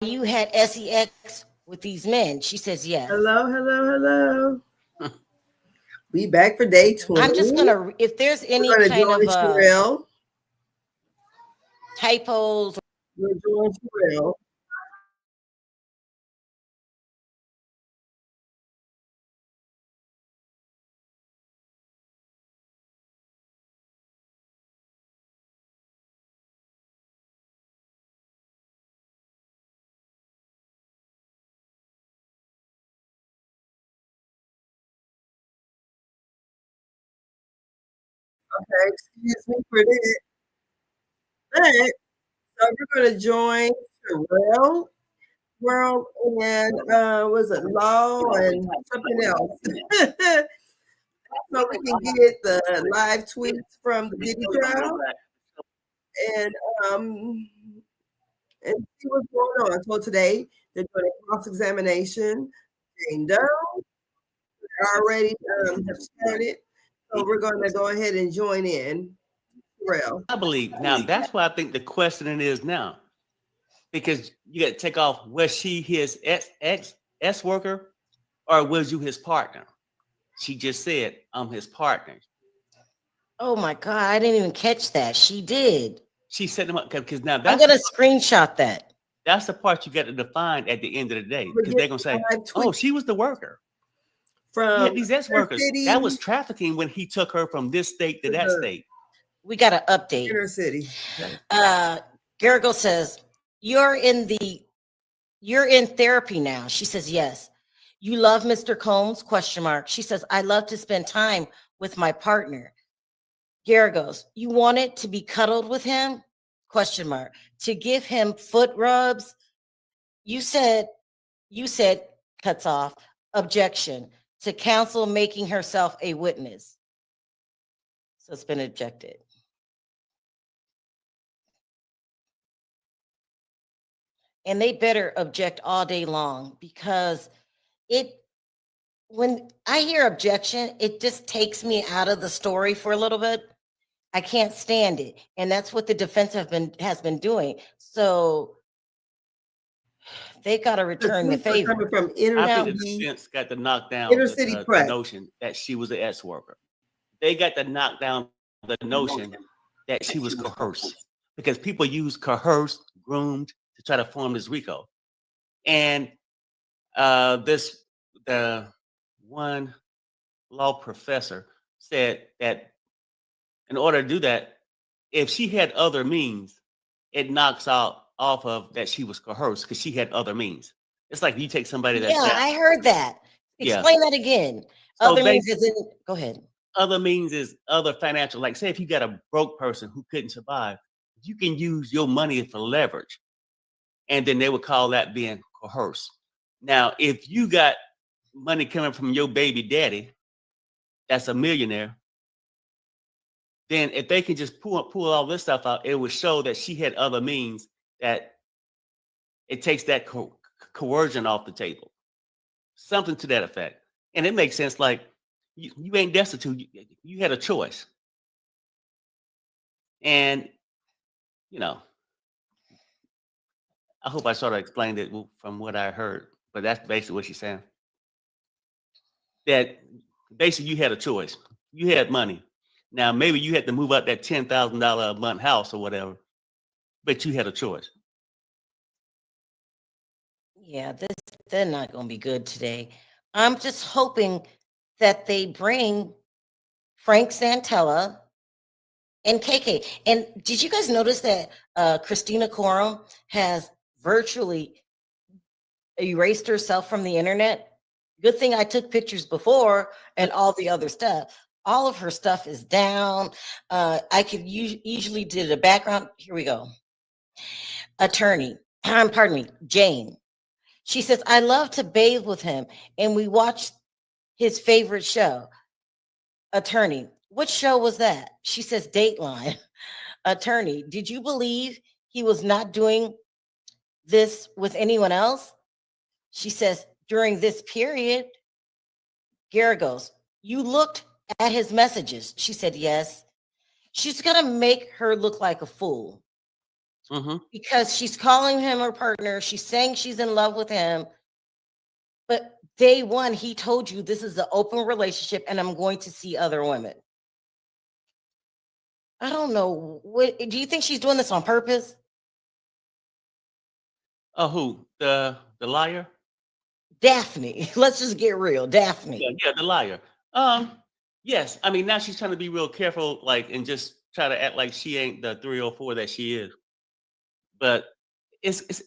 you had sex with these men? She says yes. Hello, hello, hello. We back for day 20. I'm just gonna, if there's any We're gonna kind join of Sharrell. typos. We're join Sharrell. Okay, excuse me for that. But so we're gonna join Sharrell World and was it Law and something else. So we can get the live tweets from the Diddy Trial and um and see what's going on. So today they're doing a cross examination. Jane Doe already have started, so we're going to go ahead and join in. Sharrell. I believe now that's why I think the questioning is now, because you got to take off, was she his ex worker or was you his partner? She just said, I'm his partner. Oh my God, I didn't even catch that. She did. She set him up because now I'm gonna screenshot that. that's the part you got to define at the end of the day, We're because they're getting gonna say, live "Oh, tweets she was the worker." Yeah, from these ex inner workers. city That was trafficking when he took her from this state to to that the state. We got to update. inner city. Garrigle says, you're in therapy now. She says, yes. You love Mr. Combs? Question mark. She says, I love to spend time with my partner. Gary goes, you wanted to be cuddled with him? Question mark. To give him foot rubs? You said, cuts off, objection to counsel making herself a witness. So it's been objected. And they better object all day long, because when I hear objection, it just takes me out of the story for a little bit. I can't stand it. And that's what the defense has been doing. So they got to return the favor. Coming from I think the defense got to knock down the notion that she was an ex worker. They got to knock down the notion that she was coerced, because people use coerced, groomed to try to form this RICO. And the one law professor said that in order to do that, if she had other means, it knocks out off of that she was coerced because she had other means. It's like you take somebody that's I heard that. Explain that again. So other means is in, go ahead. Other means is other financial, like say if you got a broke person who couldn't survive, you can use your money for leverage. And then they would call that being coerced. Now, if you got money coming from your baby daddy, that's a millionaire, then if they can just pull all this stuff out, it would show that she had other means, that it takes that coercion off the table. Something to that effect. And it makes sense, like you ain't destitute, you had a choice. And, you know, I hope I sort of explained it from what I heard, but that's basically what she's saying. That basically you had a choice. You had money. Now, maybe you had to move out that $10,000 a month house or whatever, but you had a choice. Yeah, they're not going to be good today. I'm just hoping that they bring Frank Santella and KK. And did you guys notice that Christina Coram has virtually erased herself from the internet? Good thing I took pictures before, and all the other stuff. All of her stuff is down. I could easily do the background. Here we go. Attorney, pardon me, Jane. She says, I love to bathe with him, and we watched his favorite show. Attorney, what show was that? She says, Dateline. Attorney, did you believe he was not doing this with anyone else? She says, during this period. Gary goes, you looked at his messages. She said, yes. She's going to make her look like a fool. because she's calling him her partner. She's saying she's in love with him. But day one, he told you this is an open relationship and I'm going to see other women. I don't know. What do you think she's doing this on purpose? Oh, who? The liar? Daphne. Let's just get real. Daphne. Yeah, the liar. Yes. I mean, now she's trying to be real careful, like, and just try to act like she ain't the 304 that she is. But it's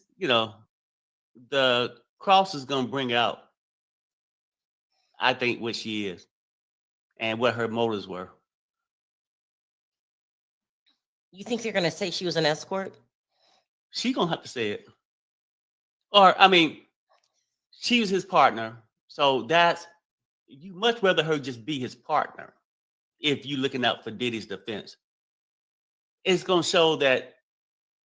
the cross is gonna bring out, I think, what she is and what her motives were. You think they're gonna say she was an escort? She gonna have to say it. Or I mean, she was his partner, so that's you much rather her just be his partner if you looking out for Diddy's defense. It's gonna show that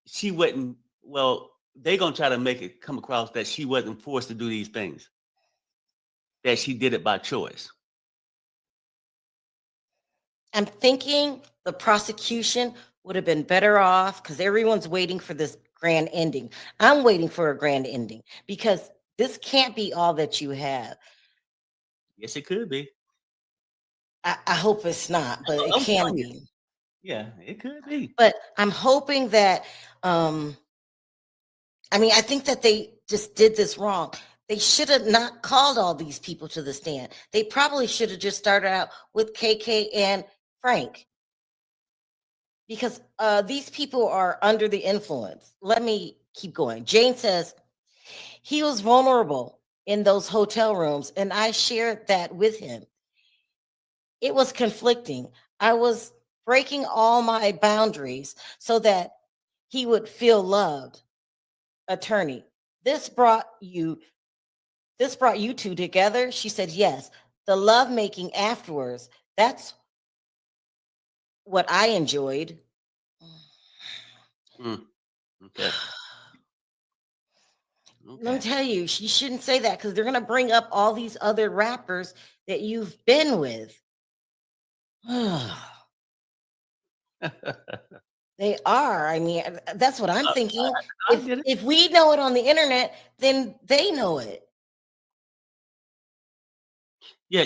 she wasn't. Well, they gonna try to make it come across that she wasn't forced to do these things. That she did it by choice. I'm thinking the prosecution would have been better off because everyone's waiting for this grand ending. I'm waiting for a grand ending because this can't be all that you have. Yes, it could be. I hope it's not, but it I'm can telling you. be. Yeah, it could be. But I'm hoping that, I mean, I think that they just did this wrong. They should have not called all these people to the stand. They probably should have just started out with KK and Frank. Because these people are under the influence. Let me keep going. Jane says, he was vulnerable in those hotel rooms, and I shared that with him. It was conflicting. I was breaking all my boundaries so that he would feel loved. Attorney, this brought you two together? She said, yes. The love making afterwards, that's what I enjoyed. Okay. Let me tell you, she shouldn't say that because they're going to bring up all these other rappers that you've been with. They are. I mean, that's what I'm thinking. If we know it on the internet, then they know it. Yeah,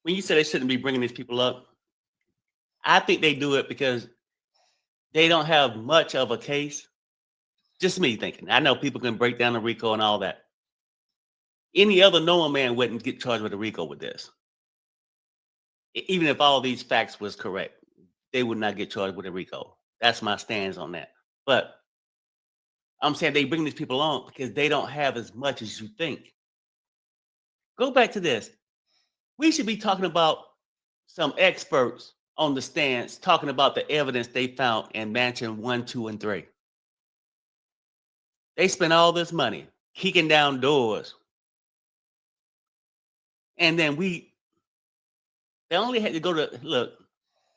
when you say they shouldn't be bringing these people up, I think they do it because they don't have much of a case. Just me thinking. I know people can break down the RICO and all that. Any other normal man wouldn't get charged with a RICO with this. Even if all these facts was correct, they would not get charged with a RICO. That's my stance on that. But I'm saying they bring these people on because they don't have as much as you think. Go back to this. We should be talking about some experts on the stands talking about the evidence they found in Mansion 1, 2, and 3. They spent all this money kicking down doors. And then they only had to go to, look,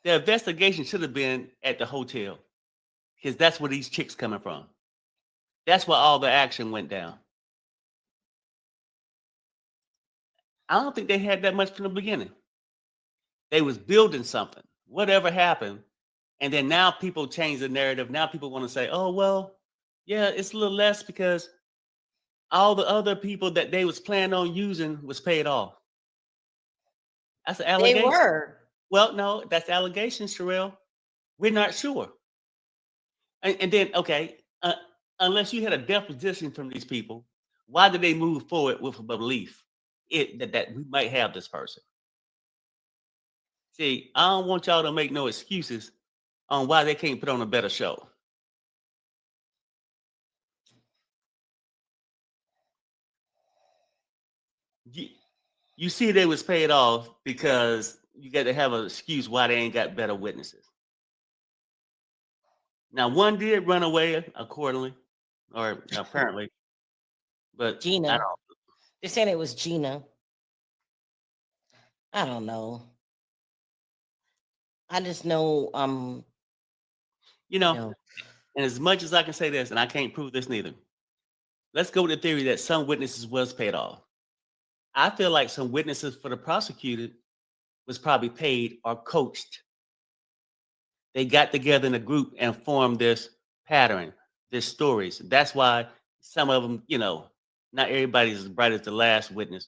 the investigation should have been at the hotel because that's where these chicks coming from. That's where all the action went down. I don't think they had that much from the beginning. They was building something. Whatever happened, and then now people change the narrative. Now people want to say, "Oh well, yeah, it's a little less because all the other people that they was planning on using was paid off." That's an allegation. They were. Well, no, that's allegation, Sharrell. We're not sure. And then, okay, unless you had a deposition from these people, why did they move forward with a belief that we might have this person? See, I don't want y'all to make no excuses on why they can't put on a better show. You see, they was paid off because you got to have an excuse why they ain't got better witnesses. Now, one did run away accordingly, or apparently, but Gina. They're saying it was Gina. I don't know. I just know, and as much as I can say this, and I can't prove this neither, let's go with the theory that some witnesses was paid off. I feel like some witnesses for the prosecutor was probably paid or coached. They got together in a group and formed this pattern, their stories. That's why some of them, not everybody's as bright as the last witness.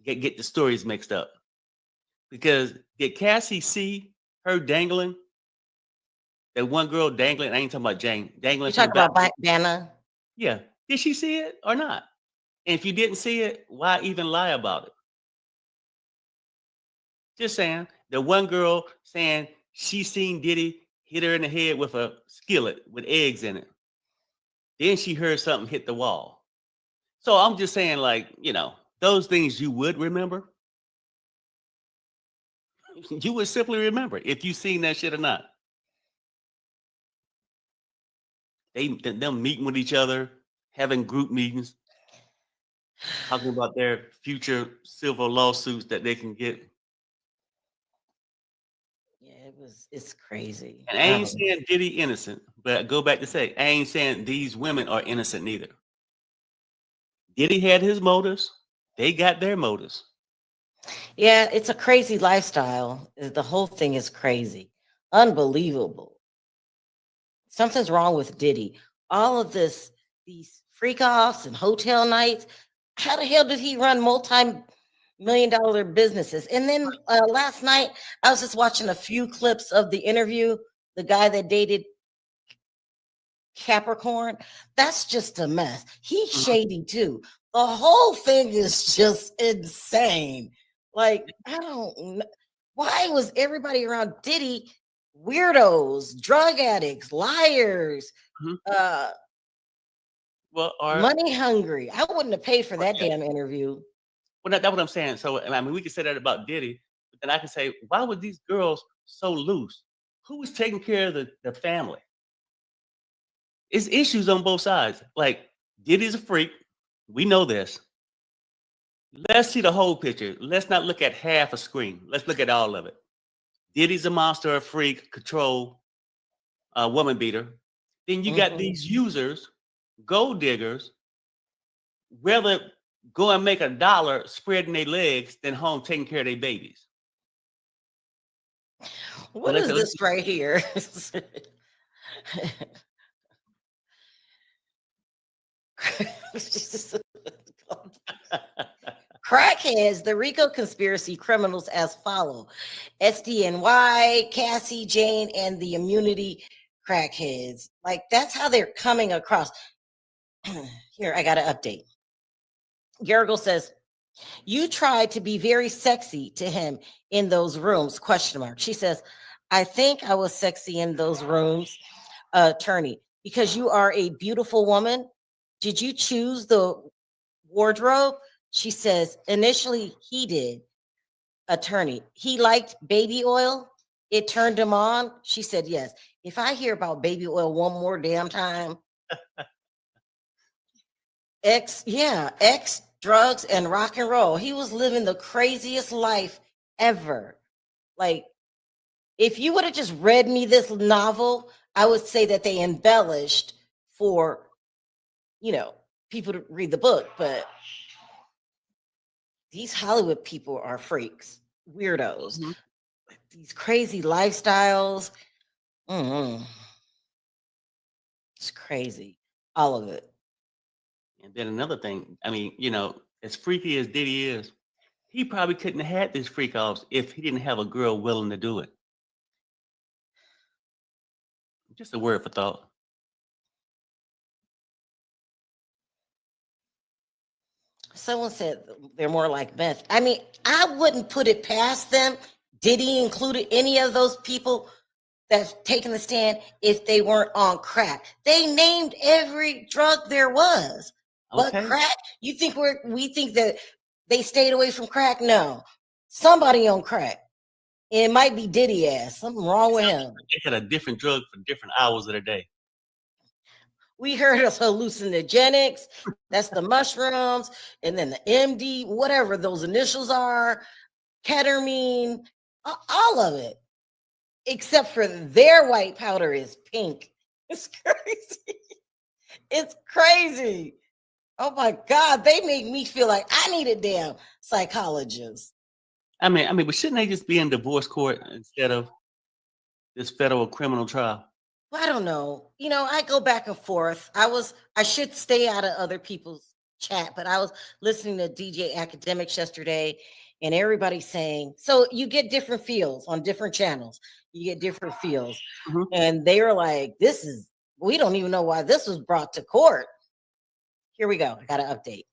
Get the stories mixed up. Because did Cassie see her dangling? That one girl dangling, I ain't talking about Jane, dangling You from talk the back. about Banna? Yeah. Did she see it or not? And if you didn't see it, why even lie about it? Just saying. The one girl saying she seen Diddy hit her in the head with a skillet with eggs in it. Then she heard something hit the wall. So I'm just saying, like, those things you would remember. You would simply remember if you seen that shit or not. Them meeting with each other, having group meetings, talking about their future civil lawsuits that they can get. Yeah, it's crazy. And I ain't saying Diddy innocent, but I go back to say, I ain't saying these women are innocent neither. Diddy had his motives. They got their motives. Yeah, it's a crazy lifestyle. The whole thing is crazy. Unbelievable. Something's wrong with Diddy. All of these freak offs and hotel nights. How the hell did he run multi-million-dollar businesses? And then last night, I was just watching a few clips of the interview, the guy that dated Capricorn. That's just a mess. He's shady too. The whole thing is just insane. Like, I don't know. Why was everybody around Diddy weirdos, drug addicts, liars, Well, money hungry? I wouldn't have paid for that damn interview. Well, that's what I'm saying. So, I mean, we can say that about Diddy, but then I can say, why were these girls so loose? Who was taking care of the family? It's issues on both sides. Like, Diddy's a freak. We know this. Let's see the whole picture. Let's not look at half a screen. Let's look at all of it. Diddy's a monster, a freak, control, a woman beater. Then you got these users, gold diggers, rather go and make $1 spreading their legs than home taking care of their babies. What is this right here? Crackheads, the RICO conspiracy criminals as follow: SDNY, Cassie, Jane, and the immunity crackheads. Like, that's how they're coming across. Here, I got an update. Gergel says, you tried to be very sexy to him in those rooms, ? She says, I think I was sexy in those rooms, attorney, because you are a beautiful woman. Did you choose the wardrobe? She says, initially he did. Attorney, he liked baby oil. It turned him on. She said, yes. If I hear about baby oil one more damn time, X, drugs, and rock and roll. He was living the craziest life ever. Like, if you would have just read me this novel, I would say that they embellished for, people to read the book. But these Hollywood people are freaks, weirdos, these crazy lifestyles. It's crazy, all of it. And then another thing, I mean, as freaky as Diddy is, he probably couldn't have had these freak offs if he didn't have a girl willing to do it. Just a word for thought. Someone said they're more like meth. I mean, I wouldn't put it past them. Diddy included any of those people that's taking the stand if they weren't on crack. They named every drug there was. But crack, you think we think that they stayed away from crack? No. Somebody on crack. And it might be Diddy ass. Something wrong with him. They had a different drug for different hours of the day. We heard of hallucinogenics. That's the mushrooms. And then the MD, whatever those initials are, ketamine, all of it. Except for their white powder is pink. It's crazy. It's crazy. Oh my God. They make me feel like I need a damn psychologist. I mean, but shouldn't they just be in divorce court instead of this federal criminal trial? Well, I don't know. I go back and forth. I should stay out of other people's chat, but I was listening to DJ Academics yesterday, and everybody's saying, so you get different feels on different channels. You get different feels. Mhm. And they were like, we don't even know why this was brought to court. Here we go. I got an update.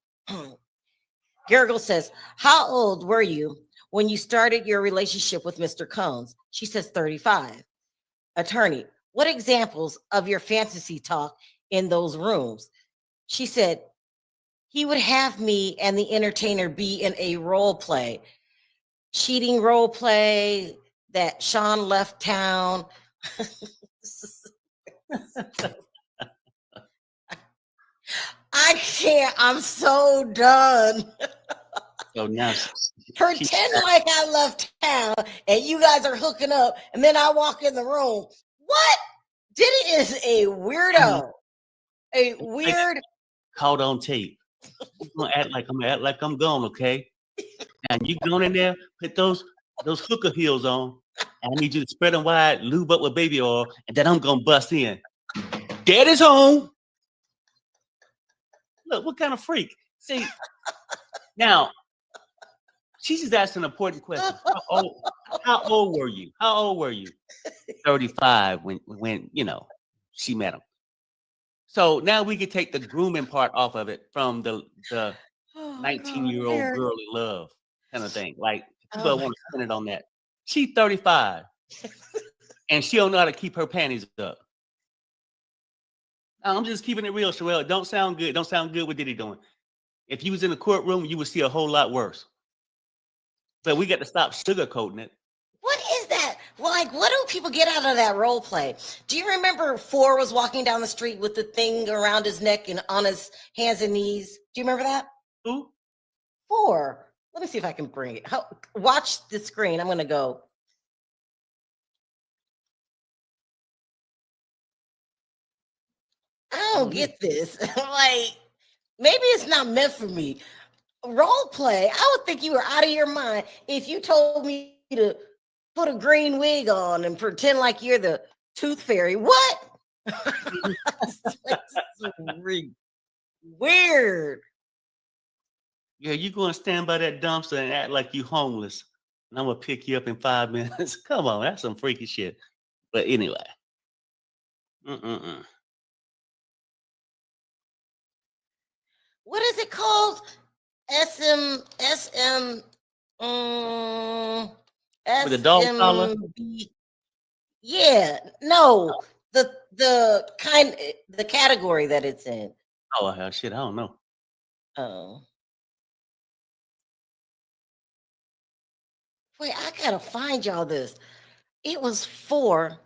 Gergel says, how old were you when you started your relationship with Mr. Combs? She says 35. Attorney, what examples of your fantasy talk in those rooms? She said, he would have me and the entertainer be in a role play, cheating role play that Sean left town. I can't. I'm so done. So now Pretend like I left town and you guys are hooking up, and then I walk in the room. What? Diddy is a weirdo. A weird. caught on tape. I'm gonna act like I'm gone, okay? And you go in there, put those hooker heels on. And I need you to spread them wide, lube up with baby oil, and then I'm gonna bust in. Daddy's home. Look, what kind of freak? See, now she's just asking an important question. How old were you? How old were you? 35 when she met him. So now we could take the grooming part off of it from the 19-year-old girl in love kind of thing. Like people want to spin it on that. She's 35 and she don't know how to keep her panties up. I'm just keeping it real, Sharrell. Don't sound good. Don't sound good. What Diddy doing? If you was in the courtroom, you would see a whole lot worse. But we got to stop sugarcoating it. What is that? Like, what do people get out of that role play? Do you remember Four was walking down the street with the thing around his neck and on his hands and knees? Do you remember that? Who? Four. Let me see if I can bring it. Watch the screen. I'm going to go. I don't get this. Like, maybe it's not meant for me. Role play. I would think you were out of your mind if you told me to put a green wig on and pretend like you're the tooth fairy. What? Weird. Yeah, you going to stand by that dumpster and act like you homeless. And I'm going to pick you up in 5 minutes. Come on, that's some freaky shit. But anyway. What is it called? With a dog collar? Yeah, no, the category that it's in. Oh hell, shit, I don't know. Oh, wait, I gotta find y'all this. It was 4.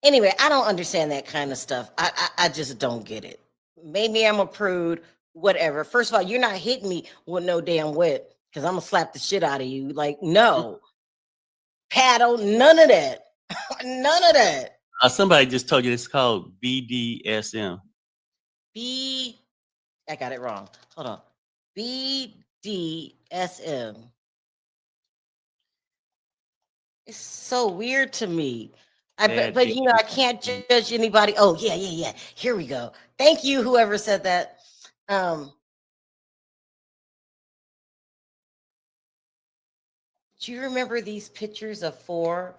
Anyway, I don't understand that kind of stuff. I just don't get it. Maybe I'm a prude, whatever. First of all, you're not hitting me with no damn whip because I'm gonna slap the shit out of you. Like, no, paddle, none of that. None of that. Somebody just told you it's called BDSM. I got it wrong. Hold on. BDSM. It's so weird to me. But I can't judge anybody. Oh, yeah. Here we go. Thank you, whoever said that. Do you remember these pictures of 4?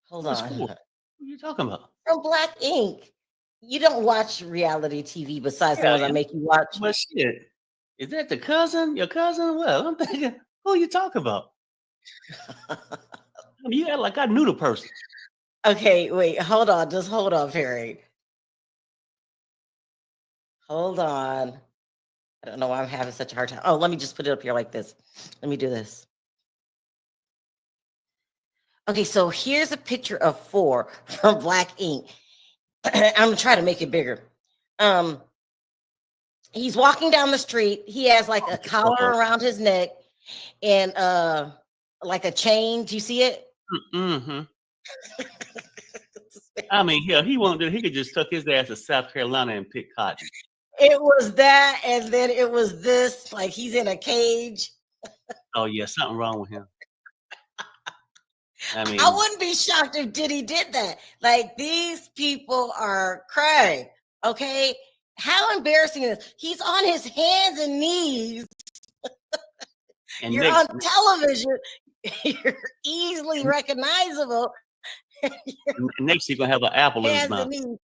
Hold on. Cool. What are you talking about? From Black Ink. You don't watch reality TV besides the ones I make you watch. But shit, is that the cousin? Your cousin? Well, I'm thinking, who are you talking about? I mean, you act like I knew the person. Okay, wait, hold on. Just hold on, Perry. Hold on. I don't know why I'm having such a hard time. Oh, let me just put it up here like this. Let me do this. Okay, so here's a picture of 4 from Black Ink. I'm gonna try to make it bigger. He's walking down the street. He has like a collar around his neck and like a chain. Do you see it? Mm-hmm. I mean, hell, he could just tuck his ass to South Carolina and pick cotton. It was that, and then it was this, like he's in a cage. Oh yeah, something wrong with him. I mean, I wouldn't be shocked if Diddy did that. Like, these people are crazy. Okay. How embarrassing is this? He's on his hands and knees. and You're on television. You're easily recognizable. next he's gonna have an apple in his Hands mouth. and knees.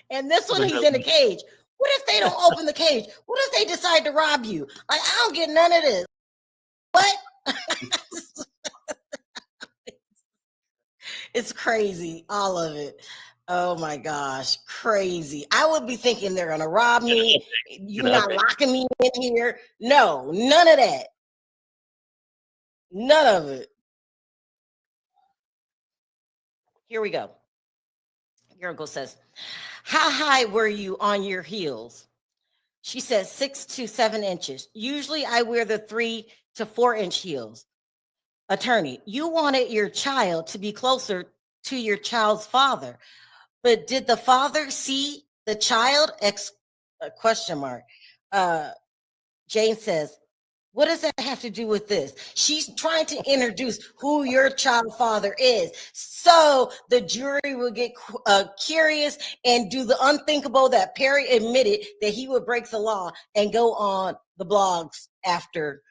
And this one, he's in a cage. What if they don't open the cage? What if they decide to rob you? Like, I don't get none of this. What? It's crazy, all of it. Oh my gosh, crazy. I would be thinking they're gonna rob me. You're not locking me in here. No, none of that. None of it. Here we go. Girl says, how high were you on your heels? She says 6 to 7 inches. Usually I wear the 3 to 4 inch heels. Attorney, you wanted your child to be closer to your child's father, but did the father see the child? Question mark. Jane says, what does that have to do with this? She's trying to introduce who your child father is, so the jury will get curious and do the unthinkable that Perry admitted that he would break the law and go on the blogs after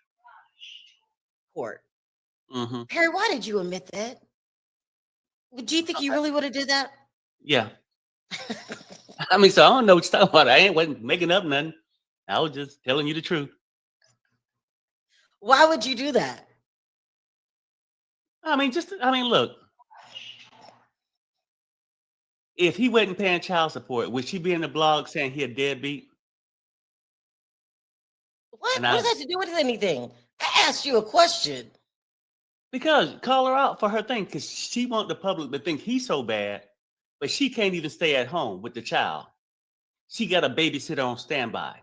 court. Mm-hmm. Perry, why did you admit that? Do you think you really would have did that? Yeah. I mean, so I don't know what you're talking about. I wasn't making up nothing. I was just telling you the truth. Why would you do that? I mean, look. If he wasn't paying child support, would she be in the blog saying he a deadbeat? What does that have to do with anything? I asked you a question. Because call her out for her thing, because she want the public to think he's so bad, but she can't even stay at home with the child. She got a babysitter on standby.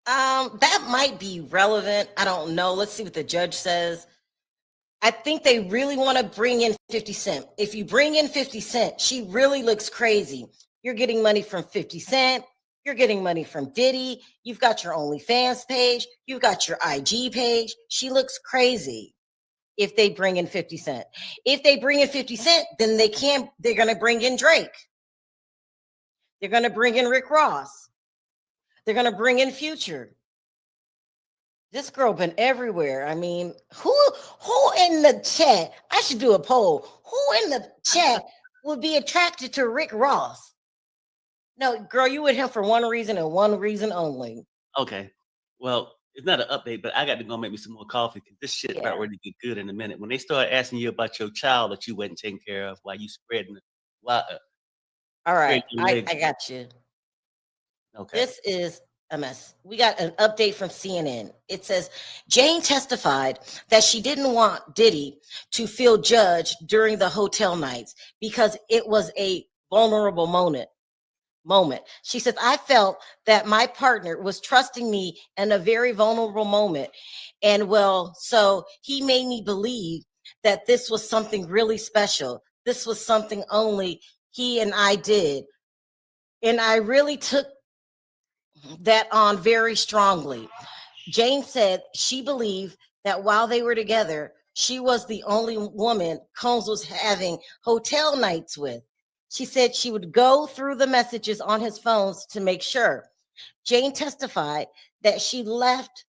That might be relevant. I don't know. Let's see what the judge says. I think they really want to bring in 50 Cent. If you bring in 50 Cent, she really looks crazy. You're getting money from 50 Cent. You're getting money from Diddy. You've got your OnlyFans page. You've got your IG page. She looks crazy if they bring in 50 Cent. If they bring in 50 Cent, then they're going to bring in Drake. They're going to bring in Rick Ross. They're going to bring in Future. This girl been everywhere. I mean, who in the chat? I should do a poll. Who in the chat would be attracted to Rick Ross? No, girl, you with him for one reason and one reason only. Okay. Well, it's not an update, but I got to go make me some more coffee because this shit about ready to get good in a minute. When they start asking you about your child that you wasn't taking care of while you spreading it. All right, I got you. Okay. This is a mess. We got an update from CNN. It says Jane testified that she didn't want Diddy to feel judged during the hotel nights because it was a vulnerable moment. She says, I felt that my partner was trusting me in a very vulnerable moment. And so he made me believe that this was something really special. This was something only he and I did. And I really took that on very strongly. Jane said she believed that while they were together, she was the only woman Combs was having hotel nights with. She said she would go through the messages on his phones to make sure. Jane testified that she loved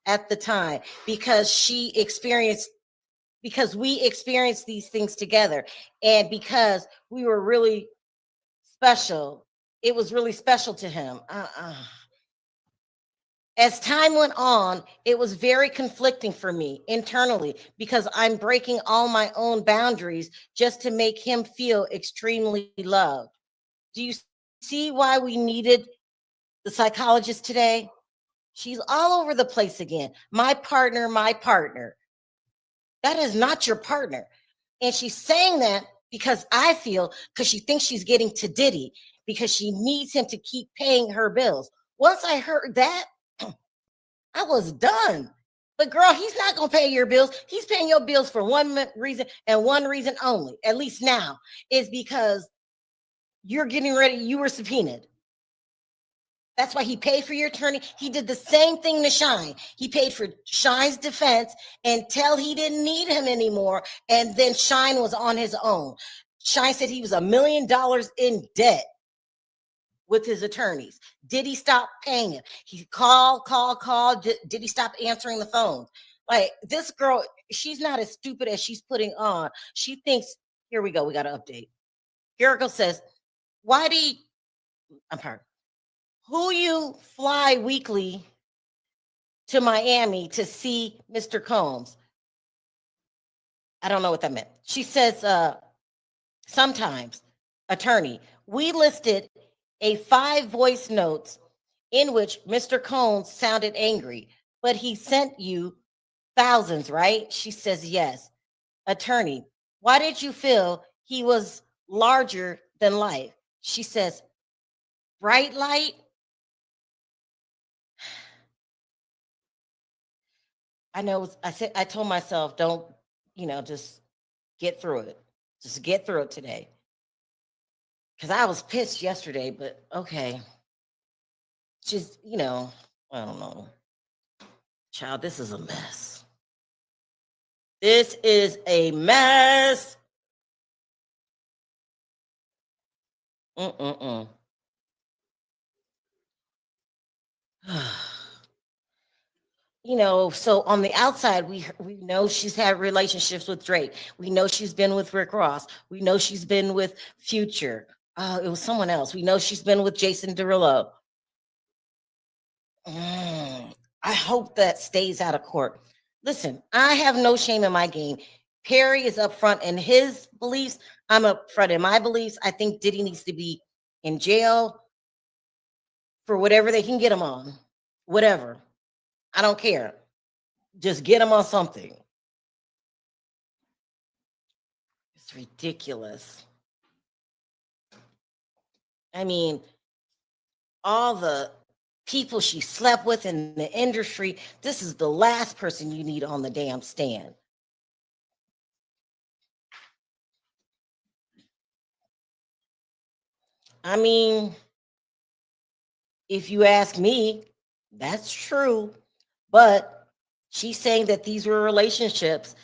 at the time because we experienced these things together, and because we were really special. It was really special to him. As time went on, it was very conflicting for me internally because I'm breaking all my own boundaries just to make him feel extremely loved. Do you see why we needed the psychologist today? She's all over the place again. My partner, my partner. That is not your partner. And she's saying that because she thinks she's getting to Diddy because she needs him to keep paying her bills. Once I heard that, I was done. But girl, he's not going to pay your bills. He's paying your bills for one reason and one reason only, at least now, is because you're getting ready. You were subpoenaed. That's why he paid for your attorney. He did the same thing to Shine. He paid for Shine's defense until he didn't need him anymore. And then Shine was on his own. Shine said he was $1 million in debt with his attorneys. Diddy stop paying him? He called. Diddy stop answering the phone? Like, this girl, she's not as stupid as she's putting on. She thinks, here we go, we got to update. Jericho says, who you fly weekly to Miami to see Mr. Combs? I don't know what that meant. She says, sometimes, attorney, we listed a 5 voice notes in which Mr. Combs sounded angry, but he sent you thousands, right? She says, yes. Attorney, why did you feel he was larger than life? She says, bright light. I know, I told myself, don't, just get through it. Just get through it today. Because I was pissed yesterday, but okay. Just, I don't know. Child, this is a mess. This is a mess. So on the outside, we know she's had relationships with Drake. We know she's been with Rick Ross. We know she's been with Future. It was someone else. We know she's been with Jason Derulo. I hope that stays out of court. Listen, I have no shame in my game. Perry is up front in his beliefs. I'm up front in my beliefs. I think Diddy needs to be in jail for whatever they can get him on. Whatever. I don't care. Just get him on something. It's ridiculous. I mean, all the people she slept with in the industry, this is the last person you need on the damn stand. I mean, if you ask me, that's true. But she's saying that these were relationships,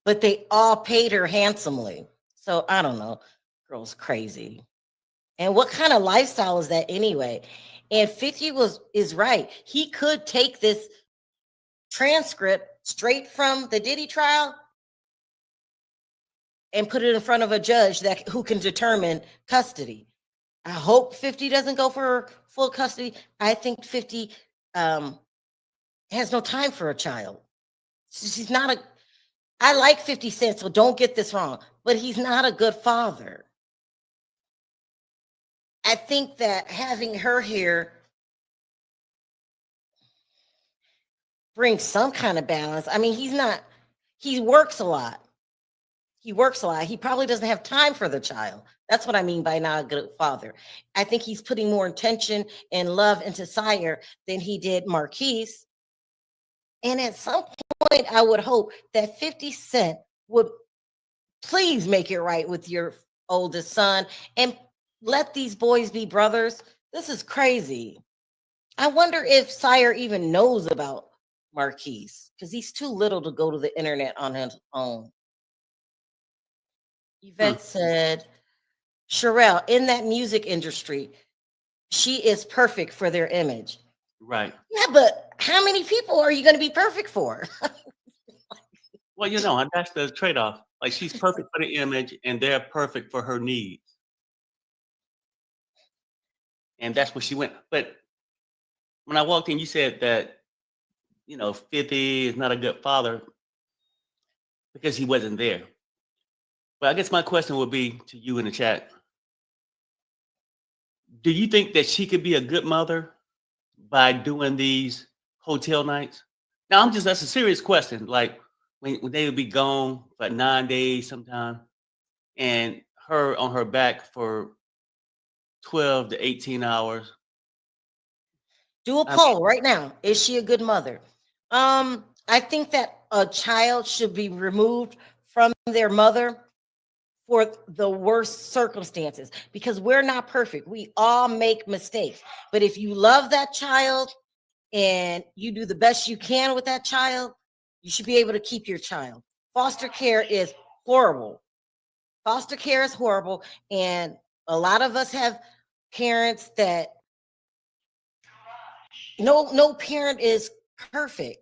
but they all paid her handsomely. So I don't know. Girl's crazy. And what kind of lifestyle is that anyway? And 50 is right. He could take this transcript straight from the Diddy trial and put it in front of a judge who can determine custody. I hope 50 doesn't go for full custody. I think 50 has no time for a child. She's not I like 50 Cent, so don't get this wrong, but he's not a good father. I think that having her here brings some kind of balance. I mean, he works a lot. He probably doesn't have time for the child. That's what I mean by not a good father. I think he's putting more intention and love into Sire than he did Marquise. And at some point, I would hope that 50 Cent would please make it right with your oldest son and let these boys be brothers. This is crazy. I wonder if Sire even knows about Marquise because he's too little to go to the internet on his own. Yvette said, Sharrell, in that music industry, she is perfect for their image. Right. Yeah, but how many people are you going to be perfect for? Well, that's the trade-off. Like, she's perfect for the image, and they're perfect for her needs. And that's where she went. But when I walked in, you said that, 50 is not a good father because he wasn't there. But I guess my question would be to you in the chat. Do you think that she could be a good mother by doing these hotel nights? Now, that's a serious question. Like, when they would be gone for 9 days sometime, and her on her back for 12 to 18 hours. Do a poll right now. Is she a good mother? I think that a child should be removed from their mother for the worst circumstances, because we're not perfect. We all make mistakes. But if you love that child and you do the best you can with that child, you should be able to keep your child. Foster care is horrible. Foster care is horrible. And a lot of us have parents that no parent is perfect.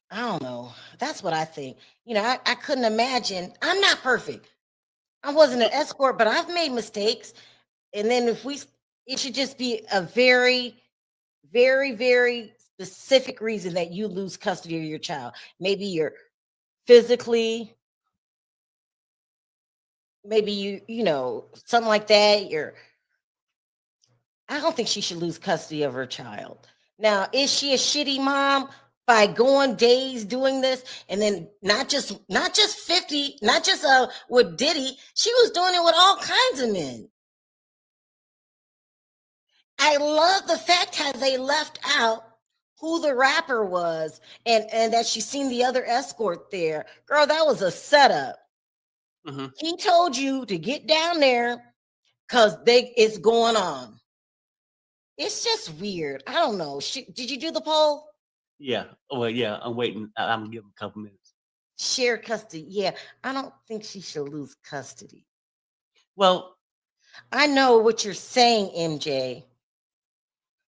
I don't know. That's what I think. I couldn't imagine. I'm not perfect. I wasn't an escort, but I've made mistakes. And then it should just be a very, very, very specific reason that you lose custody of your child. Maybe you're physically, maybe something like that. I don't think she should lose custody of her child. Now, is she a shitty mom by going days doing this, and then not just 50, not just with Diddy, she was doing it with all kinds of men. I love the fact how they left out who the rapper was, and that she seen the other escort there. Girl, that was a setup. Mm-hmm. He told you to get down there because it's going on. It's just weird. I don't know. Did you do the poll? Yeah. Well, yeah. I'm waiting. I'm gonna give him a couple minutes. Share custody. Yeah, I don't think she should lose custody. Well, I know what you're saying, MJ.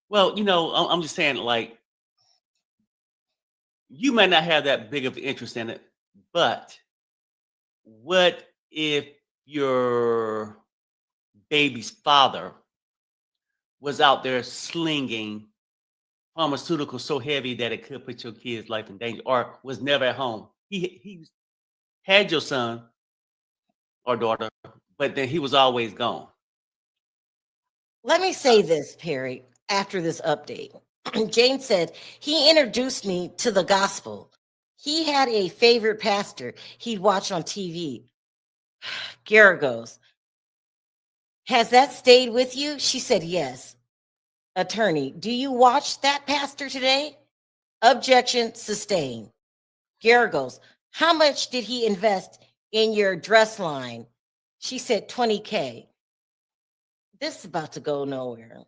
well, I'm just saying, like, you might not have that big of an interest in it, but what if your baby's father was out there slinging pharmaceuticals so heavy that it could put your kid's life in danger, or was never at home? He had your son or daughter, but then he was always gone. Let me say this, Perry, after this update. Jane said, he introduced me to the gospel. He had a favorite pastor he'd watch on TV. Gara goes, has that stayed with you? She said, yes. Attorney, do you watch that pastor today? Objection sustained. Gara goes, how much did he invest in your dress line? She said 20K. This is about to go nowhere.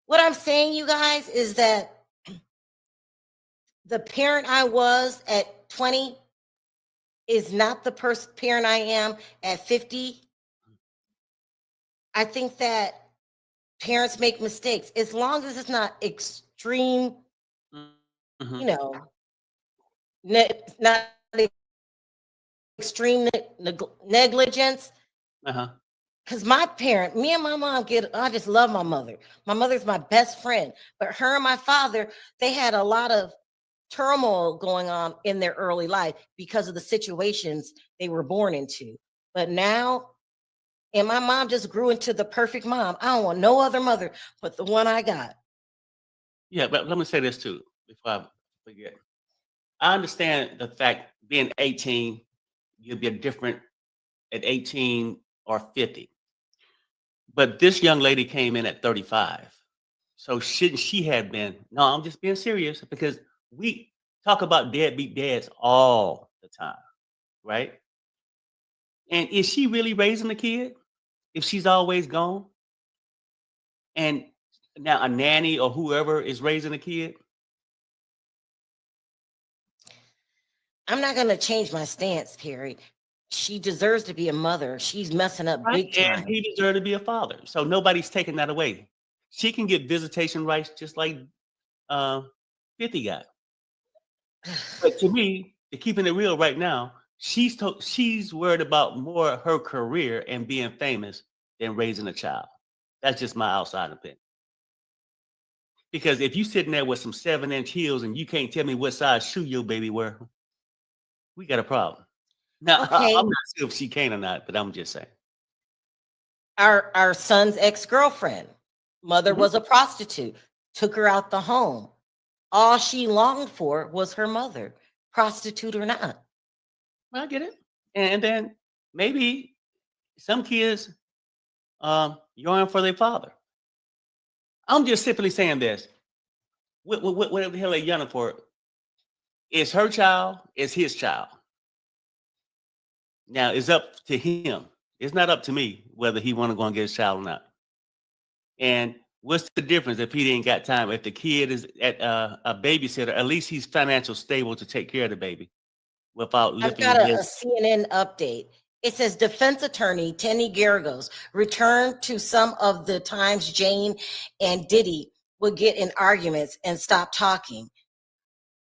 What I'm saying, you guys, is that the parent I was at 20 is not the parent I am at 50. I think that parents make mistakes as long as it's not extreme, Mm-hmm. not extreme negligence. Uh-huh. Because me and my mom I just love my mother. My mother's my best friend, but her and my father, they had a lot of turmoil going on in their early life because of the situations they were born into. But now, and my mom just grew into the perfect mom. I don't want no other mother but the one I got. Yeah, but let me say this too before I forget. I understand the fact being 18, you'll be different at 18 or 50. But this young lady came in at 35. So shouldn't she have been? No, I'm just being serious because we talk about deadbeat dads all the time, right? And is she really raising the kid if she's always gone? And now a nanny or whoever is raising a kid? I'm not going to change my stance, Perry. She deserves to be a mother. She's messing up Right. big time. And he deserved to be a father. So nobody's taking that away. She can get visitation rights just like 50 got. But to me, to keeping it real right now, she's worried about more her career and being famous than raising a child. That's just my outside opinion. Because if you sitting there with some 7-inch heels and you can't tell me what size shoe your baby wear, we got a problem. Now, Okay. I'm not sure if she can or not, but I'm just saying. Our son's ex-girlfriend, mother was a prostitute, took her out the home. All she longed for was her mother, prostitute or not. Well, I get it. And then maybe some kids yearn for their father. I'm just simply saying this. Whatever the hell they yearning for, it's her child, it's his child. Now it's up to him. It's not up to me whether he want to go and get his child or not. And what's the difference if he didn't got time? If the kid is at a babysitter, at least he's financial stable to take care of the baby without I've lifting got a his. CNN update. It says defense attorney Tenny Garagos returned to some of the times Jane and Diddy would get in arguments and stop talking.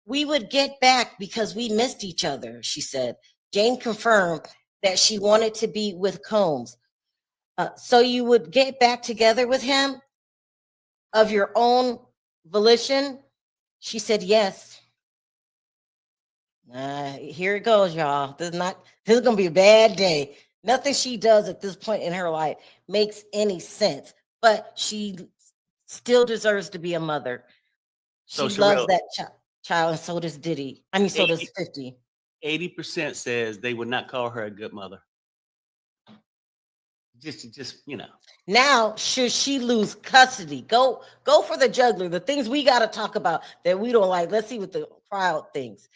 We would get back because we missed each other, she said. Jane confirmed that she wanted to be with Combs. So you would get back together with him of your own volition? She said yes. Here it goes, y'all. This is gonna be a bad day. Nothing she does at this point in her life makes any sense, but she still deserves to be a mother. She So loves Sharrell, that child, and so does Diddy. I mean, so does 50. 80% says they would not call her a good mother. Just Now, should she lose custody? Go for the juggler. The things we got to talk about that we don't like. Let's see what the crowd thinks.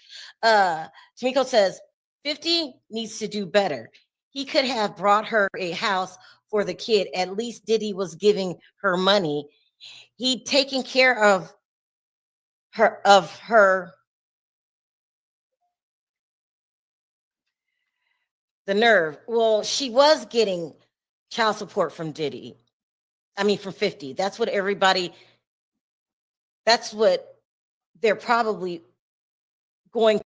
Tamiko says 50 needs to do better. He could have brought her a house for the kid. At least Diddy was giving her money. He'd taken care of her. The nerve. Well, she was getting child support from Diddy. I mean, from 50. That's what they're probably going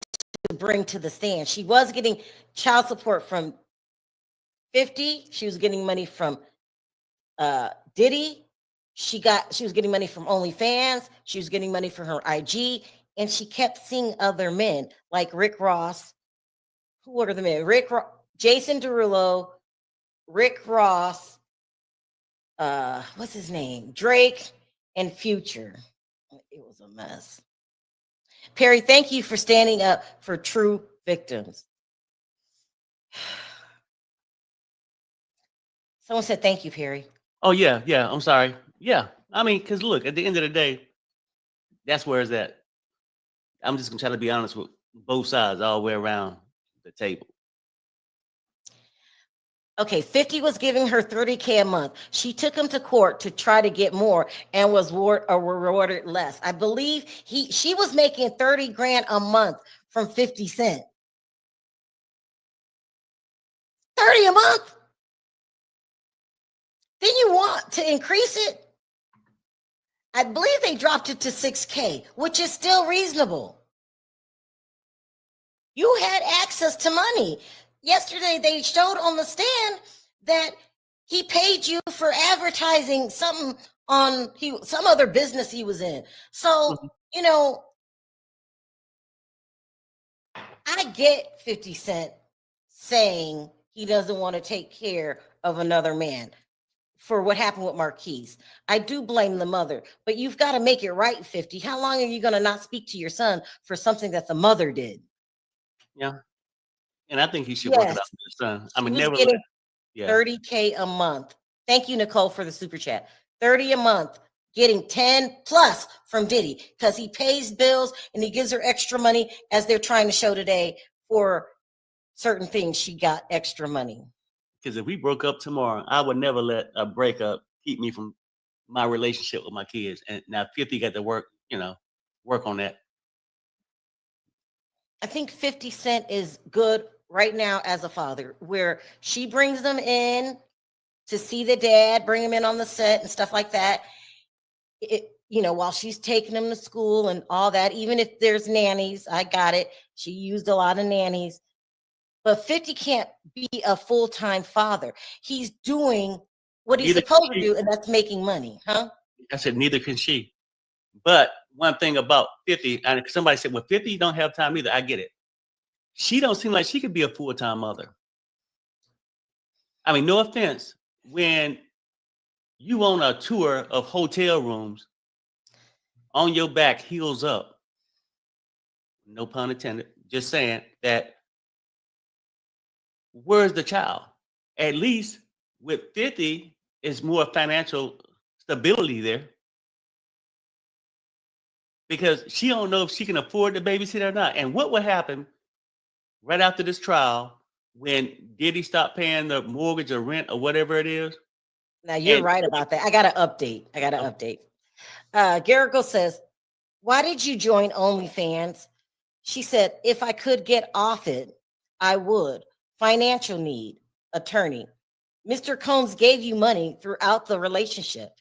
to bring to the stand. She was getting child support from 50. She was getting money from Diddy. She was getting money from OnlyFans. She was getting money from her IG, and she kept seeing other men like Rick Ross. Who are the men? Jason Derulo, Rick Ross, what's his name? Drake and Future. It was a mess. Perry, thank you for standing up for true victims. Someone said thank you, Perry. Oh yeah, I'm sorry. Yeah. I mean, because look, at the end of the day, that's where it's at. I'm just gonna try to be honest with both sides all the way around the table. Okay, 50 was giving her $30K a month. She took him to court to try to get more and was rewarded less. I believe she was making 30 grand a month from 50 Cent. 30 a month? Then you want to increase it? I believe they dropped it to 6K, which is still reasonable. You had access to money. Yesterday, they showed on the stand that he paid you for advertising something on some other business he was in. So, I get 50 Cent saying he doesn't want to take care of another man for what happened with Marquise. I do blame the mother, but you've got to make it right, 50. How long are you going to not speak to your son for something that the mother did? Yeah. And I think he should work it out with his son. I mean, never getting 30K a month. Thank you, Nicole, for the super chat. 30 a month, getting 10 plus from Diddy because he pays bills and he gives her extra money, as they're trying to show today, for certain things. She got extra money. Because if we broke up tomorrow, I would never let a breakup keep me from my relationship with my kids. And now 50 got to work on that. I think 50 Cent is good right now as a father, where she brings them in to see the dad, bring him in on the set and stuff like that. While she's taking him to school and all that, even if there's nannies, I got it. She used a lot of nannies. But 50 can't be a full-time father. He's doing what he's supposed to do, and that's making money, huh? I said, neither can she. But one thing about 50, and somebody said, well, 50 don't have time either. I get it. She don't seem like she could be a full-time mother. I mean, no offense. When you on a tour of hotel rooms, on your back, heels up, no pun intended, just saying that, where's the child? At least with 50, is more financial stability there. Because she don't know if she can afford the babysitter or not. And what would happen right after this trial when Diddy stopped paying the mortgage or rent or whatever it is. Now you're And right about that. I got to update. Garrigo says, why did you join OnlyFans? She said, if I could get off it, I would. Financial need, attorney. Mr. Combs gave you money throughout the relationship.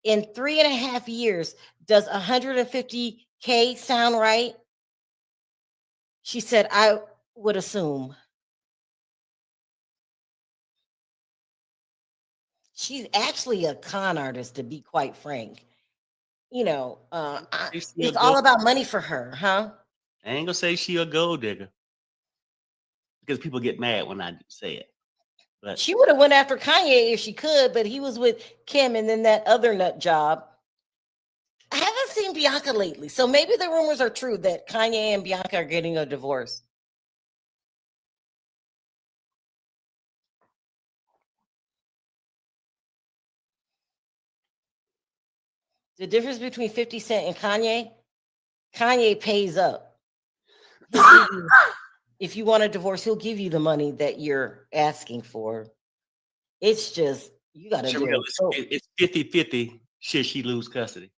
In 3.5 years, does 150K sound right? She said, I would assume. She's actually a con artist, to be quite frank. she a It's all gold, about money for her, huh? I ain't gonna say she a gold digger because people get mad when I say it. But She would have went after Kanye if she could, but he was with Kim and then that other nut job. I haven't seen Bianca lately, so maybe the rumors are true that Kanye and Bianca are getting a divorce. The difference between 50 Cent and Kanye pays up. If you want a divorce, he'll give you the money that you're asking for. It's just, you got to do Sharrell, it. it's 50-50 should she lose custody.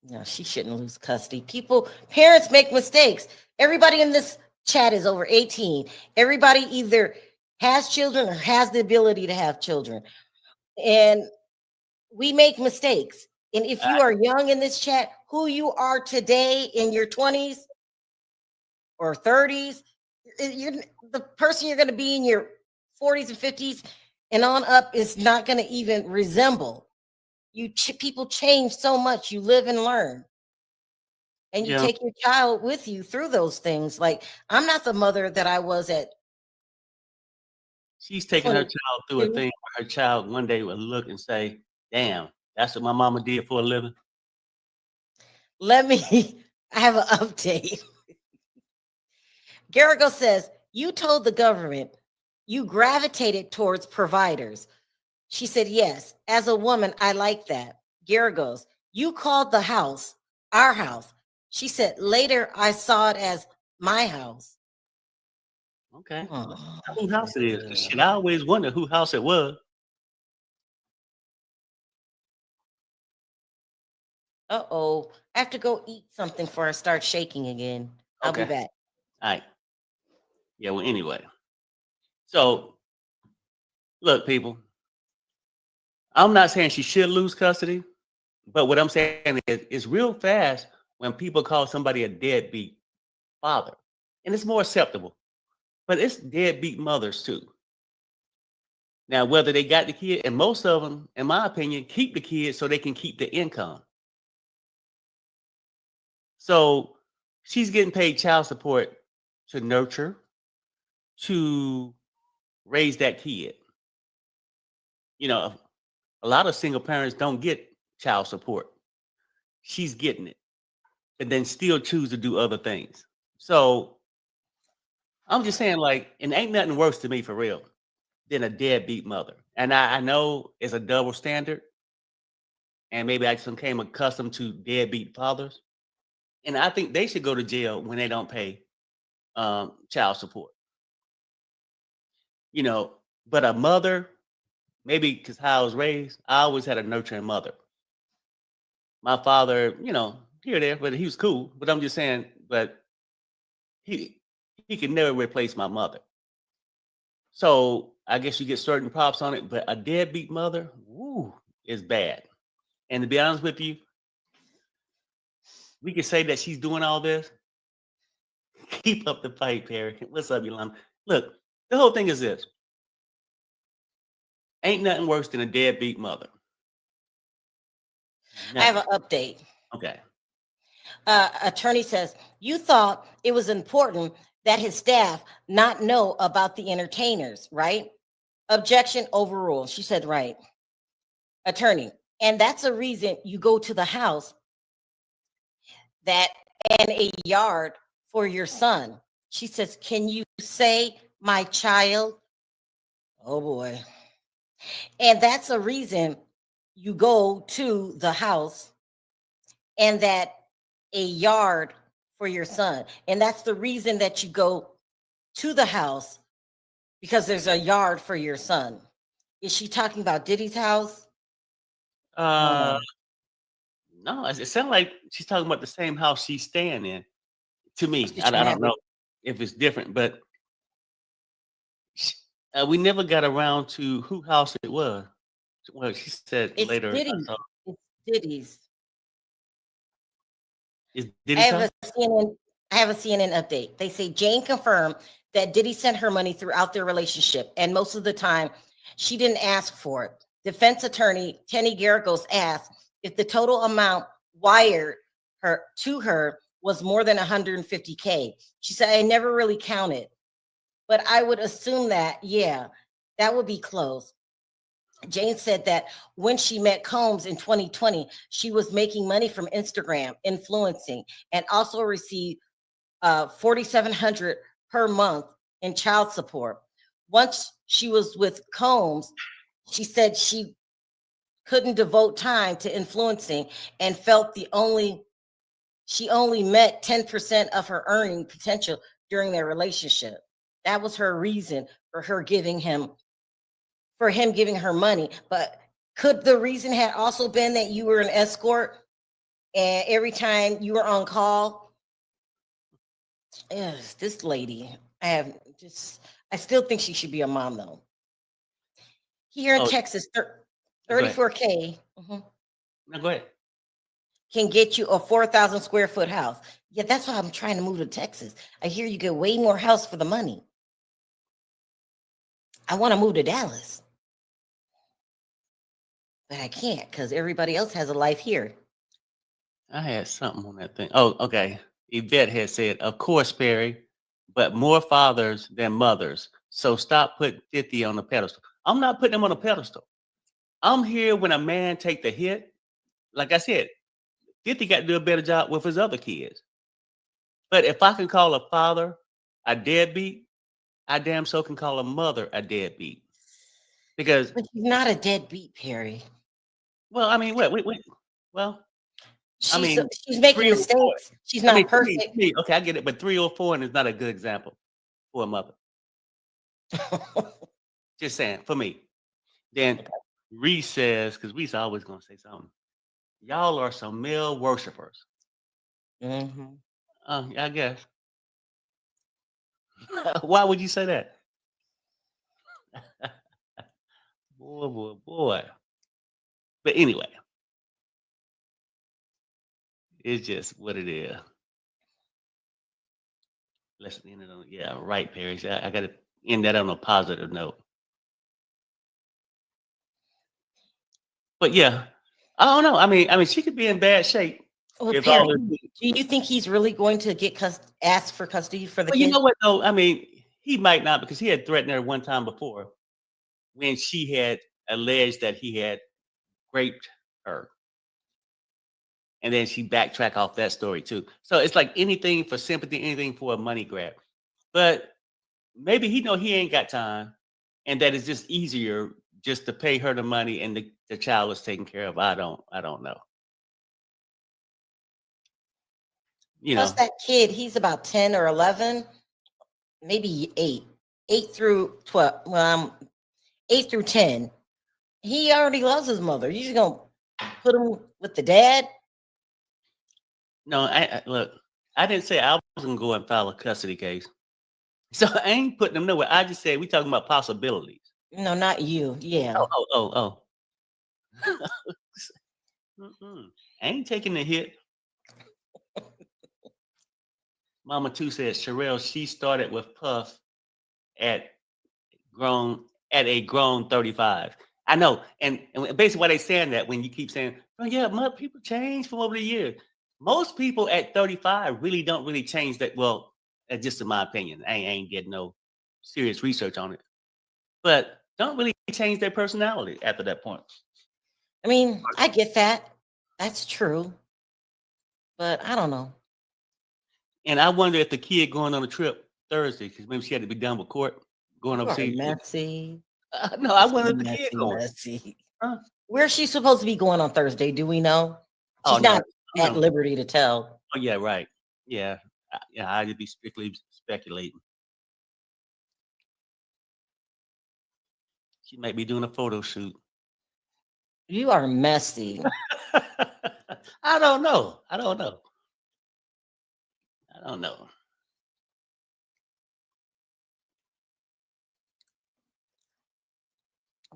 No, she shouldn't lose custody. Parents make mistakes. Everybody in this chat is over 18. Everybody either has children or has the ability to have children. And we make mistakes. And if you are young in this chat, who you are today in your 20s or 30s, you're the person you're going to be in your 40s and 50s and on up is not going to even resemble. People change so much. You live and learn. And you take your child with you through those things. Like, I'm not the mother that I was at. She's taking her child through a thing where her child one day will look and say, damn, that's what my mama did for a living. I have an update. Garrigo says, you told the government you gravitated towards providers. She said, yes, as a woman, I like that. Garrigo's, you called the house our house. She said, later, I saw it as my house. Okay. Whose house it is? Shit, I always wonder whose house it was. Uh-oh. I have to go eat something before I start shaking again. I'll be back. All right. Yeah, well, anyway. So, look, people. I'm not saying she should lose custody, but what I'm saying is it's real fast when people call somebody a deadbeat father. And it's more acceptable. But it's deadbeat mothers too. Now, whether they got the kid, and most of them, in my opinion, keep the kid so they can keep the income. So she's getting paid child support to nurture, to raise that kid. You know, a lot of single parents don't get child support. She's getting it and then still choose to do other things. So I'm just saying, like, and ain't nothing worse to me for real than a deadbeat mother. And I know it's a double standard. And maybe I just became accustomed to deadbeat fathers. And I think they should go to jail when they don't pay child support. You know, but a mother, maybe because how I was raised, I always had a nurturing mother. My father, you know, here or there, but he was cool. But I'm just saying, but he could never replace my mother. So I guess you get certain props on it, but a deadbeat mother, woo, is bad. And to be honest with you, we could say that she's doing all this. Keep up the fight, Perry. What's up, Yolanda? Look, the whole thing is this. Ain't nothing worse than a deadbeat mother. I have an update. Okay. Attorney says, you thought it was important that his staff not know about the entertainers, right? Objection overruled. She said, right. Attorney, and that's a reason you go to the house and a yard for your son. She says, can you say my child? Oh boy. And that's a reason you go to the house and that a yard for your son. And that's the reason that you go to the house, because there's a yard for your son. Is she talking about Diddy's house? Uh, no, it sounds like she's talking about the same house she's staying in. To me, She I don't married. know if it's different, but we never got around to who house it was. Well, she said It's later. Diddy's. It's Diddy's. Is I Diddy's have house? a CNN. I have a CNN update. They say Jane confirmed that Diddy sent her money throughout their relationship, and most of the time, she didn't ask for it. Defense attorney Kenny Garagos asked if the total amount wired her to her was more than 150K. She said, "I never really counted, but I would assume that, yeah, that would be close." Jane said that when she met Combs in 2020, she was making money from Instagram, influencing, and also received 4,700 per month in child support. Once she was with Combs, she said she couldn't devote time to influencing and felt she only met 10% of her earning potential during their relationship. That was her reason for him giving her money. But could the reason have also been that you were an escort and every time you were on call? Yes, this lady, I still think she should be a mom though. Here in Oh, Texas, go ahead. 34K No, go ahead. can get you a 4,000 square foot house. Yeah, that's why I'm trying to move to Texas. I hear you get way more house for the money. I want to move to Dallas, but I can't because everybody else has a life here. I had something on that thing. Oh, okay. Yvette had said, of course, Perry, but more fathers than mothers. So stop putting 50 on the pedestal. I'm not putting them on a pedestal. I'm here when a man take the hit. Like I said, 50 got to do a better job with his other kids. But if I can call a father a deadbeat, I damn so can call a mother a deadbeat. Because, But she's not a deadbeat, Perry. well, I mean, wait. Well, I She's mean, she's making 3 or 4. mistakes. She's I mean, not perfect. okay, I get it, but 3 or 4 is not a good example for a mother. Just saying, for me. Then Reese says, because Reese always gonna say something. Y'all are some male worshipers. Mhm. I guess. Why would you say that? Boy. But anyway, it's just what it is. Let's end it on, yeah, right, Perry. So I got to end that on a positive note. But yeah, I don't know. I mean, she could be in bad shape Well, if Perry, all this. do you think he's really going to get asked for custody for the Well, you kid? know what though? I mean, he might not because he had threatened her one time before when she had alleged that he had raped her. And then she backtracked off that story too. So it's like anything for sympathy, anything for a money grab. But maybe he know he ain't got time, and that it's just easier just to pay her the money and the child is taken care of. I don't know. You Plus, know, that kid, he's about 10 or 11, maybe 8 through 12. Well, 8 through 10. He already loves his mother. You just gonna put him with the dad? no, look, I didn't say I was gonna go and file a custody case. So I ain't putting them nowhere. I just said we talking about possibilities. No, not you. Yeah. Oh. Mm-mm. I ain't taking the hit. Mama Two says Sharrell, she started with Puff at a grown 35. I know. And basically why they saying that when you keep saying, oh yeah, people change from over the years. Most people at 35 really don't really change that. Well, that's just in my opinion. I ain't getting no serious research on it. But don't really change their personality after that point. I mean, I get that. That's true. But I don't know. And I wonder if the kid going on a trip Thursday, because maybe she had to be done with court, going You are overseas. messy. No, I It's wonder if the kid going. messy. Huh? Where's she supposed to be going on Thursday? Do we know? Oh She's no, not at liberty to tell. Oh yeah, right. Yeah. Yeah, I'd be strictly speculating. She might be doing a photo shoot. You are messy. I don't know. I don't know. I don't know.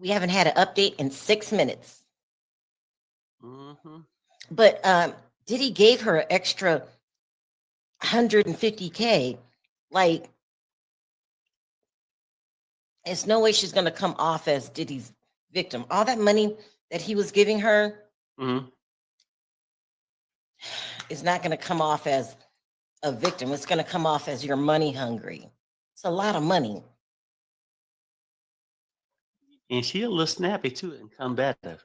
We haven't had an update in 6 minutes. Mm-hmm. But Diddy gave her an extra $150K. Like, there's no way she's going to come off as Diddy's victim. All that money that he was giving her Mm-hmm. is not going to come off as a victim. It's going to come off as you're money hungry. It's a lot of money. And she a little snappy too and combative.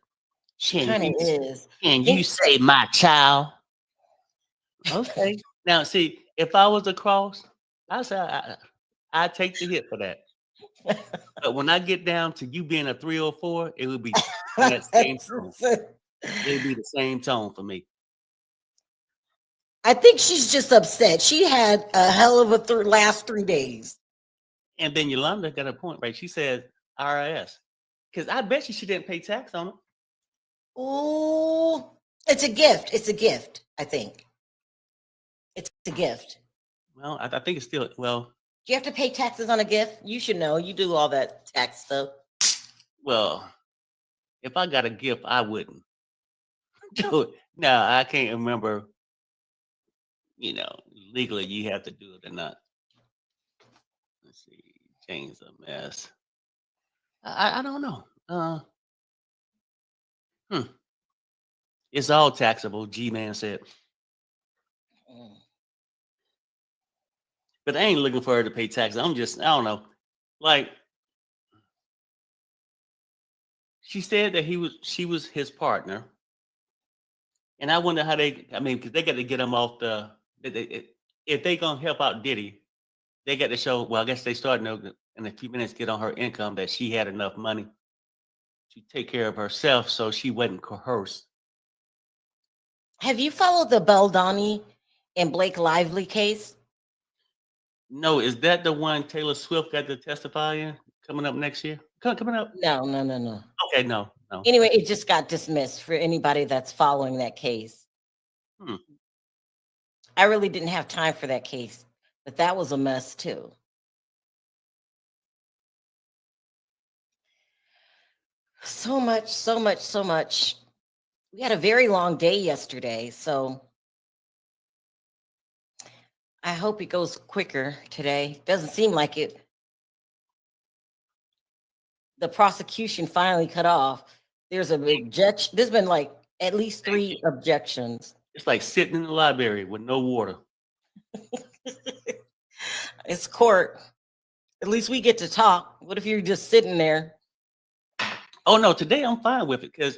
She kind of is. Can you say my child? Okay. Now, see, if I was across, I say I'd take the hit for that. But when I get down to you being a 304, it would be that same tone. It'd be the same tone for me. I think she's just upset. She had a hell of a last 3 days. And then Yolanda got a point, right? She said IRS. Because I bet you she didn't pay tax on it. Ooh, it's a gift. It's a gift, I think. It's a gift. Well, I think it's still, well. Do you have to pay taxes on a gift? You should know. You do all that tax stuff. Well, if I got a gift, I wouldn't do it. No, I can't remember, legally you have to do it or not. Let's see. Change the mess. I don't know. It's all taxable, G-Man said. But I ain't looking for her to pay taxes. I don't know. Like, she said that she was his partner. And I wonder how because they got to get him off if they going to help out Diddy, they got to show, well, I guess they started in a few minutes, get on her income that she had enough money to take care of herself so she wasn't coerced. Have you followed the Beldani and Blake Lively case? No, is that the one Taylor Swift got to testify in coming up next year? Coming up? No. Okay, no. Anyway, it just got dismissed for anybody that's following that case. I really didn't have time for that case, but that was a mess too. So much. We had a very long day yesterday, so I hope it goes quicker today. Doesn't seem like it. The prosecution finally cut off. There's an objection. There's been like at least 3 objections. It's like sitting in the library with no water. It's court. At least we get to talk. What if you're just sitting there? Oh no, today I'm fine with it because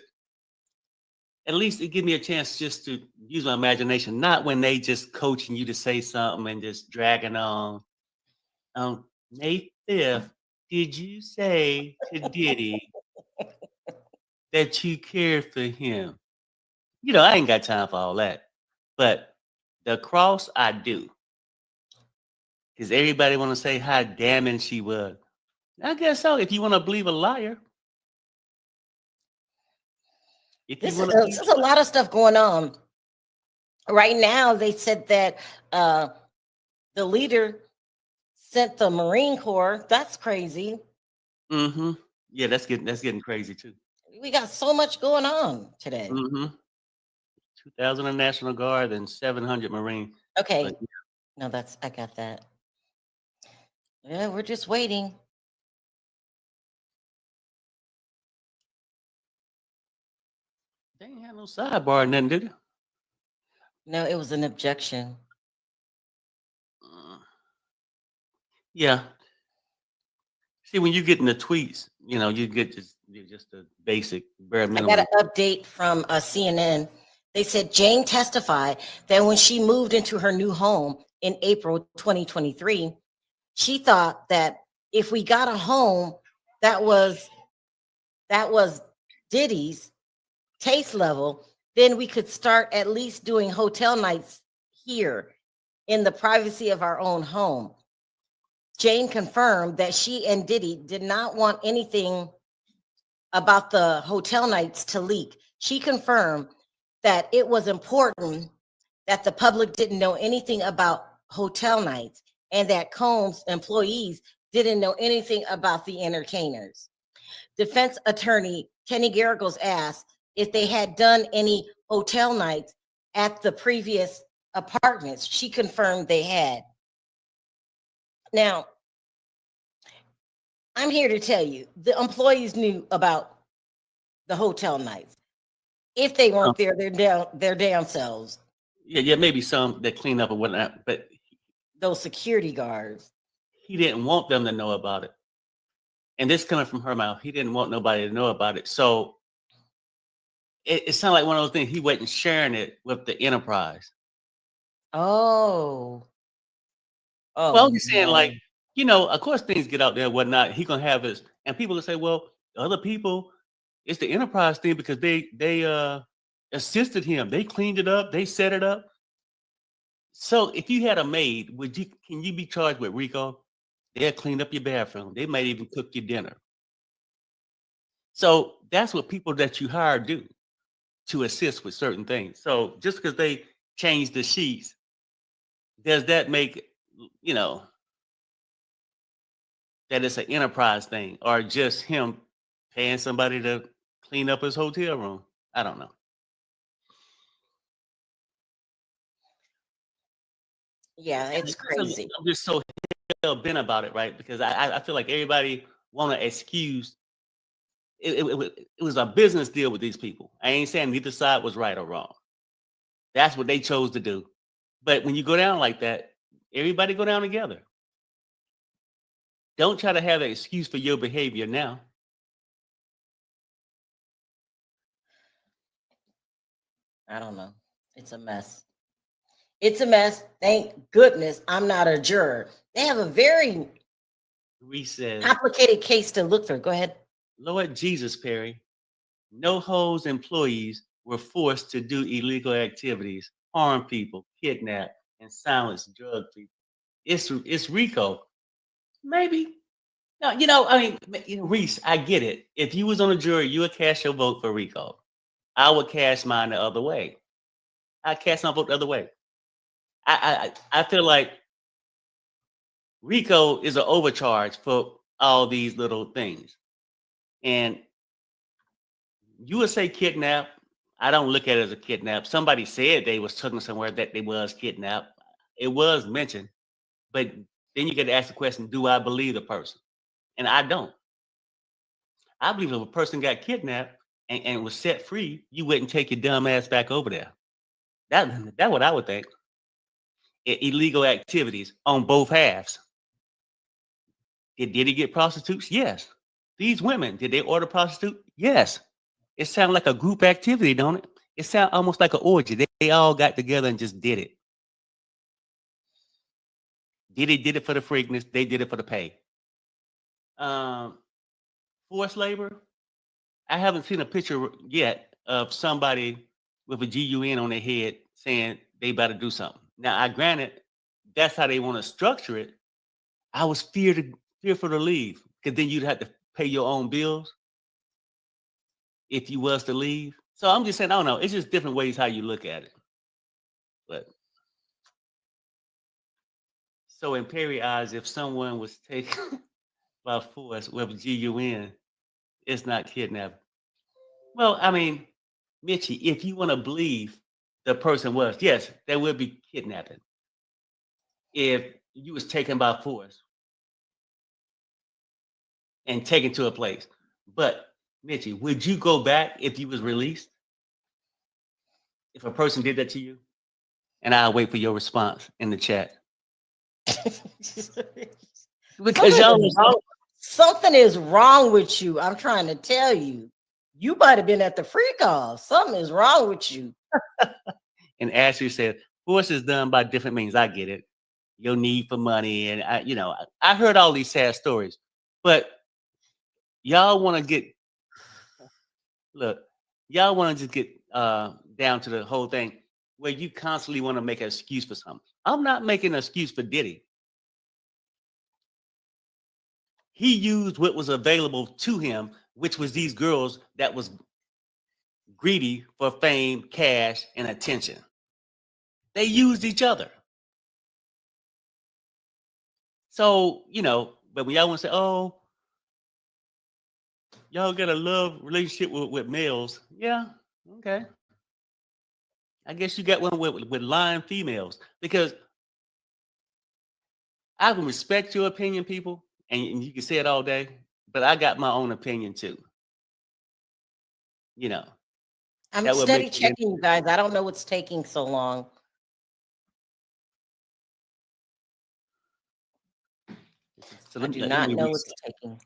at least it gives me a chance just to use my imagination, not when they just coaching you to say something and just dragging on. May 5th, did you say to Diddy that you cared for him? I ain't got time for all that. But the cross, I do. Because everybody want to say how damning she was. I guess so, if you want to believe a liar. There's a lot of stuff going on. Right now, they said that the leader sent the Marine Corps. That's crazy. Mm-hmm. Yeah, that's getting crazy too. We got so much going on today. Mm-hmm. 2,000 in National Guard and 700 Marine. Okay. But, no, I got that. Yeah, we're just waiting. They ain't had no sidebar or nothing, did they? No, it was an objection. Yeah. See, when you get in the tweets, you get just the basic bare minimum. I got an update from CNN. They said Jane testified that when she moved into her new home in April 2023, she thought that if we got a home that was Diddy's taste level, then we could start at least doing hotel nights here in the privacy of our own home. Jane confirmed that she and Diddy did not want anything about the hotel nights to leak. She confirmed that it was important that the public didn't know anything about hotel nights and that Combs employees didn't know anything about the entertainers. Defense attorney Kenny Garagos asked if they had done any hotel nights at the previous apartments. She confirmed they had. Now, I'm here to tell you, the employees knew about the hotel nights. If they weren't there, their damn selves. Yeah, maybe some that clean up or whatnot, but those security guards. He didn't want them to know about it. And this coming from her mouth, he didn't want nobody to know about it. So it sounded like one of those things, he wasn't sharing it with the enterprise. Oh. Well, I'm just saying, like, you know, of course things get out there and whatnot. He gonna have his, and people will say, well, other people, it's the enterprise thing because they assisted him. They cleaned it up, they set it up. So if you had a maid, can you be charged with RICO? They'll clean up your bathroom. They might even cook your dinner. So that's what people that you hire do, to assist with certain things. So just because they change the sheets, does that make, you know, that it's an enterprise thing, or just him paying somebody to clean up his hotel room? I don't know. Yeah, it's crazy. I'm just so hell bent about it, right? Because I feel like everybody want to excuse. It was a business deal with these people. I ain't saying neither side was right or wrong. That's what they chose to do. But when you go down like that, everybody go down together. Don't try to have an excuse for your behavior now. I don't know. It's a mess. It's a mess. Thank goodness I'm not a juror. They have a very complicated case to look through. Go ahead. Lord Jesus, Perry, no holds employees were forced to do illegal activities, harm people, kidnap, and silence drug people. It's RICO. Maybe. No, you know, I mean, Reese, I get it. If you was on a jury, you would cast your vote for RICO. I would cast mine the other way. I cast my vote the other way. I feel like RICO is an overcharge for all these little things. And you would say kidnap. I don't look at it as a kidnap. Somebody said they was taken somewhere that they was kidnapped. It was mentioned. But then you get to ask the question, do I believe the person? And I don't. I believe if a person got kidnapped and was set free, you wouldn't take your dumb ass back over there. That's what I would think. Illegal activities on both halves. Did he get prostitutes? Yes. These women, did they order prostitute? Yes. It sounded like a group activity, don't it? It sounded almost like an orgy. They all got together and just did it. Did it for the freakness? They did it for the pay. Forced labor. I haven't seen a picture yet of somebody with a GUN on their head saying they better do something. Now, I granted that's how they want to structure it. I was fearful to leave because then you'd have to pay your own bills if you was to leave. So I'm just saying, I don't know. It's just different ways how you look at it. But so in Perry eyes, if someone was taken by force with a GUN, it's not kidnapping. Well, I mean, Mitchie, if you want to believe the person was, yes, there would be kidnapping. If you was taken by force and taken to a place. But Mitchie, would you go back if you was released? If a person did that to you? And I'll wait for your response in the chat. Because something is wrong with you. I'm trying to tell you. You might have been at the freak off. Something is wrong with you. And Ashley said, force is done by different means. I get it. Your need for money. And I heard all these sad stories. But y'all want to get just get down to the whole thing where you constantly want to make an excuse for something. I'm not making an excuse for Diddy. He used what was available to him, which was these girls that was greedy for fame, cash, and attention. They used each other. So, but when y'all want to say, oh, y'all got a love relationship with males. Yeah, okay. I guess you got one with lying females, because I can respect your opinion, people, and you can say it all day, but I got my own opinion too. I'm That would make steady checking, you guys. I don't know what's taking so long. So I do not know what's taking.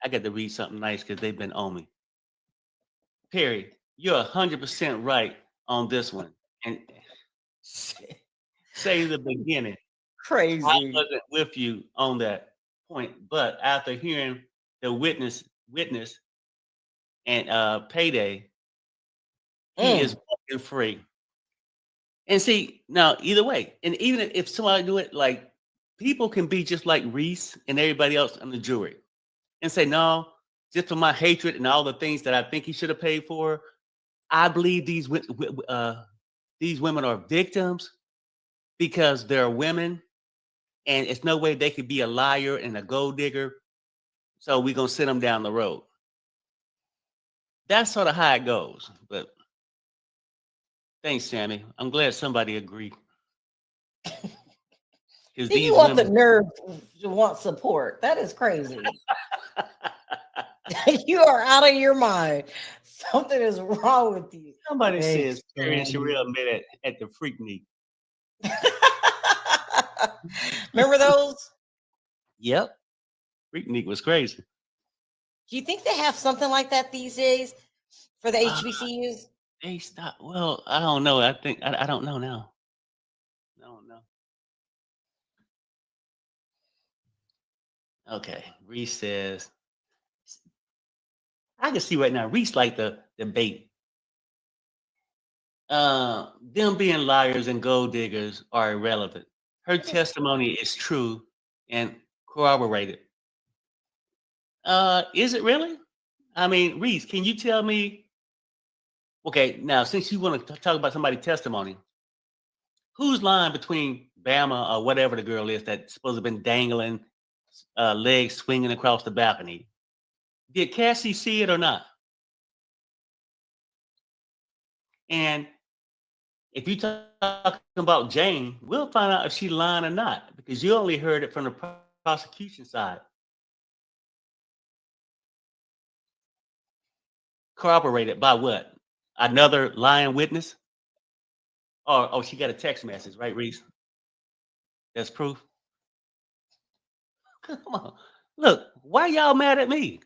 I got to read something nice because they've been on me. Perry, you're 100% right on this one. And say the beginning. Crazy. I wasn't with you on that point, but after hearing the witness and payday, he is walking free. And see, now either way, and even if somebody do it, like, people can be just like Reese and everybody else on the jury and say, no, just for my hatred and all the things that I think he should have paid for, I believe these women are victims because they're women, and it's no way they could be a liar and a gold digger. So we're gonna send them down the road. That's sort of how it goes. But thanks, Sammy. I'm glad somebody agreed. Do you want the nerve to want support? That is crazy. You are out of your mind. Something is wrong with you. Somebody says Perry and Sharrell met at the Freaknik. Remember those? Yep. Freaknik was crazy. Do you think they have something like that these days for the HBCUs? They stop. Well, I don't know. I think I don't know now. I don't know. Okay. Reese says, I can see right now, Reese like the debate. Them being liars and gold diggers are irrelevant. Her testimony is true and corroborated. Is it really? I mean, Reese, can you tell me? Okay, now since you want to talk about somebody's testimony, who's lying between Bama or whatever the girl is that's supposed to have been dangling, legs swinging across the balcony? Did Cassie see it or not? And if you talk about Jane, we'll find out if she's lying or not, because you only heard it from the prosecution side. Corroborated by what? Another lying witness? Oh, she got a text message, right, Reese? That's proof. Come on. Look, why y'all mad at me?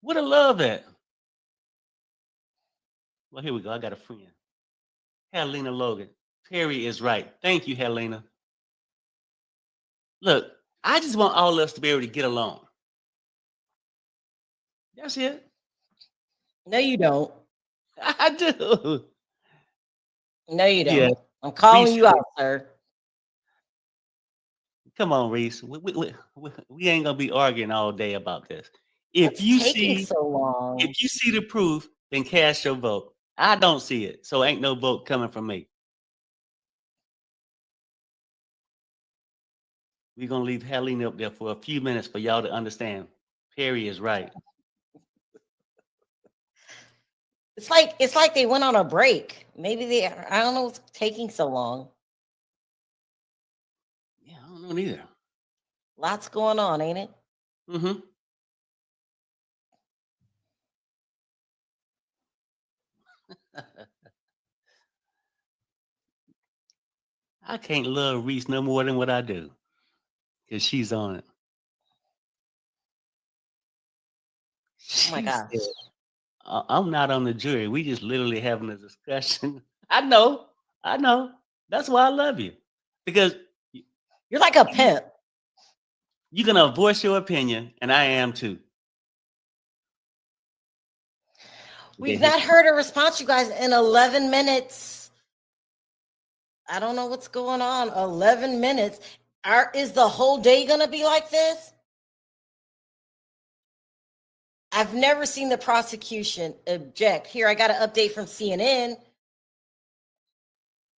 What a love at? Well, here we go. I got a friend. Helena Logan. Perry is right. Thank you, Helena. Look, I just want all of us to be able to get along. That's it. No, you don't. I do. No, you don't. Yeah. I'm calling Reese, you out, sir. Come on, Reese. We ain't gonna be arguing all day about this. What's taking so long? If you see the proof, then cast your vote. I don't see it, so ain't no vote coming from me. We're gonna leave Helena up there for a few minutes for y'all to understand. Perry is right. It's like they went on a break. Maybe I don't know what's taking so long. Yeah, I don't know neither. Lots going on, ain't it? Mm-hmm. I can't love Reese no more than what I do, because she's on it. Oh my gosh. I'm not on the jury. We just literally having a discussion. I know. That's why I love you, because you're like a pimp. You're gonna voice your opinion, and I am too. We've not heard a response, you guys, in 11 minutes. I don't know what's going on. 11 minutes. Is the whole day going to be like this? I've never seen the prosecution object. Here, I got an update from CNN.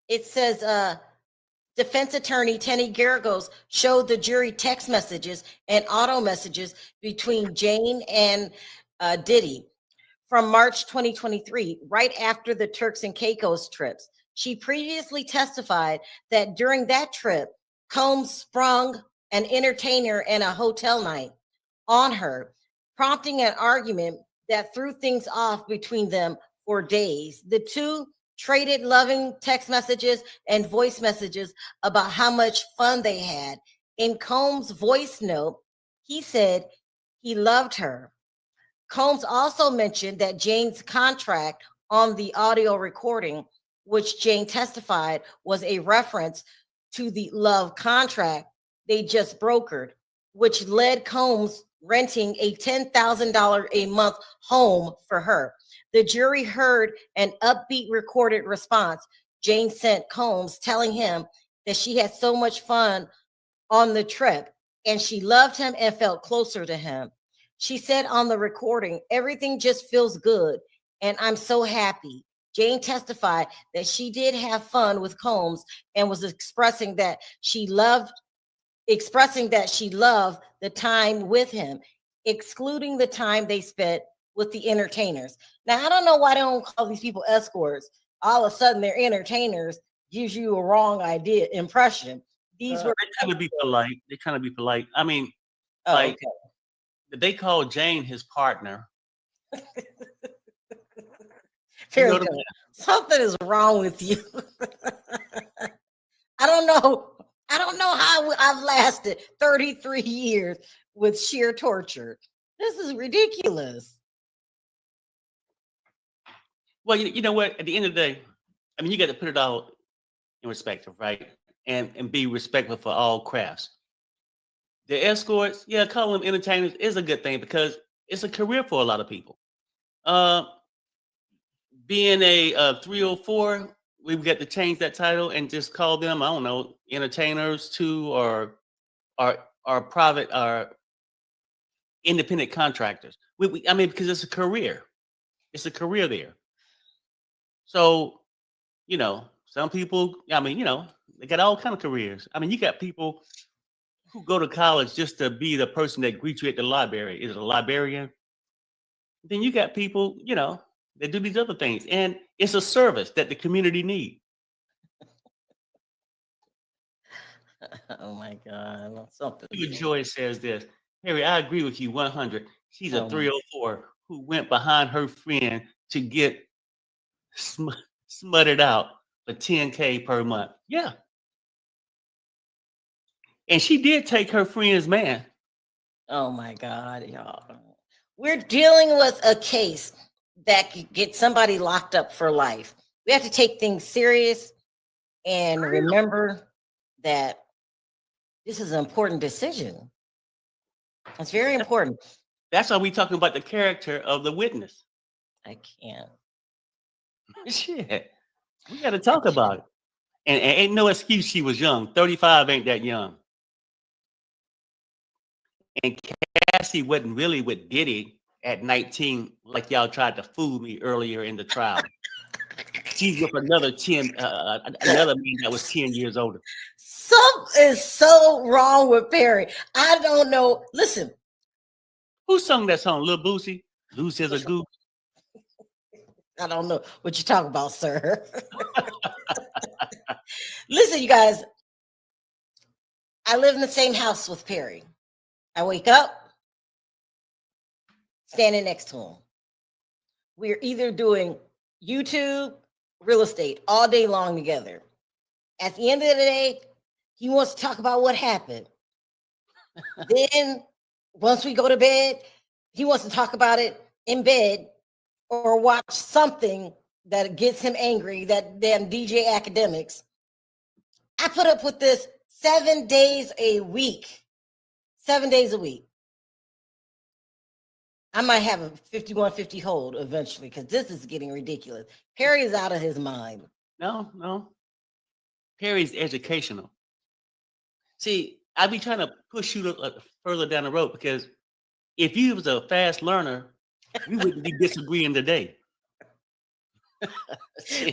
It says defense attorney Tenny Garagos showed the jury text messages and auto messages between Jane and Diddy from March 2023, right after the Turks and Caicos trips. She previously testified that during that trip, Combs sprung an entertainer and a hotel night on her, prompting an argument that threw things off between them for days. The two traded loving text messages and voice messages about how much fun they had. In Combs' voice note, he said he loved her. Combs also mentioned that Jane's contract on the audio recording, which Jane testified was a reference to the love contract they just brokered, which led Combs renting a $10,000 a month home for her. The jury heard an upbeat recorded response Jane sent Combs telling him that she had so much fun on the trip and she loved him and felt closer to him. She said on the recording, everything just feels good and I'm so happy. Jane testified that she did have fun with Combs and was expressing that she loved the time with him, excluding the time they spent with the entertainers. Now, I don't know why they don't call these people escorts. All of a sudden, they're entertainers, gives you a wrong impression. These were they're trying to be polite. They're trying to be polite. I mean, okay. They called Jane his partner. Very good. Something is wrong with you. I don't know how I've lasted 33 years with sheer torture. This is ridiculous. Well, you know what? At the end of the day, I mean, you got to put it all in perspective, right? And be respectful for all crafts. The escorts, yeah, call them entertainers is a good thing because it's a career for a lot of people. Being a 304, we've got to change that title and just call them, I don't know, entertainers too, or private or independent contractors. I mean, because it's a career. It's a career there. So, some people, I mean, they got all kind of careers. I mean, you got people who go to college just to be the person that greets you at the library. Is it a librarian? Then you got people, that do these other things. And it's a service that the community needs. Oh my God. Something. Joy says this. Harry, I agree with you 100. She's a 304 who went behind her friend to get smutted out for $10K per month. Yeah. And she did take her friend's man. Oh my God, y'all. We're dealing with a case that could get somebody locked up for life. We have to take things serious and remember that this is an important decision. It's very important. That's why we're talking about the character of the witness. I can't. Shit. We got to talk about it. And ain't no excuse she was young. 35 ain't that young. And Cassie wasn't really with Diddy at 19, like y'all tried to fool me earlier in the trial. She's with another another man that was 10 years older. Something is so wrong with Perry. I don't know. Listen. Who sung that song? Lil Boosie? Loose as a goose? I don't know what you're talking about, sir. Listen, you guys. I live in the same house with Perry. I wake up, standing next to him. We're either doing YouTube, real estate all day long together. At the end of the day, he wants to talk about what happened. Then, once we go to bed, he wants to talk about it in bed or watch something that gets him angry, that damn DJ Academics. I put up with this 7 days a week. 7 days a week. I might have a 5150 hold eventually because this is getting ridiculous. Perry is out of his mind. No. Perry's educational. See, I be trying to push you further down the road because if you was a fast learner, we wouldn't be disagreeing today.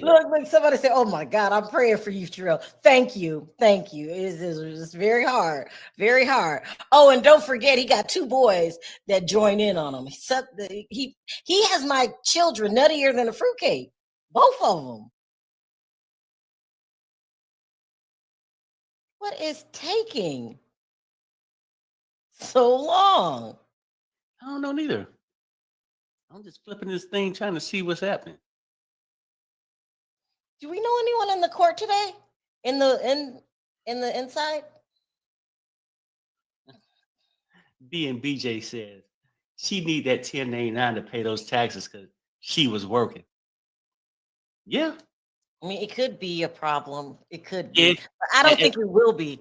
Look, somebody said, "Oh my God, I'm praying for you, Sharrell." Thank you. It's very hard, very hard. Oh, and don't forget, he got 2 boys that join in on him. He has my children nuttier than a fruitcake, both of them. What is taking so long? I don't know neither. I'm just flipping this thing, trying to see what's happening. Do we know anyone in the court today? In the inside? B and BJ says she need that 1099 to pay those taxes because she was working. Yeah. I mean, it could be a problem. It could be. It, But I don't and, think it will be.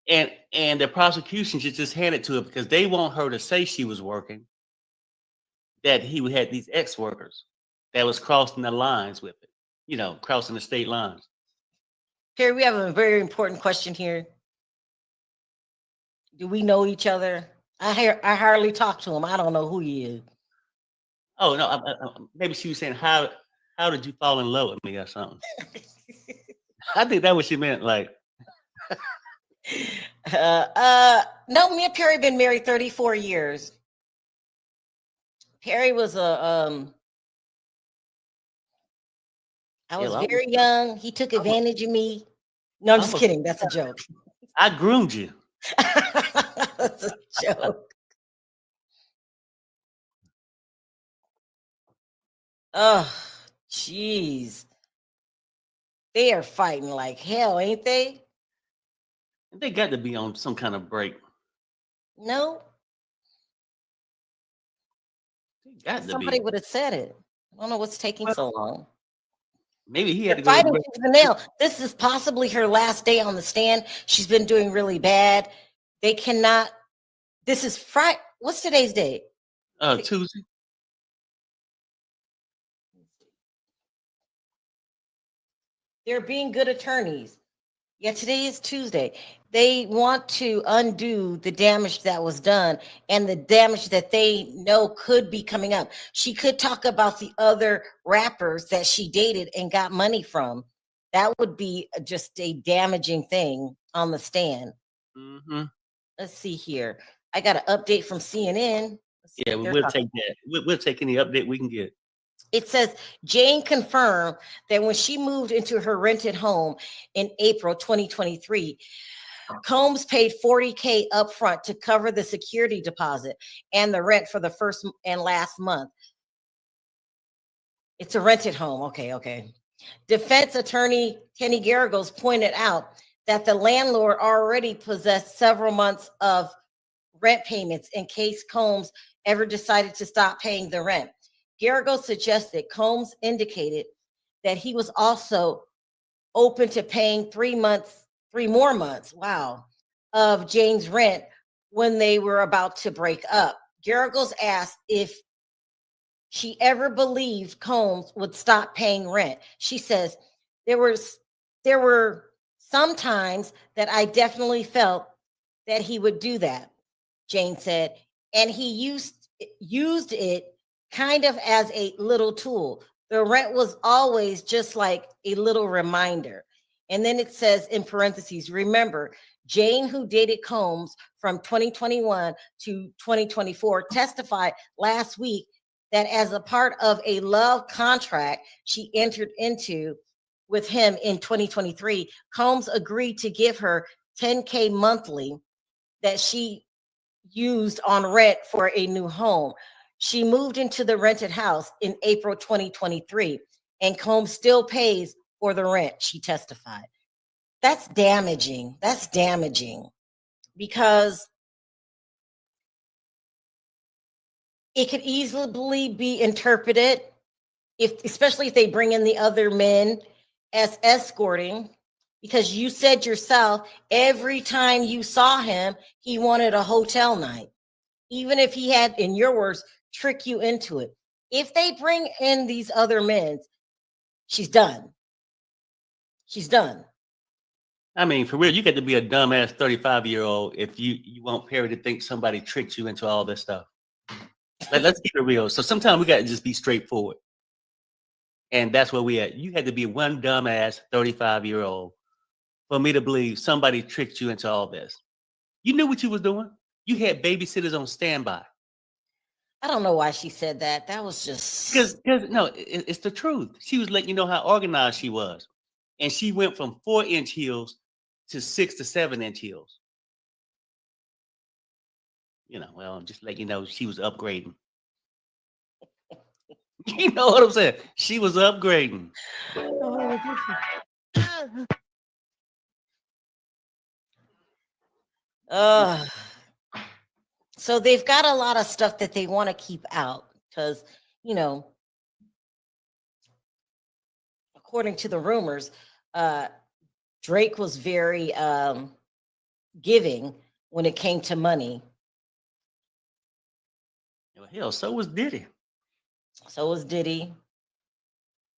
and the prosecution should just hand it to her because they want her to say she was working, that he had these ex-workers that was crossing the lines with it, crossing the state lines. Perry, we have a very important question here. Do we know each other? I hardly talk to him. I don't know who he is. Oh no, maybe she was saying how did you fall in love with me or something? I think that what she meant. Like, no, me and Perry been married 34 years. Perry was I was very young. He took advantage of me. No, I'm just kidding. That's a joke. I groomed you. That's a joke. Oh, jeez. They are fighting like hell, ain't they? They got to be on some kind of break. No. Somebody would have said it. I don't know what's taking so long. Maybe he had to go fighting to the nail. This is possibly her last day on the stand. She's been doing really bad. They cannot. This is Friday. What's today's date? Tuesday. They're being good attorneys. Yeah, today is Tuesday. They want to undo the damage that was done and the damage that they know could be coming up. She could talk about the other rappers that she dated and got money from. That would be just a damaging thing on the stand. Mm-hmm. Let's see here. I got an update from CNN. Yeah, we'll take that. We'll take any update we can get. It says Jane confirmed that when she moved into her rented home in April 2023, Combs paid $40,000 upfront to cover the security deposit and the rent for the first and last month. It's a rented home. Okay. Defense attorney Kenny Garagos pointed out that the landlord already possessed several months of rent payments in case Combs ever decided to stop paying the rent. Garagos suggested Combs indicated that he was also open to paying 3 more months, of Jane's rent when they were about to break up. Garagos asked if she ever believed Combs would stop paying rent. She says, there were some times that I definitely felt that he would do that, Jane said, and he used it kind of as a little tool. The rent was always just like a little reminder. And then it says in parentheses, remember, Jane, who dated Combs from 2021 to 2024, testified last week that as a part of a love contract she entered into with him in 2023, Combs agreed to give her $10,000 monthly that she used on rent for a new home. She moved into the rented house in April 2023, and Combs still pays for the rent, she testified. That's damaging. That's damaging because it could easily be interpreted, especially if they bring in the other men as escorting, because you said yourself, every time you saw him, he wanted a hotel night. Even if he had, in your words, trick you into it. If they bring in these other men, she's done. She's done. I mean, for real, you got to be a dumbass 35-year-old if you want Perry to think somebody tricked you into all this stuff. Let's keep it real. So sometimes we got to just be straightforward. And that's where we at. You had to be one dumbass 35-year-old for me to believe somebody tricked you into all this. You knew what you was doing. You had babysitters on standby. I don't know why she said that. That was just Because no, it's the truth. She was letting you know how organized she was. And she went from 4-inch heels to 6 to 7-inch heels. Well, just let you know she was upgrading. You know what I'm saying? She was upgrading. So they've got a lot of stuff that they want to keep out because, according to the rumors, Drake was very giving when it came to money. Well, hell, so was Diddy. So was Diddy.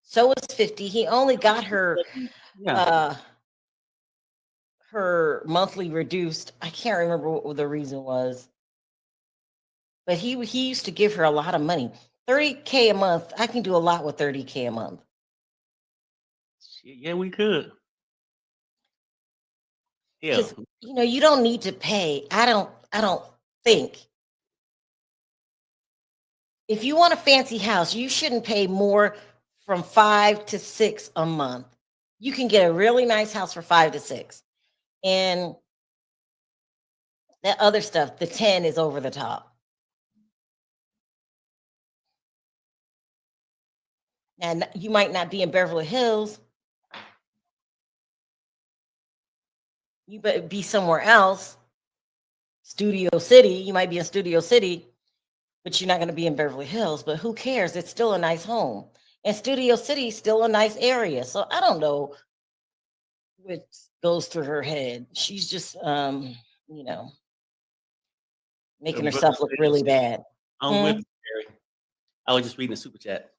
So was 50. He only got her her monthly reduced. I can't remember what the reason was. But he used to give her a lot of money. $30K a month. I can do a lot with $30K a month. Yeah, we could. Yeah. Because you don't need to pay. I don't think. If you want a fancy house, you shouldn't pay more from 5 to 6 a month. You can get a really nice house for 5 to 6. And that other stuff, the 10 is over the top. And you might not be in Beverly Hills. You better be somewhere else. Studio City. You might be in Studio City, but you're not going to be in Beverly Hills. But who cares? It's still a nice home. And Studio City is still a nice area. So I don't know what goes through her head. She's just, making herself look really bad. I'm with you, Terry. I was just reading the super chat.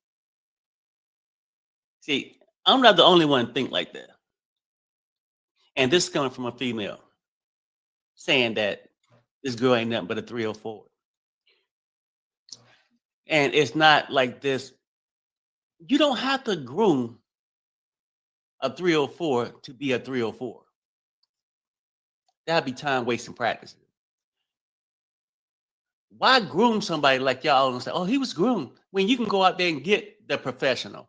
See, I'm not the only one think like that. And this is coming from a female saying that this girl ain't nothing but a 304. And it's not like this. You don't have to groom a 304 to be a 304. That'd be time wasting practice. Why groom somebody like y'all and say, oh, he was groomed, when you can go out there and get the professional?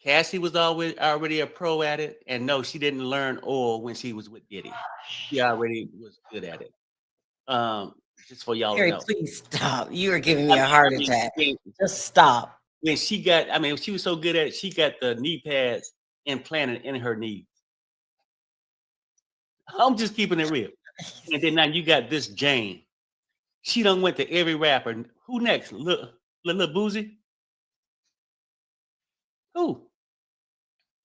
Cassie was already a pro at it, and no, she didn't learn oil when she was with Diddy. She already was good at it. Just for y'all to know. Please stop. You are giving me a heart attack. Just stop. When she was so good at it, she got the knee pads implanted in her knees. I'm just keeping it real. And then now you got this Jane. She done went to every rapper. Who next? Lil Boozy?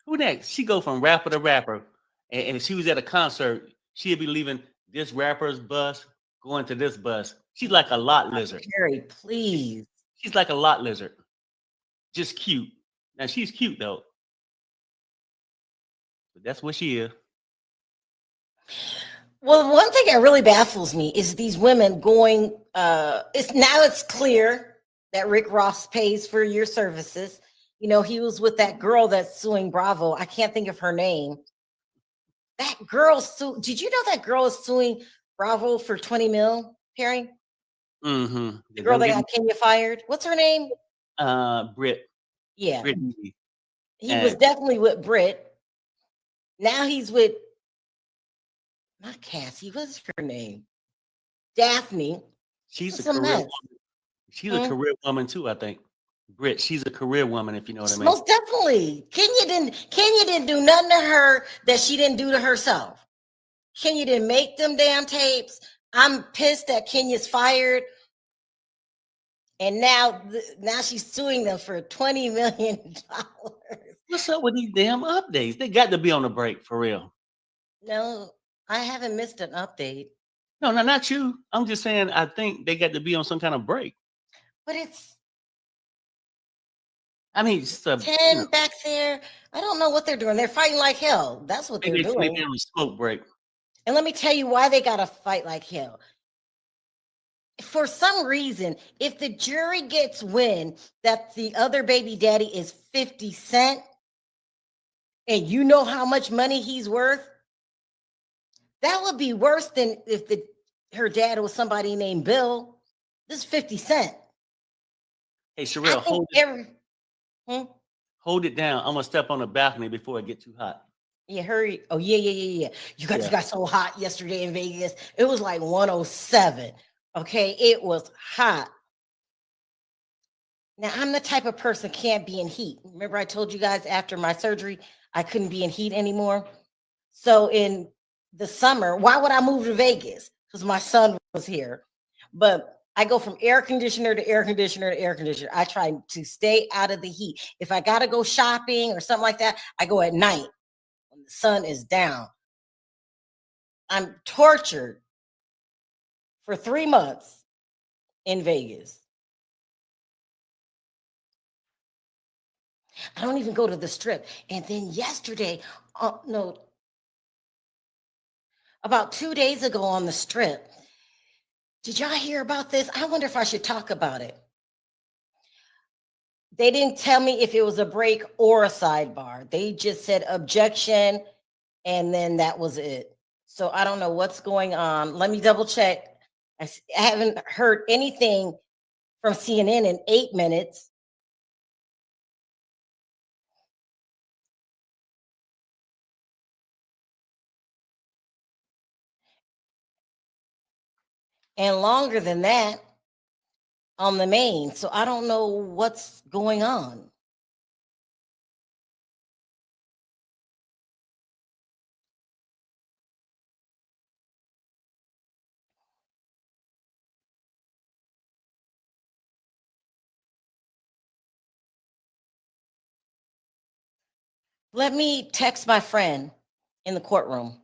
Who next? She go from rapper to rapper. And if she was at a concert, she'd be leaving this rapper's bus, going to this bus. She's like a lot lizard. Terry, please. She's like a lot lizard. Just cute. Now she's cute though. But that's what she is. Well, one thing that really baffles me is these women going, it's clear that Rick Ross pays for your services. He was with that girl that's suing Bravo. I can't think of her name. That girl did you know that girl is suing Bravo for 20 mil, Perry? Mm-hmm. The girl that got Kenya fired. What's her name? Britt. Yeah. Britt. He was definitely with Britt. Now he's with not Cassie. What's her name? Daphne. She's a career woman. She's a career woman too, I think. Britt, she's a career woman, if you know what I mean. Most definitely. Kenya didn't do nothing to her that she didn't do to herself. Kenya didn't make them damn tapes. I'm pissed that Kenya's fired. And now she's suing them for $20 million. What's up with these damn updates? They got to be on a break, for real. No, I haven't missed an update. No, not you. I'm just saying I think they got to be on some kind of break. But I mean, just a 10 back there. I don't know what they're doing. They're fighting like hell. That's what they're maybe doing. on a smoke break. And let me tell you why they got to fight like hell. For some reason, if the jury gets wind that the other baby daddy is 50 Cent, and you know how much money he's worth, that would be worse than if her dad was somebody named Bill. This is 50 Cent. Hey, Sharrell, hold it down. I'm gonna step on the balcony before it get too hot. Yeah, hurry. Oh, yeah. You got so hot yesterday in Vegas. It was like 107. Okay, it was hot. Now, I'm the type of person can't be in heat. Remember I told you guys after my surgery, I couldn't be in heat anymore. So in the summer, why would I move to Vegas? Because my son was here. But I go from air conditioner to air conditioner to air conditioner. I try to stay out of the heat. If I got to go shopping or something like that, I go at night when the sun is down. I'm tortured for 3 months in Vegas. I don't even go to the strip. And then yesterday, about 2 days ago on the strip, did y'all hear about this? I wonder if I should talk about it. They didn't tell me if it was a break or a sidebar. They just said objection, and then that was it. So I don't know what's going on. Let me double check. I haven't heard anything from CNN in 8 minutes. And longer than that on the main. So I don't know what's going on. Let me text my friend in the courtroom.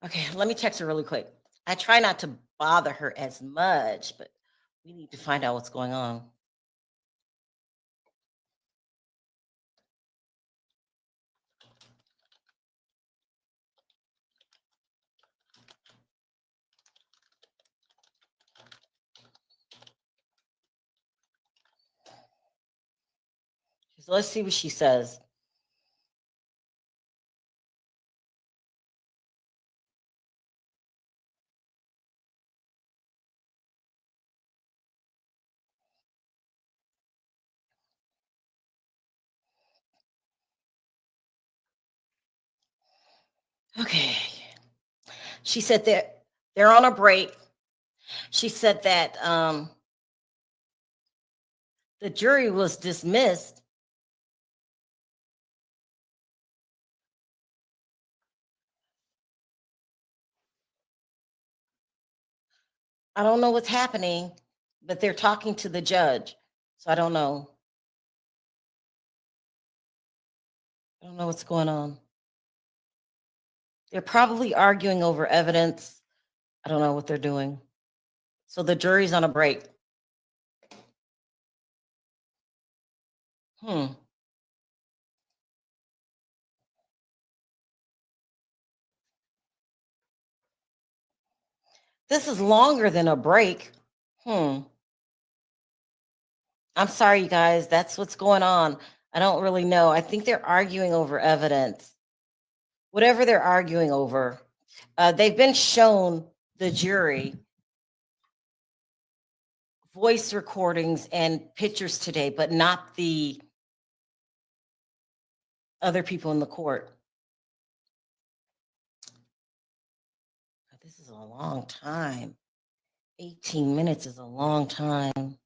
Okay, let me text her really quick. I try not to bother her as much, but we need to find out what's going on. So let's see what she says. Okay. She said they're on a break. She said that the jury was dismissed. I don't know what's happening, but they're talking to the judge. So I don't know. I don't know what's going on. They're probably arguing over evidence. I don't know what they're doing. So the jury's on a break. This is longer than a break. I'm sorry, you guys. That's what's going on. I don't really know. I think they're arguing over evidence. Whatever they're arguing over. They've been shown the jury voice recordings and pictures today, but not the other people in the court. This is a long time. 18 minutes is a long time.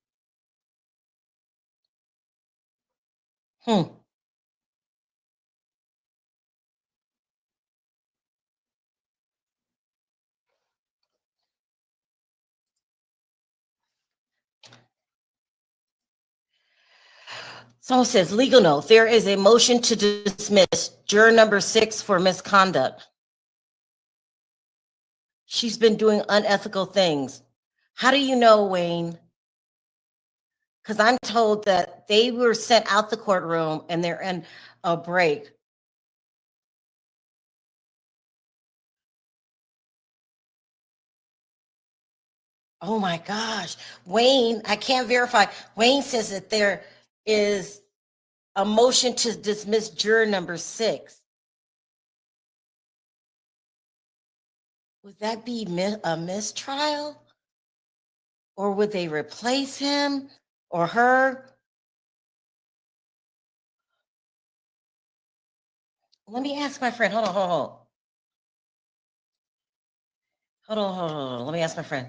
Someone says, legal note, there is a motion to dismiss juror number 6 for misconduct. She's been doing unethical things. How do you know, Wayne? because I'm told that they were sent out the courtroom and they're in a break. Oh my gosh. Wayne, I can't verify. Wayne says that there is a motion to dismiss juror number 6. Would that be a mistrial? Or would they replace him or her? Let me ask my friend. Hold on, hold on. Hold on, hold on, hold on. Let me ask my friend.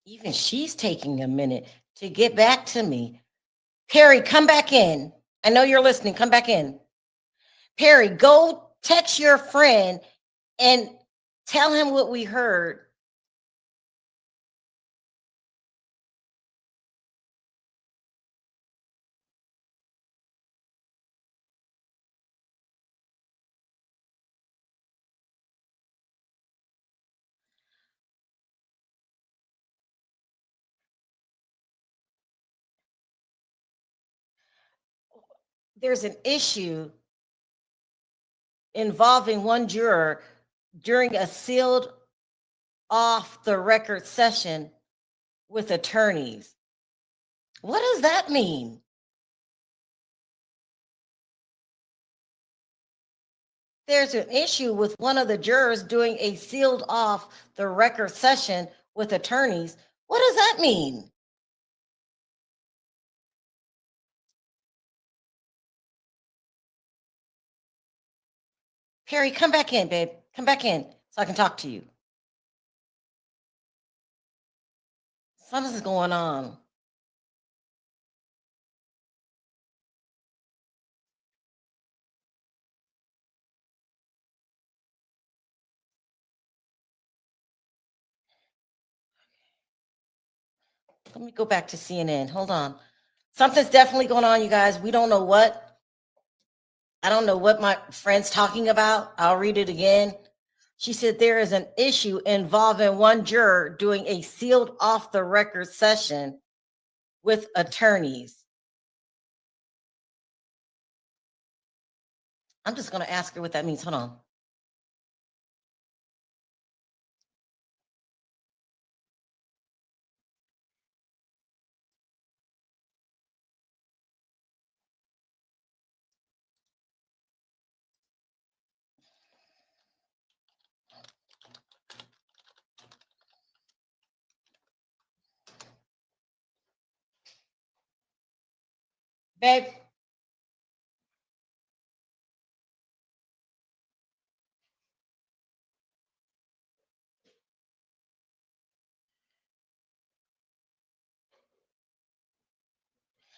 Even she's taking a minute to get back to me. Perry, come back in. I know you're listening. Come back in. Perry, go text your friend and tell him what we heard. There's an issue involving one juror during a sealed off the record session with attorneys. What does that mean? There's an issue with one of the jurors doing a sealed off the record session with attorneys. What does that mean? Perry, come back in, babe. Come back in so I can talk to you. Something's going on. Let me go back to CNN. Hold on. Something's definitely going on, you guys. We don't know what. I don't know what my friend's talking about. I'll read it again. She said there is an issue involving one juror doing a sealed off the record session with attorneys. I'm just going to ask her what that means. Hold on. Babe.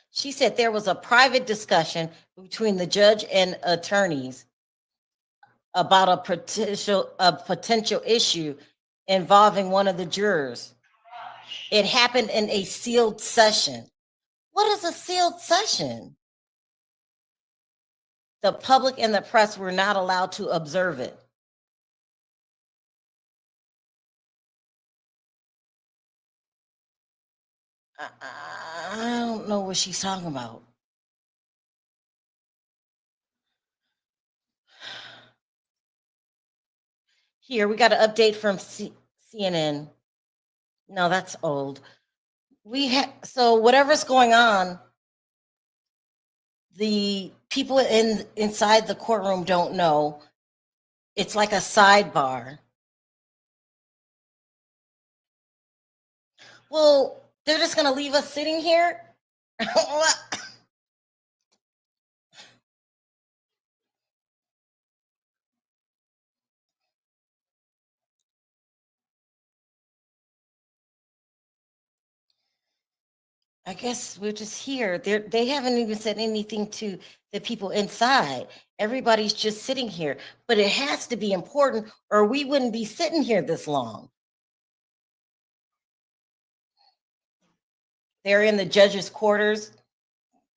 She said there was a private discussion between the judge and attorneys about a potential issue involving one of the jurors. It happened in a sealed session. What is a sealed session? The public and the press were not allowed to observe it. I don't know what she's talking about. Here, we got an update from CNN. No, that's old. So whatever's going on, the people inside the courtroom don't know. It's like a sidebar. Well, they're just gonna leave us sitting here? I guess we're just here. They haven't even said anything to the people inside. Everybody's just sitting here. But it has to be important, or we wouldn't be sitting here this long. They're in the judge's quarters.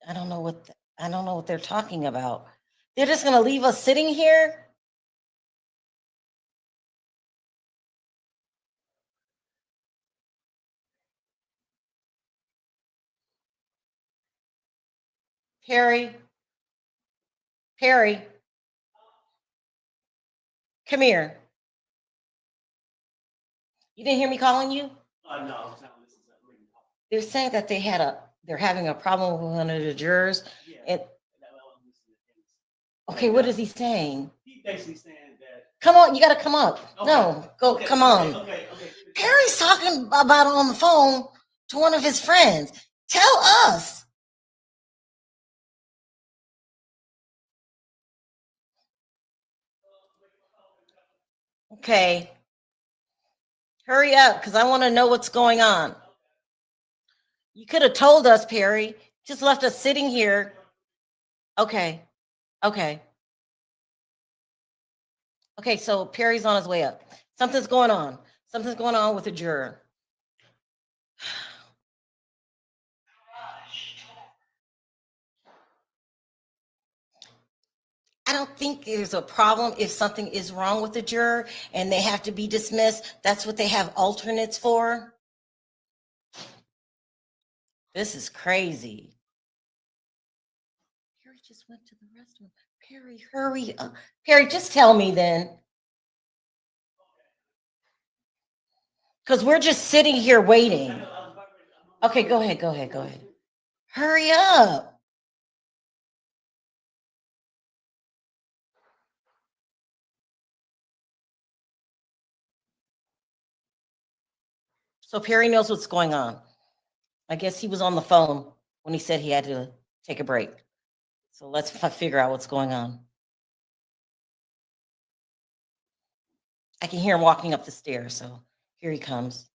I don't know what they're talking about. They're just gonna leave us sitting here. Perry, come here. You didn't hear me calling you? No, I was trying to listen to something. They're saying that they're having a problem with one of the jurors. Yeah. And okay, what is he saying? He basically saying that. Come on, you gotta come up. Okay. No, go, Okay, come on. Okay. Perry's talking about it on the phone to one of his friends. Tell us. Okay. Hurry up, because I want to know what's going on. You could have told us, Perry. Just left us sitting here. Okay. Okay, so Perry's on his way up. Something's going on. Something's going on with the juror. I don't think there's a problem if something is wrong with the juror and they have to be dismissed. That's what they have alternates for. This is crazy. Perry just went to the restroom. Perry, hurry up. Perry, just tell me then. Because we're just sitting here waiting. Okay, go ahead. Hurry up. So Perry knows what's going on. I guess he was on the phone when he said he had to take a break. So let's figure out what's going on. I can hear him walking up the stairs, so here he comes.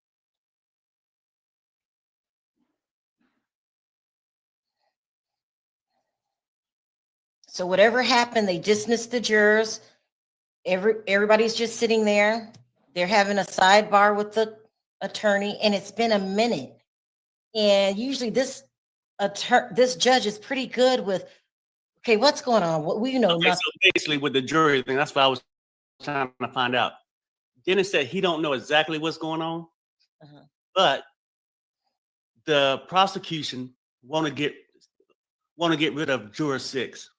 So whatever happened, they dismissed the jurors. Everybody's just sitting there. They're having a sidebar with the attorney, and it's been a minute. And usually this judge is pretty good with, okay, what's going on? What we know. Okay, so basically with the jury thing, that's what I was trying to find out. Dennis said he don't know exactly what's going on, but the prosecution want to get rid of juror 6.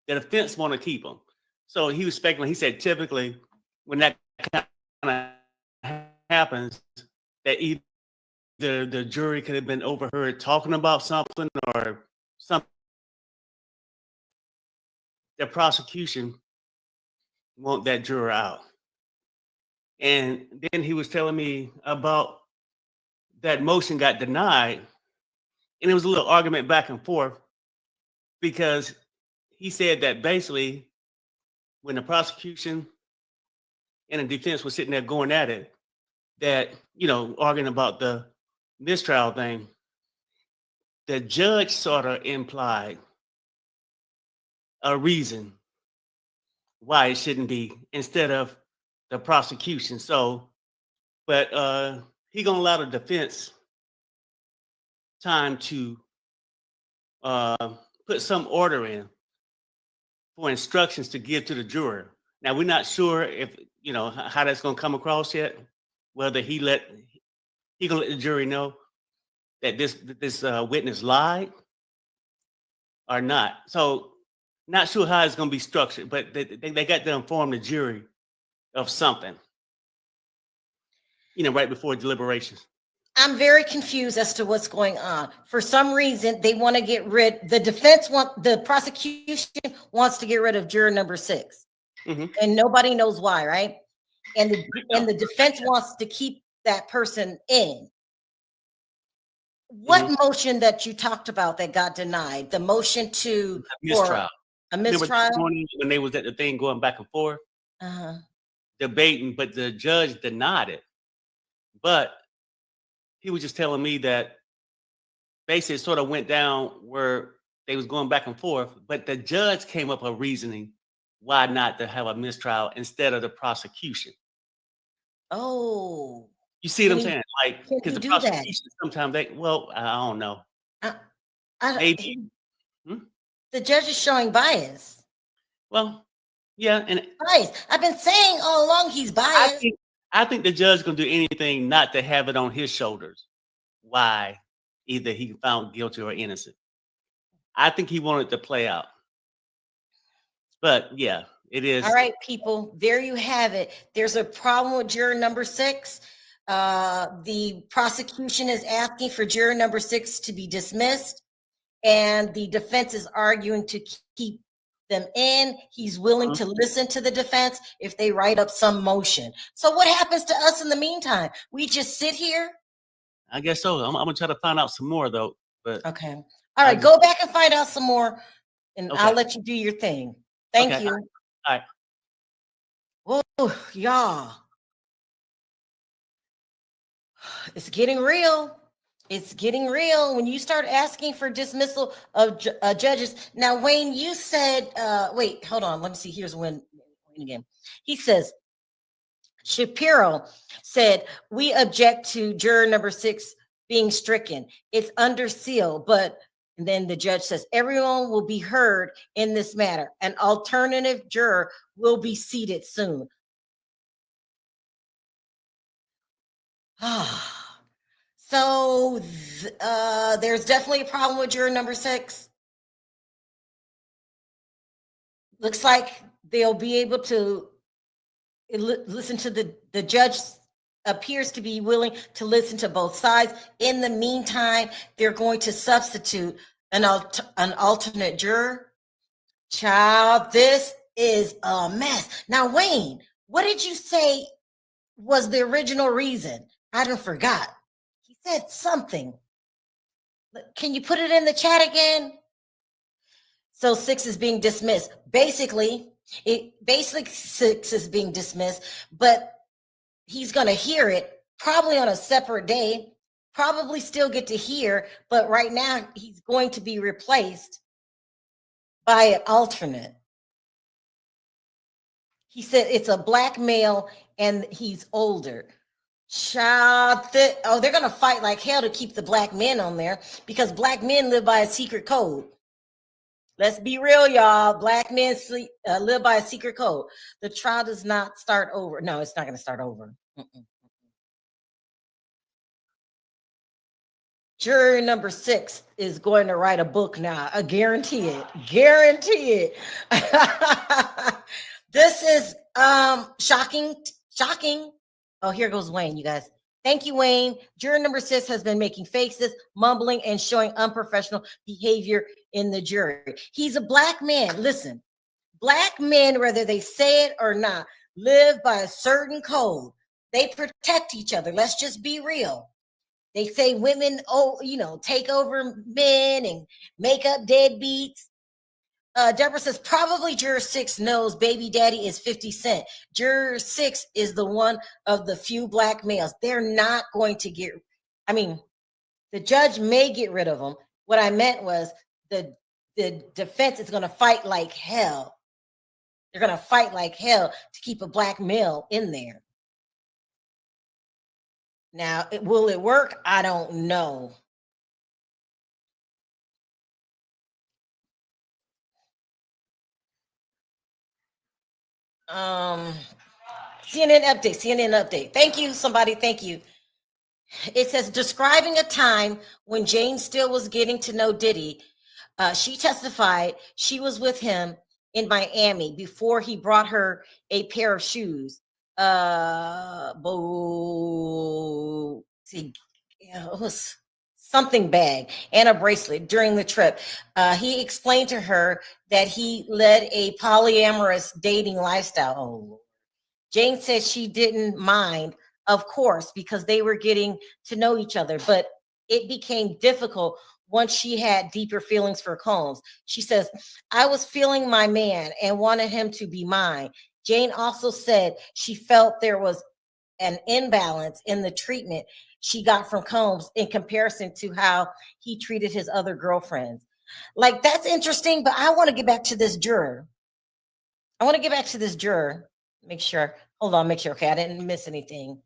The defense want to keep them. So he was speculating. He said typically when that kind of happens, that either the jury could have been overheard talking about something or something. The prosecution want that juror out. And then he was telling me about that motion got denied. And it was a little argument back and forth because he said that basically when the prosecution and the defense was sitting there going at it, that, arguing about the mistrial thing, the judge sort of implied a reason why it shouldn't be instead of the prosecution. So, but he gonna allow the defense time to put some order in for instructions to give to the juror. Now we're not sure if how that's gonna come across yet. Whether he gonna let the jury know that this witness lied or not. So not sure how it's gonna be structured, but they got to inform the jury of something, right before deliberations. I'm very confused as to what's going on. For some reason, they want to get rid. The prosecution wants to get rid of juror number 6, and nobody knows why, right? And the defense wants to keep that person in. What motion that you talked about that got denied? The motion to mistrial. A mistrial. When they was at the thing going back and forth, debating, but the judge denied it. But he was just telling me that basically sort of went down where they was going back and forth, but the judge came up with a reasoning why not to have a mistrial instead of the prosecution. Oh, You see what I'm can saying? Like, can because he the do that? prosecution sometimes I don't know. I, I, Maybe. the judge is showing bias. Well, yeah, and Bias. I've been saying all along he's biased. I think the judge gonna do anything not to have it on his shoulders. Why either he found guilty or innocent. I think he wanted to play out. But yeah, it is. All right, people, there you have it. There's a problem with juror number 6. The prosecution is asking for juror number 6 to be dismissed, and the defense is arguing to keep them in. He's willing to listen to the defense if they write up some motion. So what happens to us in the meantime? We just sit here? I guess so. I'm gonna try to find out some more though. But okay. All right, go back and find out some more, and Okay. I'll let you do your thing. Thank Okay. you. All right. Whoa, y'all. It's getting real. It's getting real when you start asking for dismissal of judges. Now, Wayne, you said, wait, hold on. Let me see. Here's Wayne again. He says, Shapiro said, we object to juror number 6 being stricken. It's under seal, but and then the judge says, everyone will be heard in this matter. An alternative juror will be seated soon. So there's definitely a problem with juror number 6. Looks like they'll be able to listen to the judge appears to be willing to listen to both sides. In the meantime, they're going to substitute an alternate juror. Child, this is a mess. Now, Wayne, what did you say was the original reason? I done forgot. He said something. Can you put it in the chat again? So 6 is being dismissed. Basically 6 is being dismissed, but he's going to hear it probably on a separate day, probably still get to hear, but right now he's going to be replaced by an alternate. He said it's a black male and he's older. Child, they're going to fight like hell to keep the black men on there because black men live by a secret code. Let's be real, y'all. Black men live by a secret code. The trial does not start over. No, it's not going to start over. Jury number 6 is going to write a book now. I guarantee it. Guarantee it. This is shocking. Shocking. Oh, here goes Wayne, you guys. Thank you, Wayne. Juror number 6 has been making faces, mumbling, and showing unprofessional behavior in the jury. He's a black man. Listen, black men, whether they say it or not, live by a certain code. They protect each other. Let's just be real. They say women, take over men and make up deadbeats. Deborah says, probably juror 6 knows baby daddy is 50 Cent. Juror 6 is the one of the few black males. They're not going to the judge may get rid of them. What I meant was the defense is going to fight like hell. They're going to fight like hell to keep a black male in there. Now, will it work? I don't know. CNN update. Thank you, somebody. Thank you. It says, describing a time when Jane Doe was getting to know Diddy, she testified she was with him in Miami before he brought her a pair of shoes. It was something bag and a bracelet during the trip. He explained to her that he led a polyamorous dating lifestyle. Oh, Jane said she didn't mind, of course, because they were getting to know each other, but it became difficult once she had deeper feelings for Combs. She says, I was feeling my man and wanted him to be mine. Jane also said she felt there was an imbalance in the treatment she got from Combs in comparison to how he treated his other girlfriends. Like, that's interesting, but I want to get back to this juror. Make sure. Hold on, make sure. Okay, I didn't miss anything.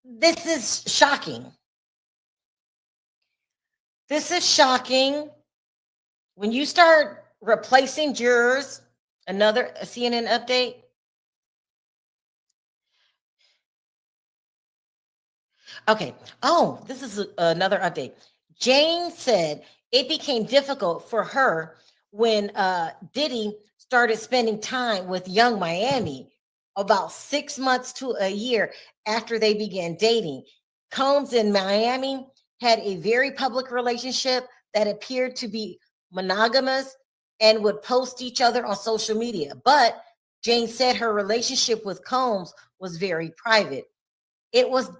This is shocking. When you start replacing jurors, another CNN update. Okay. Oh, this is another update. Jane said it became difficult for her when Diddy started spending time with Young Miami about 6 months to a year after they began dating. Combs and Miami had a very public relationship that appeared to be monogamous and would post each other on social media. But Jane said her relationship with Combs was very private. It was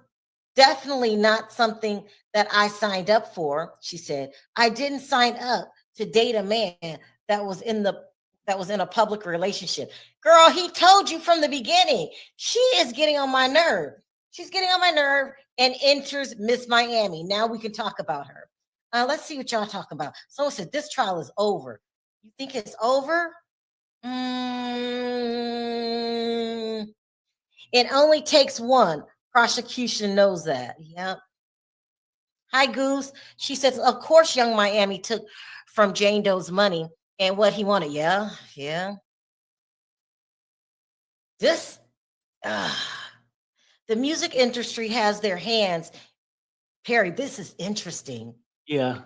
definitely not something that I signed up for, she said. I didn't sign up to date a man that was in a public relationship. Girl, he told you from the beginning. She is getting on my nerve. She's getting on my nerve and enters Miss Miami. Now we can talk about her. Let's see what y'all talk about. Someone said this trial is over. You think it's over? It only takes one. Prosecution knows that. Yep. Hi, Goose. She says, of course, Young Miami took from Jane Doe's money and what he wanted. Yeah. This, the music industry has their hands. Perry, this is interesting. Yeah.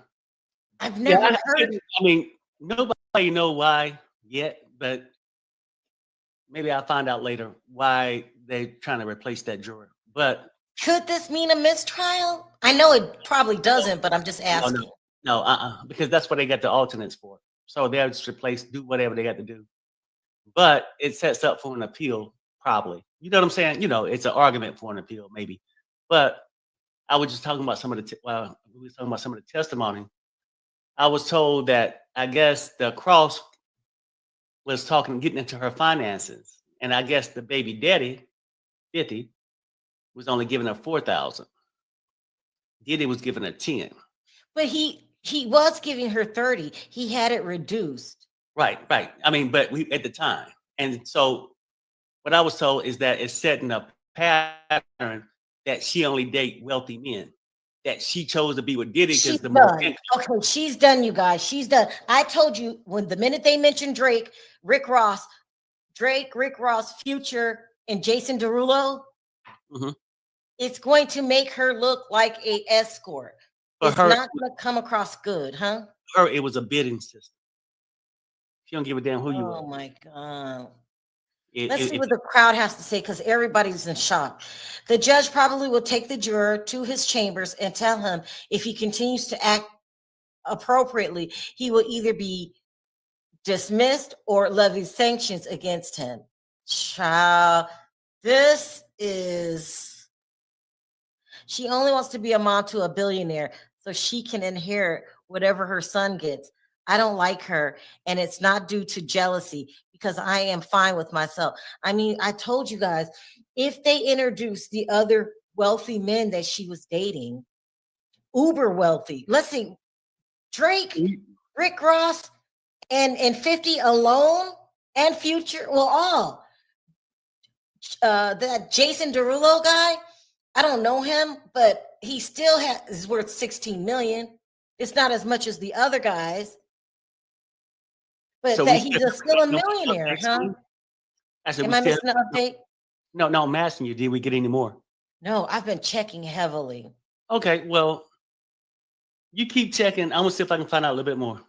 I've never heard. I mean, nobody know why yet, but maybe I'll find out later why they're trying to replace that juror. But could this mean a mistrial? I know it probably doesn't, but I'm just asking. No, because that's what they got the alternates for. So they'll just do whatever they got to do. But it sets up for an appeal, probably. You know what I'm saying? It's an argument for an appeal, maybe. But I was just talking about some of the testimony. I was told that I guess the Cross was getting into her finances, and I guess the baby daddy, 50, was only giving her 4,000. Diddy was giving her 10. But he was giving her 30. He had it reduced. Right. I mean, but we at the time, and so what I was told is that it's setting a pattern that she only date wealthy men. That she chose to be with Diddy because the more okay, she's done, you guys. She's done. I told you the minute they mentioned Rick Ross, Future, and Jason Derulo, it's going to make her look like a escort. It's not going to come across good, huh? For her, it was a bidding system. She don't give a damn who you are. Oh my God. Let's see what the crowd has to say, because everybody's in shock. The judge probably will take the juror to his chambers and tell him if he continues to act appropriately, he will either be dismissed or levy sanctions against him. Child, she only wants to be a mom to a billionaire so she can inherit whatever her son gets. I don't like her, and it's not due to jealousy because I am fine with myself. I mean, I told you guys, if they introduce the other wealthy men that she was dating, uber wealthy, let's see, Drake, Rick Ross, and 50 alone, and Future, all. That Jason Derulo guy, I don't know him, but he still is worth 16 million. It's not as much as the other guys. But so he's still a millionaire, huh? Am I missing an update? No, I'm asking you, did we get any more? No, I've been checking heavily. Okay, well, you keep checking. I'm going to see if I can find out a little bit more.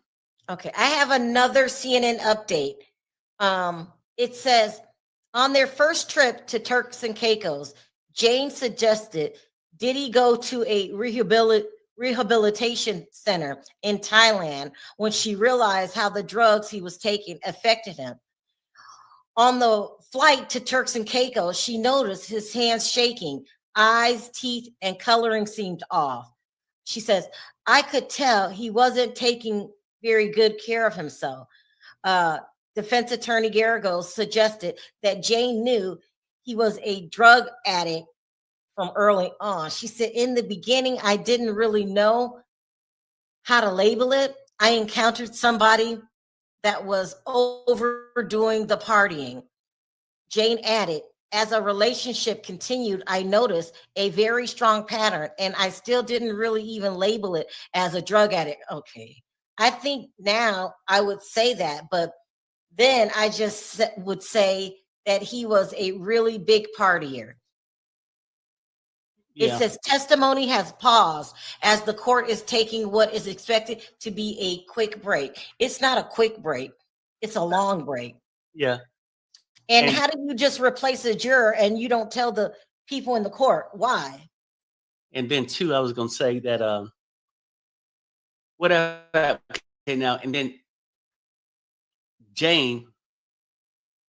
Okay, I have another CNN update. It says, on their first trip to Turks and Caicos, Jane suggested Diddy go to a rehabilitation center in Thailand when she realized how the drugs he was taking affected him. On the flight to Turks and Caicos, she noticed his hands shaking, eyes, teeth, and coloring seemed off. She says, I could tell he wasn't taking very good care of himself. Defense attorney Garagos suggested that Jane knew he was a drug addict from early on. She said, in the beginning, I didn't really know how to label it. I encountered somebody that was overdoing the partying. Jane added, as a relationship continued, I noticed a very strong pattern, and I still didn't really even label it as a drug addict. Okay. I think now I would say that, but then I just would say that he was a really big partier. It says testimony has paused as the court is taking what is expected to be a quick break. It's not a quick break. It's a long break. Yeah. And how do you just replace a juror and you don't tell the people in the court why? And then too, I was going to say that whatever. Okay, now, and then Jane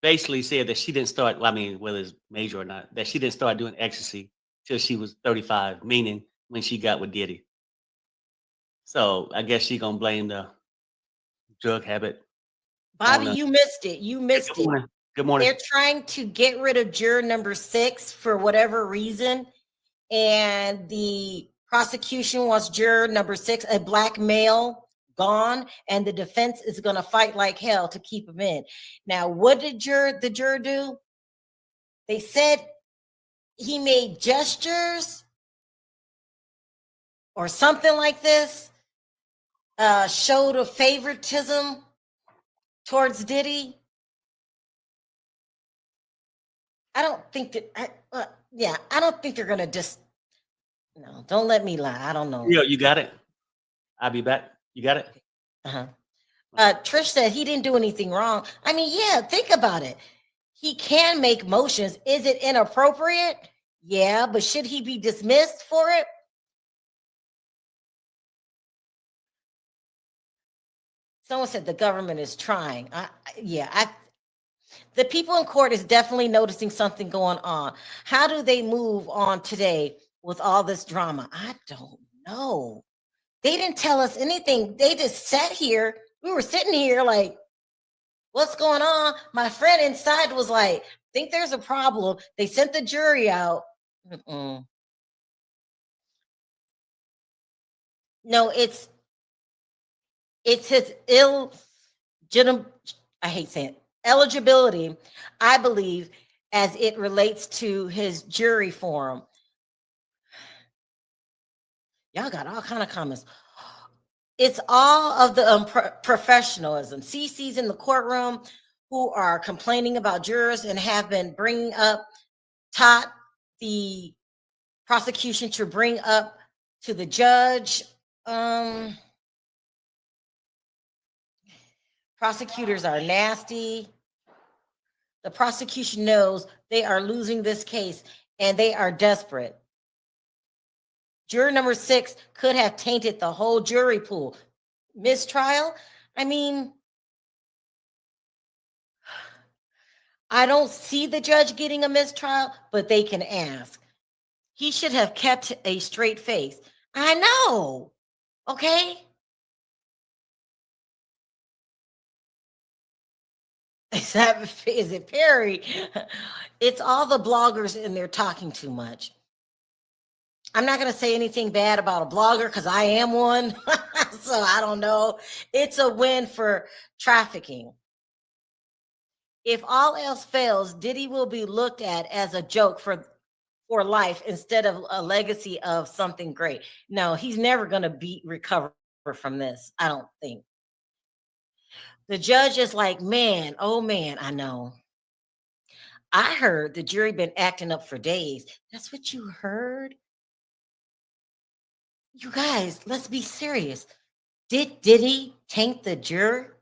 basically said that she didn't start, well, I mean, whether it's major or not, that she didn't start doing ecstasy till she was 35, meaning when she got with Diddy. So I guess she gonna blame the drug habit. Bobby, you missed it. You missed Good morning. it. Good morning. They're trying to get rid of juror number 6 for whatever reason. And the prosecution wants juror number 6, a black male, gone, and the defense is going to fight like hell to keep him in. Now, what did the juror do? They said he made gestures or something like this, showed a favoritism towards Diddy. I don't think that, I don't think they're going to no, don't let me lie. I don't know. Yeah, you got it. I'll be back. You got it? Uh-huh. Trish said he didn't do anything wrong. I mean, yeah, think about it. He can make motions. Is it inappropriate? Yeah, but should he be dismissed for it? Someone said the government is trying. The people in court is definitely noticing something going on. How do they move on today with all this drama? I don't know. They didn't tell us anything. They just sat here. We were sitting here like, what's going on? My friend inside was like, think there's a problem. They sent the jury out. No, it's his I hate saying it, eligibility, I believe, as it relates to his jury form. Y'all got all kind of comments. It's all of the professionalism. CC's in the courtroom who are complaining about jurors and have been taught the prosecution to bring up to the judge. Prosecutors are nasty. The prosecution knows they are losing this case and they are desperate. Juror number 6 could have tainted the whole jury pool. Mistrial? I mean, I don't see the judge getting a mistrial, but they can ask. He should have kept a straight face. I know. Okay. Is it Perry? It's all the bloggers and they're talking too much. I'm not going to say anything bad about a blogger because I am one. So I don't know. It's a win for trafficking. If all else fails, Diddy will be looked at as a joke for life instead of a legacy of something great. No, he's never going to recover from this. I don't think. The judge is like, man, oh man, I know. I heard the jury been acting up for days. That's what you heard? You guys, let's be serious. Did Diddy taint the juror?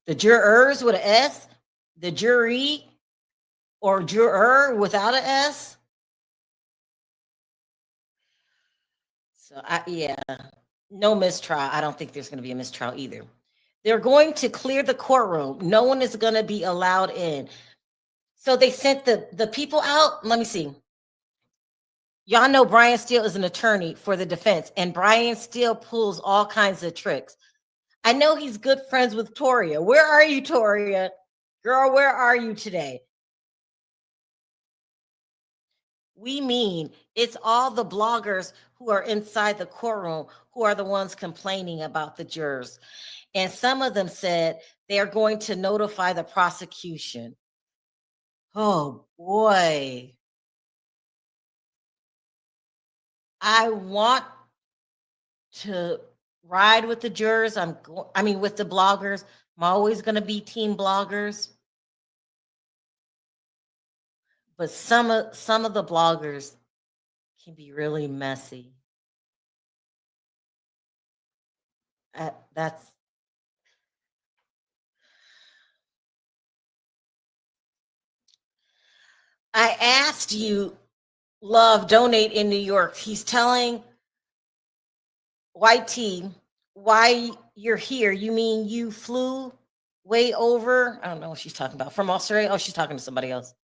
The jurors with an S? The jury? Or juror without an S? So, no mistrial. I don't think there's going to be a mistrial either. They're going to clear the courtroom. No one is going to be allowed in. So they sent the people out. Let me see. Y'all know Brian Steele is an attorney for the defense, and Brian Steele pulls all kinds of tricks. I know he's good friends with Toria. Where are you, Toria? Girl, where are you today? we mean it's all the bloggers who are inside the courtroom who are the ones complaining about the jurors. And some of them said they are going to notify the prosecution. Oh boy. I want to ride with the jurors. With the bloggers. I'm always going to be team bloggers. But some of the bloggers can be really messy. That's I asked you, Love, donate in New York. He's telling YT why you're here. You mean you flew way over? I don't know what she's talking about. From Australia? Oh, she's talking to somebody else.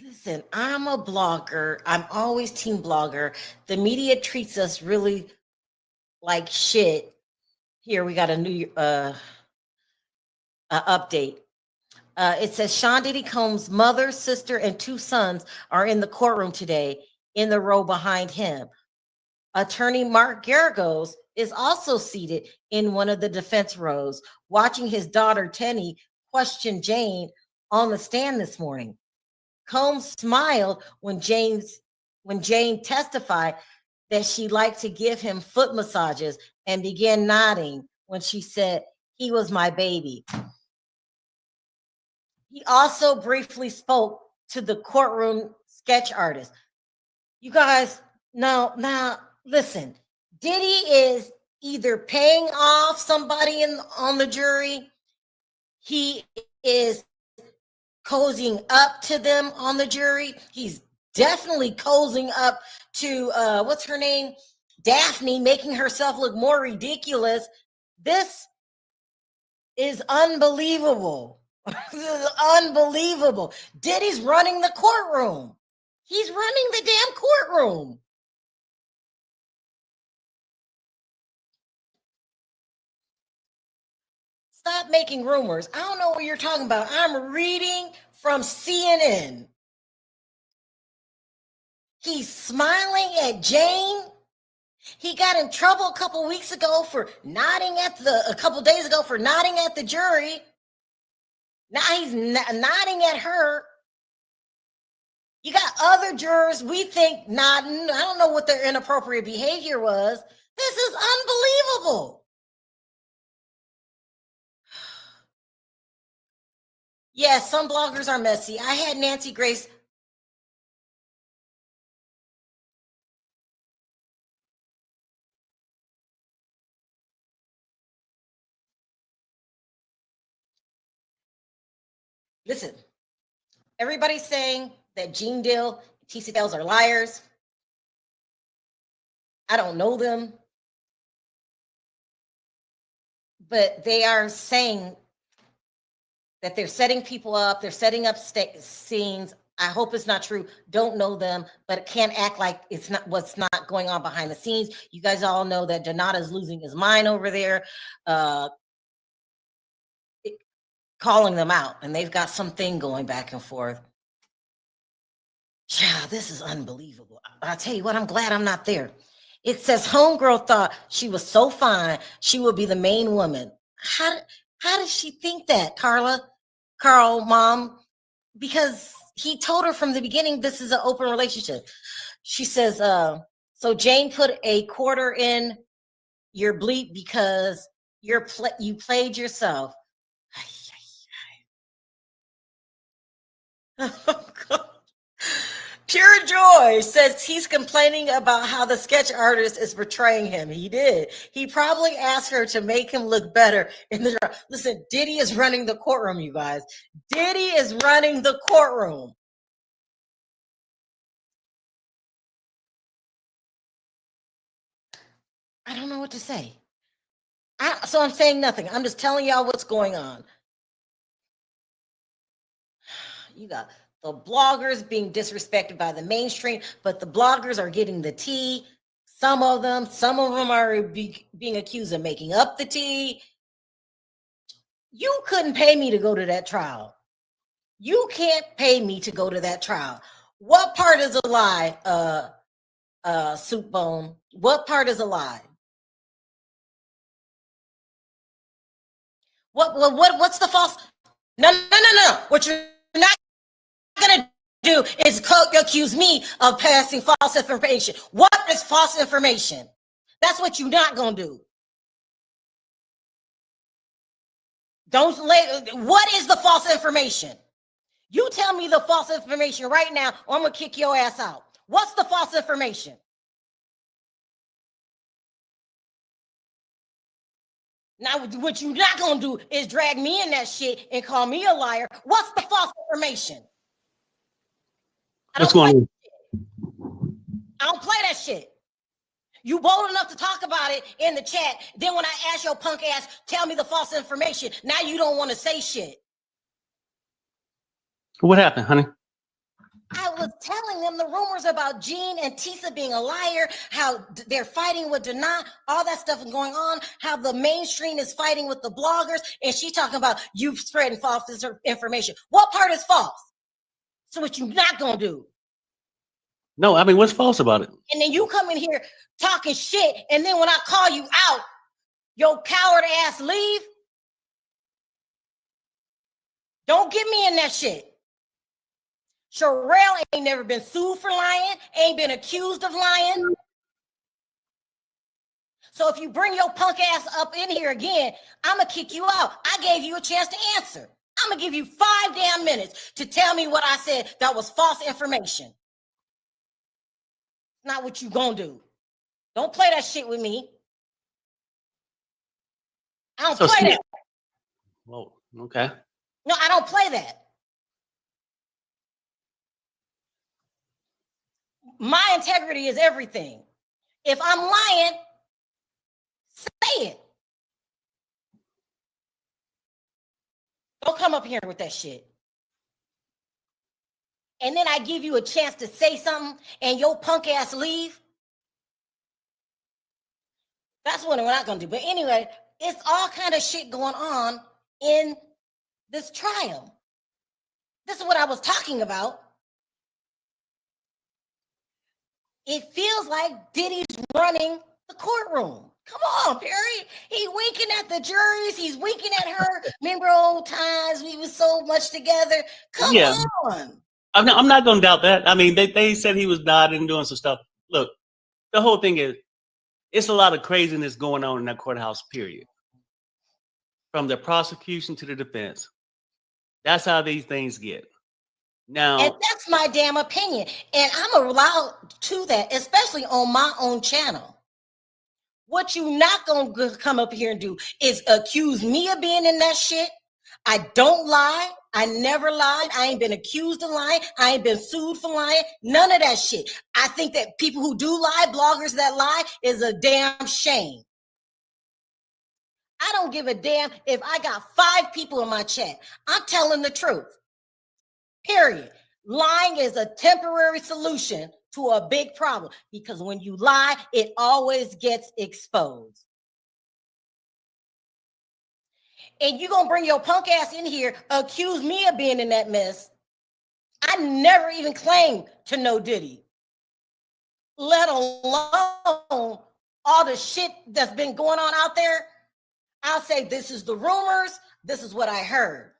Listen, I'm a blogger. I'm always team blogger. The media treats us really like shit. Here we got a new update. It says Sean Diddy Combs' mother, sister, and 2 sons are in the courtroom today in the row behind him. Attorney Mark Geragos is also seated in one of the defense rows, watching his daughter Tenny question Jane on the stand this morning. Combs smiled when Jane testified that she liked to give him foot massages and began nodding when she said, "He was my baby." He also briefly spoke to the courtroom sketch artist. You guys, now listen, Diddy is either paying off somebody on the jury, he is cozying up to them on the jury. He's definitely cozying up to what's her name? Daphne, making herself look more ridiculous. This is unbelievable. This is unbelievable. Diddy's running the courtroom. He's running the damn courtroom. Stop making rumors. I don't know what you're talking about. I'm reading from CNN. He's smiling at Jane. He got in trouble a couple days ago for nodding at the jury. Now he's nodding at her. You got other jurors we think nodding. I don't know what their inappropriate behavior was. This is unbelievable. Yes, some bloggers are messy. I had Nancy Grace. Listen, everybody's saying that Jane Doe, TCLs are liars. I don't know them. But they are saying that they're setting people up. They're setting up scenes. I hope it's not true. Don't know them, but can't act like it's not what's not going on behind the scenes. You guys all know that Donata's losing his mind over there, calling them out, and they've got something going back and forth. Yeah, this is unbelievable. I'll tell you what, I'm glad I'm not there. It says homegirl thought she was so fine, she would be the main woman. How does she think that, Carl, mom? Because he told her from the beginning this is an open relationship. She says, so Jane put a quarter in your bleep because you played yourself. Pure Joy says he's complaining about how the sketch artist is portraying him. He did. He probably asked her to make him look better in the trial. Listen, Diddy is running the courtroom, you guys. Diddy is running the courtroom. I don't know what to say. So I'm saying nothing. I'm just telling y'all what's going on. You got the bloggers being disrespected by the mainstream, but the bloggers are getting the tea. Some of them are being accused of making up the tea. You couldn't pay me to go to that trial. You can't pay me to go to that trial. What part is a lie, Soup Bone? What part is a lie? What's the false? No. What you're not gonna do is accuse me of passing false information. What is false information? That's what you're not gonna do. What is the false information? You tell me the false information right now, or I'm gonna kick your ass out. What's the false information? Now, what you're not gonna do is drag me in that shit and call me a liar. What's the false information? What's going on? I don't play that shit. You bold enough to talk about it in the chat. Then when I ask your punk ass, tell me the false information, now you don't want to say shit. What happened, honey? I was telling them the rumors about Gene and Tisa being a liar, how they're fighting with Dana, all that stuff is going on, how the mainstream is fighting with the bloggers, and she's talking about you spreading false information. What part is false? So what you not gonna do? No, I mean, what's false about it? And then you come in here talking shit, and then when I call you out, your coward ass leave. Don't get me in that shit. Sharrell ain't never been sued for lying, ain't been accused of lying. So if you bring your punk ass up in here again, I'm gonna kick you out. I gave you a chance to answer. I'm gonna give you 5 damn minutes to tell me what I said that was false information. Not what you gonna do. Don't play that shit with me. I don't play that. Whoa, okay. No, I don't play that. My integrity is everything. If I'm lying, say it. Don't come up here with that shit. And then I give you a chance to say something and your punk ass leave. That's what we're not gonna do. But anyway, it's all kind of shit going on in this trial. This is what I was talking about. It feels like Diddy's running the courtroom. Come on, Perry. He winking at the juries. He's winking at her. Remember old times we were so much together. Come on. I'm not going to doubt that. I mean, they said he was nodding and doing some stuff. Look, the whole thing is, it's a lot of craziness going on in that courthouse, period. From the prosecution to the defense. That's how these things get. Now, and that's my damn opinion. And I'm allowed to that, especially on my own channel. What you not going to come up here and do is accuse me of being in that shit. I don't lie. I never lied. I ain't been accused of lying. I ain't been sued for lying. None of that shit. I think that people who do lie, bloggers that lie, is a damn shame. I don't give a damn if I got 5 people in my chat. I'm telling the truth. Period. Lying is a temporary solution to a big problem because when you lie, it always gets exposed. And you're going to bring your punk ass in here, accuse me of being in that mess. I never even claimed to know Diddy, let alone all the shit that's been going on out there. I'll say this is the rumors. This is what I heard.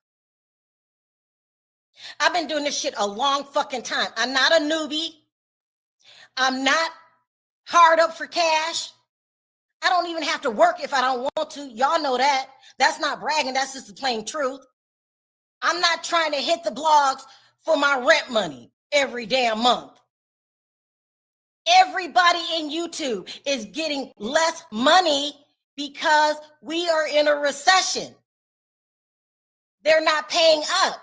I've been doing this shit a long fucking time. I'm not a newbie. I'm not hard up for cash. I don't even have to work if I don't want to. Y'all know that. That's not bragging. That's just the plain truth. I'm not trying to hit the blogs for my rent money every damn month. Everybody in YouTube is getting less money because we are in a recession. They're not paying up.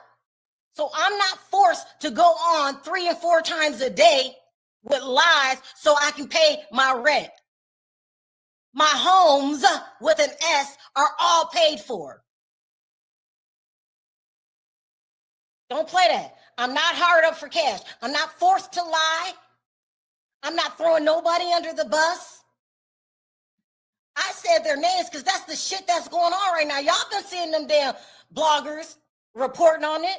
So I'm not forced to go on 3 and 4 times a day with lies so I can pay my rent. My homes with an S are all paid for. Don't play that. I'm not hard up for cash. I'm not forced to lie. I'm not throwing nobody under the bus. I said their names because that's the shit that's going on right now. Y'all been seeing them damn bloggers reporting on it.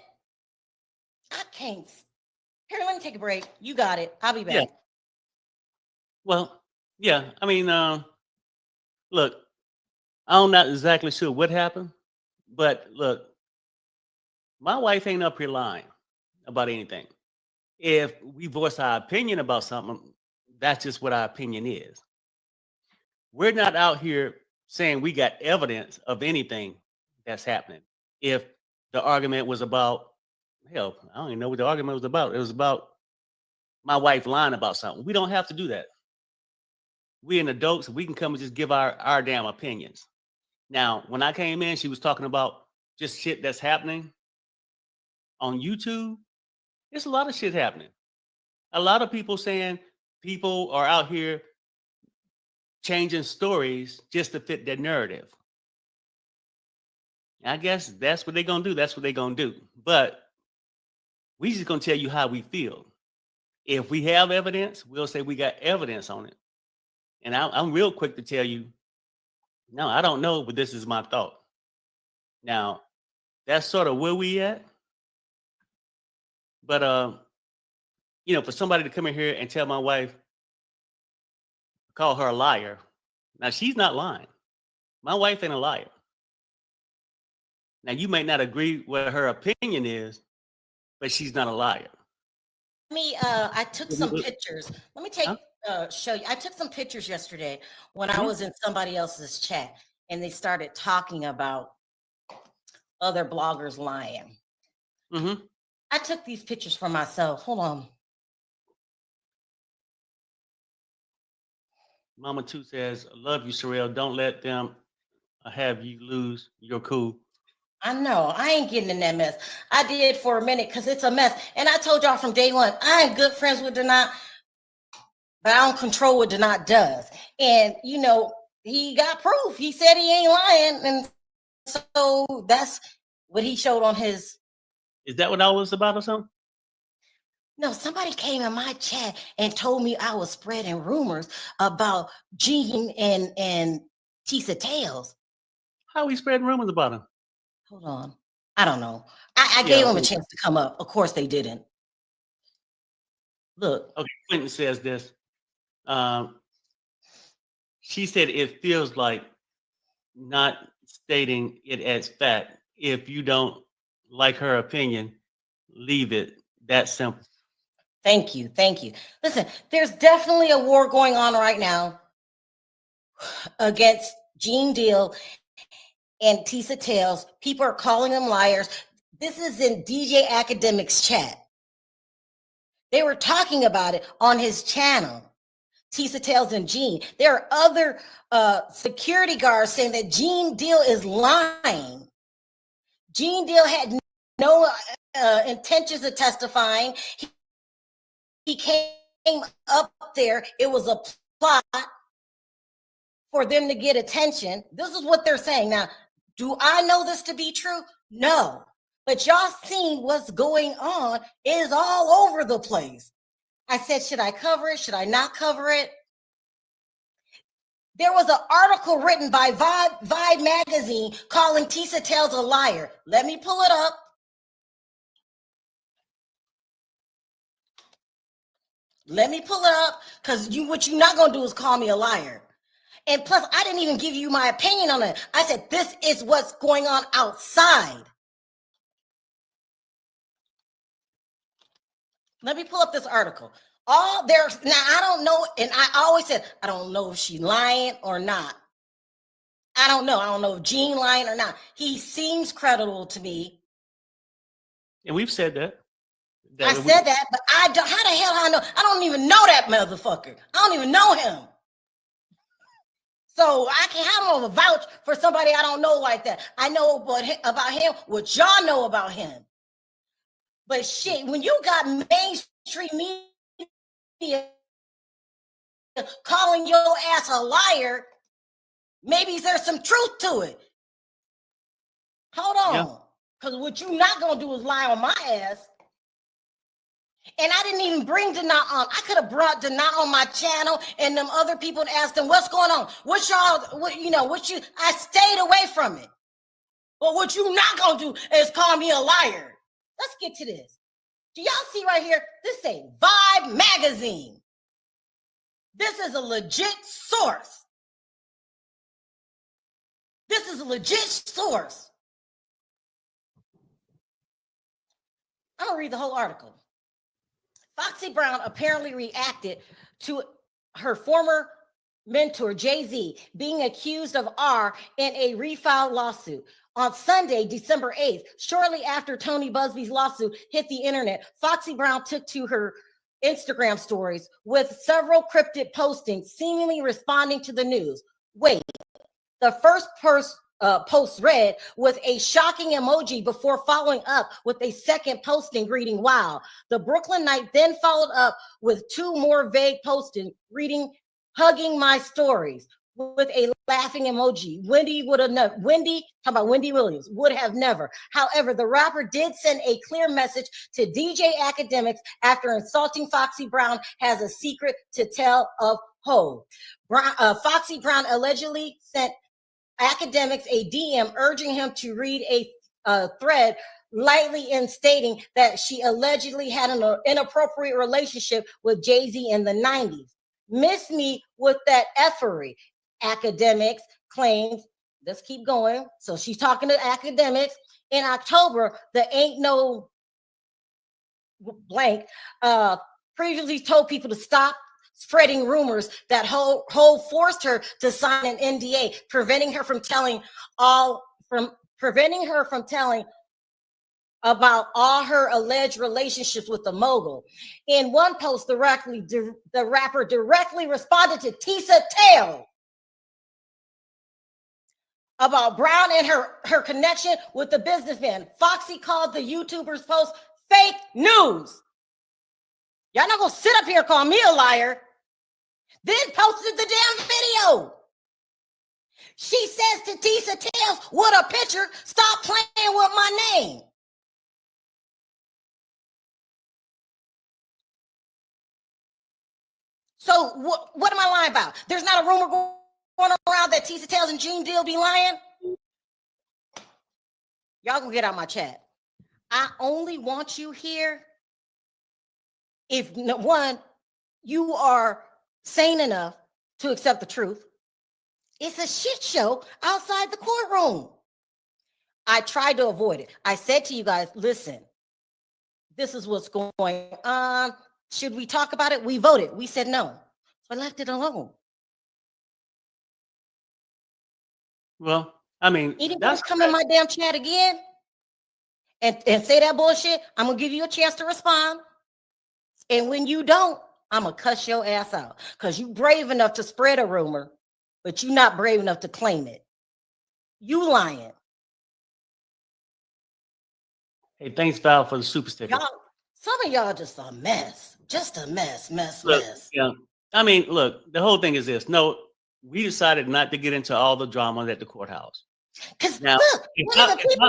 I can't. Here, let me take a break. You got it. I'll be back. Yeah. Well, yeah. I mean, look, I'm not exactly sure what happened, but look, my wife ain't up here lying about anything. If we voice our opinion about something, that's just what our opinion is. We're not out here saying we got evidence of anything that's happening. If the argument was about, hell, I don't even know what the argument was about. It was about my wife lying about something. We don't have to do that. We're an adults. We can come and just give our damn opinions. Now, when I came in, she was talking about just shit that's happening on YouTube. There's a lot of shit happening. A lot of people saying people are out here changing stories just to fit their narrative. I guess that's what they're gonna do. That's what they're gonna do. But we just gonna tell you how we feel. If we have evidence, we'll say we got evidence on it. And I'm real quick to tell you, no, I don't know, but this is my thought. Now, that's sort of where we at. But for somebody to come in here and tell my wife, call her a liar. Now she's not lying. My wife ain't a liar. Now you may not agree what her opinion is, but she's not a liar. I took some pictures. Let me show you. I took some pictures yesterday when I was in somebody else's chat and they started talking about other bloggers lying. I took these pictures for myself. Hold on. Mama 2 says, I love you, Sharrell. Don't let them have you lose your cool. I know. I ain't getting in that mess. I did for a minute because it's a mess. And I told y'all from day one, I ain't good friends with Denot, but I don't control what Denot does. And, he got proof. He said he ain't lying. And so that's what he showed on his. Is that what I was about or something? No, somebody came in my chat and told me I was spreading rumors about Gene and Tisa Tails. How are we spreading rumors about him? Hold on. I don't know. I gave them a chance to come up. Of course they didn't. Look. Okay, Quentin says this. She said it feels like not stating it as fact. If you don't like her opinion, leave it. That simple. Thank you. Thank you. Listen, there's definitely a war going on right now against Jane Doe and Tisa Tails. People are calling them liars. This is in DJ Academic's chat. They were talking about it on his channel, Tisa Tails and Gene. There are other security guards saying that Jane Doe is lying. Jane Doe had no intentions of testifying. He came up there. It was a plot for them to get attention. This is what they're saying. Now, do I know this to be true? No. But y'all seen what's going on is all over the place. I said, should I cover it? Should I not cover it? There was an article written by Vibe magazine calling Tisa Tails a liar. Let me pull it up. Let me pull it up, because what you're not going to do is call me a liar. And plus, I didn't even give you my opinion on it. I said, this is what's going on outside. Let me pull up this article. Now, I don't know, and I always said, I don't know if she's lying or not. I don't know. I don't know if Gene lying or not. He seems credible to me. And we've said that. I said that, but how the hell I know? I don't even know that motherfucker. I don't even know him. So I can't have him vouch for somebody I don't know like that. I know about him what y'all know about him. But shit, when you got mainstream media calling your ass a liar, maybe there's some truth to it. Hold on. Because what you not going to do is lie on my ass. And I didn't even bring Denot on. I could have brought Denot on my channel and them other people and asked them, what's going on? I stayed away from it. But what you not going to do is call me a liar. Let's get to this. Do y'all see right here? This ain't Vibe magazine. This is a legit source. This is a legit source. I'm gonna read the whole article. Foxy Brown apparently reacted to her former mentor, Jay-Z, being accused of R in a refiled lawsuit. On Sunday, December 8th, shortly after Tony Busby's lawsuit hit the internet, Foxy Brown took to her Instagram stories with several cryptic postings seemingly responding to the news. Wait, the first post read with a shocking emoji before following up with a second posting reading, "Wow." The Brooklynite then followed up with two more vague postings reading, "Hugging my stories," with a laughing emoji. Wendy would have never, Wendy, talking about Wendy Williams, would have never. However, the rapper did send a clear message to DJ Academics after insulting Foxy Brown has a secret to tell of Ho. Foxy Brown allegedly sent Academics a DM urging him to read a thread lightly in stating that she allegedly had an inappropriate relationship with Jay-Z in the 90s. "Miss me with that effery," Academics claims. Let's keep going. So she's talking to Academics. In October, the Ain't No Blank previously told people to stop spreading rumors that Ho forced her to sign an NDA, preventing her from telling about all her alleged relationships with the mogul. In one post, the rapper directly responded to Tisa Tale about Brown and her connection with the businessman. Foxy called the YouTuber's post fake news. Y'all not gonna sit up here and call me a liar. Then posted the damn video. She says to Tisa Tales with a picture, "Stop playing with my name." So what am I lying about? There's not a rumor going around that Tisa Tales and Jane Doe be lying? Y'all gonna get out my chat. I only want you here if, one, you are sane enough to accept the truth. It's a shit show outside the courtroom. I tried to avoid it. I said to you guys, listen, this is what's going on. Should we talk about it? We voted. We said no. So I left it alone. Well, I mean, anybody come in my damn chat again and say that bullshit, I'm gonna give you a chance to respond. And when you don't, I'm gonna cuss your ass out because you brave enough to spread a rumor, but you're not brave enough to claim it. You lying. Hey, thanks, Val, for the super sticker. Some of y'all just a mess. Just a mess. Yeah. I mean, look, the whole thing is this. No, we decided not to get into all the drama at the courthouse. Because look, I could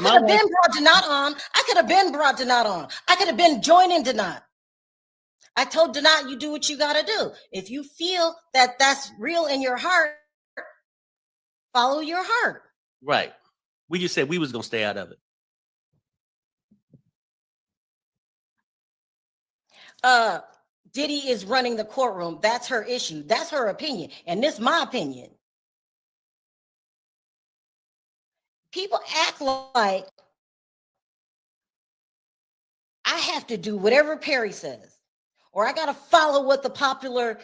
have been brought Donat on. I could have been brought Donat on. I could have been joining Donat. I told Donat, you do what you got to do. If you feel that that's real in your heart, follow your heart. Right. We just said we was going to stay out of it. Diddy is running the courtroom. That's her issue. That's her opinion. And this is my opinion. People act like I have to do whatever Perry says, or I got to follow what the popular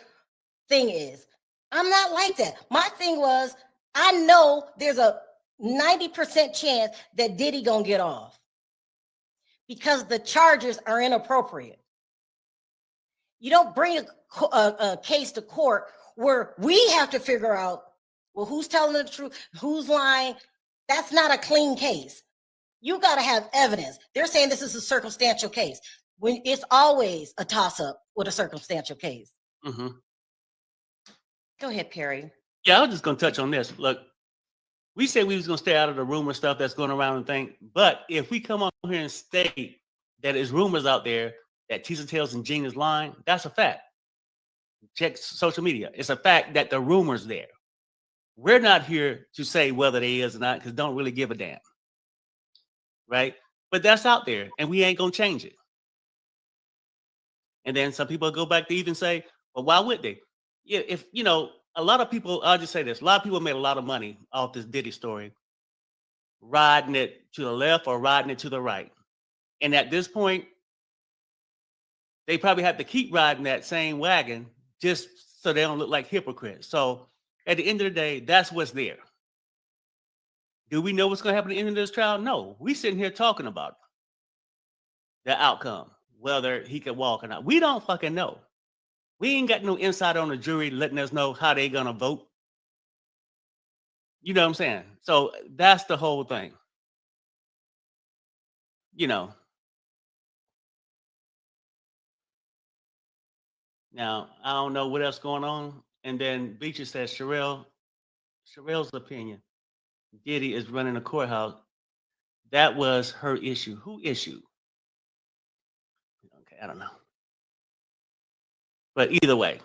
thing is. I'm not like that. My thing was, I know there's a 90% chance that Diddy gonna get off because the charges are inappropriate. You don't bring a case to court where we have to figure out, well, who's telling the truth, who's lying. That's not a clean case. You got to have evidence. They're saying this is a circumstantial case. When it's always a toss-up with a circumstantial case. Mm-hmm. Go ahead, Perry. Yeah, I was just going to touch on this. Look, we said we was going to stay out of the rumor stuff that's going around and thing. But if we come on here and state that there's rumors out there that Tisa Tales and Gene is lying, that's a fact. Check social media. It's a fact that the rumor's there. We're not here to say whether they is or not because don't really give a damn. Right? But that's out there, and we ain't going to change it. And then some people go back to even say, well, why would they? Yeah, if a lot of people, I'll just say this, a lot of people made a lot of money off this Diddy story, riding it to the left or riding it to the right. And at this point, they probably have to keep riding that same wagon just so they don't look like hypocrites. So at the end of the day, that's what's there. Do we know what's going to happen at the end of this trial? No. We sitting here talking about the outcome, whether he could walk or not. We don't fucking know. We ain't got no insight on the jury letting us know how they gonna vote. You know what I'm saying? So that's the whole thing. Now I don't know what else going on. And then Beecher says Sharrell's opinion. Diddy is running a courthouse. That was her issue. Who issue? Okay, I don't know. But either way,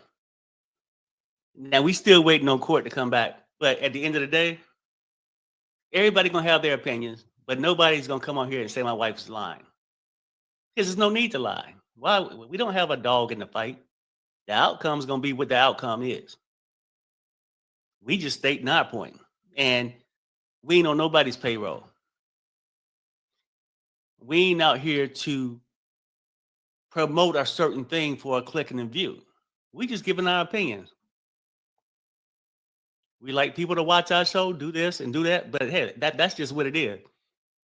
now we still waiting on court to come back. But at the end of the day, everybody gonna have their opinions, but nobody's gonna come on here and say my wife's lying. Because there's no need to lie. Why? We don't have a dog in the fight. The outcome's gonna be what the outcome is. We just stating our point, and we ain't on nobody's payroll. We ain't out here to promote a certain thing for a click and a view. We just giving our opinions. We like people to watch our show, do this and do that, but hey, that's just what it is.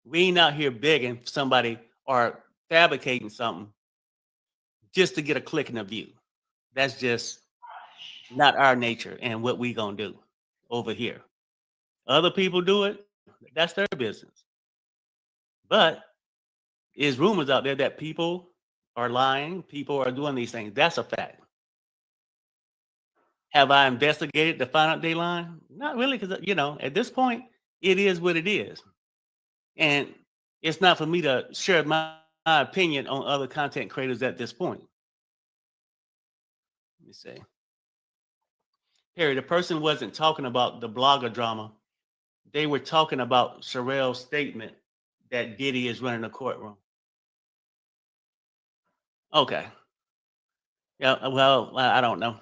We ain't out here begging somebody or fabricating something just to get a click and a view. That's just not our nature and what we gonna do over here. Other people do it, that's their business. But there's rumors out there that people are lying, people are doing these things. That's a fact. Have I investigated to find out they lying? Not really, because at this point, it is what it is. And it's not for me to share my opinion on other content creators at this point. Let me see. Perry, the person wasn't talking about the blogger drama. They were talking about Sharrell's statement that Diddy is running a courtroom. Okay. Yeah, well, I don't know.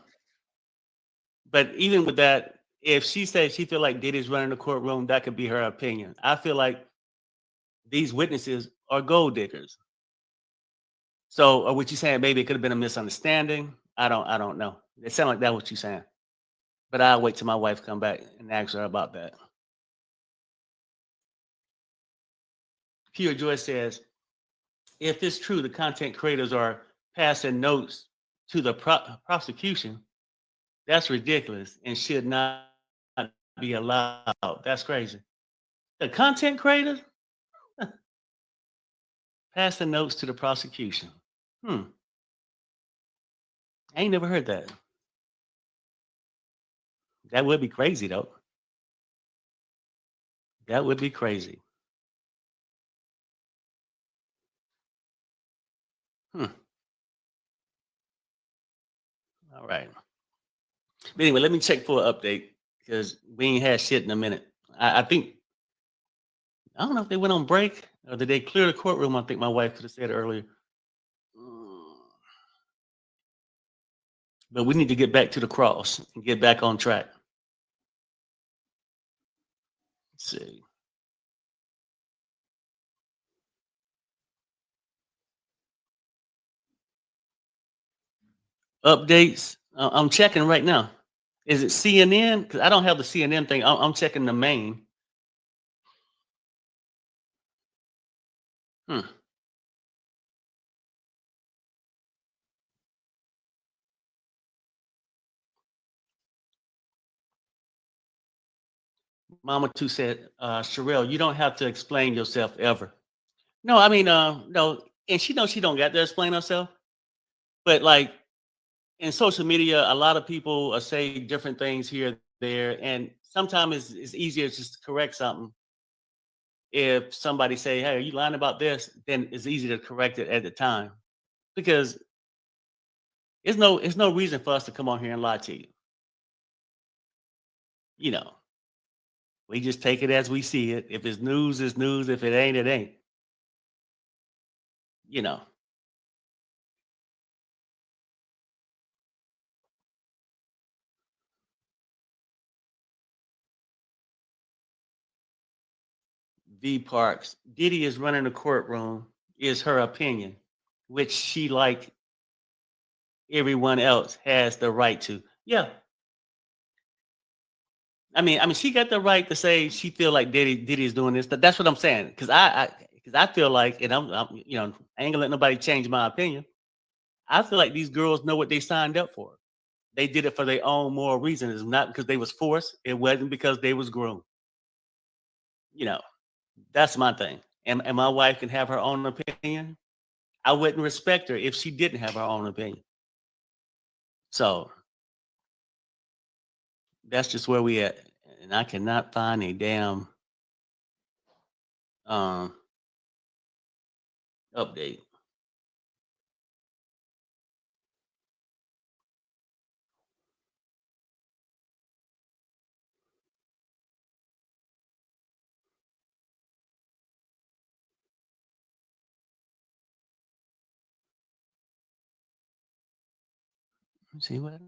But even with that, if she says she feel like Diddy's running the courtroom, that could be her opinion. I feel like these witnesses are gold diggers. So, or what you saying? Maybe it could have been a misunderstanding. I don't know. It sounded like that what you saying. But I'll wait till my wife come back and ask her about that. Pure Joy says, if it's true, the content creators are passing notes to the prosecution. That's ridiculous and should not be allowed. That's crazy. The content creators pass the notes to the prosecution. I ain't never heard that. That would be crazy, though. That would be crazy. All right. But anyway, let me check for an update because we ain't had shit in a minute. I think, I don't know if they went on break or did they clear the courtroom? I think my wife could have said earlier. But we need to get back to the cross and get back on track. Let's see. Updates. I'm checking right now. Is it CNN? Because I don't have the CNN thing. I'm checking the main. Mama Two said, Sharrell, you don't have to explain yourself ever. No, I mean, no, and she knows she don't got to explain herself. But like in social media, a lot of people say different things here, there, and sometimes it's easier just to correct something. If somebody say, "Hey, are you lying about this?" then it's easy to correct it at the time because it's no reason for us to come on here and lie to you. You know, we just take it as we see it. If it's news, it's news. If it ain't, it ain't. You know. V Parks, Diddy is running the courtroom, is her opinion, which she, like everyone else, has the right to. Yeah. I mean, she got the right to say she feel like Diddy is doing this. That's what I'm saying. Because I feel like, and I ain't gonna let nobody change my opinion. I feel like these girls know what they signed up for. They did it for their own moral reasons. It's not because they was forced. It wasn't because they was groomed. You know, that's my thing. And my wife can have her own opinion. I wouldn't respect her if she didn't have her own opinion. So that's just where we at. And I cannot find a damn um update. See what?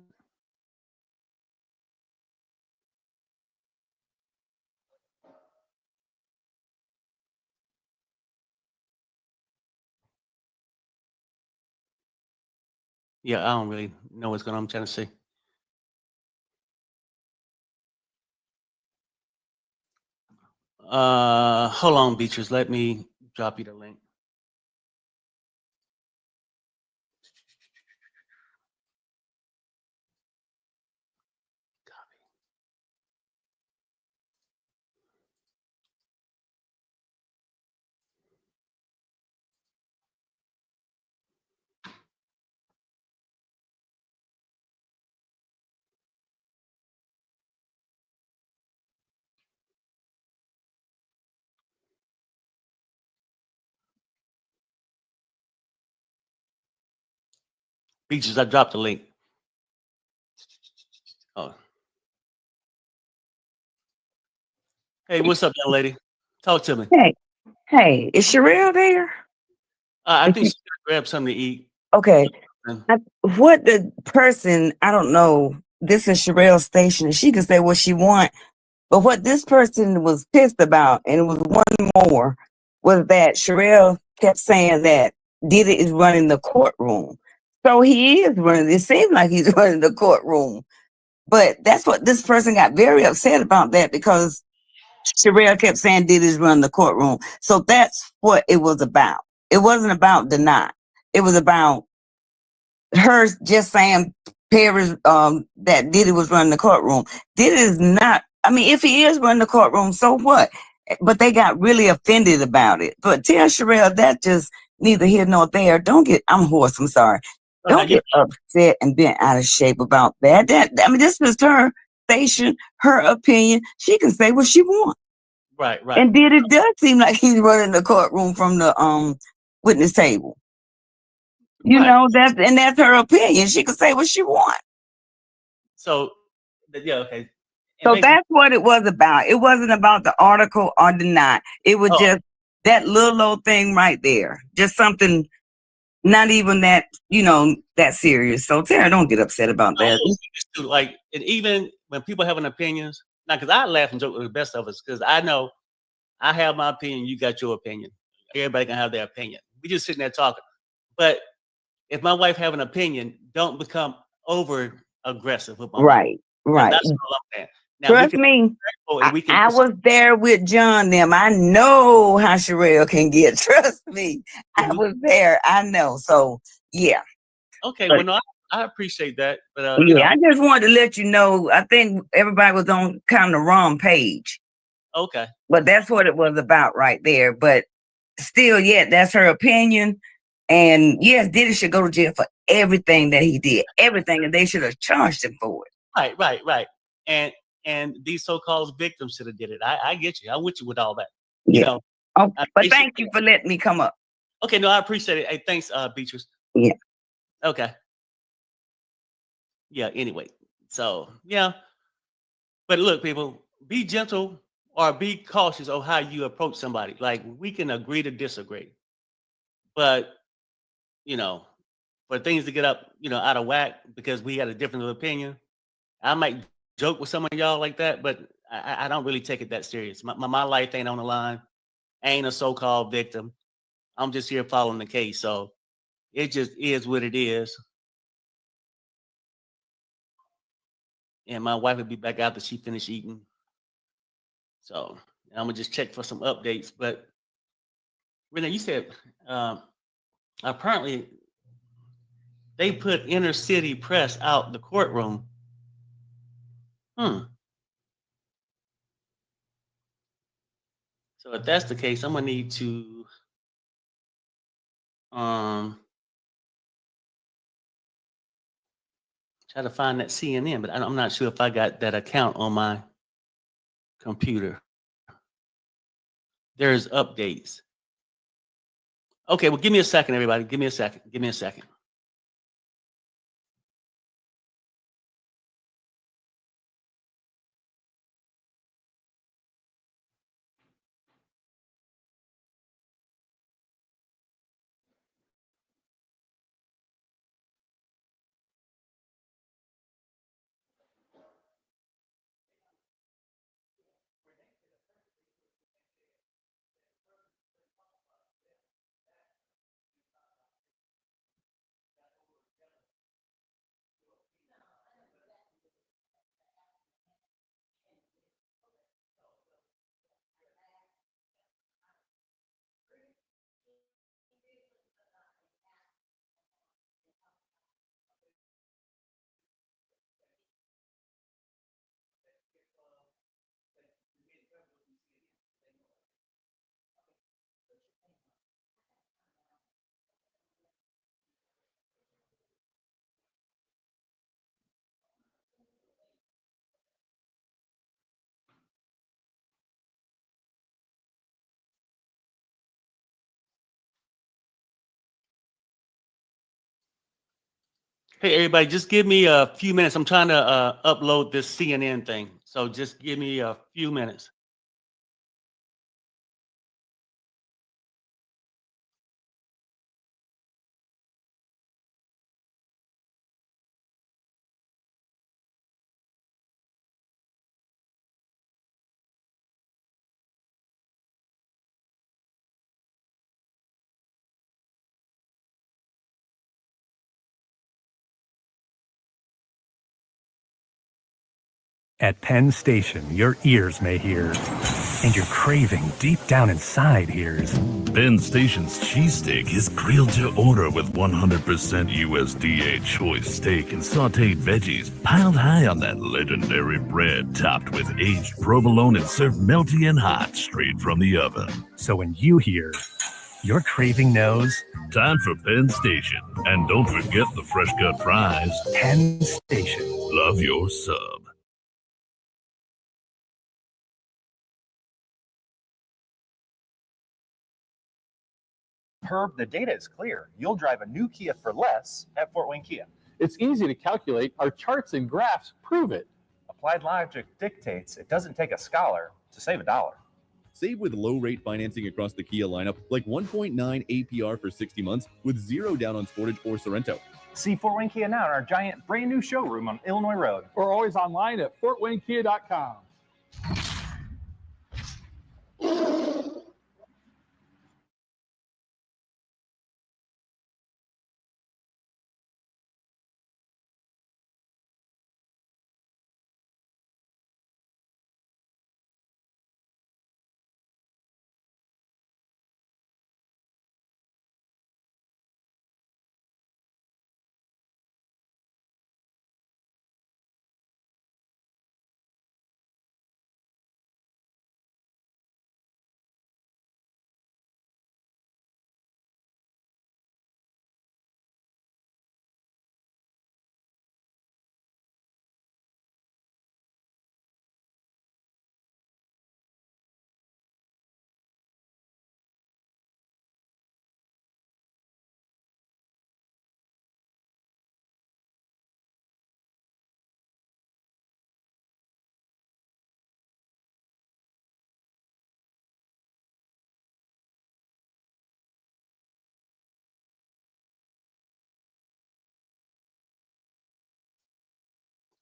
Yeah, I don't really know what's going on. I'm trying to see. Hold on, Beatrice. Let me drop you the link. Beatrice, I dropped the link. Oh. Hey, what's up, young lady? Talk to me. Hey, is Sharrell there? I think she's gonna grab something to eat. Okay. What the person, I don't know, this is Sharrell's station, and she can say what she want, but what this person was pissed about, and it was one more, was that Sharrell kept saying that Diddy is running the courtroom. So he is running, it seems like he's running the courtroom. But that's what this person got very upset about, that because Sharrell kept saying Diddy's running the courtroom. So that's what it was about. It wasn't about deny. It was about her just saying Paris that Diddy was running the courtroom. Diddy is not. I mean, if he is running the courtroom, so what? But they got really offended about it. But tell Sharrell that just neither here nor there. Don't get. I'm hoarse. I'm sorry. Don't get upset and bent out of shape about that. I mean, this is her station, her opinion. She can say what she wants. Right. And Diddy does seem like he's running the courtroom from the witness table. You know, that's her opinion. She can say what she wants. So, yeah, okay. So that's what it was about. It wasn't about the article or the not. It was just that little old thing right there. Just something not even that, that serious. So Tara, don't get upset about that. Like, and even when people having opinions, now, because I laugh and joke with the best of us, because I know I have my opinion, you got your opinion. Everybody can have their opinion. We just sitting there talking. But if my wife have an opinion, don't become over aggressive with my wife. Right. That's all I'm saying. Now, trust me, I was there with John them. I know how Sharrell can get. Trust me. I was there. I know. So, yeah. Okay, well, no, I appreciate that. But, I just wanted to let you know, I think everybody was on kind of the wrong page. Okay. But that's what it was about right there. But still, that's her opinion. And yes, Diddy should go to jail for everything that he did. Everything. And they should have charged him for it. Right. And these so-called victims should have did it. I get you. I'm with you with all that. Yeah. But thank you for letting me come up. Okay, no, I appreciate it. Hey, thanks, Beatrice. Yeah. Okay. Yeah, anyway. So, yeah. But look, people, be gentle or be cautious of how you approach somebody. Like, we can agree to disagree. But, for things to get up, out of whack because we had a different opinion, I might joke with some of y'all like that, but I don't really take it that serious. My life ain't on the line. I ain't a so-called victim. I'm just here following the case. So it just is what it is. And my wife will be back after she finished eating. So I'm gonna just check for some updates. But Renee, you said apparently they put inner city press out the courtroom. So if that's the case, I'm gonna need to try to find that CNN, but I'm not sure if I got that account on my computer. There's updates. Okay, well, give me a second, everybody. Give me a second. Give me a second. Hey, everybody, just give me a few minutes. I'm trying to upload this CNN thing. So just give me a few minutes. At Penn Station, your ears may hear, and your craving deep down inside hears. Penn Station's cheesesteak is grilled to order with 100% USDA choice steak and sauteed veggies piled high on that legendary bread topped with aged provolone and served melty and hot straight from the oven. So when you hear, your craving knows. Time for Penn Station. And don't forget the fresh cut fries. Penn Station. Love your sub. Herb, the data is clear. You'll drive a new Kia for less at Fort Wayne Kia. It's easy to calculate. Our charts and graphs prove it. Applied logic dictates it doesn't take a scholar to save $1. Save with low-rate financing across the Kia lineup, like 1.9 APR for 60 months with 0 down on Sportage or Sorrento. See Fort Wayne Kia now in our giant brand new showroom on Illinois Road. Or always online at fortwaynekia.com.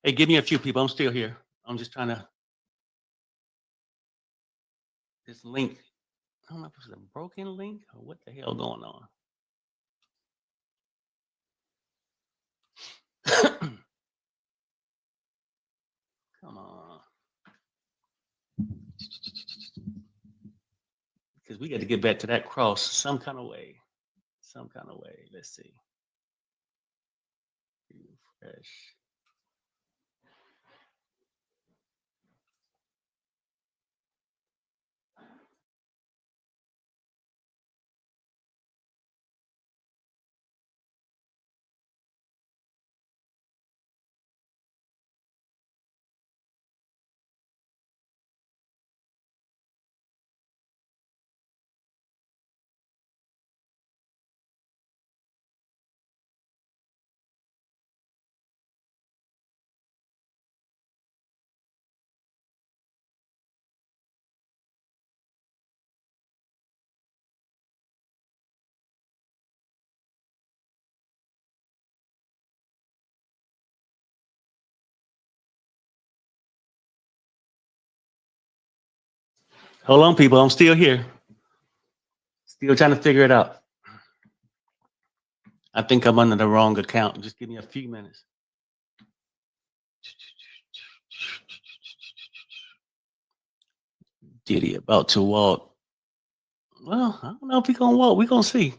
Hey, give me a few people. I'm still here. I'm just trying to this link I don't know if it's a broken link or what the hell going on. Come on. Because we got to get back to that cross some kind of way. Some kind of way. Let's see. Refresh. Hold on, people. I'm still here. Still trying to figure it out. I think I'm under the wrong account. Just give me a few minutes. Diddy about to walk. Well, I don't know if he's gonna walk. We're gonna see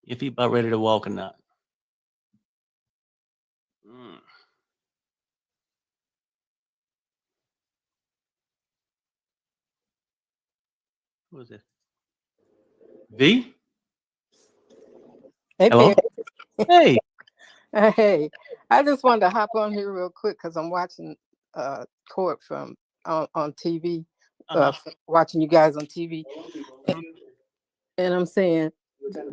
if he about ready to walk or not. Who is it? V? Hey, Hello? Hey. Hey, I just wanted to hop on here real quick because I'm watching court from on TV, watching you guys on TV, and I'm saying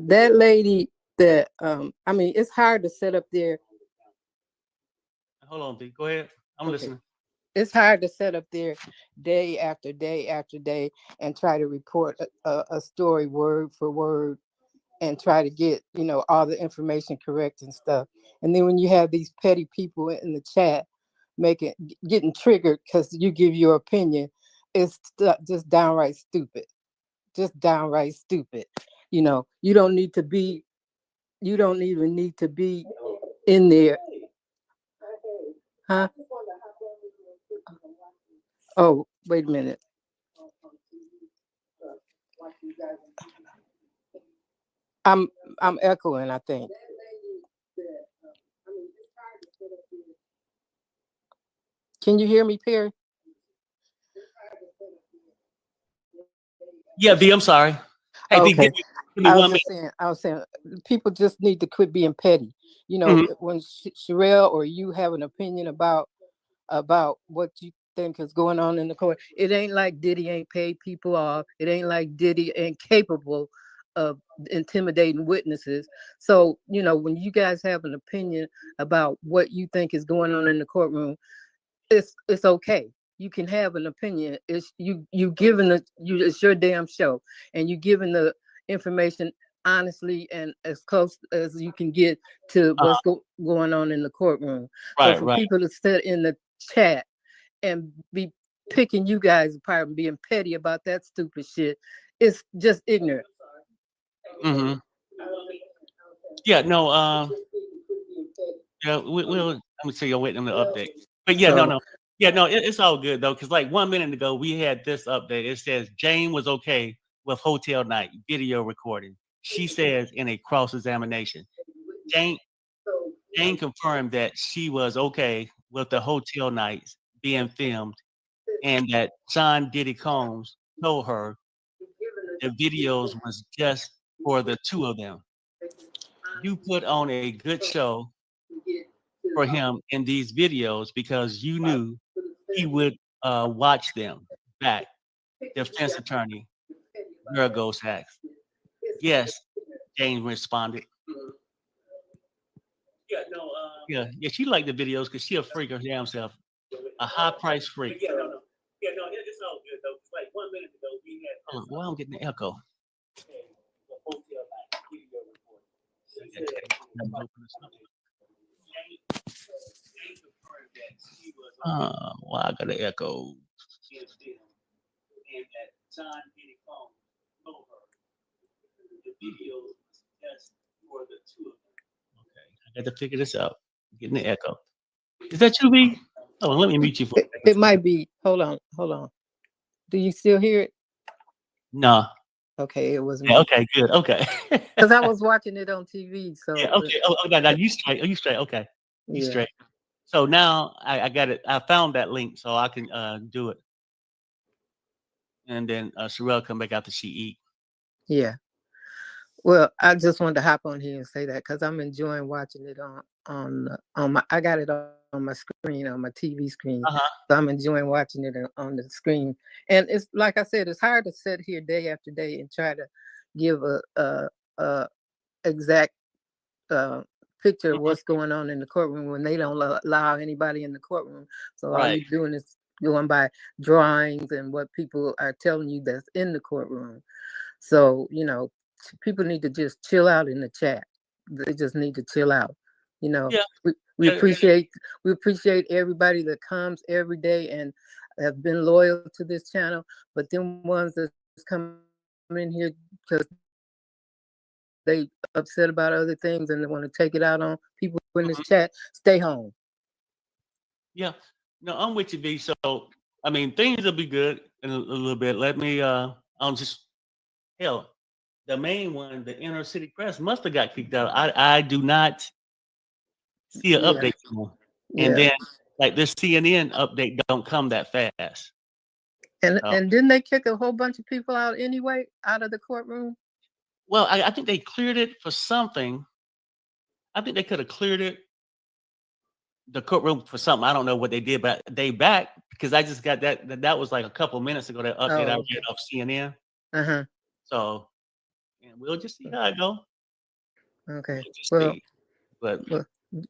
that lady that I mean, it's hard to set up there. Hold on, V. Go ahead. I'm listening. It's hard to set up there day after day after day and try to report a story word for word and try to get, you know, all the information correct and stuff. And then when you have these petty people in the chat getting triggered because you give your opinion, it's just downright stupid. Just downright stupid. You know, you don't even need to be in there. Huh? Oh, wait a minute. I'm echoing, I think. Can you hear me, Perry? Yeah, V, I'm sorry. Hey, Okay. V, give me I 1 minute. was saying, people just need to quit being petty. You know, when Sharrell or you have an opinion about what you think is going on in the court, it ain't like Diddy ain't paid people off. It ain't like Diddy ain't capable of intimidating witnesses. So, you know, when you guys have an opinion about what you think is going on in the courtroom, it's okay. You can have an opinion. It's it's your damn show, and you giving the information honestly and as close as you can get to what's going on in the courtroom. Right, so for people to sit in the chat and be picking you guys apart and being petty about that stupid shit, it's just ignorant. Yeah, no, yeah, we'll let me see you waiting on the update. But yeah, no. Yeah, no, it's all good though, because like 1 minute ago we had this update. It says Jane was okay with hotel night video recording. She says in a cross-examination. Jane confirmed that she was okay with the hotel nights being filmed and that Sean Diddy Combs told her the videos was just for the two of them. You put on a good show for him in these videos because you knew he would watch them back. Defense attorney Girl Ghost asked. Yes, Jane responded. Yeah, she liked the videos because she a freak her damn self. A high price freak. Yeah, no, it's all good though. It's like 1 minute ago we had. Oh, why I'm getting the echo? Why I got an echo? I got to figure this out. Getting the echo. Is that you, B? Oh, let me mute you for a second. It might be. Hold on. Do you still hear it? No. Okay, it was me. Yeah, okay, good. Okay. Because I was watching it on TV. So yeah, okay. Oh, now you straight. Oh, you straight. Okay. You yeah. straight. So now I got it. I found that link so I can do it. And then Sharrell come back after she eat. Yeah. Well, I just wanted to hop on here and say that because I'm enjoying watching it on my. I got it on my screen, on my TV screen. So I'm enjoying watching it on the screen. And it's like I said, it's hard to sit here day after day and try to give a exact picture of what's going on in the courtroom when they don't allow anybody in the courtroom. So all you're doing is going by drawings and what people are telling you that's in the courtroom. So, you know, people need to just chill out in the chat. They just need to chill out. You know, we appreciate everybody that comes every day and have been loyal to this channel, but them ones that's come in here because they upset about other things and they want to take it out on people in this chat, stay home. Yeah. No, I'm with you, B. So I mean, things will be good in a little bit. Let me I'm just hell. The main one, the inner city press, must have got kicked out. I do not see an update anymore. And then like this CNN update don't come that fast. And didn't they kick a whole bunch of people out anyway out of the courtroom? Well, I think they cleared it for something. I think they could have cleared it, the courtroom for something. I don't know what they did, but they back because I just got that was like a couple minutes ago, that update I read off CNN. So and we'll just see how it go. Okay. But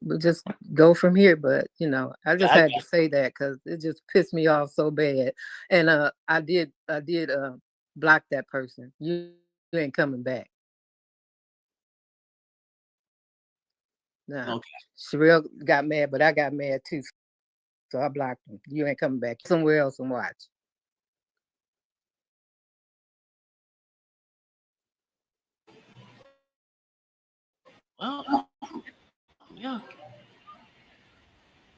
we'll just go from here. But you know, I just had to say that because it just pissed me off so bad. And I did block that person. You ain't coming back. No. Sharrell got mad, but I got mad too. So I blocked him. You ain't coming back. Somewhere else and watch. Well, yeah.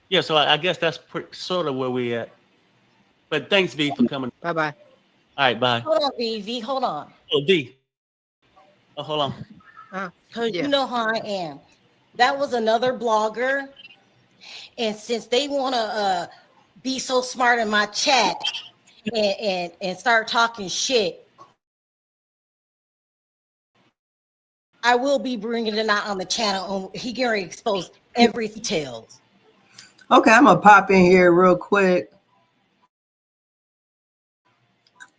Yeah, so I guess that's sort of where we at. But thanks, V, for coming. Bye-bye. All right, bye. Hold on, V, hold on. Oh, D. Oh, hold on. Because you know how I am. That was another blogger. And since they want to be so smart in my chat and start talking shit, I will be bringing it out on the channel. He can expose every details. Okay, I'm gonna pop in here real quick.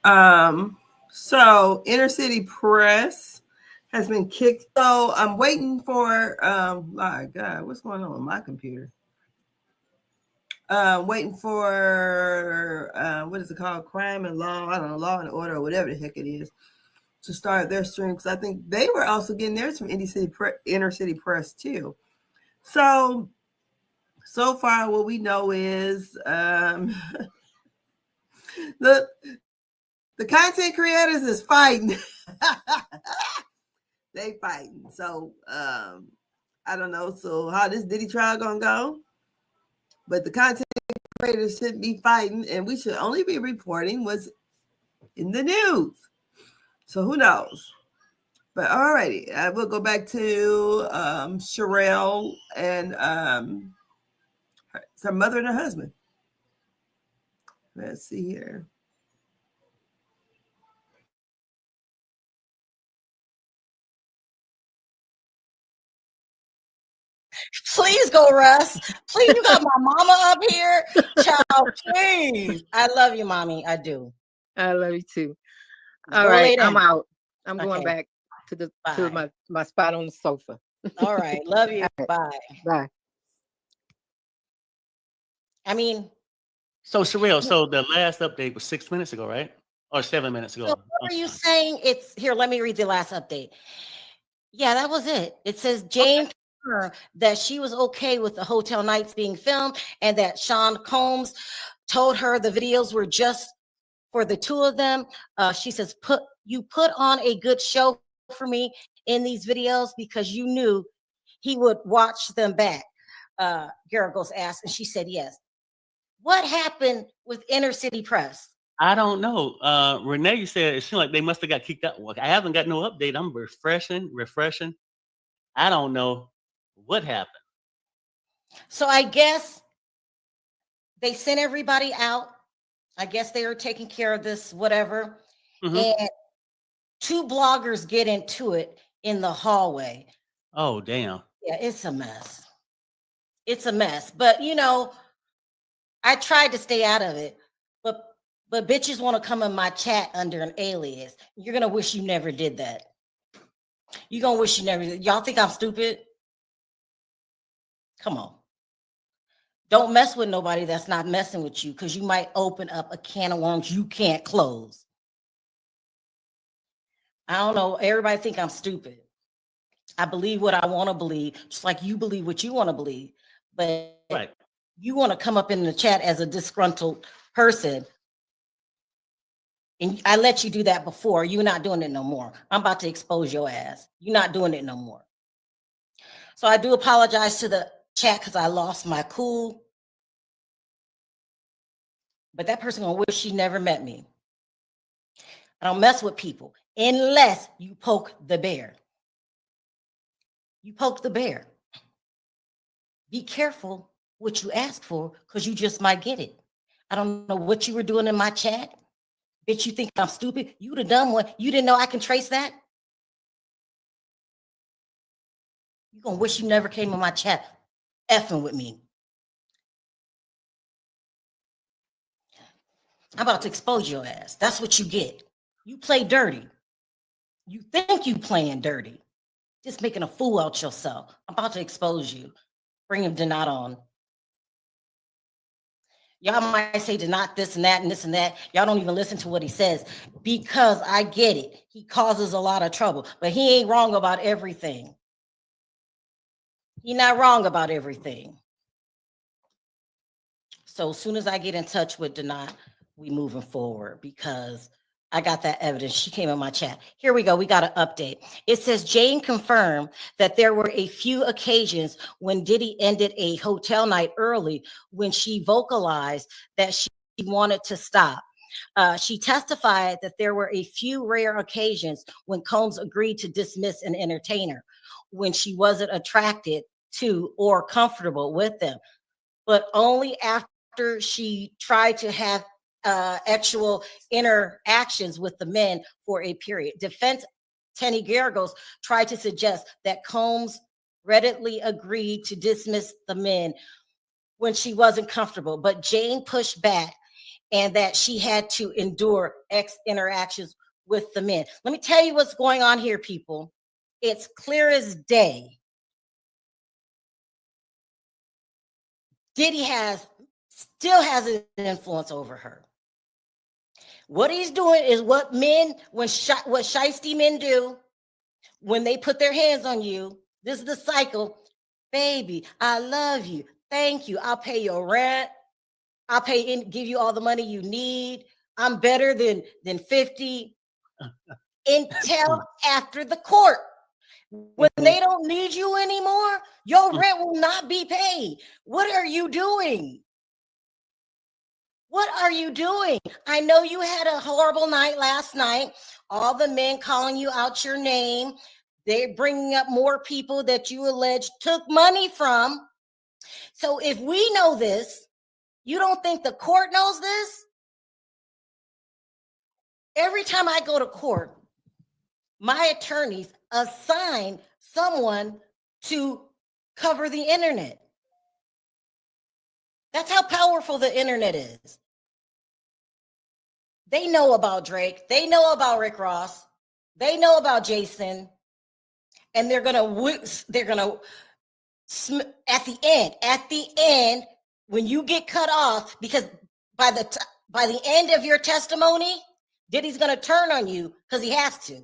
So Inner City Press has been kicked. So I'm waiting for my God, what's going on with my computer? Waiting for what is it called? Crime and Law, I don't know, Law and Order or whatever the heck it is, to start their stream, because I think they were also getting theirs from Inner City Press too. So far what we know is the content creators is fighting. They fighting. So I don't know. So how this Diddy trial gonna go? But the content creators shouldn't be fighting, and we should only be reporting what's in the news. So who knows? But alrighty, I will go back to Sharrell and her mother and her husband. Let's see here. Please go, Russ. Please, you got my mama up here. Child, please. I love you, mommy. I do. I love you too. All right, I'm out. I'm going back to my spot on the sofa. All right. Love you. Right. Bye. Bye. I mean, so Sharrell, so the last update was 6 minutes ago, right? Or 7 minutes ago. So what are you saying? It's here. Let me read the last update. Yeah, that was it. It says Jane that she was okay with the hotel nights being filmed and that Sean Combs told her the videos were just for the two of them. She says, you put on a good show for me in these videos because you knew he would watch them back. Garagos asked, and she said yes. What happened with inner city press? I don't know. Renee said it seemed like they must have got kicked out. Well, I haven't got no update. I'm refreshing. I don't know what happened. So I guess they sent everybody out. I guess they were taking care of this, whatever. And 2 bloggers get into it in the hallway. Oh, damn. Yeah, it's a mess. It's a mess. But you know, I tried to stay out of it. But bitches want to come in my chat under an alias. You're gonna wish you never did that. You're gonna wish you never did. Y'all think I'm stupid? Come on. Don't mess with nobody that's not messing with you, because you might open up a can of worms you can't close. I don't know. Everybody think I'm stupid. I believe what I want to believe, just like you believe what you want to believe. But Right. You want to come up in the chat as a disgruntled person. And I let you do that before. You're not doing it no more. I'm about to expose your ass. You're not doing it no more. So I do apologize to the chat because I lost my cool. But that person gonna wish she never met me. I don't mess with people unless you poke the bear. You poke the bear. Be careful what you ask for, because you just might get it. I don't know what you were doing in my chat. Bitch, you think I'm stupid? You the dumb one. You didn't know I can trace that? You're gonna wish you never came in my chat effing with me. I'm about to expose your ass. That's what you get. You play dirty. You think you playing dirty. Just making a fool out yourself. I'm about to expose you. Bring him Donat on. Y'all might say Donat this and that and this and that. Y'all don't even listen to what he says, because I get it. He causes a lot of trouble, but he ain't wrong about everything. He's not wrong about everything. So as soon as I get in touch with Donat, we moving forward, because I got that evidence. She came in my chat. Here we go. We got an update. It says Jane confirmed that there were a few occasions when Diddy ended a hotel night early when she vocalized that she wanted to stop. She testified that there were a few rare occasions when Combs agreed to dismiss an entertainer when she wasn't attracted to or comfortable with them, but only after she tried to have actual interactions with the men for a period. Defense Tenny Garagos tried to suggest that Combs readily agreed to dismiss the men when she wasn't comfortable, but Jane pushed back, and that she had to endure interactions with the men. Let me tell you what's going on here, people. It's clear as day. Diddy still has an influence over her. What he's doing is what men, what shiesty men do when they put their hands on you. This is the cycle. Baby, I love you. Thank you. I'll pay your rent. I'll give you all the money you need. I'm better than 50 until after the court. When they don't need you anymore, your rent will not be paid. What are you doing? What are you doing? I know you had a horrible night last night. All the men calling you out your name. They're bringing up more people that you allege took money from. So if we know this, you don't think the court knows this? Every time I go to court, my attorneys assign someone to cover the internet. That's how powerful the internet is. They know about Drake. They know about Rick Ross. They know about Jason. And they're gonna at the end, when you get cut off, because by the end of your testimony, Diddy's gonna turn on you because he has to.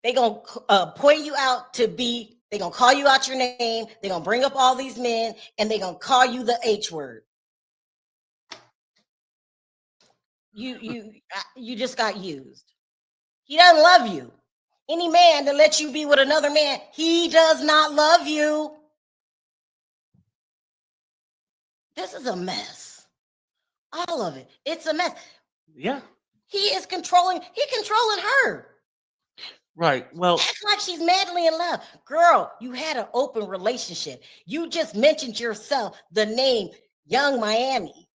They're gonna point you out to be. They're gonna call you out your name. They're gonna bring up all these men, and they're gonna call you the H word. You just got used. He doesn't love you. Any man that lets you be with another man, he does not love you. This is a mess. All of it. It's a mess. Yeah. He's controlling her. Right. Well, Acts like she's madly in love. Girl, you had an open relationship. You just mentioned yourself the name Young Miami.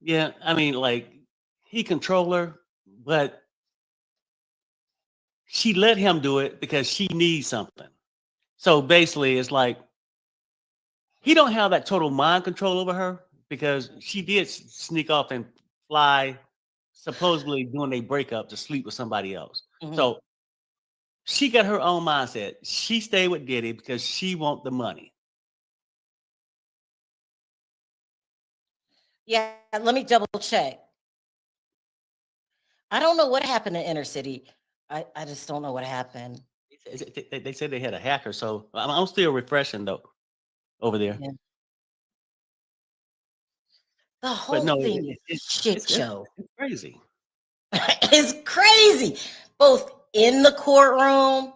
yeah, I mean, like, he control her, but she let him do it because she needs something. So basically, it's like he don't have that total mind control over her because she did sneak off and fly, supposedly doing a breakup to sleep with somebody else. Mhm. So she got her own mindset. She stayed with Diddy because she want the money. Yeah, let me double check. I don't know what happened in Inner City. I just don't know what happened. They said they had a hacker, so I'm still refreshing though over there. Yeah. The But whole no, thing is shit show. it's crazy. It's crazy. Both in the courtroom,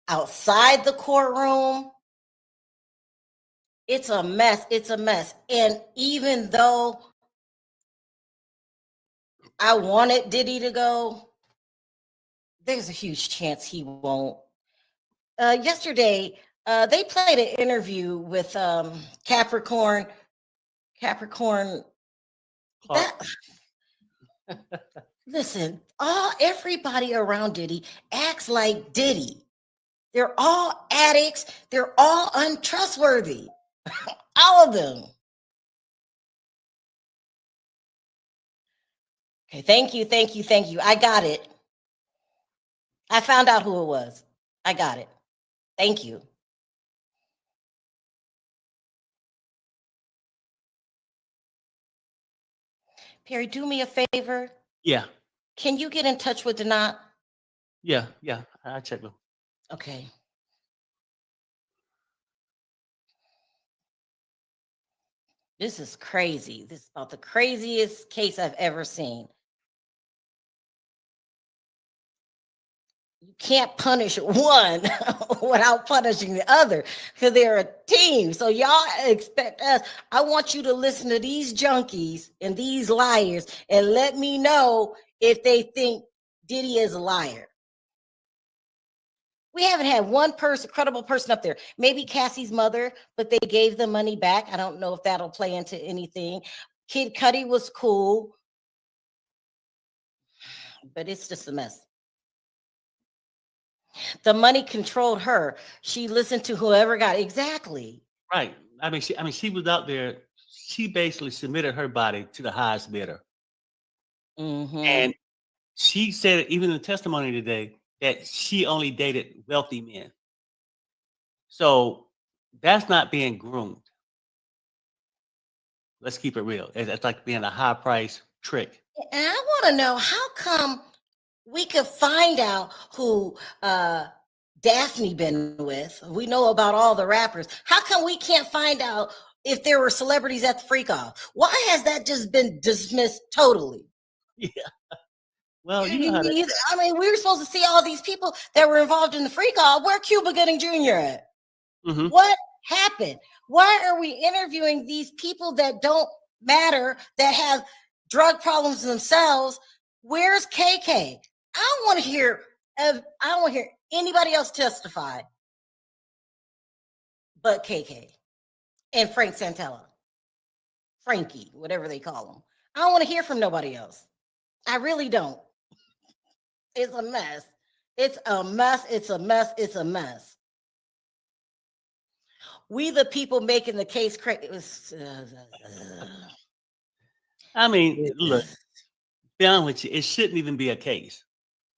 outside the courtroom. It's a mess. It's a mess. And even though I wanted Diddy to go, there's a huge chance he won't. Yesterday, they played an interview with Capricorn. Clark. Listen, everybody around Diddy acts like Diddy. They're all addicts. They're all untrustworthy. All of them. Okay, thank you. I got it. I found out who it was. I got it. Thank you. Perry, do me a favor. Yeah, Can you get in touch with Donat? yeah. I checked them. Okay. This is crazy. This is about the craziest case I've ever seen. You can't punish one without punishing the other because they're a team. So y'all expect us. I want you to listen to these junkies and these liars and let me know if they think Diddy is a liar. We haven't had one person, credible person up there. Maybe Cassie's mother, but they gave the money back. I don't know if that'll play into anything. Kid Cudi was cool, but it's just a mess. The money controlled her. She listened to whoever got it. Exactly. Right. I mean, she was out there. She basically submitted her body to the highest bidder, and she said, even in the testimony today, that she only dated wealthy men. So that's not being groomed. Let's keep it real. It's like being a high price trick. And I want to know how come we could find out who Daphne been with. We know about all the rappers. How come we can't find out if there were celebrities at the freak off? Why has that just been dismissed totally? Yeah. Well, you know how to, I mean, we were supposed to see all these people that were involved in the freak off. Where Cuba Gooding Jr. at? Mhm. What happened? Why are we interviewing these people that don't matter, that have drug problems themselves? Where's KK? I don't want to hear anybody else testify but KK and Frank Santella. Frankie, whatever they call him. I don't want to hear from nobody else. I really don't. It's a mess. It's a mess. It's a mess. It's a mess. We the people making the case crazy. I mean, look, be honest with you, it shouldn't even be a case.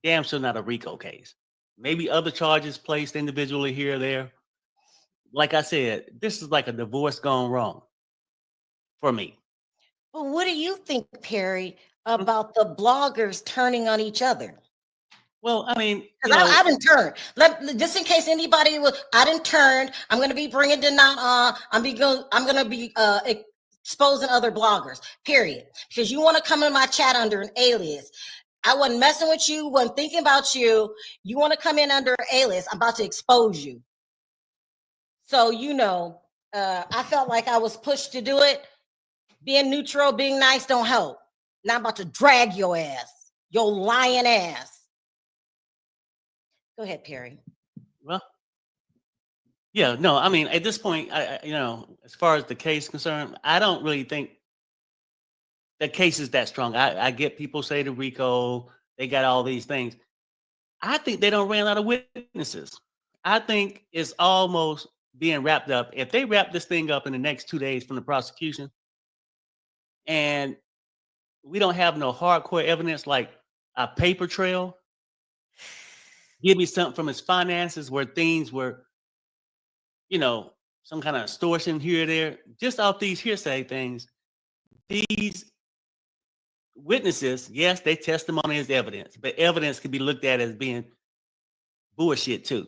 Damn sure not a RICO case. Maybe other charges placed individually here or there. Like I said, this is like a divorce gone wrong for me. But what do you think, Perry, about the bloggers turning on each other? Well, I mean, I didn't turn. Just in case anybody was, I didn't turn. I'm going to be bringing Donat on. I'm going to be exposing other bloggers. Period. Because you want to come in my chat under an alias. I wasn't messing with you, wasn't thinking about you. You want to come in under an alias, I'm about to expose you. So, I felt like I was pushed to do it. Being neutral, being nice don't help. Now I'm about to drag your ass, your lying ass. Go ahead, Perry. Well, yeah, no, I mean, at this point, as far as the case is concerned, I don't really think the case is that strong. I get people say the RICO, they got all these things. I think they don't ran out of witnesses. I think it's almost being wrapped up. If they wrap this thing up in the next 2 days from the prosecution, and we don't have no hardcore evidence like a paper trail, give me something from his finances where things were, some kind of extortion here or there, just off these hearsay things, these witnesses, yes, their testimony is evidence, but evidence can be looked at as being bullshit too.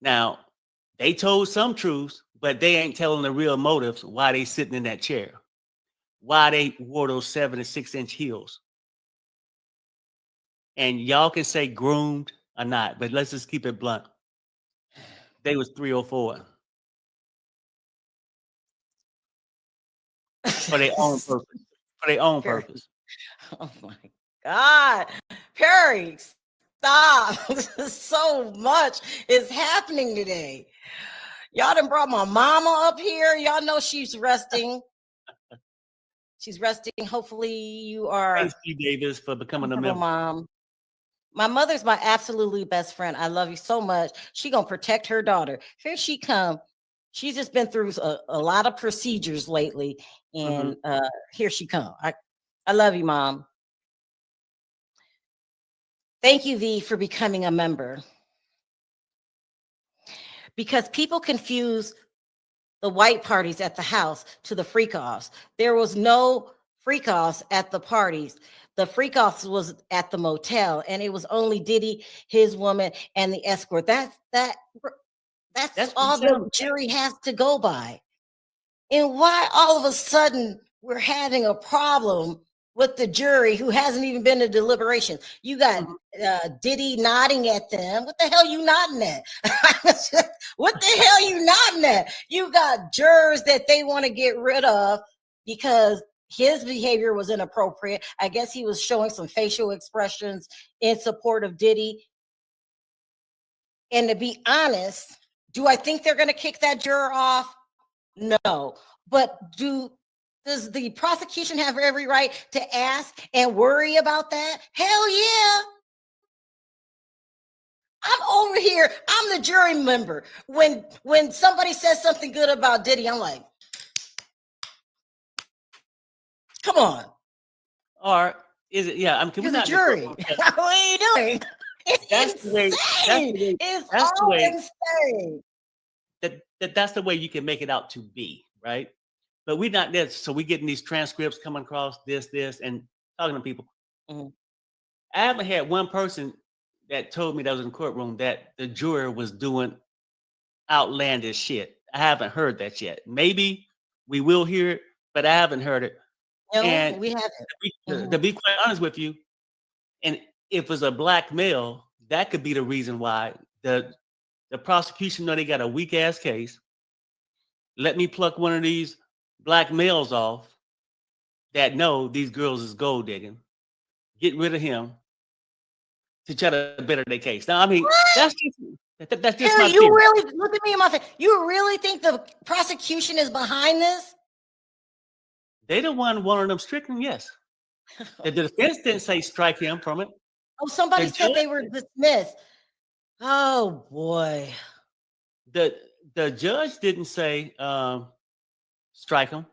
Now, they told some truths, but they ain't telling the real motives why they sitting in that chair, why they wore those 7 and 6 inch heels. And y'all can say groomed or not, but let's just keep it blunt. They was 304 for their own purpose. For their own purpose. Oh my God, Perry, stop! So much is happening today. Y'all done brought my mama up here. Y'all know she's resting. She's resting. Hopefully, you are. Thanks, Steve Davis, for becoming a member. Mom. My mother's my absolutely best friend. I love you so much. She gonna protect her daughter. Here she come. She's just been through a lot of procedures lately, and here she come. I love you, Mom. Thank you, V, for becoming a member. Because people confuse the white parties at the house to the freak-offs. There was no freak-offs at the parties. The freak-offs was at the motel, and it was only Diddy, his woman, and the escort. That's all the jury has to go by. And why all of a sudden we're having a problem with the jury who hasn't even been to deliberation? You got Diddy nodding at them. What the hell you nodding at? What the hell you nodding at? You got jurors that they want to get rid of because his behavior was inappropriate. I guess he was showing some facial expressions in support of Diddy. And to be honest, do I think they're going to kick that juror off? No. But does the prosecution have every right to ask and worry about that? Hell yeah. I'm over here. I'm the jury member. When somebody says something good about Diddy, I'm like, come on. Or is it? Yeah, I'm. You're the jury. What are you doing? It's insane. It's all insane. That's the way you can make it out to be, right? But we're not there. So we're getting these transcripts coming across this, and talking to people. I haven't had one person that told me that was in the courtroom that the juror was doing outlandish shit. I haven't heard that yet. Maybe we will hear it, but I haven't heard it. No, and we haven't. To be quite honest with you, and if it's a black male, that could be the reason why the prosecution know they got a weak ass case. Let me pluck one of these black males off that know these girls is gold digging. Get rid of him to try to better their case. Now, I mean, that's just Harry, my you theory. really look at me in my face. You really think the prosecution is behind this? They the one wanted them stricken, yes. The defense didn't say strike him from it. Oh, somebody said they were dismissed. Oh boy. The judge didn't say strike him.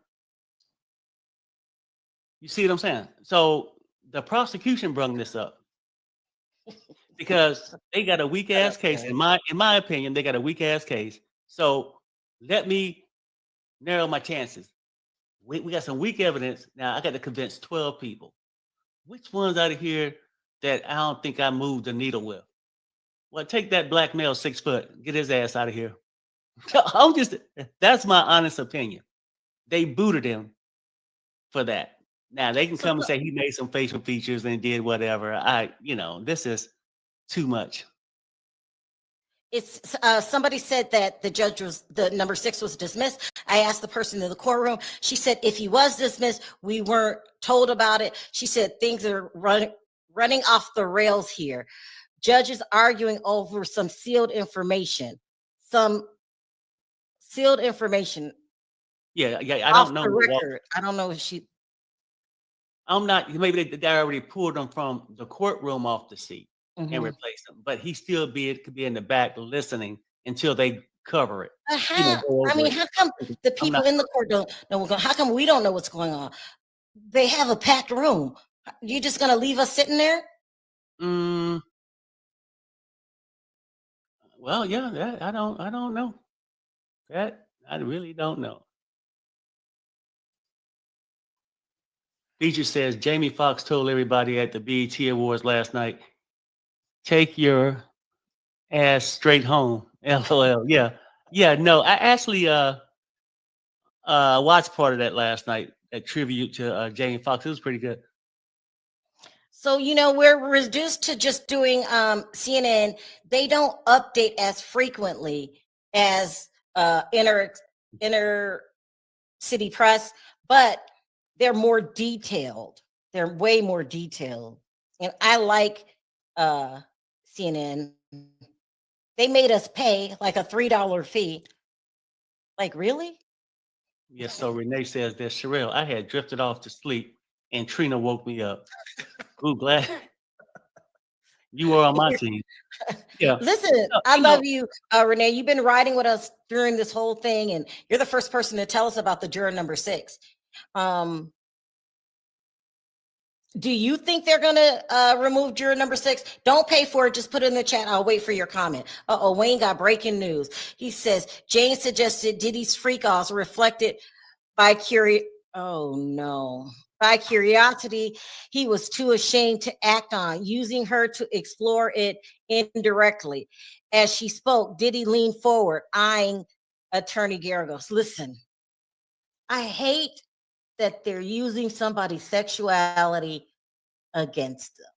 You see what I'm saying? So the prosecution brung this up because they got a weak ass case. In my opinion, they got a weak ass case. So let me narrow my chances. We got some weak evidence. Now I got to convince 12 people. Which ones out of here that I don't think I moved the needle with? Well, take that black male 6 foot, get his ass out of here. That's my honest opinion. They booted him for that. Now they can come and say he made some facial features and did whatever. This is too much. It's somebody said that the number 6 was dismissed. I asked the person in the courtroom. She said if he was dismissed, we weren't told about it. She said things are running off the rails here. Judges arguing over some sealed information. Yeah, I off don't know. the record. I don't know if she. I'm not. Maybe they already pulled him from the courtroom off the seat and Mhm. replaced him, but he still could be in the back listening until they cover it. How it. come the people in the court don't know? How come we don't know what's going on? They have a packed room. You just gonna leave us sitting there? Well, yeah, I don't know. That I really don't know. Feature says Jamie Foxx told everybody at the BET Awards last night, "Take your ass straight home." LOL. Yeah. No, I actually watched part of that last night. A tribute to Jamie Foxx. It was pretty good. So we're reduced to just doing CNN. They don't update as frequently as inner city press, but they're more detailed. They're way more detailed, and I like CNN. They made us pay like a $3 fee. Like, really? Yes. So Renee says that Sharrell, I had drifted off to sleep, and Trina woke me up. Ooh, glad you were on my team. Yeah. Listen, I love you, Renee. You've been riding with us during this whole thing, and you're the first person to tell us about the juror number 6. Do you think they're gonna remove juror number 6? Don't pay for it. Just put it in the chat. I'll wait for your comment. Wayne got breaking news. He says Jane suggested Diddy's freak-offs reflected by curiosity he was too ashamed to act on, using her to explore it indirectly. As she spoke, Diddy leaned forward, eyeing attorney Garagos. Listen, I hate that they're using somebody's sexuality against them.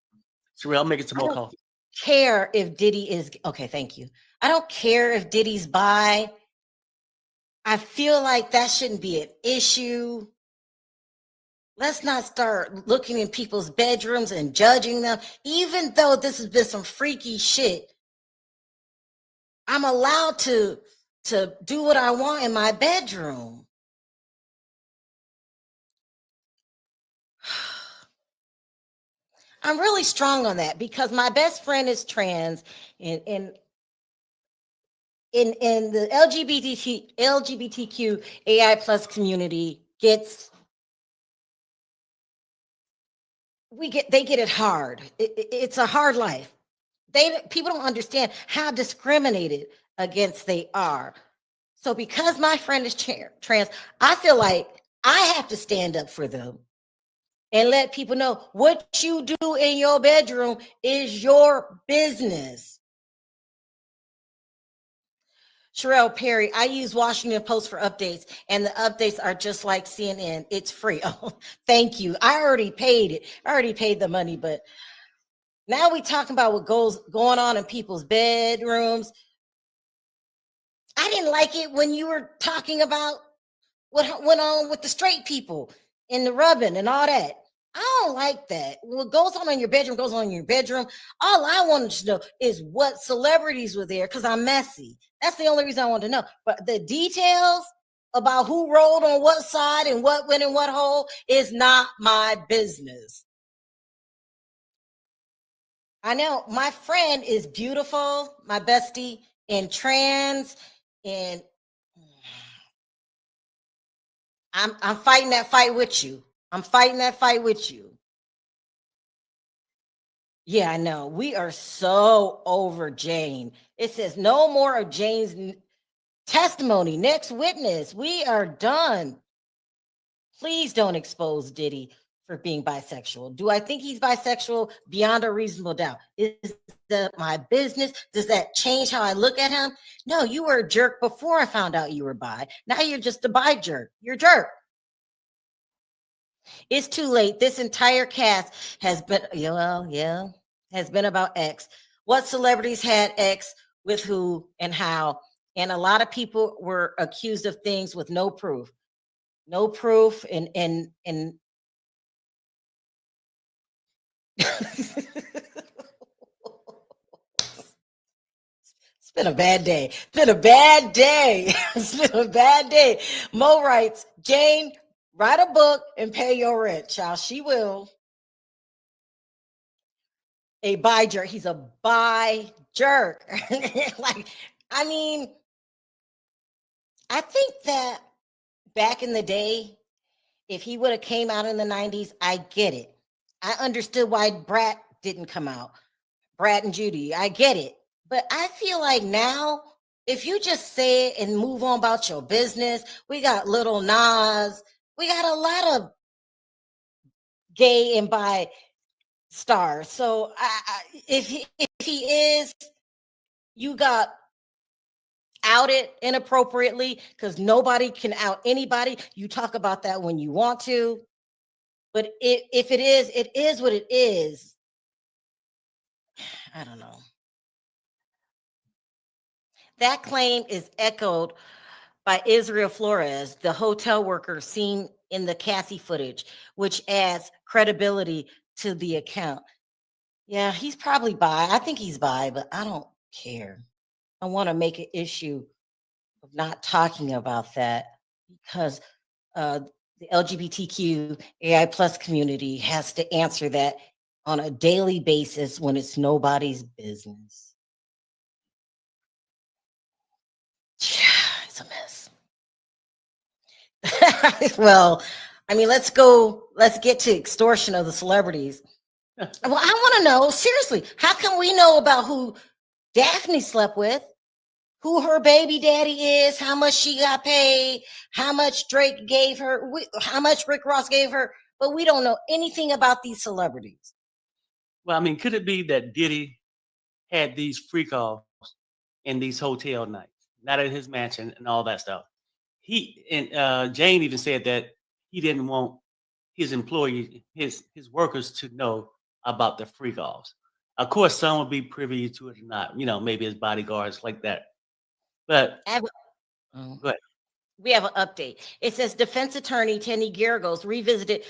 Sharrell, I'm making some more coffee. Care if Diddy is okay, thank you. I don't care if Diddy's bi. I feel like that shouldn't be an issue. Let's not start looking in people's bedrooms and judging them. Even though this has been some freaky shit, I'm allowed to do what I want in my bedroom. I'm really strong on that because my best friend is trans, and in the LGBTQ AI plus community they get it hard. It's a hard life. People don't understand how discriminated against they are. So because my friend is trans, I feel like I have to stand up for them and let people know what you do in your bedroom is your business. Sharrell Perry, I use Washington Post for updates, and the updates are just like CNN. It's free. Oh, thank you. I already paid it. I already paid the money, but now we talking about what going on in people's bedrooms. I didn't like it when you were talking about what went on with the straight people and the rubbing and all that. I don't like that. What goes on in your bedroom goes on in your bedroom. All I wanted to know is what celebrities were there because I'm messy. That's the only reason I wanted to know. But the details about who rolled on what side and what went in what hole is not my business. I know my friend is beautiful, my bestie, and trans, and I'm fighting that fight with you. I'm fighting that fight with you. Yeah, I know. We are so over Jane. It says no more of Jane's testimony. Next witness. We are done. Please don't expose Diddy for being bisexual. Do I think he's bisexual? Beyond a reasonable doubt. Is that my business? Does that change how I look at him? No, you were a jerk before I found out you were bi. Now you're just a bi jerk. You're a jerk. It's too late. This entire cast has been, has been about X. What celebrities had X with who and how? And a lot of people were accused of things with no proof. No proof and It's been a bad day. It's been a bad day. It's been a bad day. Mo writes, Jane, write a book and pay your rent, child. She will. A buy jerk. He's a buy jerk. Like, I mean, I think that back in the day, if he would have came out in the 90s, I get it. I understood why Brat didn't come out. Brad and Judy, I get it. But I feel like now, if you just say it and move on about your business, we got Little Nas, we got a lot of gay and bi stars. So if he is, you got outed inappropriately because nobody can out anybody. You talk about that when you want to. But if it is what it is. I don't know. That claim is echoed by Israel Flores, the hotel worker seen in the Cassie footage, which adds credibility to the account. Yeah, he's probably bi. I think he's bi, but I don't care. I want to make an issue of not talking about that because the LGBTQ AI plus community has to answer that on a daily basis when it's nobody's business. Yeah, it's a mess. Well, I mean, let's get to extortion of the celebrities. Well, I want to know, seriously, how can we know about who Daphne slept with, who her baby daddy is, how much she got paid, how much Drake gave her, how much Rick Ross gave her, but we don't know anything about these celebrities. Well, I mean, could it be that Diddy had these freak offs in these hotel nights, not at his mansion and all that stuff? He and Jane even said that he didn't want his employees, his workers to know about the freak offs. Of course, some will be privy to it or not, maybe his bodyguards like that. But go ahead. We have an update. It says defense attorney Tenny Geragos revisited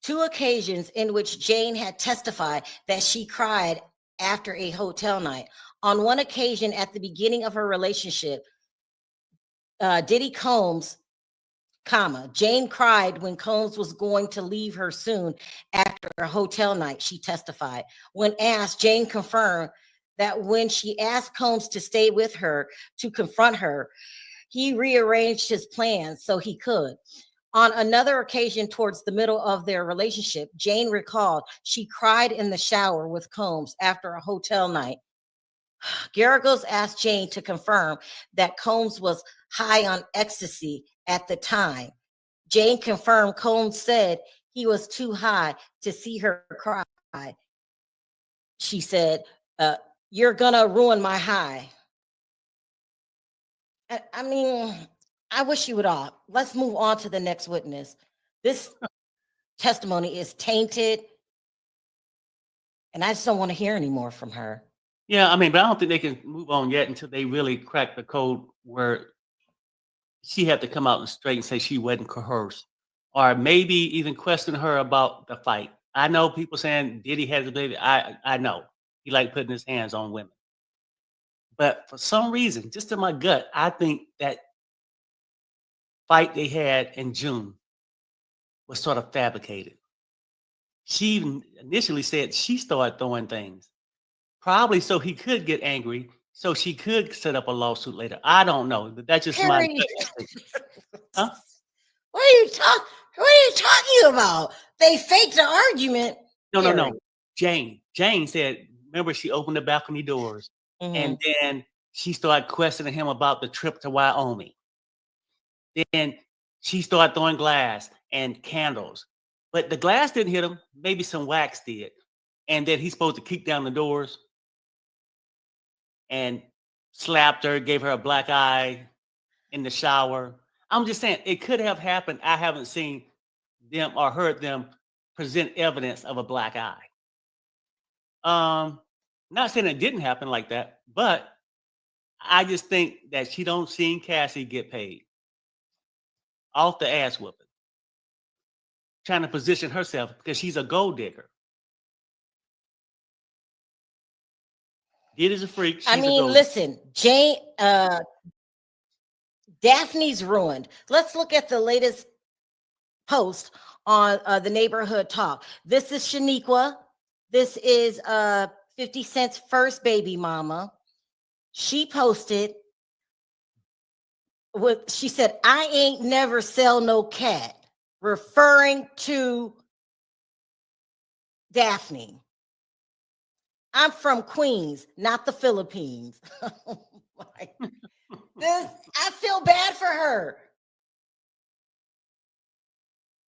2 occasions in which Jane had testified that she cried after a hotel night. On one occasion at the beginning of her relationship, Diddy Combs, Jane cried when Combs was going to leave her soon after a hotel night, she testified. When asked, Jane confirmed that when she asked Combs to stay with her to confront her, he rearranged his plans so he could. On another occasion, towards the middle of their relationship, Jane recalled she cried in the shower with Combs after a hotel night. Geragos asked Jane to confirm that Combs was high on ecstasy at the time. Jane confirmed Combs said he was too high to see her cry. She said, you're gonna ruin my high. I mean, I wish you would all. Let's move on to the next witness. This testimony is tainted, and I just don't want to hear any more from her. Yeah, I mean, but I don't think they can move on yet until they really crack the code where she had to come out and straight and say she wasn't coerced, or maybe even question her about the fight. I know people saying Diddy has a baby. I know he liked putting his hands on women, but for some reason, just in my gut, I think that fight they had in June was sort of fabricated. She even initially said she started throwing things, probably so he could get angry, so she could set up a lawsuit later. I don't know, but that's just my Harry, huh? What are you talking about? They faked the argument. No. Jane said, remember she opened the balcony doors and then she started questioning him about the trip to Wyoming. Then she started throwing glass and candles, but the glass didn't hit him. Maybe some wax did. And then he's supposed to kick down the doors and slapped her, gave her a black eye in the shower. I'm just saying it could have happened. I haven't seen them or heard them present evidence of a black eye. Not saying it didn't happen like that, but I just think that she don't seen Cassie get paid off the ass whooping, trying to position herself because she's a gold digger. Diddy's a freak. She's I mean, listen, Jane, Daphne's ruined. Let's look at the latest post on the neighborhood talk. This is Shaniqua. This is 50 Cent's first baby mama. She posted she said, I ain't never sell no cat, referring to Daphne. I'm from Queens, not the Philippines. Oh I feel bad for her.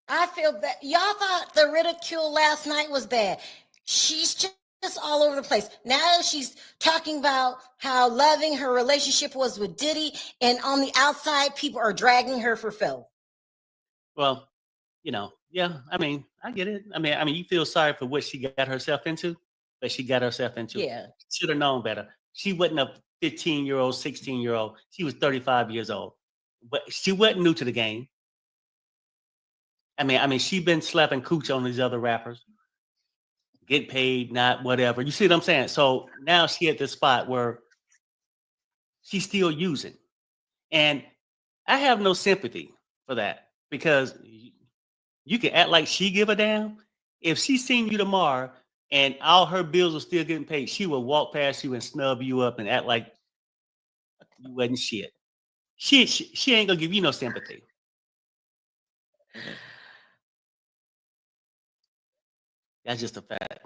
I feel bad. Y'all thought the ridicule last night was bad. She's just all over the place. Now she's talking about how loving her relationship was with Diddy, and on the outside, people are dragging her for filth. Well, yeah. I mean, I get it. I mean, you feel sorry for what she got herself into, but she got herself into. Yeah, should have known better. She wasn't a 15-year-old, 16-year-old. She was 35 years old, but she wasn't new to the game. I mean, she been slapping cooch on these other rappers. Get paid, not whatever. You see what I'm saying? So now she at this spot where she's still using. And I have no sympathy for that because you can act like she give a damn. If she seen you tomorrow and all her bills are still getting paid, she will walk past you and snub you up and act like you wasn't shit. She ain't gonna give you no sympathy. That's just a fact.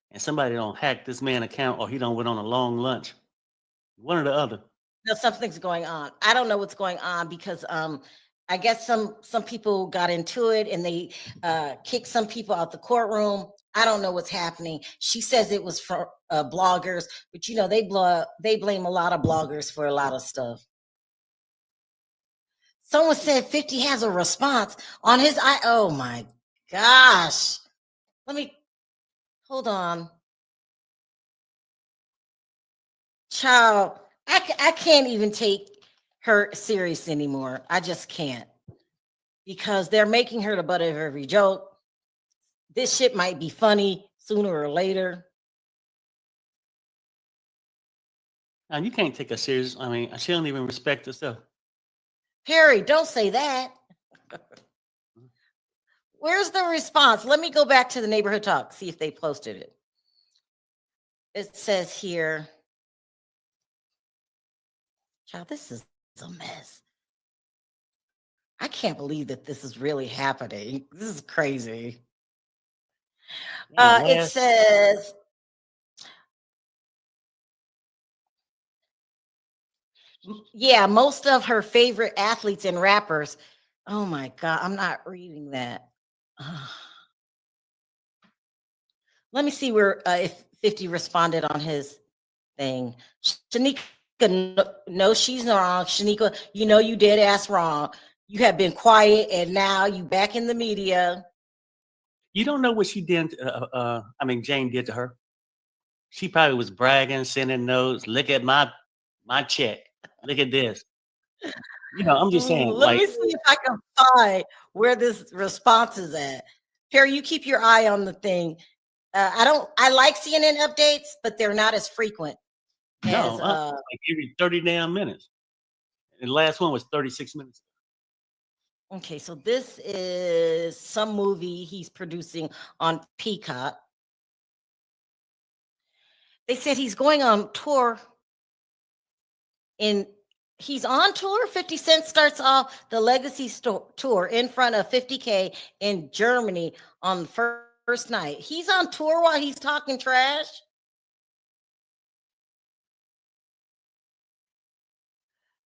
And somebody don't hack this man account or he don't went on a long lunch. One or the other. No, something's going on. I don't know what's going on because I guess some people got into it and they kicked some people out the courtroom. I don't know what's happening. She says it was for bloggers, but they blame a lot of bloggers for a lot of stuff. Someone said 50 has a response on his oh my gosh. Hold on. Child, I can't even take her serious anymore. I just can't. Because they're making her the butt of every joke. This shit might be funny sooner or later. And you can't take her serious. I mean, she don't even respect herself. Harry, don't say that. Where's the response? Let me go back to the neighborhood talk, see if they posted it. It says here, child, this is a mess. I can't believe that this is really happening. This is crazy. It says, yeah, most of her favorite athletes and rappers. Oh my God, I'm not reading that. Let me see where if 50 responded on his thing. Shanika, no, she's not wrong. Shanika, you dead ass wrong. You have been quiet and now you back in the media. You don't know what she did. Jane did to her. She probably was bragging, sending notes. Look at my check. Look at this. I'm just saying. Let me see if I can find where this response is at. Perry, you keep your eye on the thing. I like CNN updates, but they're not as frequent. No, like every 30 damn minutes. And the last one was 36 minutes. Okay, so this is some movie he's producing on Peacock. They said he's going on tour. He's on tour. 50 Cent starts off the Legacy tour in front of 50K in Germany on the first night. He's on tour while he's talking trash.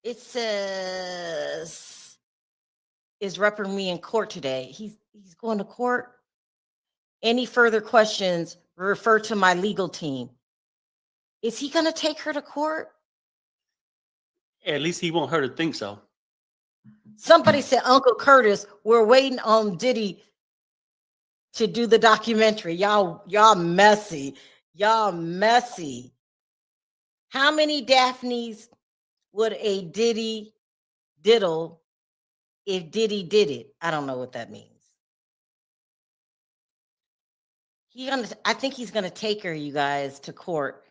It says, is repping me in court today. He's going to court. Any further questions, refer to my legal team. Is he going to take her to court? At least he won't hurt her to think so. Somebody said, Uncle Curtis, we're waiting on Diddy to do the documentary. Y'all messy. Y'all messy. How many Daphnes would a Diddy diddle if Diddy did it? I don't know what that means. I think he's gonna take her, you guys, to court.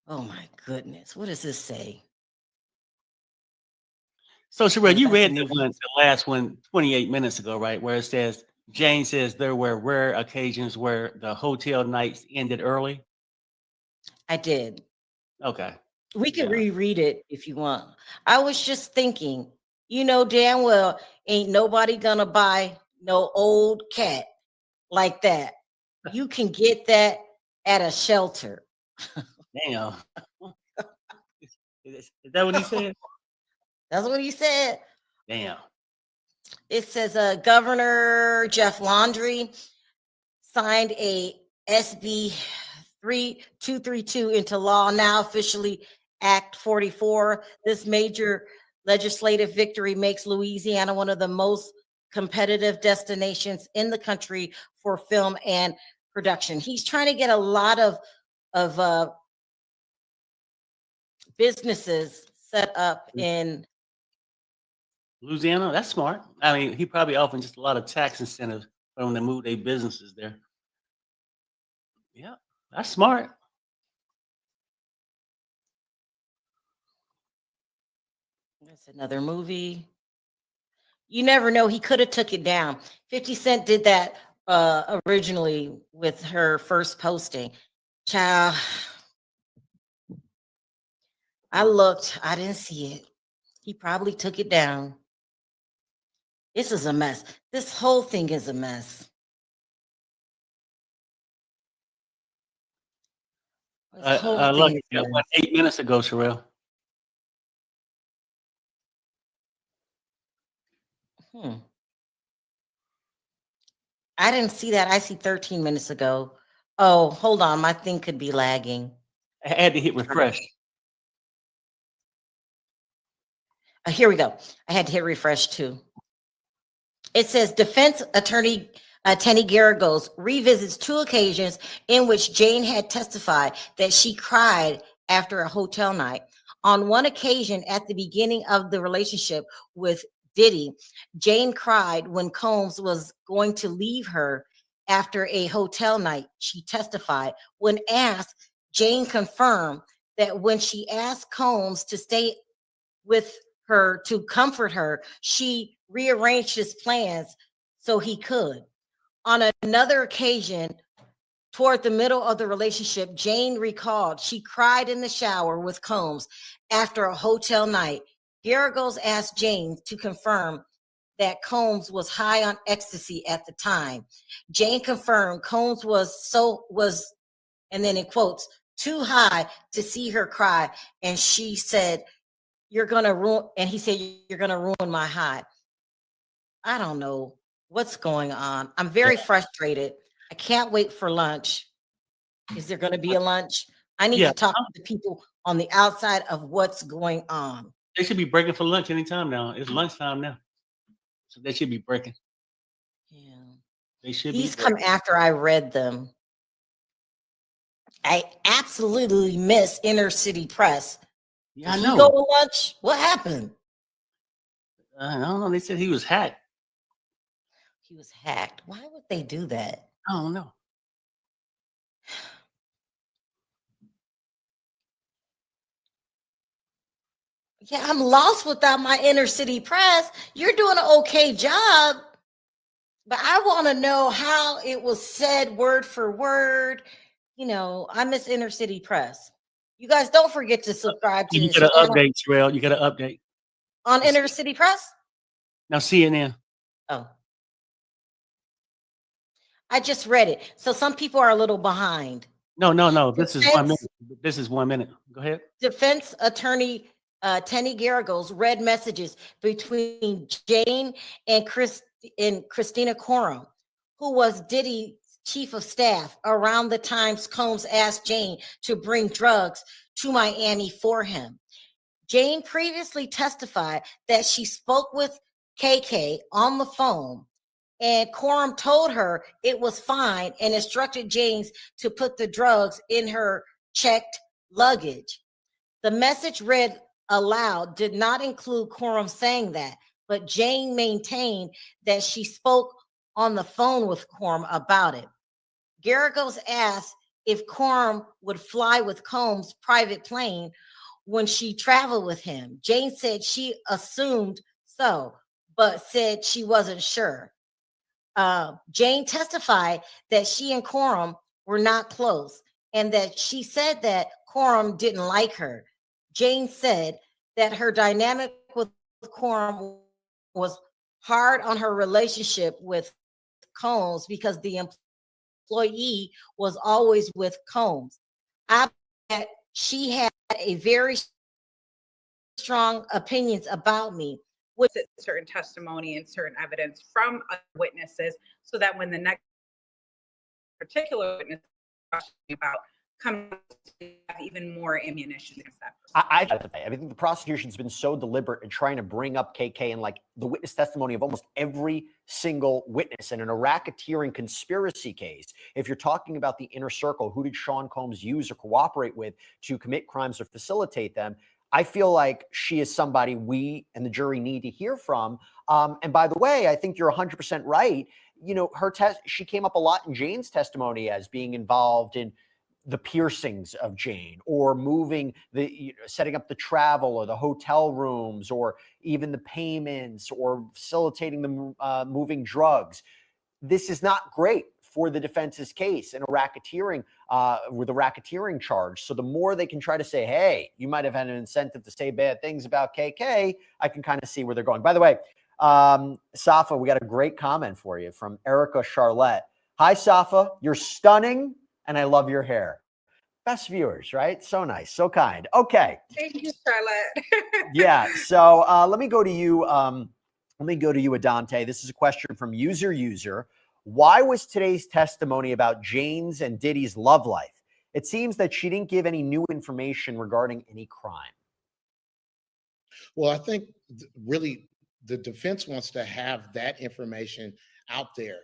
Oh my goodness. What does this say? So, Sharrell, you that's read a the movie. last one 28 minutes ago, right? Where it says, Jane says there were rare occasions where the hotel nights ended early. I did. Okay. We can Yeah. reread it if you want. I was just thinking, you know damn well ain't nobody gonna buy no old cat like that. You can get that at a shelter. Damn. Is that what he said? That's what he said. Damn. It says Governor Jeff Landry signed a SB 3232 into law, now officially Act 44. This major legislative victory makes Louisiana one of the most competitive destinations in the country for film and production. He's trying to get a lot of businesses set up in Louisiana, that's smart. I mean, he probably offered just a lot of tax incentives for them to move their businesses there. Yeah, that's smart. That's another movie. You never know. He could have took it down. 50 Cent did that originally with her first posting. Child, I looked. I didn't see it. He probably took it down. This is a mess. This whole thing is a mess. This whole Look, thing is a mess. 8 minutes ago, Sharrell. I didn't see that. I see 13 minutes ago. Oh, hold on. My thing could be lagging. I had to hit refresh. Here we go. I had to hit refresh too. It says defense attorney Tenny Garagos revisits 2 occasions in which Jane had testified that she cried after a hotel night. On one occasion at the beginning of the relationship with Diddy, Jane cried when Combs was going to leave her after a hotel night. She testified. When asked, Jane confirmed that when she asked Combs to stay with her to comfort her, she rearranged his plans so he could. On another occasion, toward the middle of the relationship, Jane recalled she cried in the shower with Combs after a hotel night. Garagos asked Jane to confirm that Combs was high on ecstasy at the time. Jane confirmed Combs was, and then in quotes, too high to see her cry. And she said, you're gonna ruin, and he said, you're gonna ruin my high. I don't know what's going on. I'm very frustrated. I can't wait for lunch. Is there gonna be a lunch? I need to talk to the people on the outside of what's going on. They should be breaking for lunch anytime now. It's lunchtime now. So they should be breaking. Yeah. They should These be come after I read them. I absolutely miss Inner City Press. Yeah, Did I he know. go to lunch? What happened? I don't know. They said he was hacked. He was hacked. Why would they do that? I don't know. Yeah, I'm lost without my Inner City Press. You're doing an okay job, but I want to know how it was said word for word. You know, I miss Inner City Press. You guys don't forget to subscribe to You this got to channel update, Sharrell. You got to update. on Inner City Press. Now CNN. Oh, I just read it. So some people are a little behind. No. This is 1 minute. This is 1 minute. Go ahead. Defense attorney Tenny Garagos read messages between Jane and Christina Coram, who was Diddy's chief of staff, around the times Combs asked Jane to bring drugs to Miami for him. Jane previously testified that she spoke with KK on the phone, and Coram told her it was fine and instructed James to put the drugs in her checked luggage. The message read aloud did not include Coram saying that, but Jane maintained that she spoke on the phone with Coram about it. Garagos asked if Coram would fly with Combs' private plane when she traveled with him. Jane said she assumed so, but said she wasn't sure. Jane testified that she and Coram were not close and that she said that Coram didn't like her. Jane said that her dynamic with Coram was hard on her relationship with Combs because the employee was always with Combs. I bet she had a very strong opinions about me. With certain testimony and certain evidence from other witnesses, so that when the next particular witness about coming to have even more ammunition against that person. I think the prosecution's been so deliberate in trying to bring up KK and like the witness testimony of almost every single witness. And in a racketeering conspiracy case, if you're talking about the inner circle, who did Sean Combs use or cooperate with to commit crimes or facilitate them? I feel like she is somebody we and the jury need to hear from. And by the way, I think you're 100% right. You know, she came up a lot in Jane's testimony as being involved in the piercings of Jane, or moving setting up the travel or the hotel rooms, or even the payments, or facilitating the moving drugs. This is not great for the defense's case in a racketeering with a racketeering charge. So the more they can try to say, hey, you might have had an incentive to say bad things about KK, I can kind of see where they're going. By the way, Safa, we got a great comment for you from Erica Charlotte. Hi, Safa, you're stunning and I love your hair. Best viewers, right? So nice, so kind. Okay. Thank you, Charlotte. Yeah. So let me go to you. Let me go to you, Adante. This is a question from user. Why was today's testimony about Jane's and Diddy's love life? It seems that she didn't give any new information regarding any crime. Well, I think really the defense wants to have that information out there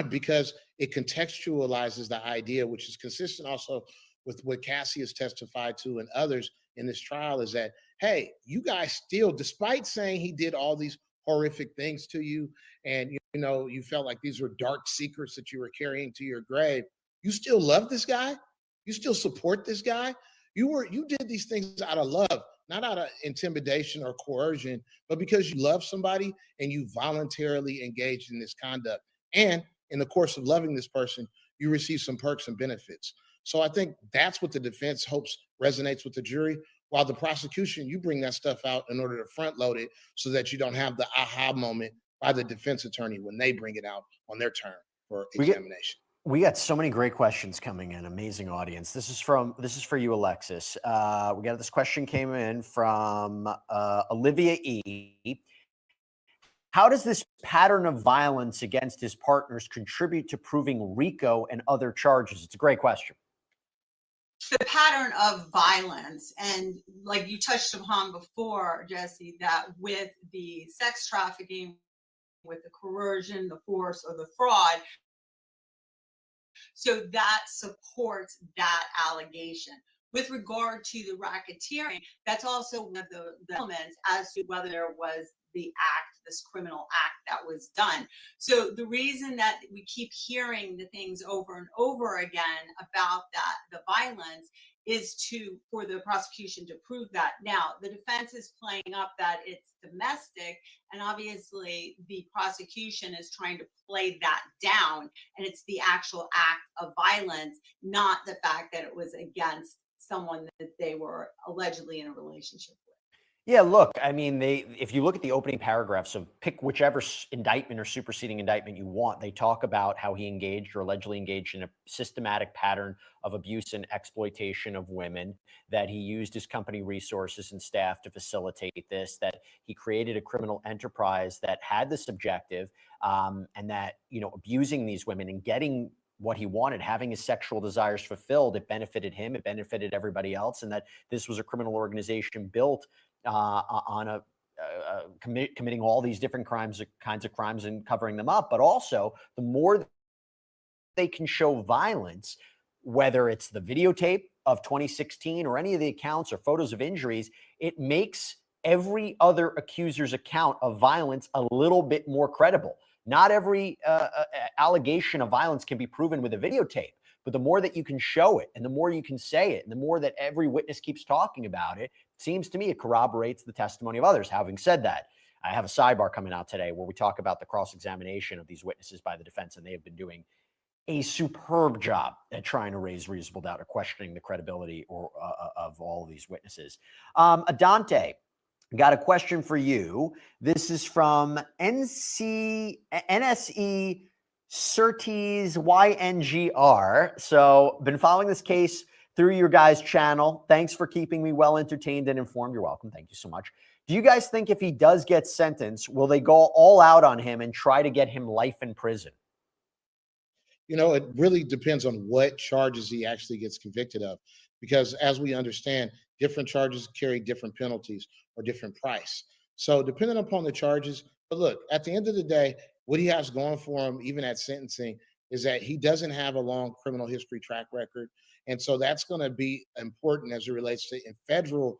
because it contextualizes the idea, which is consistent also with what Cassie has testified to and others in this trial, is that, hey, you guys still, despite saying he did all these horrific things to you, and you felt like these were dark secrets that you were carrying to your grave, you still love this guy, you still support this guy. You did these things out of love, not out of intimidation or coercion, but because you love somebody and you voluntarily engaged in this conduct. And in the course of loving this person, you receive some perks and benefits. So I think that's what the defense hopes resonates with the jury, while the prosecution, you bring that stuff out in order to front load it so that you don't have the aha moment by the defense attorney when they bring it out on their turn for examination. We got so many great questions coming in. Amazing audience. This is for you, Alexis. We got this question came in from Olivia E. How does this pattern of violence against his partners contribute to proving RICO and other charges? It's a great question. The pattern of violence, and like you touched upon before, Jesse, that with the sex trafficking, with the coercion, the force, or the fraud, so that supports that allegation. With regard to the racketeering, that's also one of the elements as to whether there was the act, this criminal act that was done. So the reason that we keep hearing the things over and over again about that, the violence, is for the prosecution to prove that. Now, the defense is playing up that it's domestic, and obviously the prosecution is trying to play that down, and it's the actual act of violence, not the fact that it was against someone that they were allegedly in a relationship with. Yeah, look, I mean, if you look at the opening paragraphs of pick whichever indictment or superseding indictment you want, they talk about how he engaged or allegedly engaged in a systematic pattern of abuse and exploitation of women, that he used his company resources and staff to facilitate this, that he created a criminal enterprise that had this objective, and that, abusing these women and getting what he wanted, having his sexual desires fulfilled, it benefited him, it benefited everybody else, and that this was a criminal organization built on committing all these different kinds of crimes and covering them up, but also the more they can show violence, whether it's the videotape of 2016 or any of the accounts or photos of injuries, it makes every other accuser's account of violence a little bit more credible. Not every allegation of violence can be proven with a videotape, but the more that you can show it and the more you can say it and the more that every witness keeps talking about it, seems to me it corroborates the testimony of others. Having said that, I have a sidebar coming out today where we talk about the cross-examination of these witnesses by the defense, and they have been doing a superb job at trying to raise reasonable doubt or questioning the credibility of all of these witnesses. Adante, got a question for you. This is from NSE Surtees YNGR. So been following this case through your guys' channel. Thanks for keeping me well entertained and informed. You're welcome. Thank you so much. Do you guys think if he does get sentenced, will they go all out on him and try to get him life in prison? You know, it really depends on what charges he actually gets convicted of, because as we understand, different charges carry different penalties or different price. So depending upon the charges, but look, at the end of the day, what he has going for him, even at sentencing, is that he doesn't have a long criminal history track record. And so that's going to be important as it relates to in federal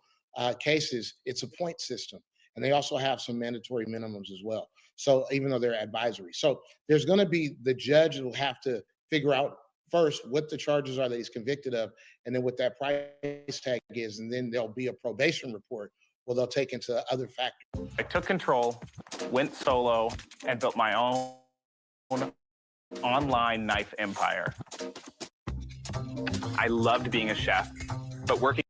cases, it's a point system. And they also have some mandatory minimums as well. So even though they're advisory. So there's going to be, the judge will have to figure out first what the charges are that he's convicted of, and then what that price tag is. And then there'll be a probation report where they'll take into other factors. I took control, went solo, and built my own online knife empire. I loved being a chef, but working.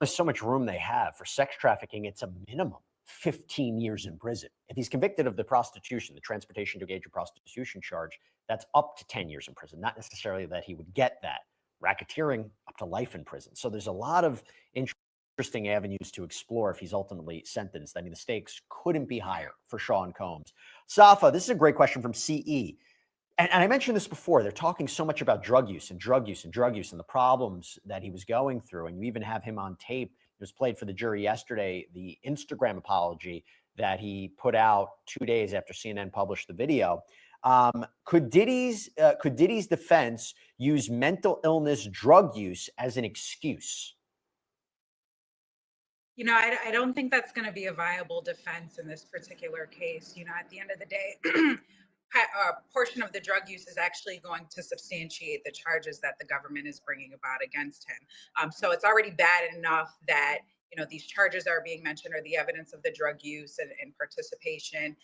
There's so much room they have for sex trafficking. It's a minimum 15 years in prison. If he's convicted of the prostitution, the transportation to engage in prostitution charge, that's up to 10 years in prison. Not necessarily that he would get that. Racketeering, up to life in prison. So there's a lot of interesting avenues to explore if he's ultimately sentenced. I mean, the stakes couldn't be higher for Sean Combs. Safa, this is a great question from CE. And I mentioned this before. They're talking so much about drug use and drug use and drug use and the problems that he was going through. And you even have him on tape. It was played for the jury yesterday, the Instagram apology that he put out 2 days after CNN published the video. Could Diddy's defense use mental illness, drug use as an excuse? You know, I don't think that's going to be a viable defense in this particular case. You know, at the end of the day, a portion of the drug use is actually going to substantiate the charges that the government is bringing about against him. So it's already bad enough that, you know, these charges are being mentioned, or the evidence of the drug use and participation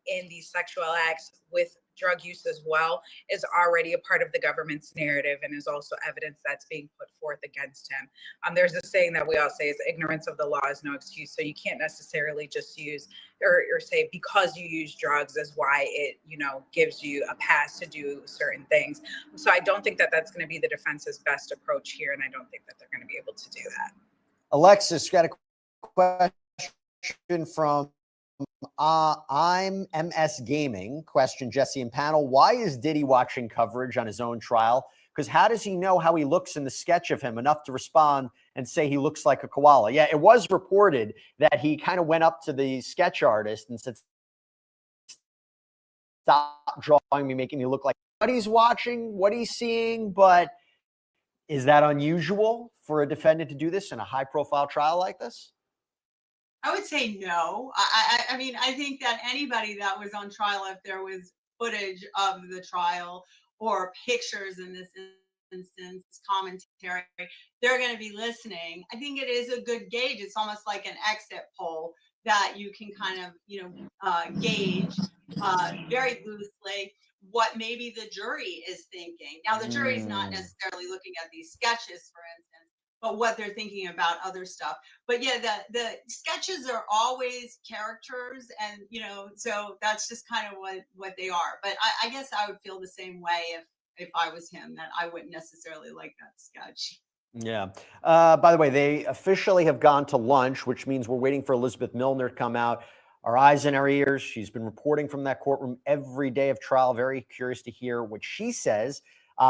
in these sexual acts with drug use as well is already a part of the government's narrative, and is also evidence that's being put forth against him. There's a saying that we all say is ignorance of the law is no excuse. So you can't necessarily just use or say because you use drugs is why it, you know, gives you a pass to do certain things. So I don't think that that's going to be the defense's best approach here, and I don't think that they're going to be able to do that. Alexis, got a question from I'm MS Gaming. Question, Jesse and panel. Why is Diddy watching coverage on his own trial? Because how does he know how he looks in the sketch of him enough to respond and say he looks like a koala? Yeah, it was reported that he kind of went up to the sketch artist and said, stop drawing me, making me look like what he's watching, what he's seeing. But is that unusual for a defendant to do this in a high-profile trial like this? I would say no. I mean, I think that anybody that was on trial, if there was footage of the trial or pictures in this instance, commentary, they're going to be listening. I think it is a good gauge. It's almost like an exit poll that you can kind of, you know, gauge very loosely what maybe the jury is thinking. Now, the jury is not necessarily looking at these sketches, for instance, but what they're thinking about other stuff. But yeah, the sketches are always characters, and, you know, so that's just kind of what they are. But I guess I would feel the same way if I was him, that I wouldn't necessarily like that sketch. Yeah. By the way, they officially have gone to lunch, which means we're waiting for Elizabeth Milner to come out. Our eyes in our ears. She's been reporting from that courtroom every day of trial. Very curious to hear what she says.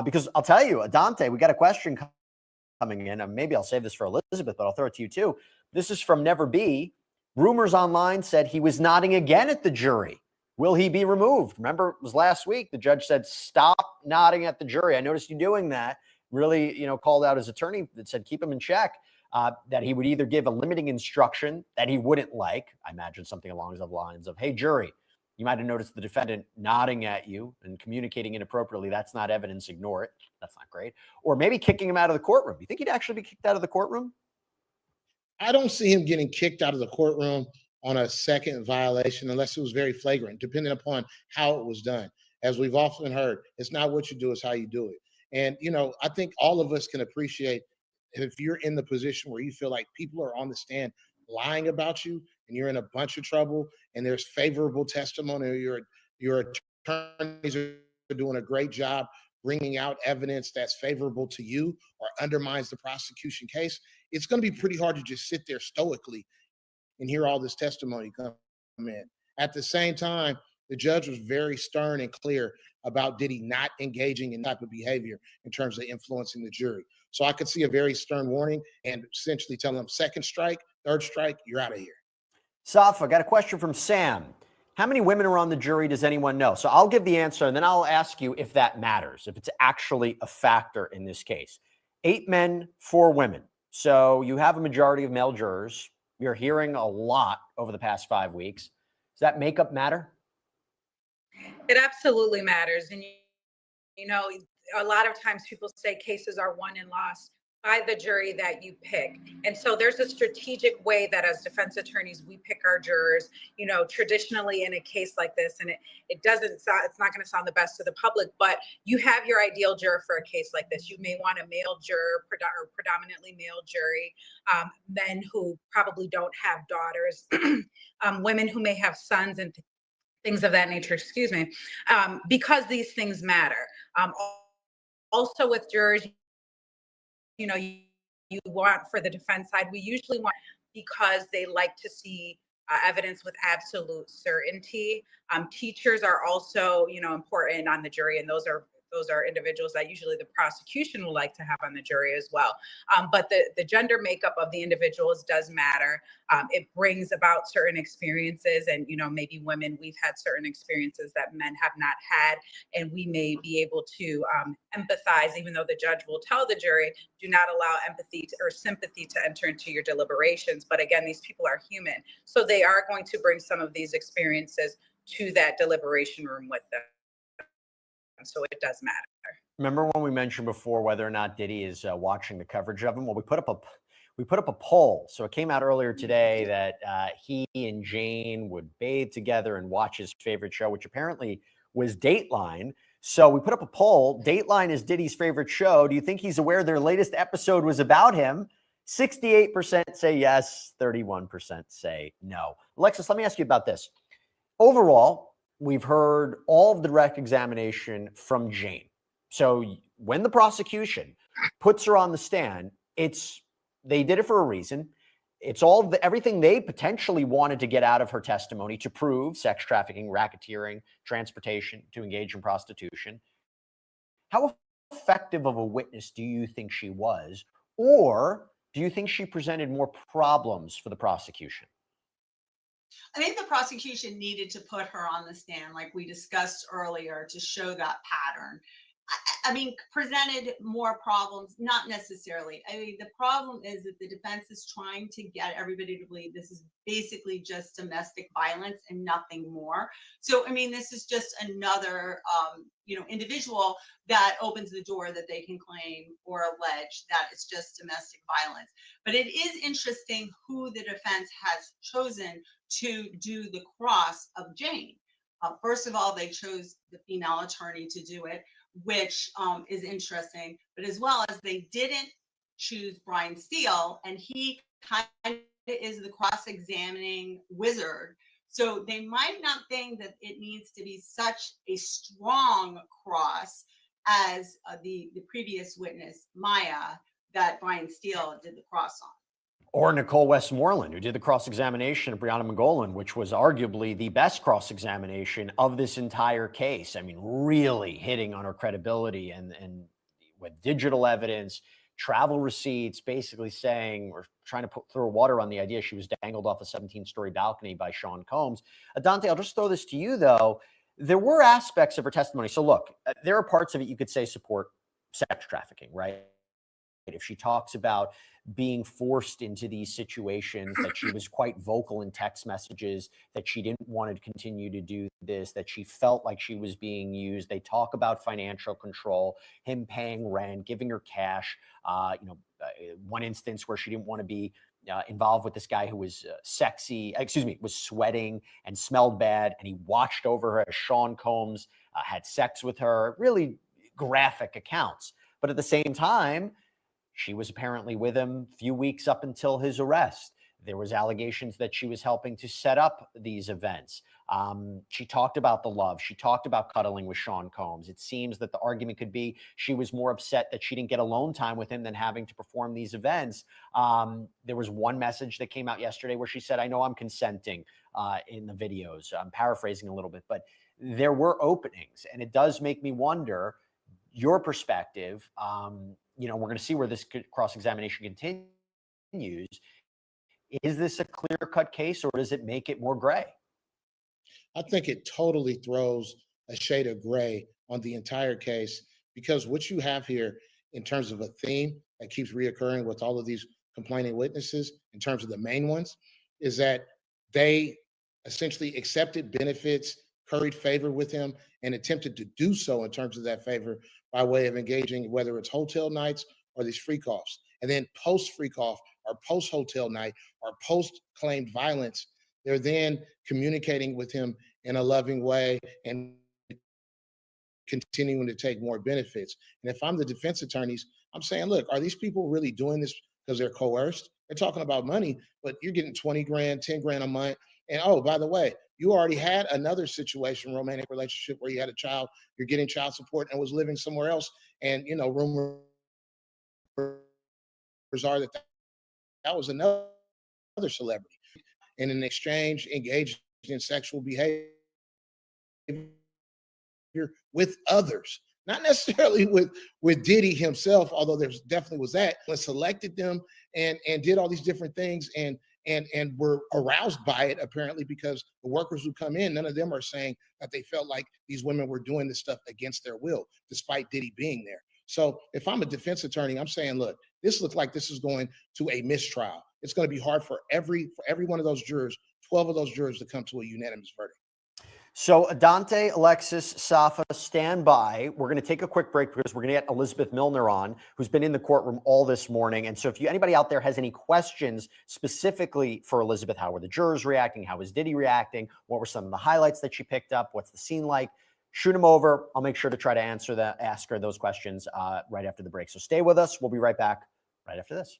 Because I'll tell you, Dante, we got a question coming in, and maybe I'll save this for Elizabeth, but I'll throw it to you too. This is from Never Be. Rumors online said he was nodding again at the jury. Will he be removed? Remember, it was last week. The judge said, stop nodding at the jury. I noticed you doing that. Really, called out his attorney that said, keep him in check, that he would either give a limiting instruction that he wouldn't like. I imagine something along the lines of, hey, jury, you might have noticed the defendant nodding at you and communicating inappropriately. That's not evidence. Ignore it. That's not great. Or maybe kicking him out of the courtroom. You think he'd actually be kicked out of the courtroom? I don't see him getting kicked out of the courtroom on a second violation unless it was very flagrant, depending upon how it was done. As we've often heard, it's not what you do, it's how you do it. And, I think all of us can appreciate if you're in the position where you feel like people are on the stand lying about you and you're in a bunch of trouble and there's favorable testimony, or your attorneys are doing a great job bringing out evidence that's favorable to you or undermines the prosecution case, it's going to be pretty hard to just sit there stoically and hear all this testimony come in. At the same time, the judge was very stern and clear about Diddy not engaging in type of behavior in terms of influencing the jury. So I could see a very stern warning and essentially telling him, second strike, third strike, you're out of here. Safa, got a question from Sam. How many women are on the jury? Does anyone know? So I'll give the answer, and then I'll ask you if that matters, if it's actually a factor in this case. 8 men, 4 women. So you have a majority of male jurors. You're hearing a lot over the past 5 weeks. Does that makeup matter? It absolutely matters. And, a lot of times people say cases are won and lost by the jury that you pick. And so there's a strategic way that as defense attorneys, we pick our jurors, traditionally in a case like this, and it doesn't sound, it's not going to sound the best to the public, but you have your ideal juror for a case like this. You may want a male juror, or predominantly male jury, men who probably don't have daughters, women who may have sons and things of that nature, because these things matter. Also with jurors, you want for the defense side, we usually want, because they like to see evidence with absolute certainty. Teachers are also, important on the jury, and those are individuals that usually the prosecution will like to have on the jury as well. But the gender makeup of the individuals does matter. It brings about certain experiences, and maybe women, we've had certain experiences that men have not had, and we may be able to empathize, even though the judge will tell the jury, do not allow empathy or sympathy to enter into your deliberations. But again, these people are human, so they are going to bring some of these experiences to that deliberation room with them. So it does matter. Remember when we mentioned before whether or not Diddy is watching the coverage of him? Well, we put up a poll. So it came out earlier today that he and Jane would bathe together and watch his favorite show, which apparently was Dateline. So we put up a poll. Dateline is Diddy's favorite show. Do you think he's aware their latest episode was about him? 68% say yes, 31% say no. Alexis, let me ask you about this. Overall, we've heard all of the direct examination from Jane. So when the prosecution puts her on the stand, they did it for a reason. It's everything they potentially wanted to get out of her testimony to prove sex trafficking, racketeering, transportation, to engage in prostitution. How effective of a witness do you think she was? Or do you think she presented more problems for the prosecution? I think the prosecution needed to put her on the stand, like we discussed earlier, to show that pattern. I mean, presented more problems, not necessarily. I mean, the problem is that the defense is trying to get everybody to believe this is basically just domestic violence and nothing more. So, I mean, this is just another, individual that opens the door that they can claim or allege that it's just domestic violence. But it is interesting who the defense has chosen to do the cross of Jane. First of all, they chose the female attorney to do it, which is interesting, but as well as they didn't choose Brian Steele, and he kind of is the cross-examining wizard. So they might not think that it needs to be such a strong cross as the previous witness, Maya, that Brian Steele did the cross on. Or Nicole Westmoreland, who did the cross-examination of Brianna Mogollon, which was arguably the best cross-examination of this entire case. I mean, really hitting on her credibility and with digital evidence, travel receipts, basically saying or trying to throw water on the idea she was dangled off a 17-story balcony by Sean Combs. Dante, I'll just throw this to you, though. There were aspects of her testimony. So look, there are parts of it you could say support sex trafficking, right? If she talks about being forced into these situations, that she was quite vocal in text messages, that she didn't want to continue to do this, that she felt like she was being used. They talk about financial control, him paying rent, giving her cash. One instance where she didn't want to be involved with this guy who was was sweating and smelled bad, and he watched over her as Sean Combs had sex with her. Really graphic accounts. But at the same time, she was apparently with him a few weeks up until his arrest. There was allegations that she was helping to set up these events. She talked about the love. She talked about cuddling with Sean Combs. It seems that the argument could be she was more upset that she didn't get alone time with him than having to perform these events. There was one message that came out yesterday where she said, "I know I'm consenting," in the videos. I'm paraphrasing a little bit, but there were openings. And it does make me wonder your perspective. We're going to see where this cross-examination continues. Is this a clear-cut case, or does it make it more gray? I think it totally throws a shade of gray on the entire case, because what you have here in terms of a theme that keeps reoccurring with all of these complaining witnesses, in terms of the main ones, is that they essentially accepted benefits, curried favor with him, and attempted to do so in terms of that favor by way of engaging, whether it's hotel nights or these freak offs. And then post freak off or post hotel night or post claimed violence, they're then communicating with him in a loving way and continuing to take more benefits. And if I'm the defense attorneys, I'm saying, look, are these people really doing this because they're coerced? They're talking about money, but you're getting 20 grand, 10 grand a month. And oh, by the way, you already had another situation, romantic relationship, where you had a child, you're getting child support and was living somewhere else. And, rumors are that was another celebrity. And in exchange, engaged in sexual behavior with others, not necessarily with Diddy himself, although there's definitely was that, but selected them and did all these different things and were aroused by it, apparently, because the workers who come in, none of them are saying that they felt like these women were doing this stuff against their will, despite Diddy being there. So if I'm a defense attorney, I'm saying, look, this looks like this is going to a mistrial. It's going to be hard for every one of those jurors, 12 of those jurors, to come to a unanimous verdict. So Dante, Alexis, Safa, stand by. We're going to take a quick break because we're going to get Elizabeth Milner on, who's been in the courtroom all this morning. And so if anybody out there has any questions specifically for Elizabeth, how were the jurors reacting? How was Diddy reacting? What were some of the highlights that she picked up? What's the scene like? Shoot them over. I'll make sure to try to ask her those questions right after the break. So stay with us. We'll be right back right after this.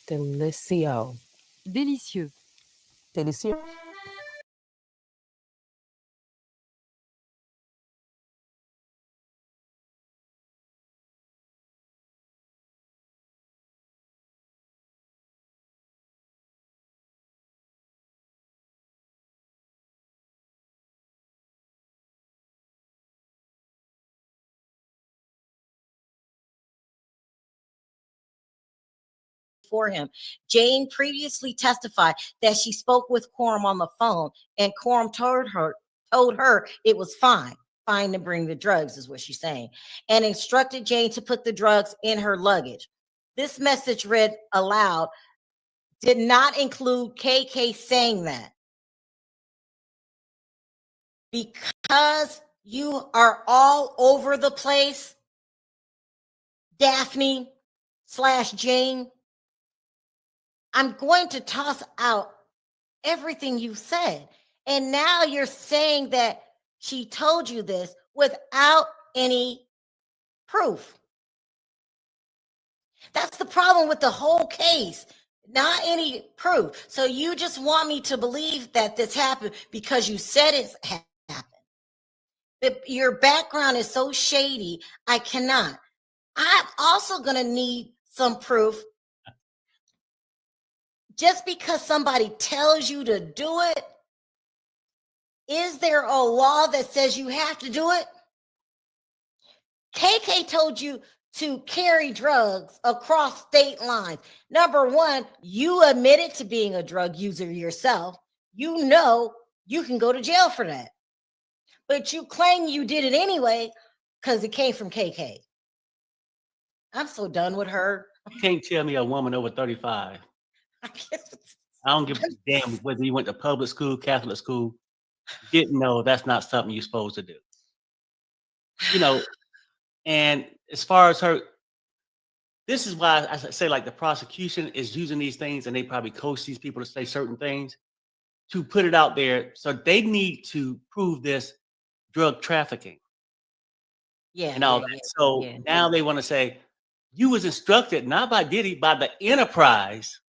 Delicio. Délicieux. Délicieux. For him. Jane previously testified that she spoke with Quorum on the phone, and Quorum told her it was fine to bring the drugs, is what she's saying, and instructed Jane to put the drugs in her luggage. This message read aloud did not include KK saying that. because you are all over the place, Daphne/Jane, I'm going to toss out everything you said. And now you're saying that she told you this without any proof. That's the problem with the whole case. Not any proof. So you just want me to believe that this happened because you said it happened. Your background is so shady, I cannot. I'm also going to need some proof. Just because somebody tells you to do it, is there a law that says you have to do it? KK told you to carry drugs across state lines. Number one, you admitted to being a drug user yourself. You know you can go to jail for that. But you claim you did it anyway because it came from KK. I'm so done with her. You can't tell me a woman over 35. I don't give a damn whether you went to public school, Catholic school, didn't know that's not something you're supposed to do. You know, and as far as her, this is why I say, like, the prosecution is using these things, and they probably coach these people to say certain things to put it out there. So they need to prove this drug trafficking. Yeah. And all that. So now they want to say, you was instructed not by Diddy, by the enterprise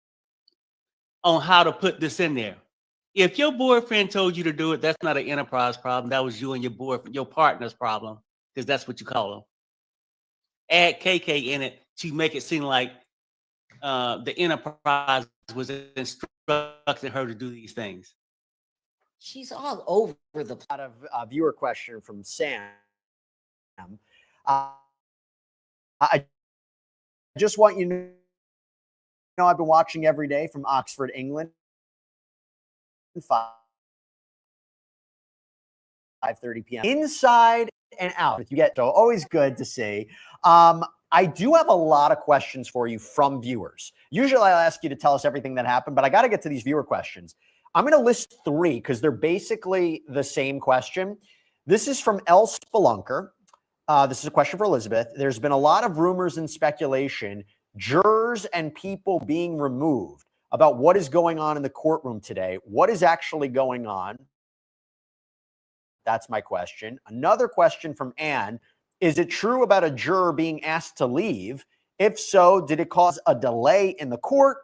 on how to put this in there. If your boyfriend told you to do it, that's not an enterprise problem. That was you and your boyfriend, your partner's problem, because that's what you call them. Add KK in it to make it seem like the enterprise was instructing her to do these things. She's all over the lot of viewer question from Sam. I just want you to know I've been watching every day from Oxford, England. 5:30 p.m. Inside and out. You get so always good to see. I do have a lot of questions for you from viewers. Usually I'll ask you to tell us everything that happened, but I got to get to these viewer questions. I'm going to list 3 because they're basically the same question. This is from El Spelunker. This is a question for Elizabeth. There's been a lot of rumors and speculation, jurors and people being removed about what is going on in the courtroom today. What is actually going on? That's my question. Another question from Anne. Is it true about a juror being asked to leave? If so, did it cause a delay in the court?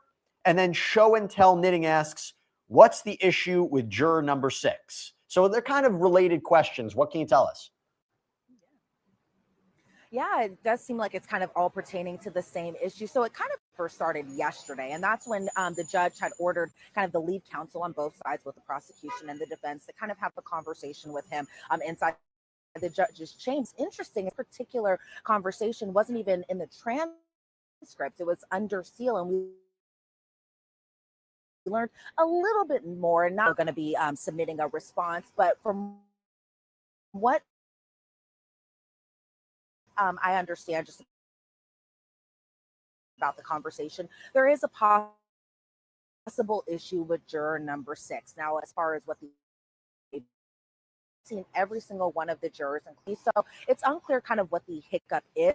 And then Show and Tell Knitting asks, what's the issue with juror number 6? So they're kind of related questions. What can you tell us? Yeah, it does seem like it's kind of all pertaining to the same issue. So it kind of first started yesterday, and that's when the judge had ordered kind of the lead counsel on both sides, with the prosecution and the defense, to kind of have a conversation with him inside the judge's chambers. Interesting, this particular conversation wasn't even in the transcript. It was under seal, and we learned a little bit more, and not going to be submitting a response, but from what I understand just about the conversation, there is a possible issue with juror number 6. Now, as far as what they've seen every single one of the jurors, so it's unclear kind of what the hiccup is,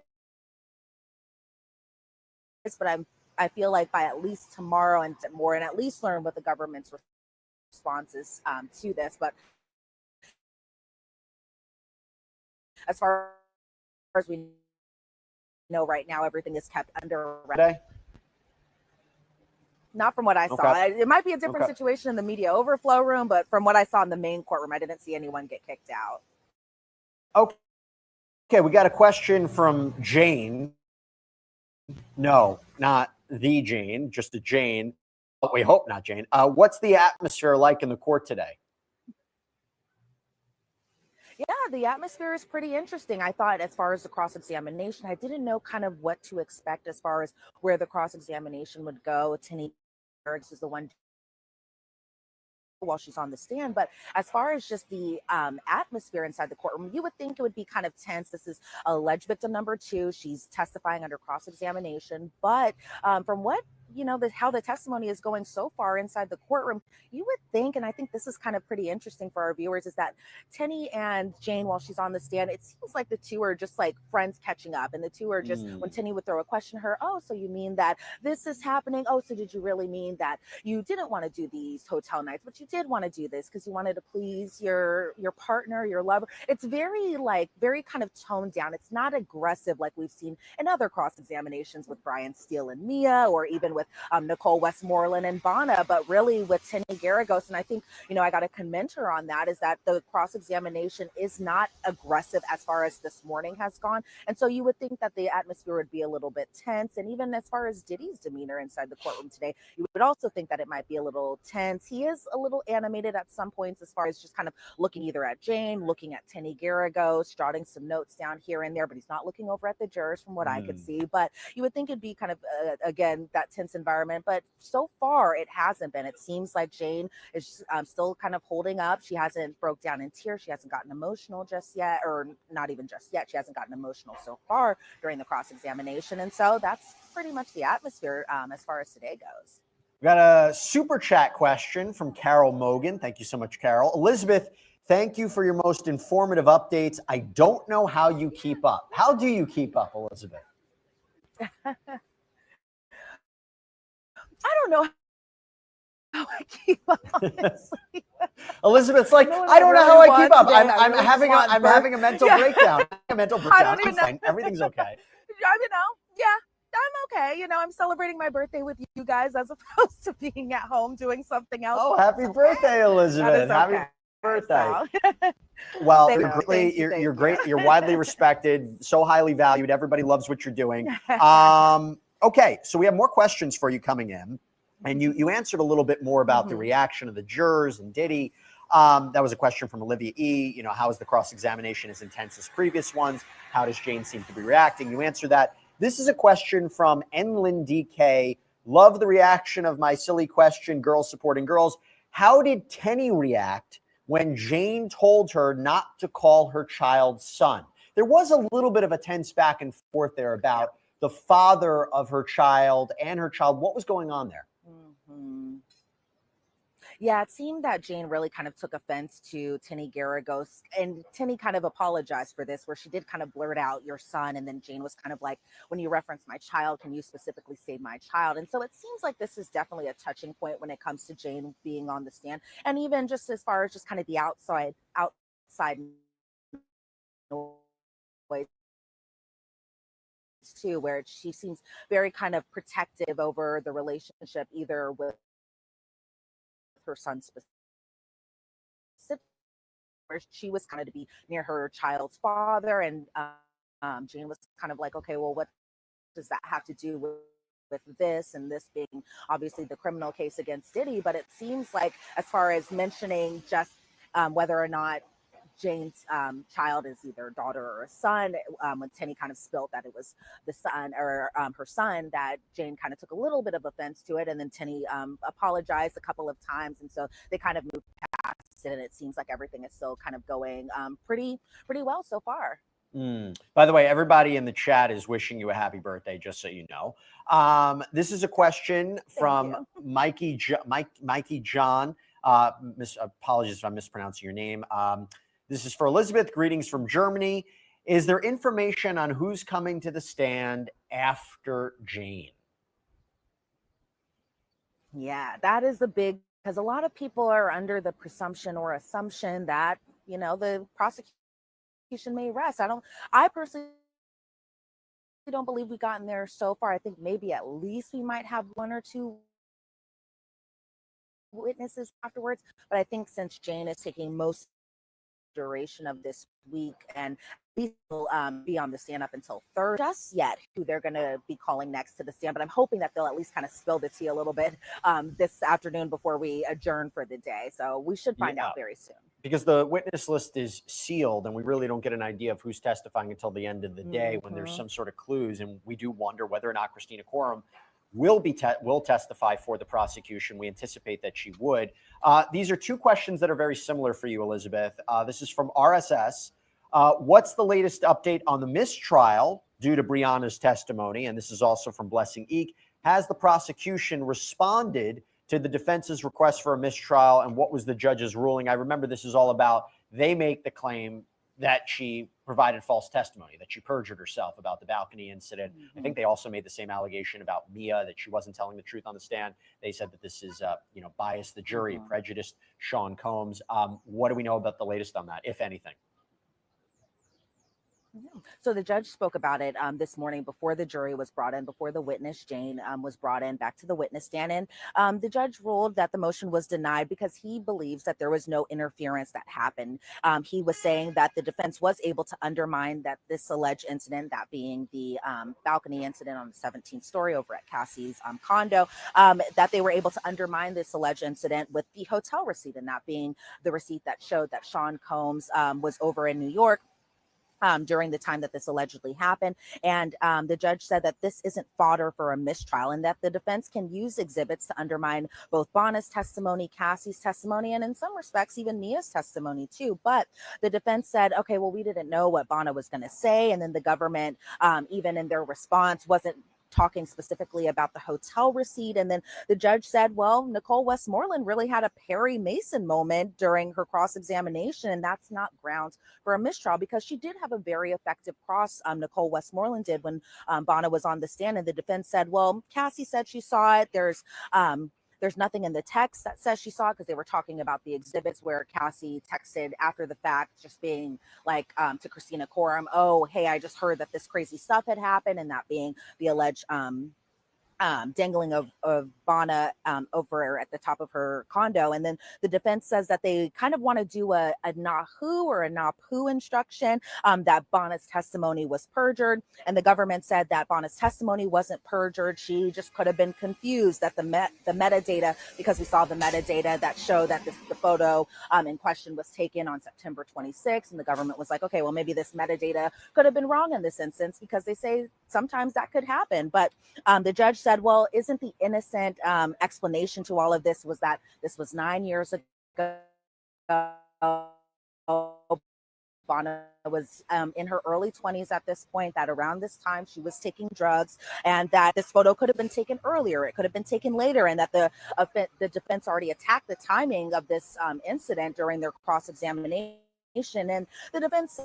but I feel like by at least tomorrow and more, and at least learn what the government's responses to this. But as far as we know right now, everything is kept under wraps. Not from what I saw. It might be a different situation in the media overflow room, but from what I saw in the main courtroom, I didn't see anyone get kicked out. Okay, we got a question from Jane. No, not the Jane, just a Jane. But we hope not Jane. What's the atmosphere like in the court today? Yeah, the atmosphere is pretty interesting. I thought, as far as the cross-examination, I didn't know kind of what to expect as far as where the cross-examination would go. Tinny is the one while she's on the stand, but as far as just the atmosphere inside the courtroom, you would think it would be kind of tense. This is alleged victim number 2. She's testifying under cross-examination, but from what you know, how the testimony is going so far inside the courtroom, you would think, and I think this is kind of pretty interesting for our viewers, is that Tenny and Jane, while she's on the stand, it seems like the two are just like friends catching up. And the two are just, when Tenny would throw a question at her, oh, so you mean that this is happening? Oh, so did you really mean that you didn't want to do these hotel nights, but you did want to do this because you wanted to please your partner, your lover? It's very kind of toned down. It's not aggressive like we've seen in other cross examinations with Brian Steele and Mia, or even with Nicole Westmoreland and Vanna, but really with Tenny Garagos. And I think, you know, I got to commend her on that, is that the cross examination is not aggressive as far as this morning has gone. And so you would think that the atmosphere would be a little bit tense. And even as far as Diddy's demeanor inside the courtroom today, you would also think that it might be a little tense. He is a little animated at some points, as far as just kind of looking either at Jane, looking at Tenny Garagos, jotting some notes down here and there, but he's not looking over at the jurors from what I could see. But you would think it'd be kind of, again, that tense environment. But so far, it hasn't been. It seems like Jane is still kind of holding up. She hasn't broke down in tears. She hasn't gotten emotional just yet, or not even just yet. She hasn't gotten emotional so far during the cross-examination. And so that's pretty much the atmosphere as far as today goes. We got a super chat question from Carol Mogan. Thank you so much, Carol. Elizabeth, thank you for your most informative updates. I don't know how you keep up. How do you keep up, Elizabeth? I don't know how I keep up, honestly. Elizabeth's like, I don't know how I keep up. I'm having a mental breakdown. A mental breakdown. I don't even know. Everything's okay. You know, yeah, I'm okay. You know, I'm celebrating my birthday with you guys as opposed to being at home doing something else. Oh, happy birthday, Elizabeth. Happy birthday. So. Well, you're great. You're widely respected, so highly valued. Everybody loves what you're doing. Okay, so we have more questions for you coming in. And you answered a little bit more about the reaction of the jurors and Diddy. That was a question from Olivia E. You know, how is the cross-examination as intense as previous ones? How does Jane seem to be reacting? You answered that. This is a question from Enlin DK. Love the reaction of my silly question, girls supporting girls. How did Tenny react when Jane told her not to call her child son? There was a little bit of a tense back and forth there about the father of her child and her child. What was going on there? Yeah, it seemed that Jane really kind of took offense to Tenny Garagos, and Tenny kind of apologized for this, where she did kind of blurt out your son. And then Jane was kind of like, when you reference my child, can you specifically say my child? And so it seems like this is definitely a touching point when it comes to Jane being on the stand. And even just as far as just kind of the outside noise too, where she seems very kind of protective over the relationship, either with her son specifically, where she was kind of to be near her child's father, and Jane was kind of like, okay, well, what does that have to do with this, and this being obviously the criminal case against Diddy? But it seems like, as far as mentioning just whether or not Jane's child is either a daughter or a son, when Tenny kind of spilled that it was the son, or her son, that Jane kind of took a little bit of offense to it, and then Tenny apologized a couple of times, and so they kind of moved past it, and it seems like everything is still kind of going pretty well so far. By the way, everybody in the chat is wishing you a happy birthday, just so you know. This is a question from Mikey John. Apologies if I'm mispronouncing your name. This is for Elizabeth. Greetings from Germany. Is there information on who's coming to the stand after Jane? Yeah, that is a big, because a lot of people are under the presumption or assumption that, you know, the prosecution may rest. I personally don't believe we've gotten there so far. I think maybe at least we might have one or two witnesses afterwards. But I think since Jane is taking most duration of this week, and these will be on the stand up until Thursday, just yet who they're going to be calling next to the stand. But I'm hoping that they'll at least kind of spill the tea a little bit this afternoon before we adjourn for the day. So we should find out very soon. Because the witness list is sealed, and we really don't get an idea of who's testifying until the end of the day when there's some sort of clues. And we do wonder whether or not Christina Quorum will testify for the prosecution. We anticipate that she would. These are two questions that are very similar for you, Elizabeth. This is from RSS. What's the latest update on the mistrial? due to Breonna's testimony, and this is also from Blessing Eek, has the prosecution responded to the defense's request for a mistrial, and what was the judge's ruling? I remember this is all about, they make the claim that she provided false testimony, that she perjured herself about the balcony incident. I think they also made the same allegation about Mia, that she wasn't telling the truth on the stand. They said that this is, biased the jury, prejudiced Sean Combs. What do we know about the latest on that, if anything? So the judge spoke about it this morning before the jury was brought in, before the witness Jane was brought in back to the witness stand. And the judge ruled that the motion was denied because he believes that there was no interference that happened. He was saying that the defense was able to undermine that this alleged incident, that being the balcony incident on the 17th story over at Cassie's condo, that they were able to undermine this alleged incident with the hotel receipt, and that being the receipt that showed that Sean Combs was over in New York during the time that this allegedly happened. And the judge said that this isn't fodder for a mistrial, and that the defense can use exhibits to undermine both Bonna's testimony, Cassie's testimony, and in some respects, even Mia's testimony too. But the defense said, okay, well, we didn't know what Bonna was going to say. And then the government, even in their response, wasn't talking specifically about the hotel receipt. And then the judge said, well, Nicole Westmoreland really had a Perry Mason moment during her cross-examination, and that's not grounds for a mistrial, because she did have a very effective cross, Nicole Westmoreland did, when Bonna was on the stand. And the defense said, well, Cassie said she saw it. There's nothing in the text that says she saw it, because they were talking about the exhibits where Cassie texted after the fact, just being like to Christina Coram, oh, hey, I just heard that this crazy stuff had happened, and that being the alleged dangling of Bonna over at the top of her condo. And then the defense says that they kind of want to do a Nahu or a Napu instruction, that Bonna's testimony was perjured. And the government said that Bonna's testimony wasn't perjured. She just could have been confused, that the metadata, because we saw the metadata that showed that the photo in question was taken on September 26th. And the government was like, okay, well, maybe this metadata could have been wrong in this instance, because they say sometimes that could happen. But the judge said, well, isn't the innocent explanation to all of this was that this was 9 years ago. Bonna was in her early 20s at this point, that around this time she was taking drugs, and that this photo could have been taken earlier, it could have been taken later, and that the defense already attacked the timing of this incident during their cross-examination. And the defense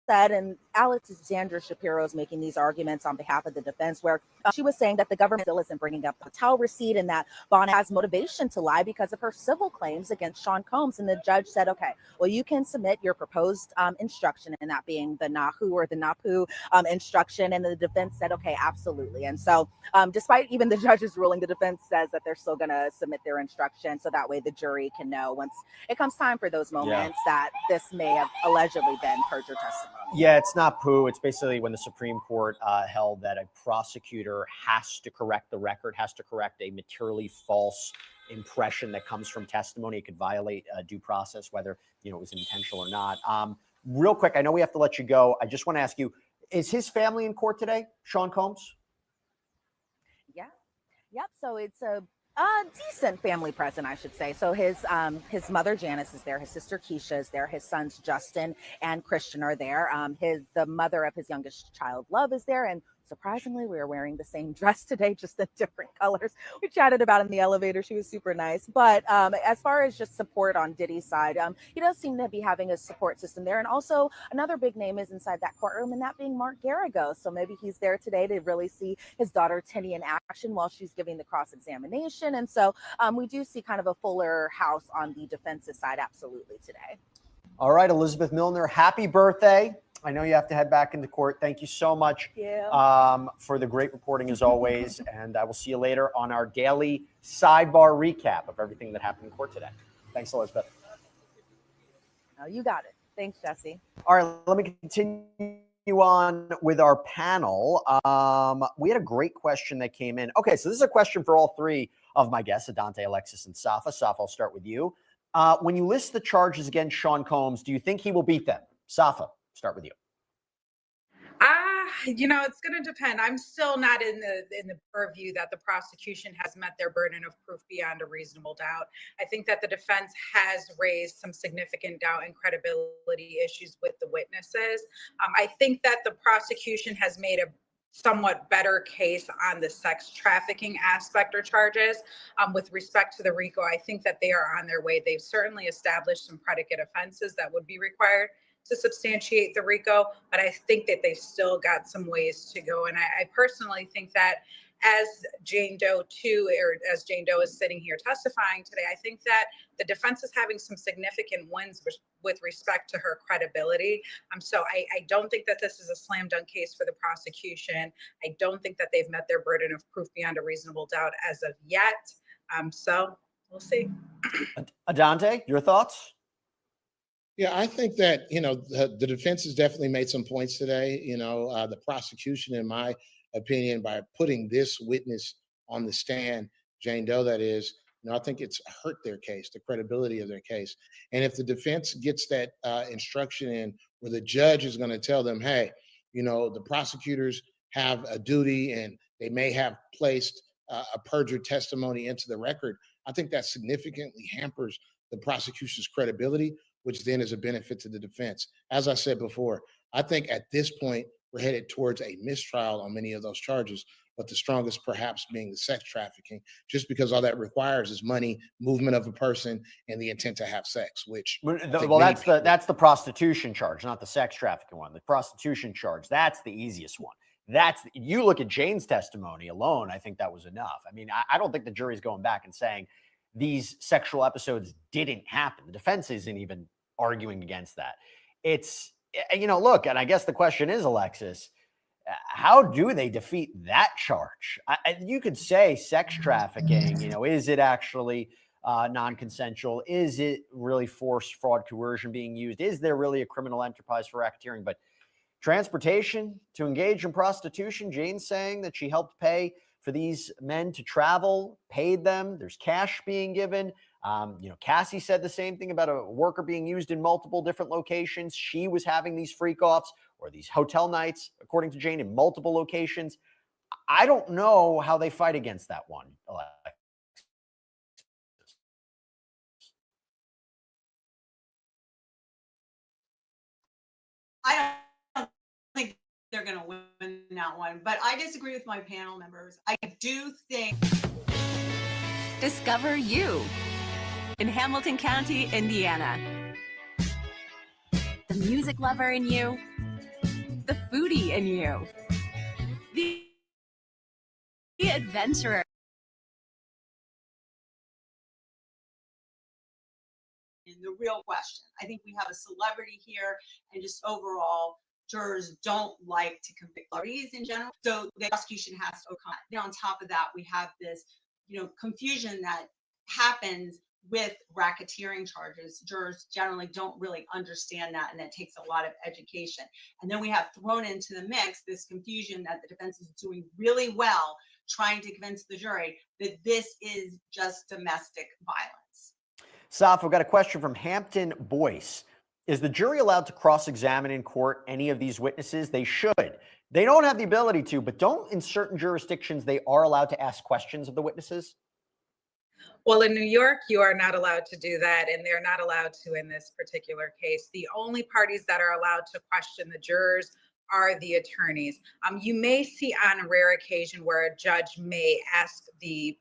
said, and Alexandra Shapiro is making these arguments on behalf of the defense, where she was saying that the government still isn't bringing up the hotel receipt, and that Bonna has motivation to lie because of her civil claims against Sean Combs. And the judge said, okay, well, you can submit your proposed instruction, and that being the Nahu or the Napu instruction. And the defense said, okay, absolutely. And so despite even the judge's ruling, the defense says that they're still going to submit their instruction, so that way the jury can know once it comes time for those moments that this may have allegedly been perjured testimony. Yeah, it's not poo. It's basically when the Supreme Court held that a prosecutor has to correct the record, has to correct a materially false impression that comes from testimony. It could violate due process, whether it was intentional or not. Real quick, I know we have to let you go. I just want to ask you, is his family in court today, Sean Combs? Yeah. Yep. So it's a decent family present, I should say. So his mother Janice is there, his sister Keisha is there, his sons Justin and Christian are there. The mother of his youngest child, Love, is there, and surprisingly, we are wearing the same dress today, just in different colors. We chatted about it in the elevator. She was super nice. But as far as just support on Diddy's side, he does seem to be having a support system there. And also another big name is inside that courtroom, and that being Mark Garrigo. So maybe he's there today to really see his daughter Tinny in action while she's giving the cross-examination. And so we do see kind of a fuller house on the defensive side, absolutely, today. All right, Elizabeth Milner, happy birthday. I know you have to head back into court. Thank you so much for the great reporting as always. And I will see you later on our daily sidebar recap of everything that happened in court today. Thanks, Elizabeth. Oh, you got it. Thanks, Jesse. All right, let me continue on with our panel. We had a great question that came in. Okay, so this is a question for all three of my guests, Adante, Alexis, and Safa. Safa, I'll start with you. When you list the charges against Sean Combs, do you think he will beat them? Safa, start with you. It's going to depend. I'm still not in the purview that the prosecution has met their burden of proof beyond a reasonable doubt. I think that the defense has raised some significant doubt and credibility issues with the witnesses. I think that the prosecution has made a somewhat better case on the sex trafficking aspect or charges. With respect to the RICO, I think that they are on their way. They've certainly established some predicate offenses that would be required to substantiate the RICO, but I think that they've still got some ways to go. And I personally think that as Jane Doe too, or as Jane Doe is sitting here testifying today, I think that the defense is having some significant wins with respect to her credibility. So I don't think that this is a slam dunk case for the prosecution. I don't think that they've met their burden of proof beyond a reasonable doubt as of yet. So we'll see. Adante, your thoughts? Yeah, I think that, the defense has definitely made some points today. The prosecution, in my opinion, by putting this witness on the stand, Jane Doe, that is, I think it's hurt their case, the credibility of their case. And if the defense gets that instruction in where the judge is going to tell them, hey, the prosecutors have a duty and they may have placed a perjured testimony into the record, I think that significantly hampers the prosecution's credibility, which then is a benefit to the defense. As I said before, I think at this point, we're headed towards a mistrial on many of those charges, but the strongest perhaps being the sex trafficking, just because all that requires is money, movement of a person, and the intent to have sex, which that's the prostitution charge, not the sex trafficking one. The prostitution charge, that's the easiest one. You look at Jane's testimony alone, I think that was enough. I mean, I don't think the jury's going back and saying these sexual episodes didn't happen. The defense isn't even arguing against that. It's, look, and I guess the question is, Alexis, how do they defeat that charge? You could say sex trafficking, is it actually non-consensual? Is it really force, fraud, coercion being used? Is there really a criminal enterprise for racketeering? But transportation to engage in prostitution, Jane's saying that she helped pay for these men to travel, paid them. There's cash being given. Cassie said the same thing about a worker being used in multiple different locations. She was having these freak offs or these hotel nights, according to Jane, in multiple locations. I don't know how they fight against that one, Alex. I don't think they're going to win that one, but I disagree with my panel members. I do think. Discover you in Hamilton County, Indiana. The music lover in you, the foodie in you, the adventurer. The real question. I think we have a celebrity here, and just overall, jurors don't like to convict celebrities in general. So the prosecution has to overcome. Then on top of that, we have this, confusion that happens with racketeering charges. Jurors generally don't really understand that, and that takes a lot of education. And then we have thrown into the mix this confusion that the defense is doing really well trying to convince the jury that this is just domestic violence. Saf, we've got a question from Hampton Boyce. Is the jury allowed to cross-examine in court any of these witnesses? They should. They don't have the ability to, but don't in certain jurisdictions they are allowed to ask questions of the witnesses? Well, in New York, you are not allowed to do that, and they're not allowed to in this particular case. The only parties that are allowed to question the jurors are the attorneys. You may see on a rare occasion where a judge may ask the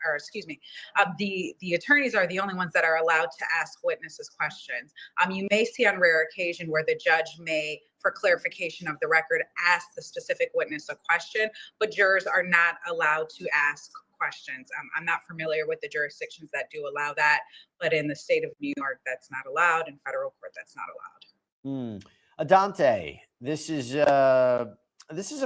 attorneys are the only ones that are allowed to ask witnesses questions. You may see on rare occasion where the judge may, for clarification of the record, ask the specific witness a question, but jurors are not allowed to ask questions. I'm not familiar with the jurisdictions that do allow that, but in the state of New York, that's not allowed. In federal court, that's not allowed. Adante, this is a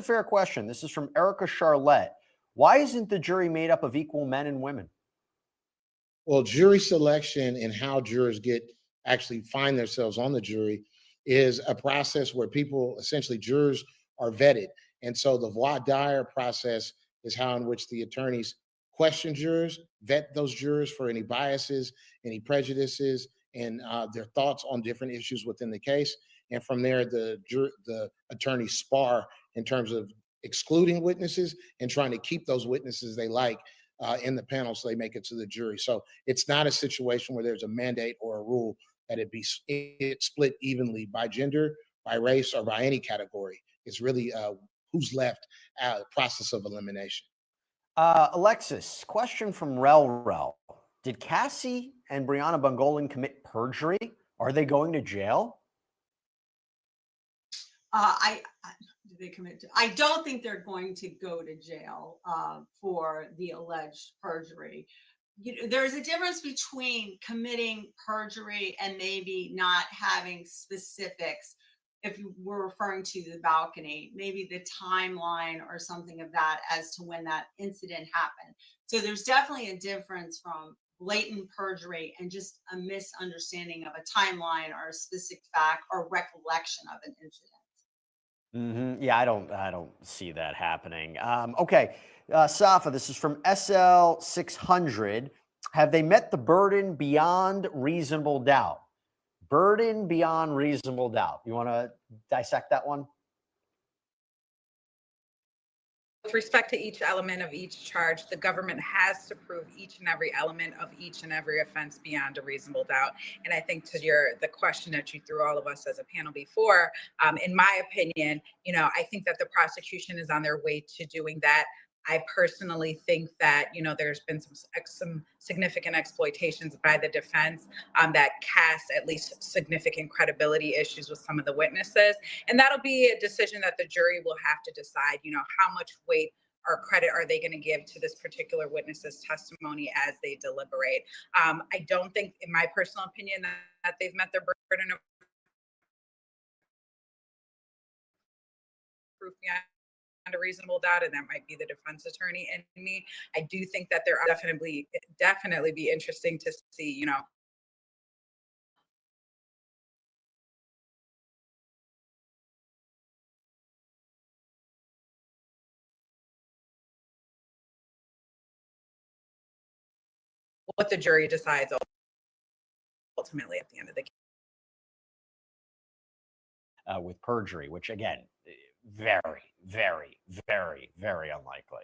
fair question. This is from Erica Charlotte. Why isn't the jury made up of equal men and women? Well, jury selection and how jurors actually find themselves on the jury is a process where jurors are vetted. And so the voir dire process is how in which the attorneys question jurors, vet those jurors for any biases, any prejudices, and their thoughts on different issues within the case. And from there, the attorneys spar in terms of excluding witnesses and trying to keep those witnesses they like in the panel so they make it to the jury. So it's not a situation where there's a mandate or a rule that it split evenly by gender, by race, or by any category. It's really who's left process of elimination. Alexis, question from Rel. Did Cassie and Brianna Bungolan commit perjury? Are they going to jail? Did they commit to? I don't think they're going to go to jail for the alleged perjury. There's a difference between committing perjury and maybe not having specifics. If you were referring to the balcony, maybe the timeline or something of that as to when that incident happened. So there's definitely a difference from blatant perjury and just a misunderstanding of a timeline or a specific fact or recollection of an incident. Yeah, I don't see that happening. Okay, Safa, this is from SL600. Have they met the burden beyond reasonable doubt? Burden beyond reasonable doubt. You want to dissect that one? With respect to each element of each charge, the government has to prove each and every element of each and every offense beyond a reasonable doubt. And I think to the question that you threw all of us as a panel before, in my opinion, I think that the prosecution is on their way to doing that. I personally think that, there's been some significant exploitations by the defense that cast at least significant credibility issues with some of the witnesses. And that'll be a decision that the jury will have to decide, how much weight or credit are they going to give to this particular witness's testimony as they deliberate. I don't think, in my personal opinion, that they've met their burden of proof beyond a reasonable doubt, and that might be the defense attorney and me. I do think that there are definitely be interesting to see, what the jury decides ultimately at the end of the case. With perjury, which again, very, very, very, very unlikely.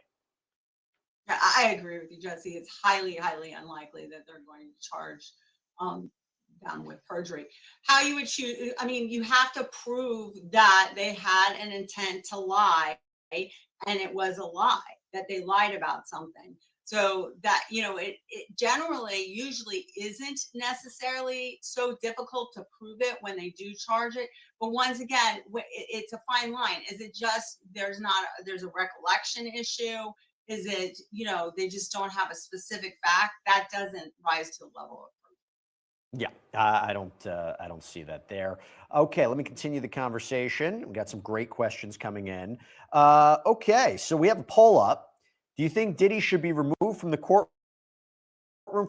Yeah, I agree with you, Jesse. It's highly, highly unlikely that they're going to charge down with perjury. How you would choose, you have to prove that they had an intent to lie and it was a lie, that they lied about something. So that, it generally usually isn't necessarily so difficult to prove it when they do charge it. But once again, it's a fine line. Is it just there's a recollection issue? Is it, they just don't have a specific fact? That doesn't rise to the level of. Yeah, I don't see that there. Okay, let me continue the conversation. We got some great questions coming in. Okay, so we have a poll up. Do you think Diddy should be removed from the courtroom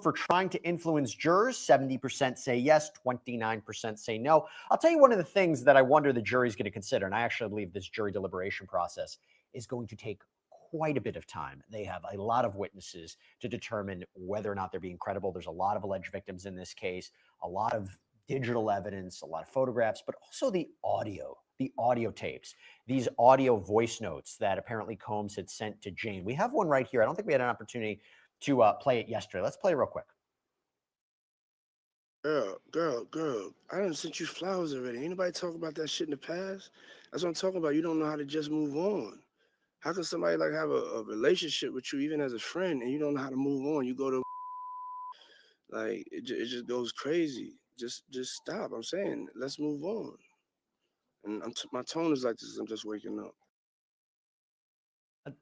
for trying to influence jurors? 70% say yes, 29% say no. I'll tell you one of the things that I wonder the jury's going to consider, and I actually believe this jury deliberation process is going to take quite a bit of time. They have a lot of witnesses to determine whether or not they're being credible. There's a lot of alleged victims in this case, a lot of digital evidence, a lot of photographs, but also the audio tapes, these audio voice notes that apparently Combs had sent to Jane. We have one right here. I don't think we had an opportunity to play it yesterday. Let's play it real quick. Girl, I done sent you flowers already. Ain't nobody talk about that shit in the past? That's what I'm talking about. You don't know how to just move on. How can somebody have a relationship with you even as a friend and you don't know how to move on? You go to it just goes crazy. Just stop. I'm saying, let's move on. And my tone is like this. I'm just waking up.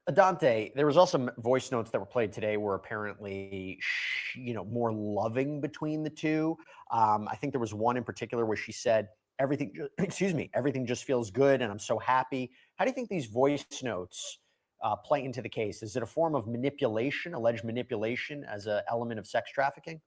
Adante, there was also voice notes that were played today were apparently, more loving between the two. I think there was one in particular where she said, everything just feels good and I'm so happy. How do you think these voice notes play into the case? Is it a form of manipulation, alleged manipulation as an element of sex trafficking?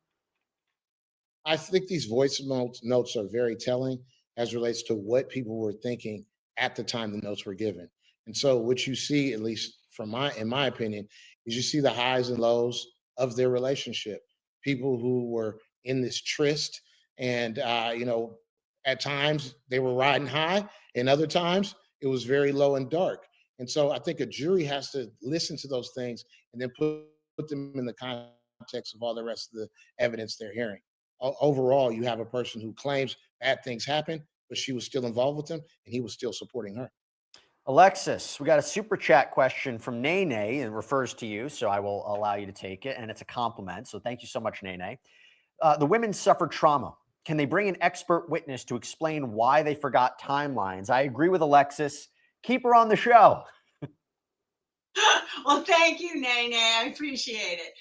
I think these voice notes are very telling as relates to what people were thinking at the time the notes were given. And so what you see, at least in my opinion, is you see the highs and lows of their relationship. People who were in this tryst and, at times they were riding high and other times it was very low and dark. And so I think a jury has to listen to those things and then put them in the context of all the rest of the evidence they're hearing. Overall, you have a person who claims bad things happened, but she was still involved with them and he was still supporting her. Alexis, we got a super chat question from Nene, and it refers to you, so I will allow you to take it, and it's a compliment. So thank you so much, Nene. The women suffered trauma. Can they bring an expert witness to explain why they forgot timelines? I agree with Alexis. Keep her on the show. Well, thank you, Nene. I appreciate it.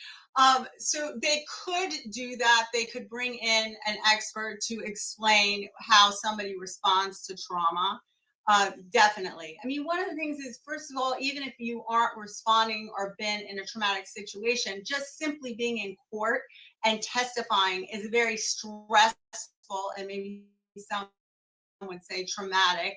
So they could do that. They could bring in an expert to explain how somebody responds to trauma. Definitely. I mean, one of the things is, first of all, even if you aren't responding or been in a traumatic situation, just simply being in court and testifying is very stressful and maybe some would say traumatic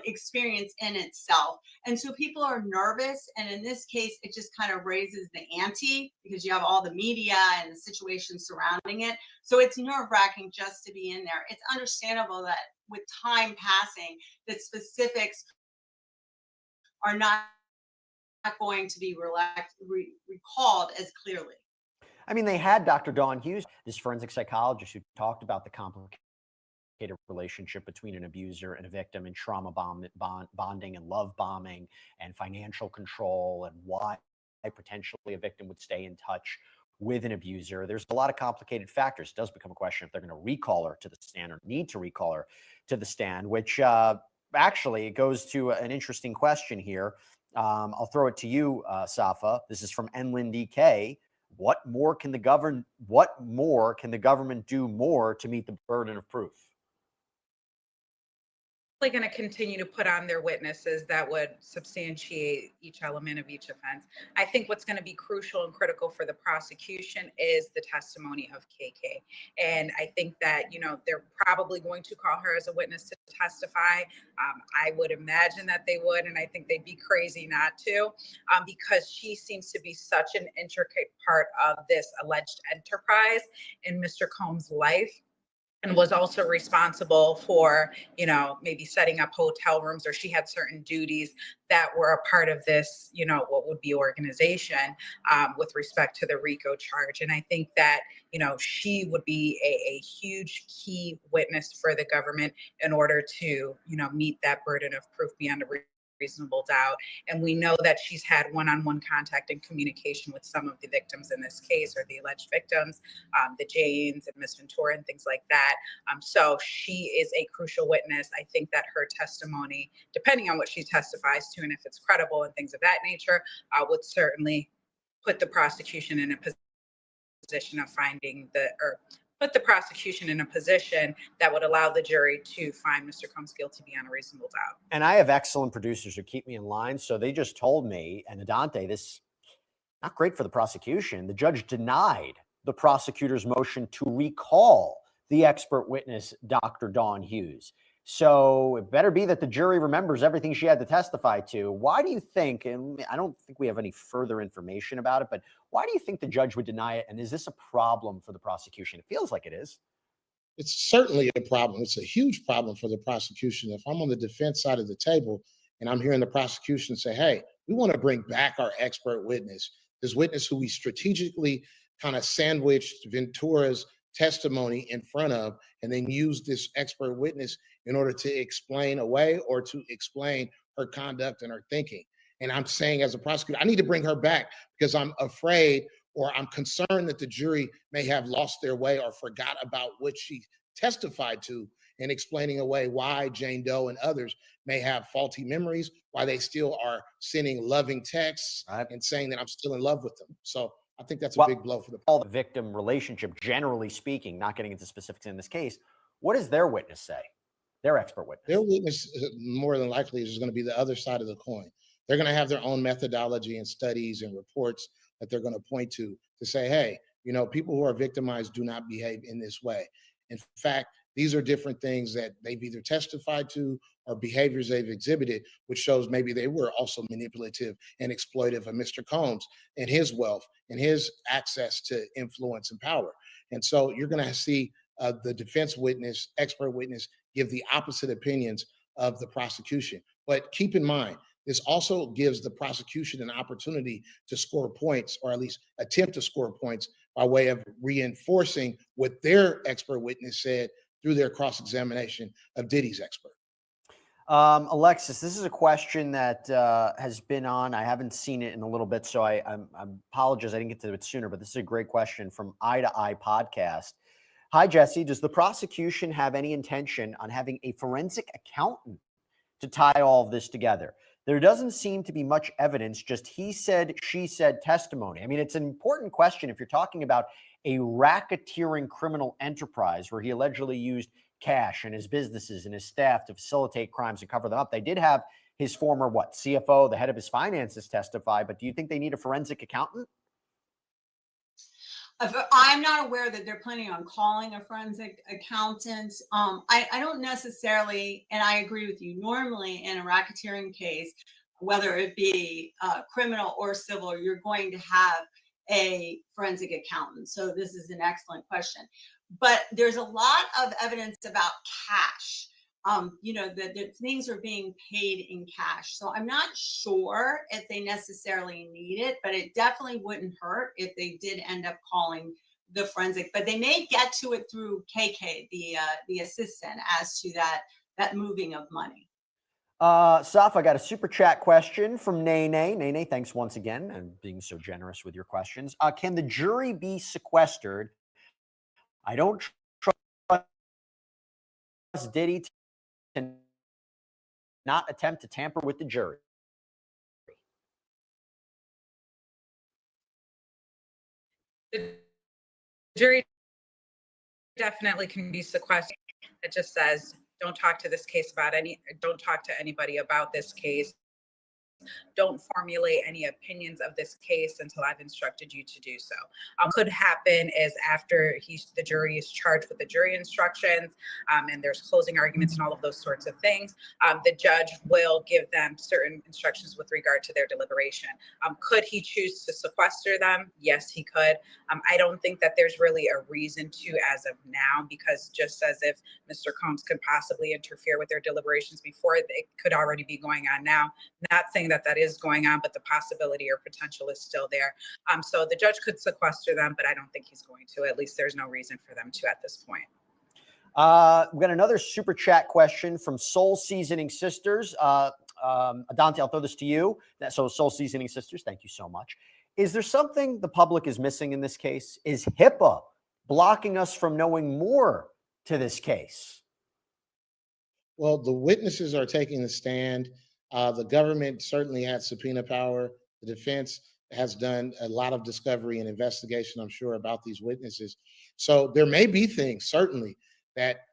experience in itself. And so people are nervous. And in this case, it just kind of raises the ante because you have all the media and the situation surrounding it. So it's nerve-wracking just to be in there. It's understandable that with time passing, that specifics are not going to be recalled as clearly. I mean, they had Dr. Dawn Hughes, this forensic psychologist, who talked about the complicated relationship between an abuser and a victim, and trauma bonding and love bombing and financial control, and why potentially a victim would stay in touch with an abuser. There's a lot of complicated factors. It does become a question if they're going to recall her to the stand or need to recall her to the stand, which actually it goes to an interesting question here. I'll throw it to you, Safa. This is from Enlin DK. What more can the government do more to meet the burden of proof? Going to continue to put on their witnesses that would substantiate each element of each offense. I think what's going to be crucial and critical for the prosecution is the testimony of KK. And I think that, they're probably going to call her as a witness to testify. I would imagine that they would, and I think they'd be crazy not to, because she seems to be such an intricate part of this alleged enterprise in Mr. Combs' life, and was also responsible for, maybe setting up hotel rooms, or she had certain duties that were a part of this, what would be organization with respect to the RICO charge. And I think that, she would be a huge key witness for the government in order to, meet that burden of proof beyond a reasonable doubt. And we know that she's had one-on-one contact and communication with some of the victims in this case, or the alleged victims, the Janes and Miss Ventura and things like that. So she is a crucial witness. I think that her testimony, depending on what she testifies to and if it's credible and things of that nature, would certainly put the prosecution in a position of put the prosecution in a position that would allow the jury to find Mr. Combs guilty beyond a reasonable doubt. And I have excellent producers who keep me in line. So they just told me, and Adante, this not great for the prosecution. The judge denied the prosecutor's motion to recall the expert witness, Dr. Dawn Hughes. So it better be that the jury remembers everything she had to testify to. Why do you think, and I don't think we have any further information about it, but why do you think the judge would deny it? And is this a problem for the prosecution? It feels like it is. It's certainly a problem. It's a huge problem for the prosecution. If I'm on the defense side of the table and I'm hearing the prosecution say, hey, we want to bring back our expert witness, this witness who we strategically kind of sandwiched Ventura's testimony in front of, and then use this expert witness in order to explain away or to explain her conduct and her thinking. And I'm saying, as a prosecutor, I need to bring her back because I'm afraid or I'm concerned that the jury may have lost their way or forgot about what she testified to, and explaining away why Jane Doe and others may have faulty memories, why they still are sending loving texts and saying that I'm still in love with them. So I think that's a big blow for the victim relationship, generally speaking, not getting into specifics in this case. What does their witness say? Their expert witness? Their witness, more than likely, is going to be the other side of the coin. They're going to have their own methodology and studies and reports that they're going to point to say, hey, people who are victimized do not behave in this way. In fact, these are different things that they've either testified to or behaviors they've exhibited, which shows maybe they were also manipulative and exploitive of Mr. Combs and his wealth and his access to influence and power. And so you're going to see the defense witness, expert witness, give the opposite opinions of the prosecution. But keep in mind, this also gives the prosecution an opportunity to score points, or at least attempt to score points, by way of reinforcing what their expert witness said through their cross-examination of Diddy's expert. Alexis, this is a question that has been on. I haven't seen it in a little bit, so I apologize I didn't get to it sooner, but this is a great question from Eye to Eye Podcast. Hi, Jesse. Does the prosecution have any intention on having a forensic accountant to tie all of this together? There doesn't seem to be much evidence, just he said, she said testimony. I mean, it's an important question if you're talking about a racketeering criminal enterprise where he allegedly used cash and his businesses and his staff to facilitate crimes and cover them up. They did have his former, CFO, the head of his finances testify, but do you think they need a forensic accountant? I'm not aware that they're planning on calling a forensic accountant. I don't necessarily, and I agree with you, normally in a racketeering case, whether it be criminal or civil, you're going to have a forensic accountant. So this is an excellent question. But there's a lot of evidence about cash, that things are being paid in cash. So I'm not sure if they necessarily need it, but it definitely wouldn't hurt if they did end up calling the forensic. But they may get to it through KK, the assistant, as to that moving of money. Saf, I got a super chat question from Nene. Nene, thanks once again and being so generous with your questions. Can the jury be sequestered? I don't trust Diddy to not attempt to tamper with the jury. The jury definitely can be sequestered. It just says, don't talk to don't talk to anybody about this case. Don't formulate any opinions of this case until I've instructed you to do so. Could happen is after the jury is charged with the jury instructions and there's closing arguments and all of those sorts of things, the judge will give them certain instructions with regard to their deliberation. Could he choose to sequester them? Yes, he could. I don't think that there's really a reason to as of now, because just as if Mr. Combs could possibly interfere with their deliberations before, it could already be going on now. Not saying that is going on, but the possibility or potential is still there. So the judge could sequester them, but I don't think he's going to. At least there's no reason for them to at this point. We've got another super chat question from Soul Seasoning Sisters. Adante, I'll throw this to you. So Soul Seasoning Sisters, thank you so much. Is there something the public is missing in this case? Is HIPAA blocking us from knowing more to this case? Well, the witnesses are taking the stand. The government certainly had subpoena power. The defense has done a lot of discovery and investigation, I'm sure, about these witnesses. So there may be things, certainly, that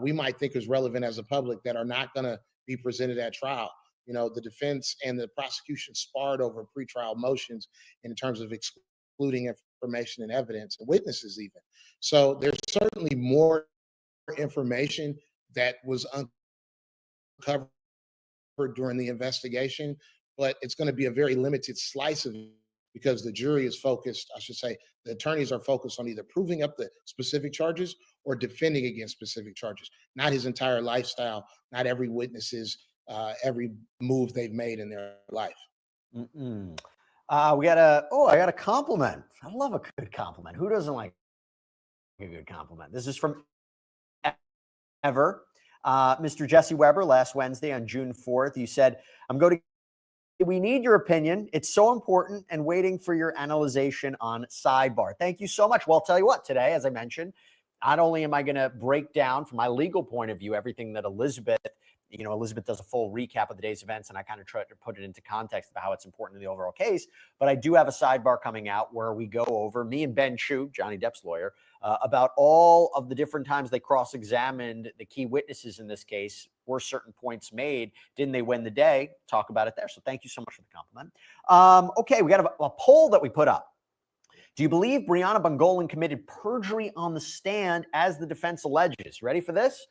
we might think is relevant as a public that are not going to be presented at trial. The defense and the prosecution sparred over pretrial motions in terms of excluding information and evidence and witnesses even. So there's certainly more information that was uncovered during the investigation, but it's going to be a very limited slice of it because the jury is focused, I should say, the attorneys are focused on either proving up the specific charges or defending against specific charges, not his entire lifestyle, not every witness's, every move they've made in their life. I got a compliment. I love a good compliment. Who doesn't like a good compliment? This is from Ever. Mr. Jesse Weber, last Wednesday on June 4th, you said, we need your opinion. It's so important and waiting for your analyzation on sidebar. Thank you so much. Well, I'll tell you what, today, as I mentioned, not only am I going to break down from my legal point of view, everything that Elizabeth does a full recap of the day's events, and I kind of try to put it into context of how it's important in the overall case. But I do have a sidebar coming out where we go over, me and Ben Chu, Johnny Depp's lawyer, about all of the different times they cross-examined the key witnesses in this case. Were certain points made? Didn't they win the day? Talk about it there. So thank you so much for the compliment. Okay, we got a poll that we put up. Do you believe Brianna Bungolan committed perjury on the stand as the defense alleges? Ready for this?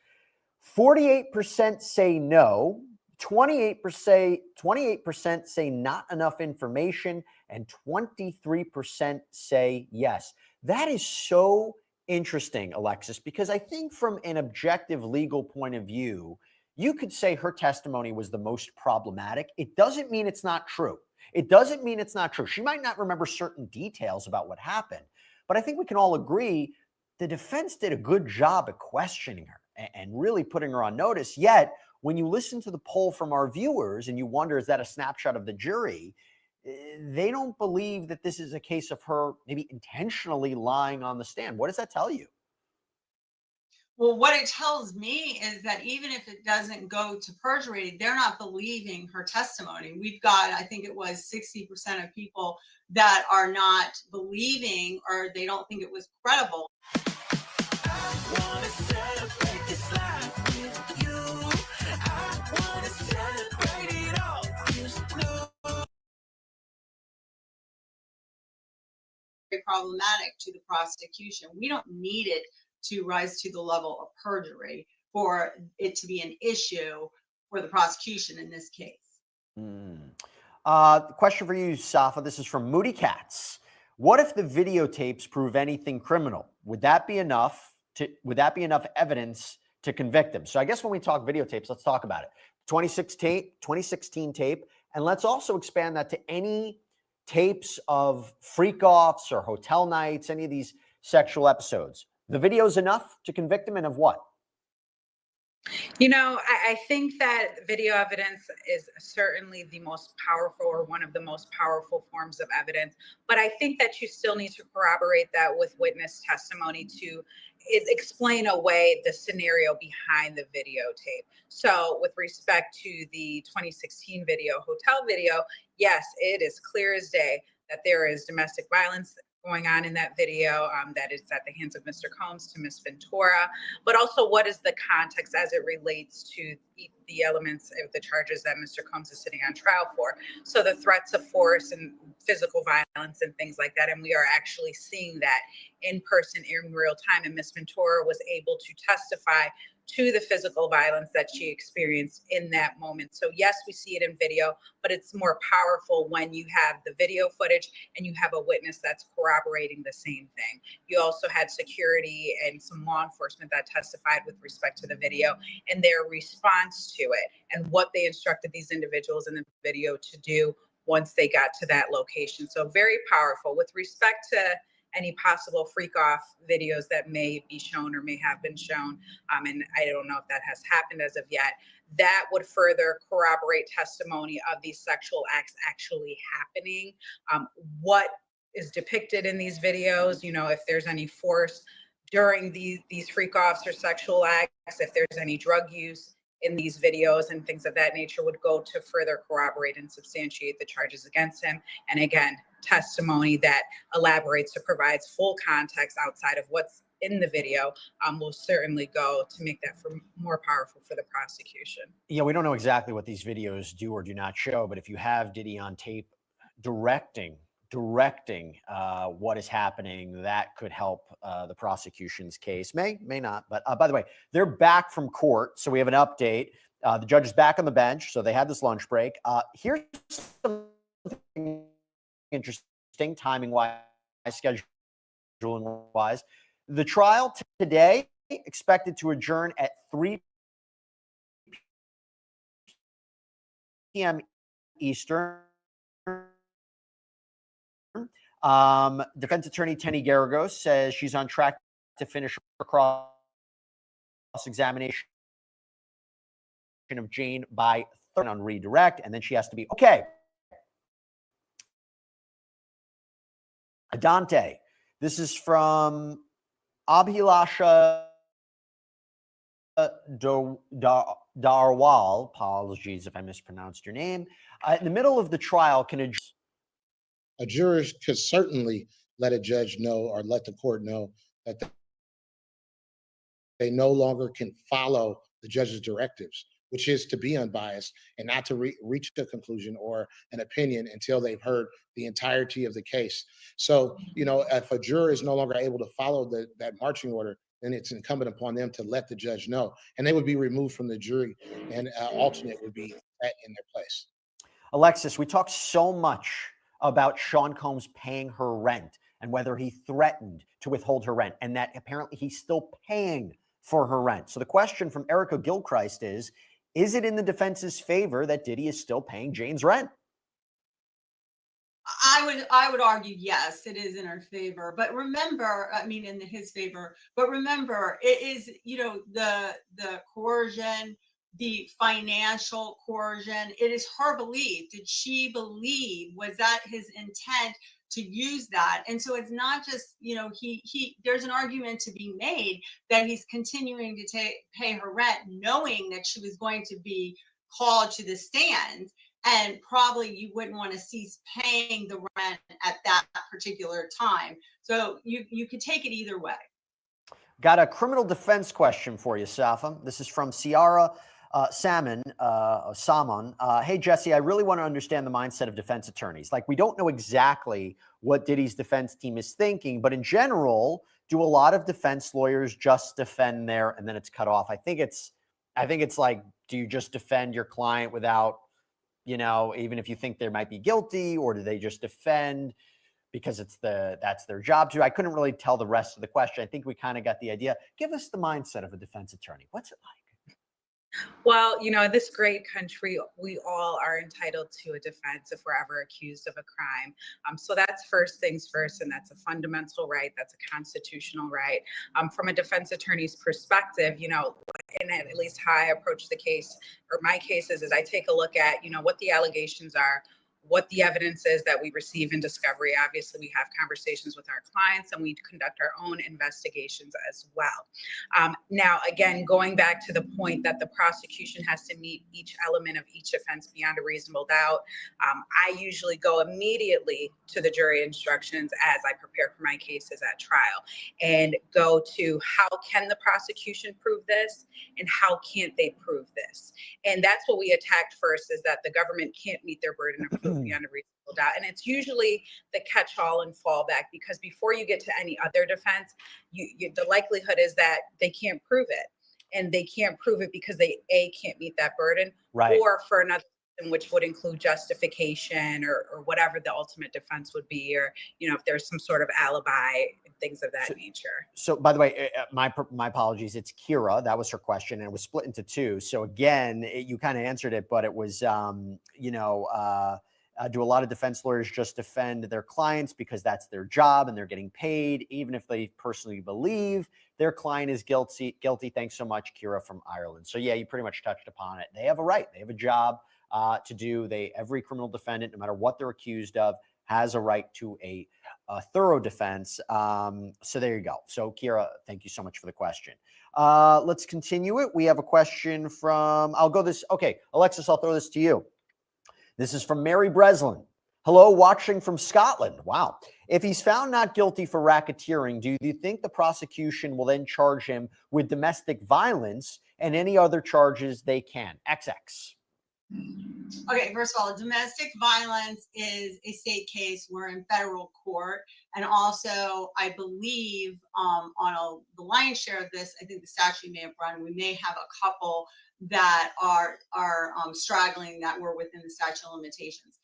48% say no, 28% say not enough information, and 23% say yes. That is so interesting, Alexis, because I think from an objective legal point of view, you could say her testimony was the most problematic. It doesn't mean it's not true. It doesn't mean it's not true. She might not remember certain details about what happened, but I think we can all agree the defense did a good job at questioning her and really putting her on notice. Yet, when you listen to the poll from our viewers and you wonder, is that a snapshot of the jury? They don't believe that this is a case of her maybe intentionally lying on the stand. What does that tell you? Well, what it tells me is that even if it doesn't go to perjury, they're not believing her testimony. We've got, I think it was 60% of people that are not believing, or they don't think it was credible. Very problematic to the prosecution. We don't need it to rise to the level of perjury for it to be an issue for the prosecution in this case. Question for you, Safa. This is from Moody Cats. What if the videotapes prove anything criminal? Would that be enough evidence to convict him? So I guess when we talk videotapes, let's talk about it. 2016 tape, and let's also expand that to any tapes of freak-offs or hotel nights, any of these sexual episodes. The video's enough to convict him, and of what? You know, I think that video evidence is certainly the most powerful, or one of the most powerful forms of evidence. But I think that you still need to corroborate that with witness testimony to explain away the scenario behind the videotape. So with respect to the 2016 video, hotel video, yes, it is clear as day that there is domestic violence going on in that video, that is at the hands of Mr. Combs to Ms. Ventura, but also what is the context as it relates to the elements of the charges that Mr. Combs is sitting on trial for. So the threats of force and physical violence and things like that, and we are actually seeing that in person in real time, and Ms. Ventura was able to testify to the physical violence that she experienced in that moment. So yes, we see it in video, but it's more powerful when you have the video footage and you have a witness that's corroborating the same thing. You also had security and some law enforcement that testified with respect to the video and their response to it and what they instructed these individuals in the video to do once they got to that location. So very powerful. With respect to any possible freak-off videos that may be shown or may have been shown, and I don't know if that has happened as of yet, that would further corroborate testimony of these sexual acts actually happening. What is depicted in these videos, you know, if there's any force during these freak-offs or sexual acts, if there's any drug use in these videos and things of that nature, would go to further corroborate and substantiate the charges against him. And again, testimony that elaborates or provides full context outside of what's in the video will certainly go to make that more powerful for the prosecution. Yeah, we don't know exactly what these videos do or do not show, but if you have Diddy on tape directing what is happening, that could help the prosecution's case. May not. But by the way, they're back from court, so we have an update. The judge is back on the bench, so they had this lunch break. Here's something interesting, timing-wise, scheduling-wise. The trial today expected to adjourn at 3 p.m. Eastern. Defense attorney Tenny Garagos says she's on track to finish her cross-examination of Jane by Thursday on redirect, and then she has to be okay. Dante, this is from Abhilasha Darwal. Apologies if I mispronounced your name. In the middle of the trial, can a juror could certainly let a judge know or let the court know that they no longer can follow the judge's directives, which is to be unbiased and not to reach a conclusion or an opinion until they've heard the entirety of the case. So, you know, if a juror is no longer able to follow that marching order, then it's incumbent upon them to let the judge know, and they would be removed from the jury, and alternate would be set in their place. Alexis, we talk so much about Sean Combs paying her rent and whether he threatened to withhold her rent, and that apparently he's still paying for her rent. So the question from Erica Gilchrist is Is it in the defense's favor that Diddy is still paying Jane's rent? I would argue yes, it is in our favor. But remember, I mean, in his favor. But remember, it is, you know, the coercion, the financial coercion. It is her belief. Did she believe? Was that his intent to use that? And so it's not just, you know, he. There's an argument to be made that he's continuing to pay her rent, knowing that she was going to be called to the stand. And probably you wouldn't want to cease paying the rent at that particular time. So you could take it either way. Got a criminal defense question for you, Safa. This is from Ciara Salmon. Hey, Jesse, I really want to understand the mindset of defense attorneys. Like, we don't know exactly what Diddy's defense team is thinking, but in general, do a lot of defense lawyers just defend there and then it's cut off? I think it's like, do you just defend your client without, you know, even if you think they might be guilty, or do they just defend because that's their job to? I couldn't really tell the rest of the question. I think we kind of got the idea. Give us the mindset of a defense attorney. What's it like? Well, you know, in this great country, we all are entitled to a defense if we're ever accused of a crime. So that's first things first, and that's a fundamental right. That's a constitutional right. From a defense attorney's perspective, you know, and at least how I approach the case or my cases is I take a look at, you know, what the allegations are, what the evidence is that we receive in discovery. Obviously, we have conversations with our clients and we conduct our own investigations as well. Now, again, going back to the point that the prosecution has to meet each element of each offense beyond a reasonable doubt, I usually go immediately to the jury instructions as I prepare for my cases at trial and go to how can the prosecution prove this and how can't they prove this? And that's what we attacked first, is that the government can't meet their burden of proof beyond a reasonable doubt. And it's usually the catch-all and fallback, because before you get to any other defense, the likelihood is that they can't prove it. And they can't prove it because they, A, can't meet that burden, right, or for another, which would include justification or whatever the ultimate defense would be, or, you know, if there's some sort of alibi, things of that nature. So, by the way, my apologies. It's Kira. That was her question, and it was split into two. So again, you kind of answered it, but it was, you know, do a lot of defense lawyers just defend their clients because that's their job and they're getting paid, even if they personally believe their client is guilty? Thanks so much, Kira from Ireland. So yeah, you pretty much touched upon it. They have a right. They have a job to do. Every criminal defendant, no matter what they're accused of, has a right to a thorough defense. So there you go. So Kira, thank you so much for the question. Let's continue it. We have a question from, okay, Alexis, I'll throw this to you. This is from Mary Breslin. Hello, watching from Scotland. Wow. If he's found not guilty for racketeering, do you think the prosecution will then charge him with domestic violence and any other charges they can? XX. Okay, first of all, domestic violence is a state case. We're in federal court. And also, I believe the lion's share of this, I think the statute may have run. We may have a couple that are straggling that were within the statute of limitations.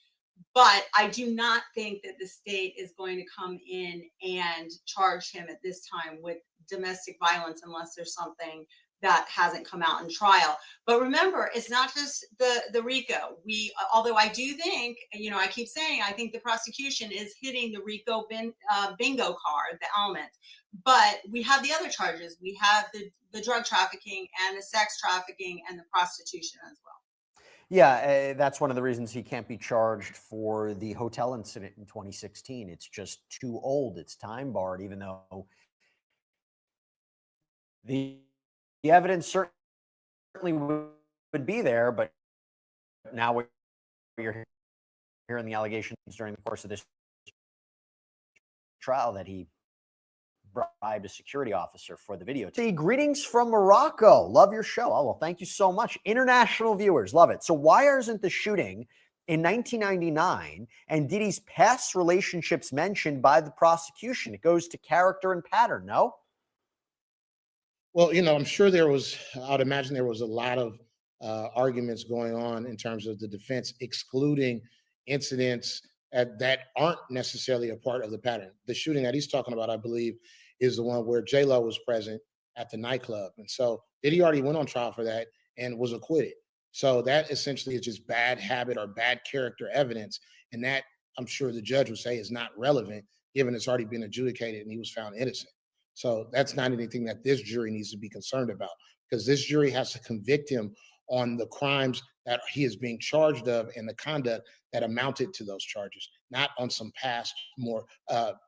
But I do not think that the state is going to come in and charge him at this time with domestic violence unless there's something that hasn't come out in trial. But remember, it's not just the RICO. Although I do think, you know, I keep saying, I think the prosecution is hitting the RICO bingo card, the element. But we have the other charges. We have the drug trafficking and the sex trafficking and the prostitution as well. Yeah, that's one of the reasons he can't be charged for the hotel incident in 2016. It's just too old. It's time barred, even though the evidence certainly would be there. But now you're hearing the allegations during the course of this trial that he bribed a security officer for the video. See, greetings from Morocco. Love your show. Oh, well, thank you so much. International viewers, love it. So why isn't the shooting in 1999 and Diddy's past relationships mentioned by the prosecution? It goes to character and pattern, no? Well, you know, I'm sure I'd imagine there was a lot of arguments going on in terms of the defense excluding incidents that aren't necessarily a part of the pattern. The shooting that he's talking about, I believe, is the one where J-Lo was present at the nightclub. And so Diddy already went on trial for that and was acquitted. So that essentially is just bad habit or bad character evidence. And that, I'm sure the judge would say, is not relevant, given it's already been adjudicated and he was found innocent. So that's not anything that this jury needs to be concerned about, because this jury has to convict him on the crimes that he is being charged of and the conduct that amounted to those charges, not on some past, more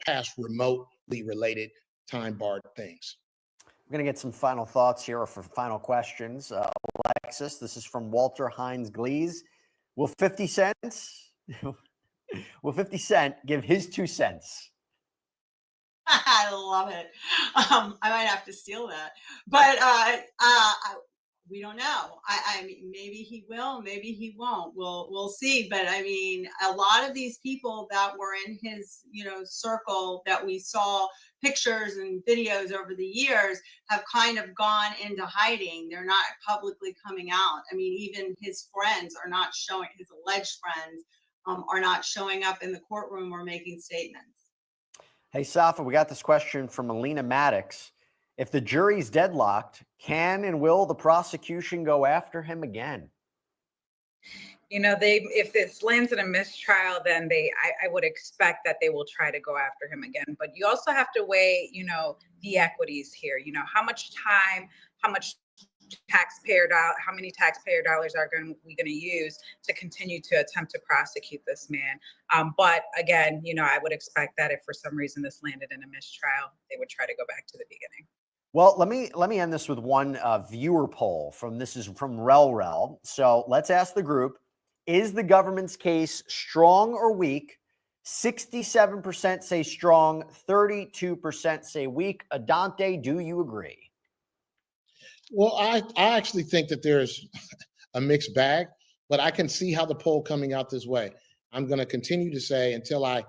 past remotely related time barred things. We're going to get some final thoughts here for final questions. Alexis, this is from Walter Hines Glees. Will 50 cents give his 2 cents? I love it. I might have to steal that, but we don't know. I mean, maybe he will, maybe he won't. We'll see. But I mean, a lot of these people that were in his, circle that we saw pictures and videos over the years have kind of gone into hiding. They're not publicly coming out. I mean, even his friends are not showing. His alleged friends are not showing up in the courtroom or making statements. Hey, Safa, we got this question from Alina Maddox. If the jury's deadlocked, can and will the prosecution go after him again? If this lands in a mistrial, then I would expect that they will try to go after him again. But you also have to weigh, the equities here. How much time, how much how many taxpayer dollars are we going to use to continue to attempt to prosecute this man? But again, I would expect that if for some reason this landed in a mistrial, they would try to go back to the beginning. Well, let me end this with one viewer poll this is from Rel. So let's ask the group, is the government's case strong or weak? 67% say strong, 32% say weak. Adante, do you agree? Well, I actually think that there's a mixed bag, but I can see how the poll coming out this way. I'm going to continue to say until I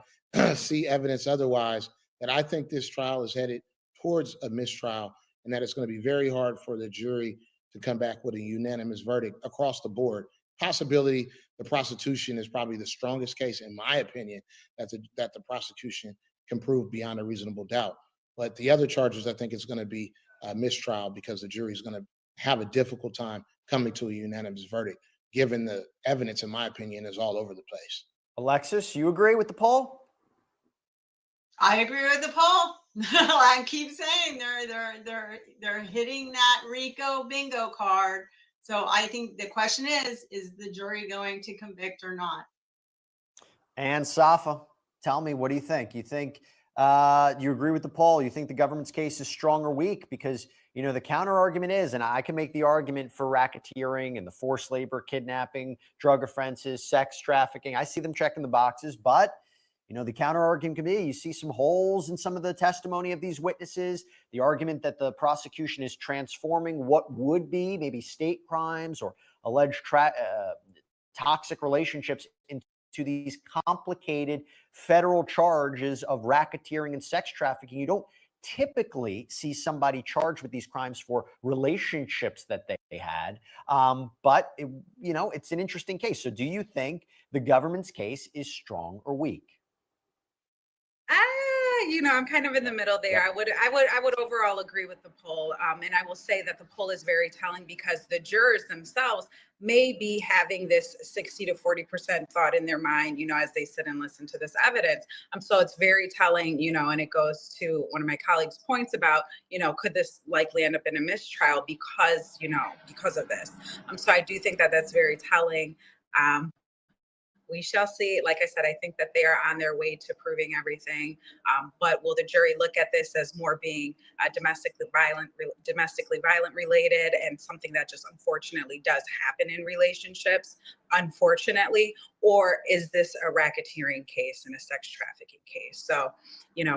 see evidence otherwise that I think this trial is headed towards a mistrial and that it's going to be very hard for the jury to come back with a unanimous verdict across the board. Possibility the prosecution is probably the strongest case, in my opinion, that the prosecution can prove beyond a reasonable doubt. But the other charges, I think it's going to be a mistrial because the jury is going to have a difficult time coming to a unanimous verdict, given the evidence, in my opinion, is all over the place. Alexis, you agree with the poll? I agree with the poll. I keep saying they're hitting that RICO bingo card. So I think the question is the jury going to convict or not? And Safa, tell me, what do you think? You think you agree with the poll? You think the government's case is strong or weak? Because, the counter argument is, and I can make the argument for racketeering and the forced labor, kidnapping, drug offenses, sex trafficking. I see them checking the boxes, but the counter argument can be, you see some holes in some of the testimony of these witnesses, the argument that the prosecution is transforming what would be maybe state crimes or alleged toxic relationships into these complicated federal charges of racketeering and sex trafficking. You don't typically see somebody charged with these crimes for relationships that they had. But it's an interesting case. So do you think the government's case is strong or weak? I'm kind of in the middle there. I would overall agree with the poll. And I will say that the poll is very telling because the jurors themselves may be having this 60 to 40% thought in their mind, as they sit and listen to this evidence. So it's very telling, and it goes to one of my colleagues' points about, could this likely end up in a mistrial because of this. So I do think that that's very telling. We shall see. Like I said, I think that they are on their way to proving everything. But will the jury look at this as more being domestically violent related and something that just unfortunately does happen in relationships, unfortunately, or is this a racketeering case and a sex trafficking case? So,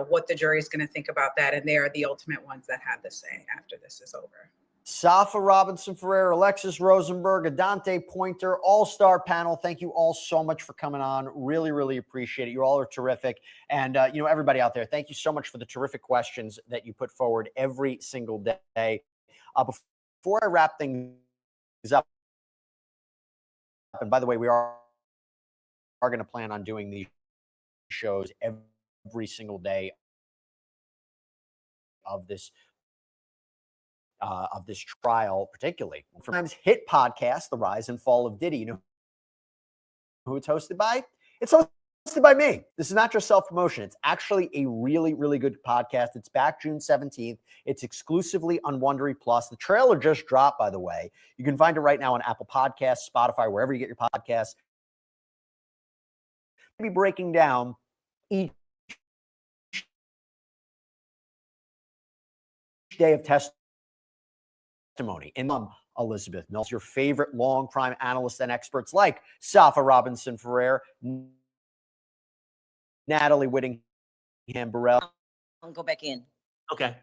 what the jury is going to think about that, and they are the ultimate ones that have the say after this is over. Safa Robinson Ferrer, Alexis Rosenberg, Adante Pointer, all-star panel. Thank you all so much for coming on. Really, really appreciate it. You all are terrific. And, everybody out there, thank you so much for the terrific questions that you put forward every single day. Before I wrap things up, and by the way, we are going to plan on doing these shows every single day of this of this trial, particularly. Sometimes hit podcast, The Rise and Fall of Diddy. You know who it's hosted by? It's hosted by me. This is not just self-promotion. It's actually a really, really good podcast. It's back June 17th. It's exclusively on Wondery Plus. The trailer just dropped, by the way. You can find it right now on Apple Podcasts, Spotify, wherever you get your podcasts. I'll be breaking down each day of testimony. And Elizabeth Mills, your favorite long-time analysts and experts like Safa Robinson-Ferrer, Natalie Whittingham-Burrell. I'll go back in. Okay.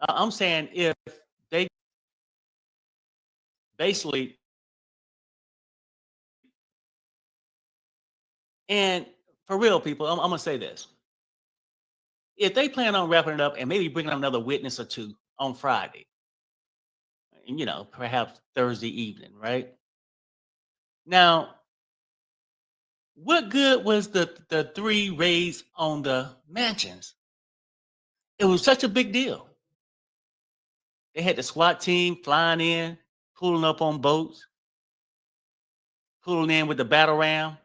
I'm saying if they basically, and for real people, I'm going to say this. If they plan on wrapping it up and maybe bringing another witness or two on Friday, and, you know, perhaps Thursday evening, right? Now, what good was the 3 raids on the mansions? It was such a big deal. They had the SWAT team flying in, pulling up on boats, pulling in with the battle ram.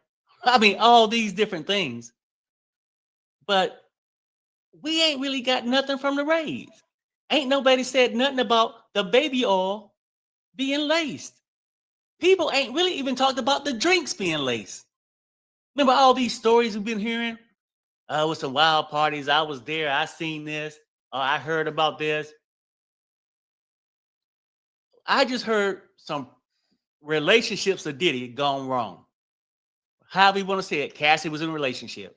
I mean, all these different things. But we ain't really got nothing from the raids. Ain't nobody said nothing about the baby oil being laced. People ain't really even talked about the drinks being laced. Remember all these stories we've been hearing? With some wild parties. I was there. I seen this. I heard about this. I just heard some relationships of Diddy gone wrong. However you want to say it. Cassie was in a relationship.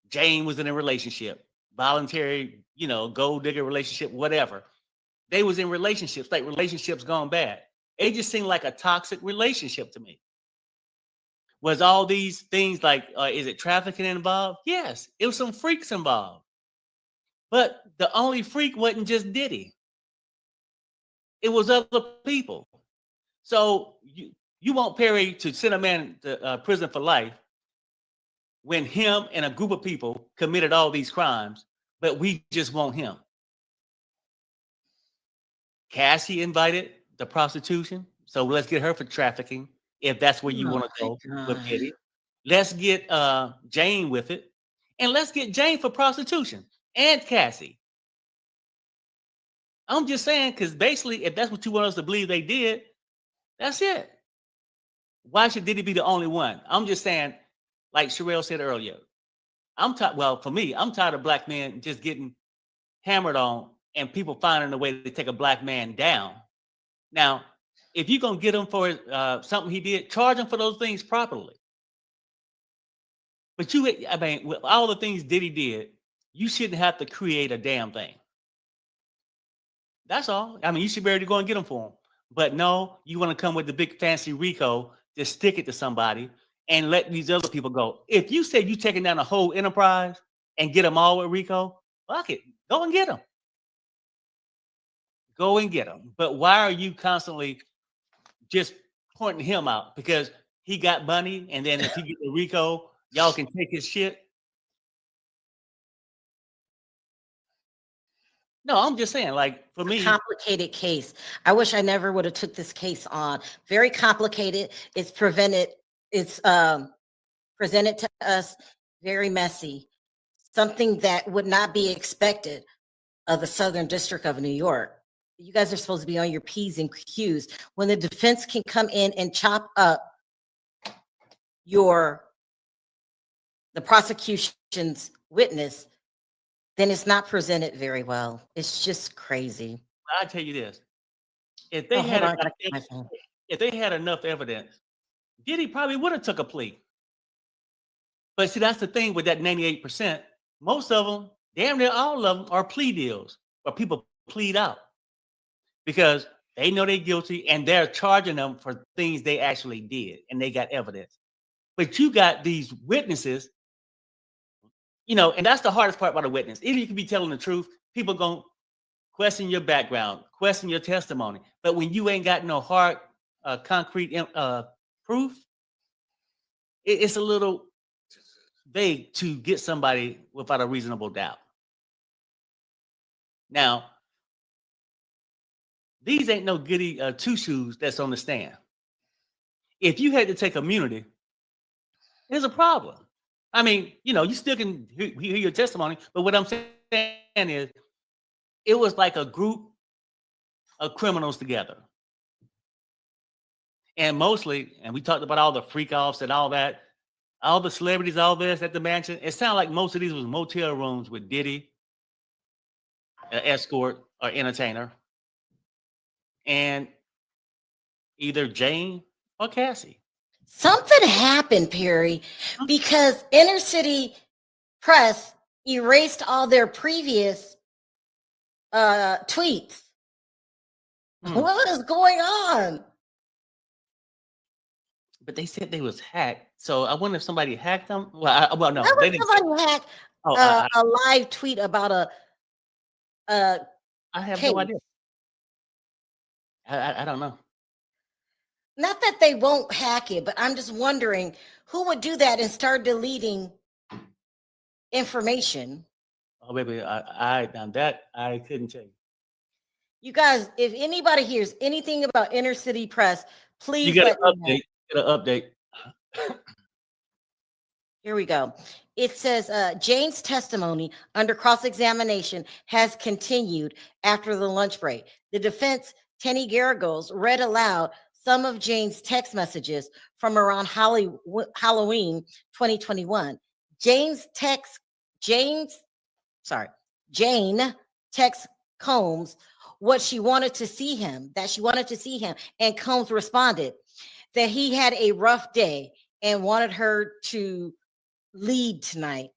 Jane was in a relationship. Voluntary, you know, gold digger relationship, whatever. They was in relationships, like relationships gone bad. It just seemed like a toxic relationship to me. Was all these things like, is it trafficking involved? Yes, it was some freaks involved. But the only freak wasn't just Diddy. It was other people. So you want Perry to send a man to prison for life when him and a group of people committed all these crimes, but we just want him. Cassie invited the prostitution, so let's get her for trafficking, if that's where you want to go with Diddy. Let's get Jane with it, and let's get Jane for prostitution and Cassie. I'm just saying, because basically, if that's what you want us to believe they did, that's it. Why should Diddy be the only one? I'm just saying, like Sharrell said earlier, well, for me, I'm tired of black men just getting hammered on and people finding a way to take a black man down. Now, if you're going to get him for something he did, charge him for those things properly. But I mean, with all the things Diddy did, you shouldn't have to create a damn thing. That's all. I mean, you should be able to go and get them for him. But no, you want to come with the big fancy RICO, just stick it to somebody and let these other people go. If you said you're taking down a whole enterprise and get them all with RICO, fuck it. Go and get them. Go and get them. But why are you constantly just pointing him out? Because he got money, and then if he get the RICO, y'all can take his shit. No, I'm just saying, like, for me, complicated case. I wish I never would have took this case on. Very complicated. It's presented to us very messy. Something that would not be expected of the Southern District of New York. You guys are supposed to be on your P's and Q's. When the defense can come in and chop up the prosecution's witness, then it's not presented very well. It's just crazy. I'll tell you this. If they had enough evidence, Diddy probably would have took a plea. But see, that's the thing with that 98%. Most of them, damn near all of them, are plea deals where people plead out because they know they're guilty and they're charging them for things they actually did and they got evidence. But you got these witnesses, you know, and that's the hardest part about a witness. Even if you can be telling the truth, people going to question your background, question your testimony. But when you ain't got no hard, concrete proof, it's a little vague to get somebody without a reasonable doubt. Now, These ain't no goody two shoes that's on the stand. If you had to take immunity, there's a problem. I mean, you still can hear your testimony, but what I'm saying is, it was like a group of criminals together. And mostly, and we talked about all the freak offs and all that, all the celebrities, all this at the mansion. It sounded like most of these was motel rooms with Diddy, an escort or entertainer, and either Jane or Cassie. Something happened, Perry, because Inner City Press erased all their previous tweets. What is going on? But they said they was hacked, so I wonder if somebody hacked them. Well, no, Why they would didn't. somebody hack a live tweet about a I have case? no idea. I don't know. Not that they won't hack it, but I'm just wondering who would do that and start deleting information. Oh, baby, now that I couldn't tell you. You guys, if anybody hears anything about Inner City Press, please You got let an me know. update. Get an update. Here we go. It says Jane's testimony under cross-examination has continued after the lunch break. The defense, Tenny Garagos, read aloud some of Jane's text messages from around Halloween 2021. Jane texts Combs that she wanted to see him, and Combs responded that he had a rough day and wanted her to lead tonight.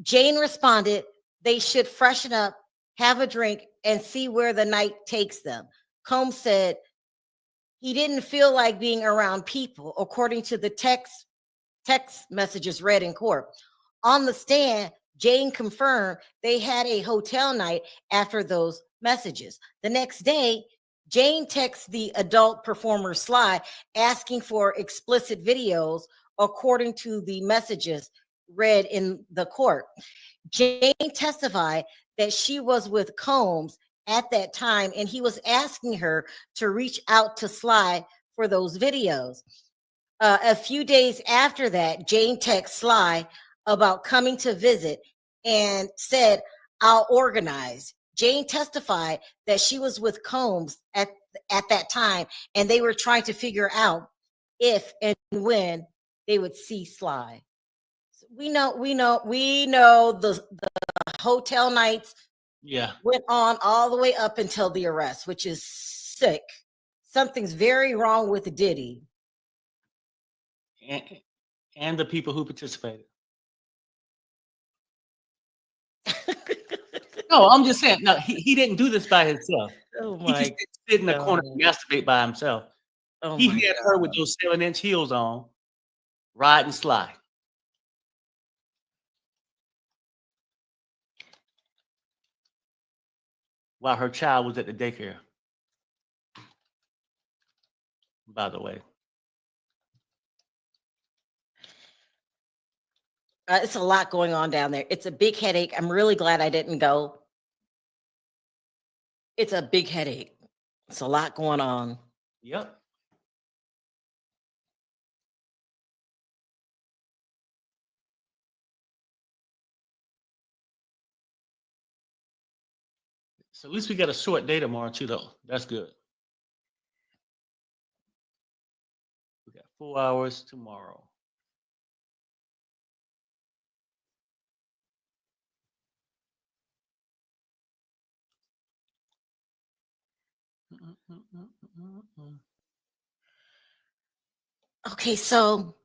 Jane responded they should freshen up, have a drink, and see where the night takes them. Combs said he didn't feel like being around people, according to the text messages read in court. On the stand, Jane confirmed they had a hotel night after those messages. The next day, Jane texts the adult performer Sly asking for explicit videos, according to the messages read in the court. Jane testified that she was with Combs at that time, and he was asking her to reach out to Sly for those videos. A few days after that, Jane texted Sly about coming to visit and said, "I'll organize." Jane testified that she was with Combs at that time, and they were trying to figure out if and when they would see Sly. So we know the hotel nights went on all the way up until the arrest, which is sick. Something's very wrong with Diddy. And the people who participated. No, I'm just saying. No, he didn't do this by himself. Oh He my just didn't sit in the corner and masturbate by himself. Oh He my had her with those 7-inch heels on, riding Sly. While her child was at the daycare. By the way. It's a lot going on down there. It's a big headache. I'm really glad I didn't go. It's a big headache. It's a lot going on. Yep. So at least we got a short day tomorrow too, though. That's good. We got 4 hours tomorrow. Okay, so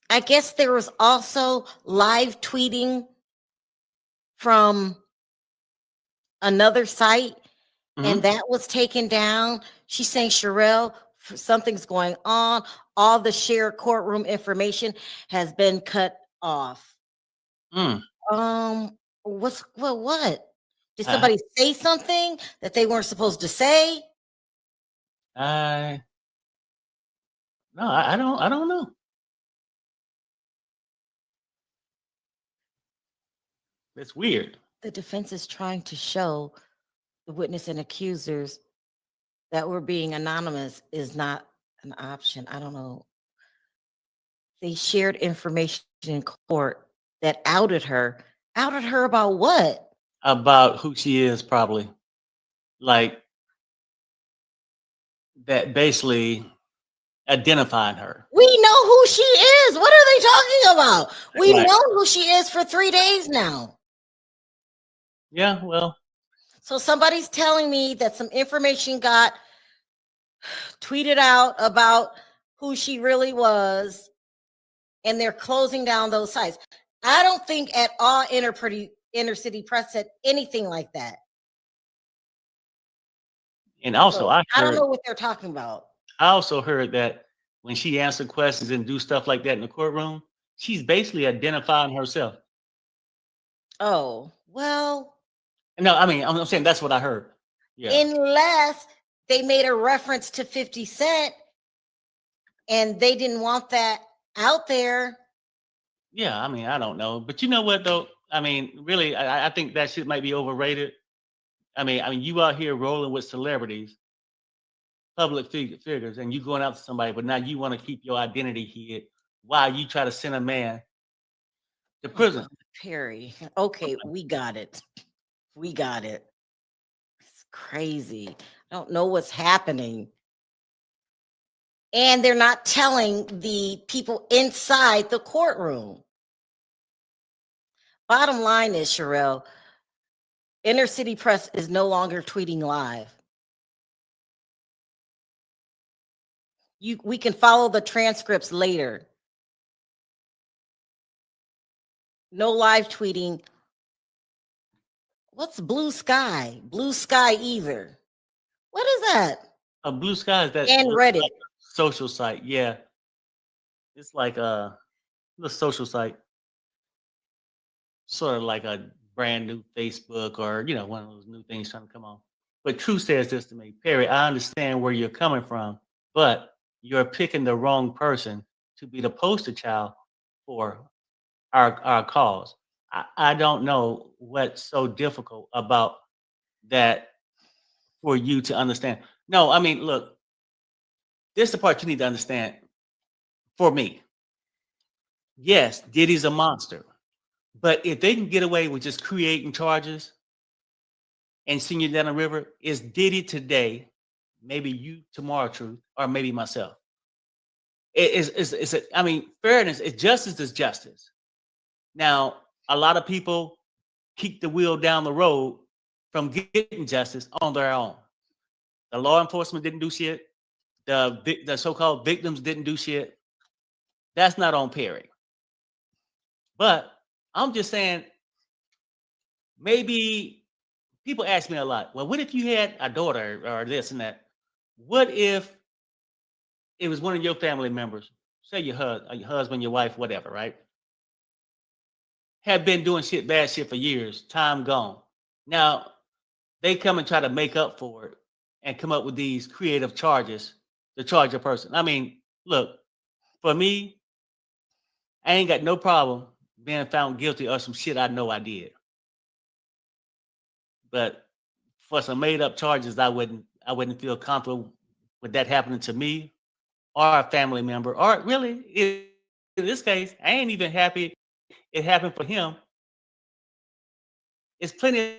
I guess there was also live tweeting from another site, and that was taken down. She's saying, Sharrell, something's going on. All the shared courtroom information has been cut off. What? Did somebody say something that they weren't supposed to say? No, I don't know. It's weird. The defense is trying to show the witness and accusers that we're being anonymous is not an option. I don't know. They shared information in court that outed her. Outed her about what? About who she is, probably. Like that basically identified her. We know who she is. What are they talking about? We Right. know who she is for 3 days now. Yeah, well. So somebody's telling me that some information got tweeted out about who she really was, and they're closing down those sites. I don't think at all inner city press said anything like that. And also, So I I don't heard, know what they're talking about. I also heard that when she answered questions and do stuff like that in the courtroom, she's basically identifying herself. Oh, well. No, I mean, I'm saying that's what I heard. Yeah. Unless they made a reference to 50 Cent and they didn't want that out there. Yeah, I mean, I don't know. But you know what, though? I mean, really, I think that shit might be overrated. I mean, you out here rolling with celebrities, public figures, and you going out to somebody, but now you want to keep your identity hid while you try to send a man to prison. Perry. Okay, we got it. We got it. It's crazy. I don't know what's happening. And they're not telling the people inside the courtroom. Bottom line is, Sharrell, Inner City Press is no longer tweeting live. We can follow the transcripts later. No live tweeting. What's Blue Sky? Blue Sky either. What is that? Blue Sky is that And Reddit. like social site. Yeah, it's like the social site, sort of like a brand new Facebook or one of those new things trying to come on. But True says this to me, Perry. I understand where you're coming from, but you're picking the wrong person to be the poster child for our cause. I don't know what's so difficult about that for you to understand. No, I mean, look, this is the part you need to understand. For me, yes, Diddy's a monster, but if they can get away with just creating charges and send you down the river, is Diddy today, maybe you tomorrow, Truth, or maybe myself. I mean, fairness is justice. Now, a lot of people keep the wheel down the road from getting justice on their own. The law enforcement didn't do shit. The so-called victims didn't do shit. That's not on Perry. But I'm just saying, maybe people ask me a lot, well, what if you had a daughter or this and that? What if it was one of your family members, say your husband, your wife, whatever, right? Have been doing bad shit for years, time gone. Now, they come and try to make up for it and come up with these creative charges to charge a person. I mean, look, for me, I ain't got no problem being found guilty of some shit I know I did. But for some made up charges, I wouldn't feel comfortable with that happening to me or a family member. Or really, in this case, I ain't even happy it happened for him. It's plenty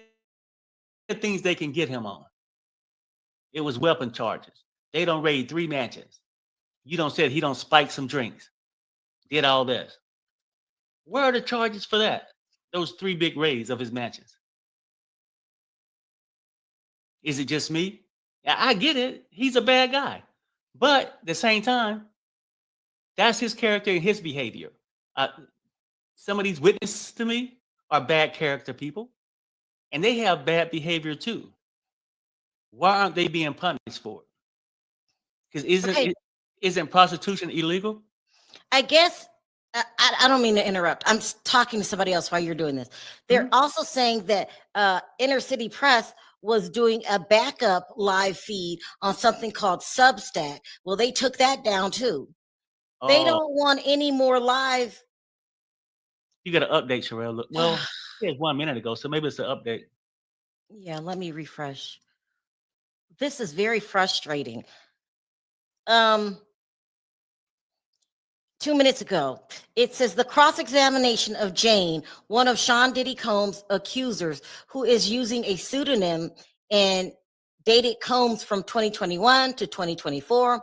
of things they can get him on. It was weapon charges. They don't raid 3 mansions. You don't said he don't spike some drinks. Did all this. Where are the charges for that? Those 3 big raids of his mansions. Is it just me? I get it. He's a bad guy. But at the same time, that's his character and his behavior. Some of these witnesses to me are bad character people, and they have bad behavior too. Why aren't they being punished for it? Because isn't prostitution illegal? I guess I don't mean to interrupt. I'm talking to somebody else while you're doing this. They're also saying that Inner City Press was doing a backup live feed on something called Substack. Well, they took that down too. They don't want any more live. You got to update, Sharrell. Look, well, it was 1 minute ago, so maybe it's an update. Yeah, let me refresh. this is very frustrating. 2 minutes ago, it says the cross-examination of Jane, one of Sean Diddy Combs' accusers, who is using a pseudonym and dated Combs from 2021 to 2024,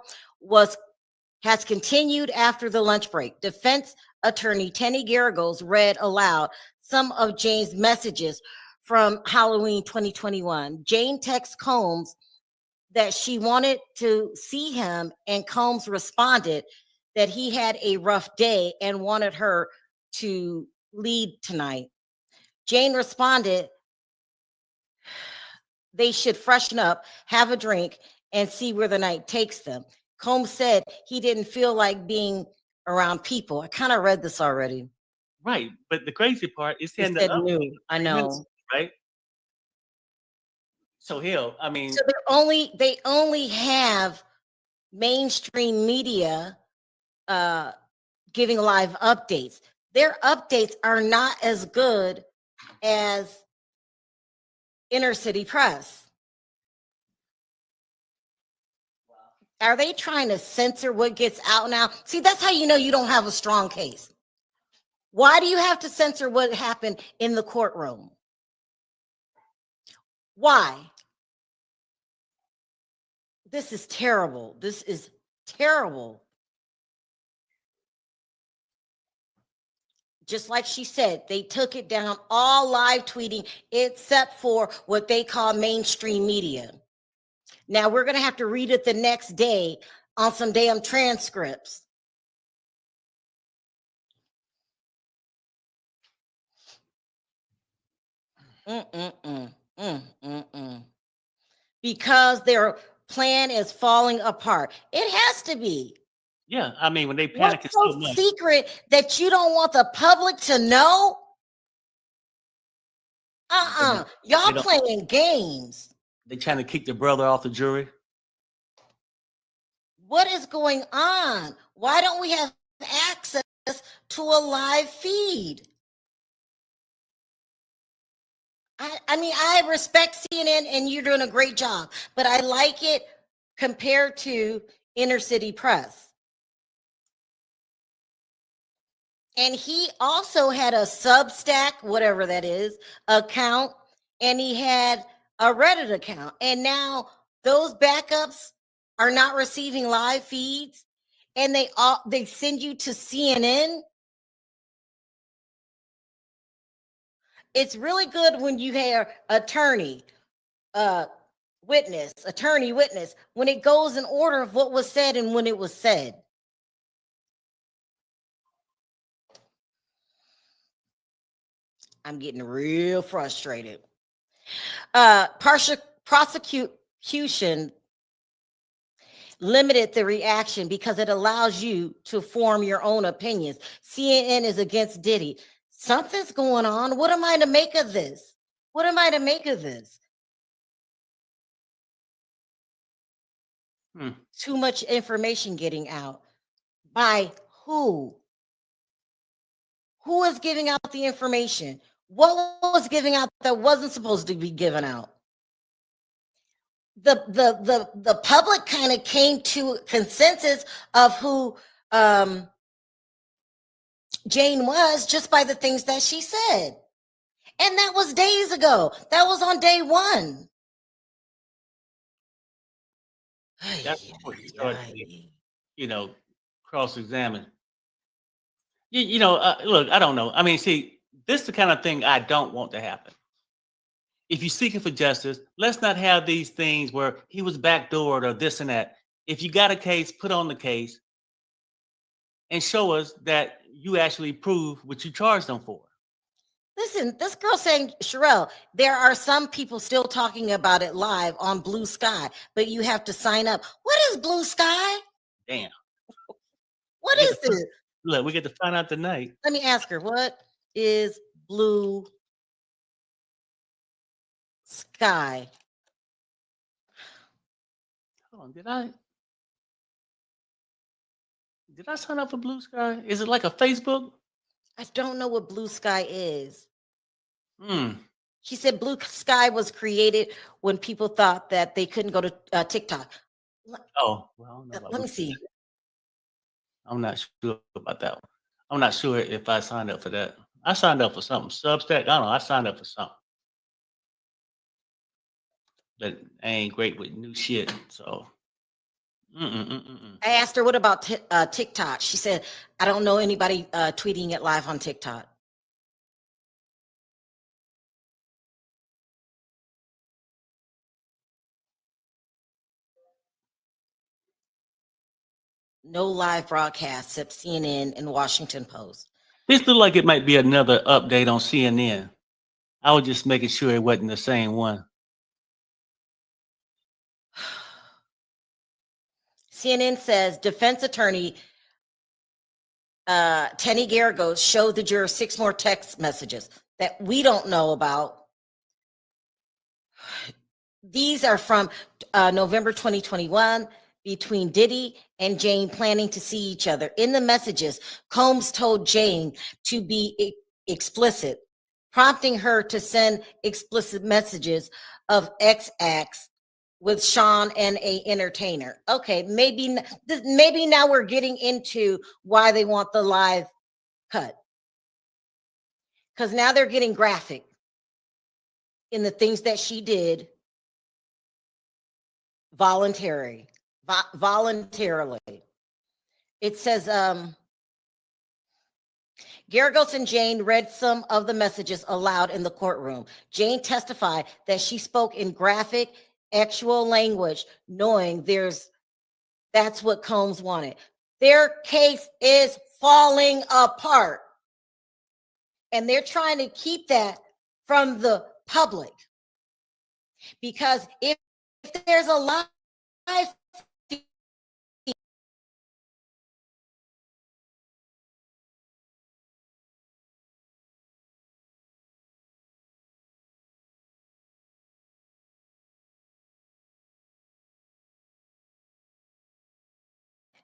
has continued after the lunch break. Defense attorney Tenny Garagos read aloud some of Jane's messages from Halloween 2021. Jane texts Combs that she wanted to see him, and Combs responded that he had a rough day and wanted her to lead tonight. Jane responded they should freshen up, have a drink, and see where the night takes them. Combs said he didn't feel like being around people. I kind of read this already. Right, but the crazy part is It said new. I know. Right? So hell, I mean, So they only have mainstream media giving live updates. Their updates are not as good as inner city press. Are they trying to censor what gets out now? See, that's how you know you don't have a strong case. Why do you have to censor what happened in the courtroom? Why? This is terrible. This is terrible. Just like she said, they took it down, all live tweeting, except for what they call mainstream media. Now we're going to have to read it the next day on some damn transcripts. Because their plan is falling apart. It has to be. yeah, I mean, when they panic What's so so much, secret that you don't want the public to know? Y'all don't- playing games. they trying to kick the brother off the jury. What is going on? Why don't we have access to a live feed? I mean, I respect CNN and you're doing a great job, but I like it compared to inner city press. And he also had a Substack, whatever that is, account, and he had a Reddit account. And now those backups are not receiving live feeds, and they send you to CNN. It's really good when you hear attorney, witness, attorney, witness, when it goes in order of what was said and when it was said. I'm getting real frustrated. Partial prosecution limited the reaction because it allows you to form your own opinions. CNN is against Diddy. Something's going on. What am I to make of this? What am I to make of this? Too much information getting out. By who? Who is giving out the information? What was giving out that wasn't supposed to be given out? The public kind of came to a consensus of who Jane was just by the things that she said. And that was days ago. That was on day one. That's what you start to, cross-examine. Look, I don't know. I mean, see, this is the kind of thing I don't want to happen. If you're seeking for justice, let's not have these things where he was backdoored or this and that. If you got a case, put on the case and show us that you actually prove what you charged them for. Listen, this girl saying, Sharrell, there are some people still talking about it live on Blue Sky, but you have to sign up. What is Blue Sky? Damn. What is this? Look, we get to find out tonight. Let me ask her, what is Blue Sky? Hold on, did I sign up for Blue Sky? Is it like a Facebook? I don't know what Blue Sky is. She said Blue Sky was created when people thought that they couldn't go to TikTok. Oh, well, I don't know about Let me Blue see. Sky. I'm not sure about that one. I'm not sure if I signed up for that. I signed up for something. Substack, I don't know. I signed up for something. But I ain't great with new shit, so. I asked her, what about TikTok? She said, I don't know anybody tweeting it live on TikTok. No live broadcast except CNN and Washington Post. This looked like it might be another update on CNN. I was just making sure it wasn't the same one. CNN says defense attorney Tenny Garagos showed the jurors 6 more text messages that we don't know about. These are from November 2021 between Diddy and Jane planning to see each other. In the messages, Combs told Jane to be explicit, prompting her to send explicit messages of X acts with Sean and a entertainer. Okay, maybe now we're getting into why they want the live cut. Because now they're getting graphic in the things that she did voluntarily. It says Garagos and Jane read some of the messages aloud in the courtroom. Jane testified that she spoke in graphic, actual language, knowing that's what Combs wanted. Their case is falling apart. And they're trying to keep that from the public. Because if there's a live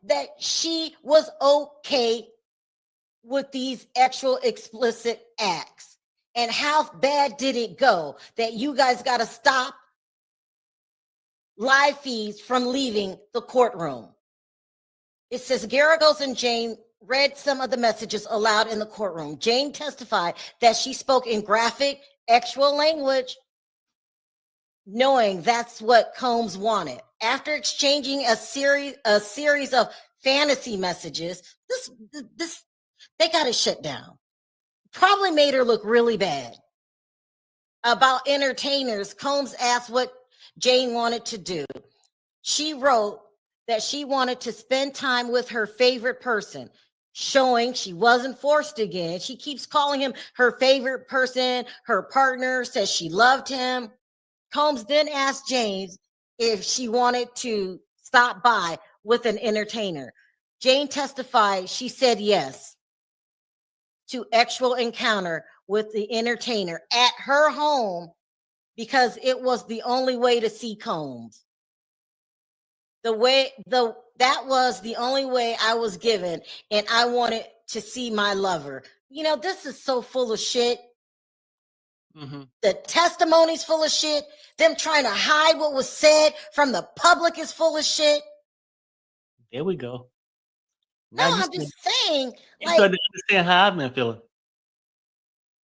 that she was okay with these actual explicit acts. And how bad did it go that you guys got to stop live feeds from leaving the courtroom? It says Garagos and Jane read some of the messages aloud in the courtroom. Jane testified that she spoke in graphic, actual language, knowing that's what Combs wanted. After exchanging a series of fantasy messages, this they got it shut down. Probably made her look really bad. About entertainers, Combs asked what Jane wanted to do. She wrote that she wanted to spend time with her favorite person, showing she wasn't forced again. She keeps calling him her favorite person. Her partner says she loved him. Combs then asked Jane if she wanted to stop by with an entertainer. Jane testified she said yes to actual encounter with the entertainer at her home because it was the only way to see Combs. That was the only way I was given, and I wanted to see my lover. You know, this is so full of shit. The testimony's full of shit. Them trying to hide what was said from the public is full of shit. There we go. No, I'm just saying. You got to understand how I've been feeling.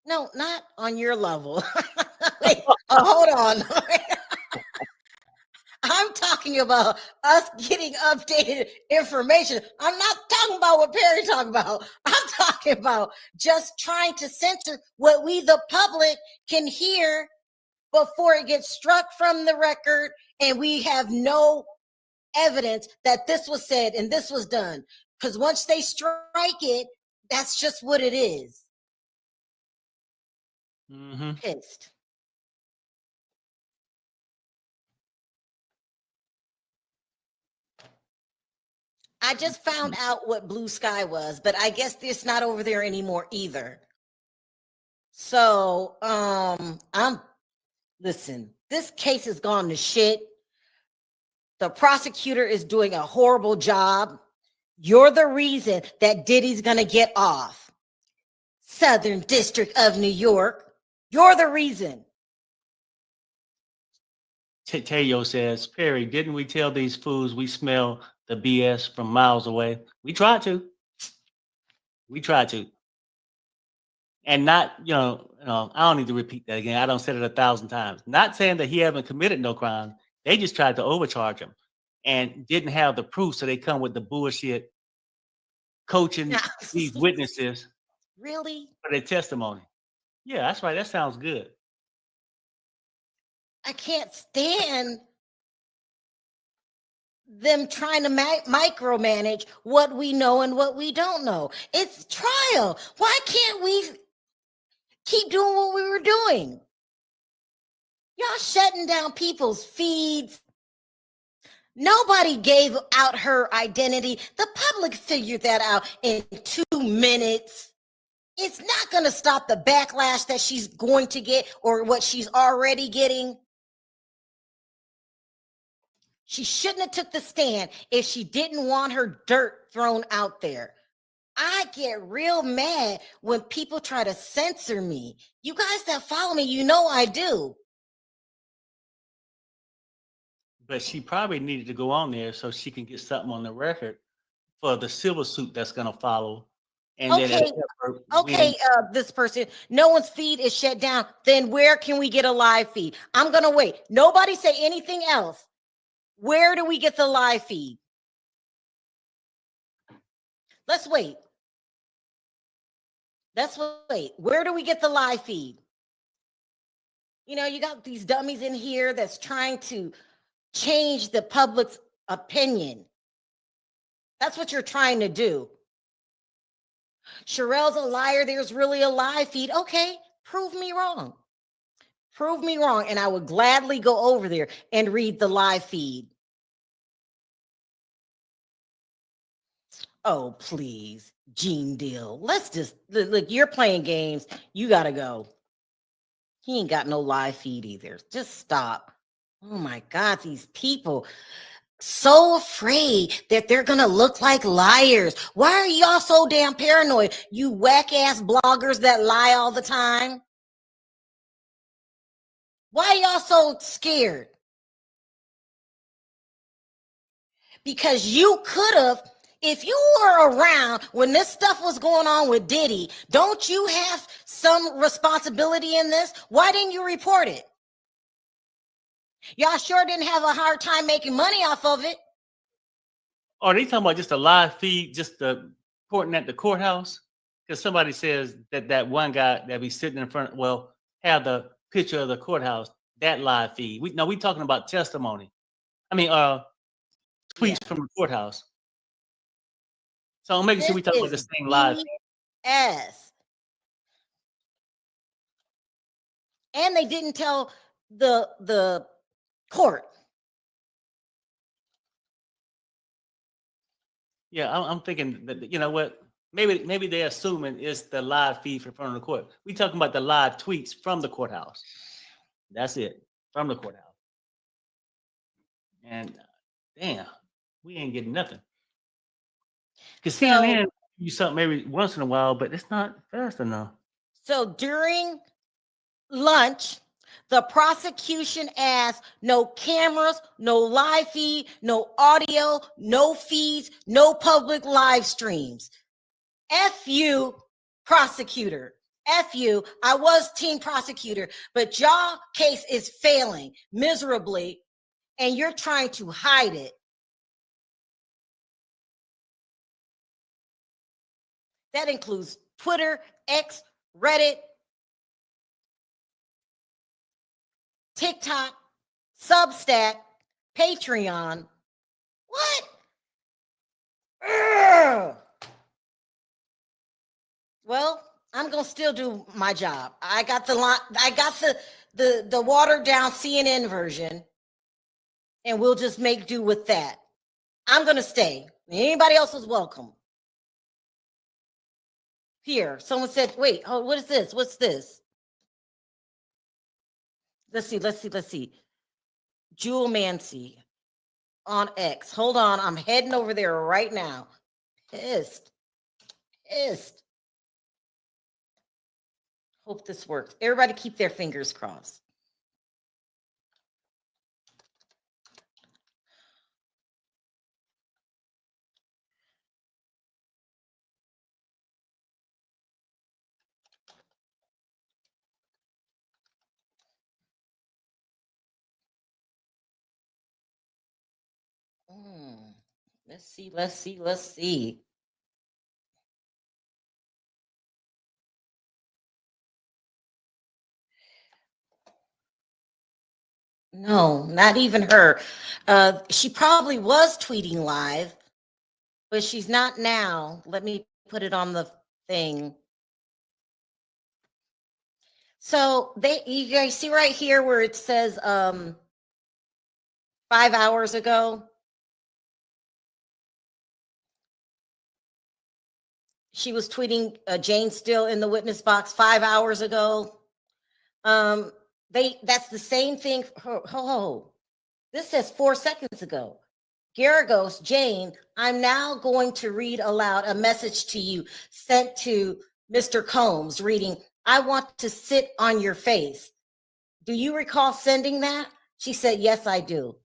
No, not on your level. Wait, hold on. I'm talking about us getting updated information. I'm not talking about what Perry talking about. I'm talking about just trying to censor what we, the public, can hear before it gets struck from the record and we have no evidence that this was said and this was done. Because once they strike it, that's just what it is. Pissed. I just found out what Blue Sky was, but I guess it's not over there anymore either. So, listen, this case has gone to shit. The prosecutor is doing a horrible job. You're the reason that Diddy's gonna get off. Southern District of New York. You're the reason. Teo says, Perry, didn't we tell these fools we smell the BS from miles away? We tried to. We tried to. And not, I don't need to repeat that again. I don't said it 1,000 times. Not saying that he haven't committed no crime. They just tried to overcharge him and didn't have the proof. So they come with the bullshit coaching these witnesses Really? for their testimony. Yeah, that's right. That sounds good. I can't stand them trying to micromanage what we know and what we don't know. It's trial. Why can't we keep doing what we were doing? Y'all shutting down people's feeds. Nobody gave out her identity. The public figured that out in 2 minutes. It's not going to stop the backlash that she's going to get or what she's already getting. She shouldn't have took the stand if she didn't want her dirt thrown out there. I get real mad when people try to censor me. You guys that follow me, you know I do. But she probably needed to go on there so she can get something on the record for the civil suit that's going to follow. And okay, this person, no one's feed is shut down. Then where can we get a live feed? I'm going to wait. Nobody say anything else. Where do we get the live feed? Let's wait. Let's wait. Where do we get the live feed? You know, you got these dummies in here that's trying to change the public's opinion. That's what you're trying to do. Sharrell's a liar. There's really a live feed. Okay, prove me wrong. Prove me wrong, and I would gladly go over there and read the live feed. Oh, please, Jane Doe. Let's just look. You're playing games. You gotta go. He ain't got no live feed either. Just stop. Oh my God, these people so afraid that they're gonna look like liars. Why are y'all so damn paranoid? You whack ass bloggers that lie all the time. Why are y'all so scared? Because you could have, if you were around when this stuff was going on with Diddy, don't you have some responsibility in this? Why didn't you report it? Y'all sure didn't have a hard time making money off of it. Are they talking about just a live feed, just the reporting at the courthouse? Because somebody says that one guy that be sitting in front, have the picture of the courthouse, that live feed. We talking about testimony. I mean, tweets from the courthouse. So I'm making sure we talk about the same live feed. Yes. And they didn't tell the court. Yeah, I'm thinking that, you know what? Maybe they're assuming it's the live feed from front of the court. We talking about the live tweets from the courthouse. That's it, from the courthouse. And damn, we ain't getting nothing. Because CNN do something every once in a while, but it's not fast enough. So during lunch, the prosecution asked no cameras, no live feed, no audio, no feeds, no public live streams. F you, prosecutor. F you. I was team prosecutor, but y'all case is failing miserably, and you're trying to hide it. That includes Twitter, X, Reddit, TikTok, Substack, Patreon. What? Ugh. Well, I'm gonna still do my job. I got the watered down CNN version, and we'll just make do with that. I'm gonna stay. Anybody else is welcome. Here, someone said, wait, oh, what is this? What's this? Let's see. Jewel Mancy on X. Hold on, I'm heading over there right now. Pissed. Hope this works. Everybody keep their fingers crossed. Let's see, let's see, let's see. No, not even her. She probably was tweeting live, but she's not now. Let me put it on the thing. So you guys see right here where it says 5 hours ago. She was tweeting Jane still in the witness box 5 hours ago. That's the same thing. This says 4 seconds ago. Garagos, Jane, I'm now going to read aloud a message to you sent to Mr. Combs reading, I want to sit on your face. Do you recall sending that? She said, yes, I do.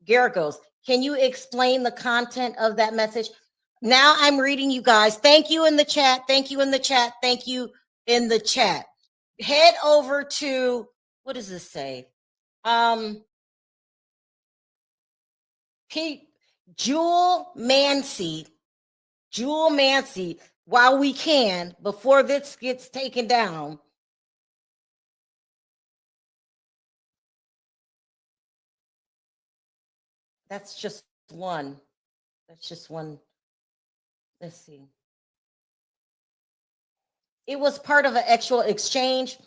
Garagos, can you explain the content of that message? Now I'm reading you guys. Thank you in the chat. Thank you in the chat. Thank you in the chat. Head over to, what does this say? Jewel Mancy, while we can, before this gets taken down. That's just one. That's just one. Let's see. It was part of an actual exchange.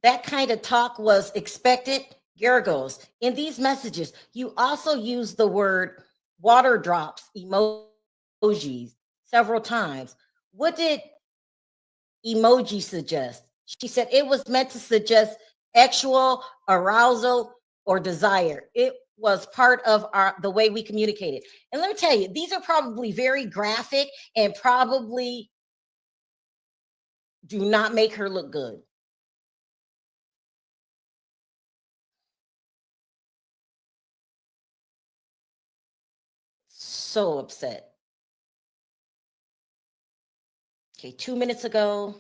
That kind of talk was expected. Garagos, in these messages, you also use the word water drops emojis several times. What did emoji suggest? She said it was meant to suggest actual arousal or desire. It was part of the way we communicated. And let me tell you, these are probably very graphic and probably do not make her look good. So upset. Okay, 2 minutes ago,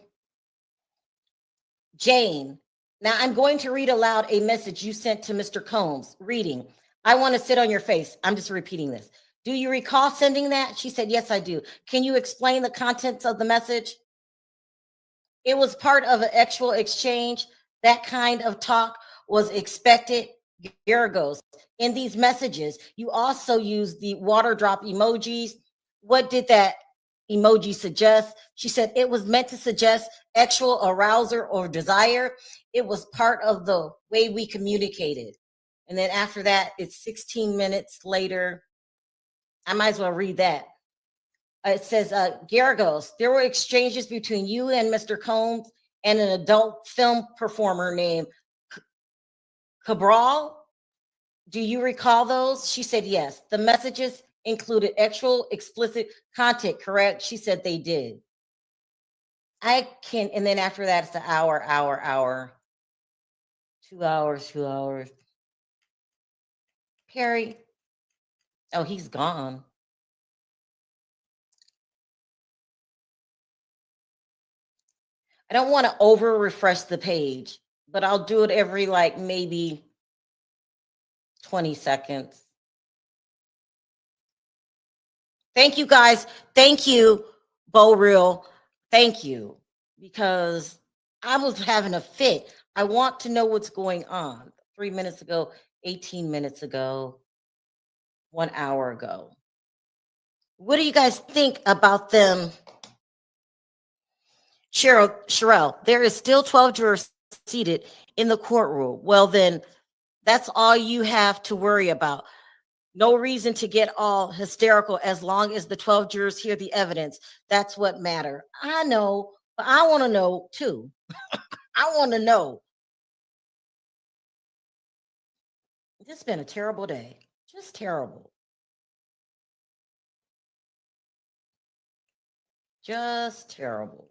Jane, now I'm going to read aloud a message you sent to Mr. Combs, reading, I want to sit on your face. I'm just repeating this. Do you recall sending that? She said, yes, I do. Can you explain the contents of the message? It was part of an actual exchange. That kind of talk was expected. Garagos, in these messages, you also use the water drop emojis. What did that emoji suggest? She said it was meant to suggest actual arousal or desire. It was part of the way we communicated. And then after that, it's 16 minutes later. I might as well read that. It says, Garagos, there were exchanges between you and Mr. Combs and an adult film performer named Cabral. Do you recall those? She said, yes. The messages included actual explicit content, correct? She said they did. I can, and then after that, it's an hour, 2 hours, 2 hours. Perry, oh, he's gone. I don't want to over refresh the page, but I'll do it every like maybe 20 seconds. Thank you guys. Thank you, Bo Real. Thank you, because I was having a fit. I want to know what's going on. 3 minutes ago, 18 minutes ago, 1 hour ago. What do you guys think about them? Sharrell, there is still 12 jurors seated in the courtroom. Well, then that's all you have to worry about. No reason to get all hysterical as long as the 12 jurors hear the evidence. That's what matters. I know, but I want to know too. I want to know. This has been a terrible day. Just terrible. Just terrible.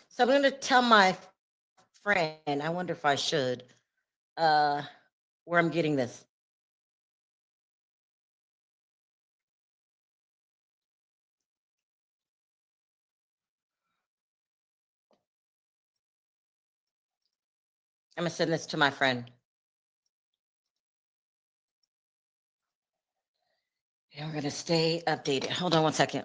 So I'm going to tell my friend, I wonder if I should, where I'm getting this. I'm going to send this to my friend. And we're gonna stay updated. Hold on one second.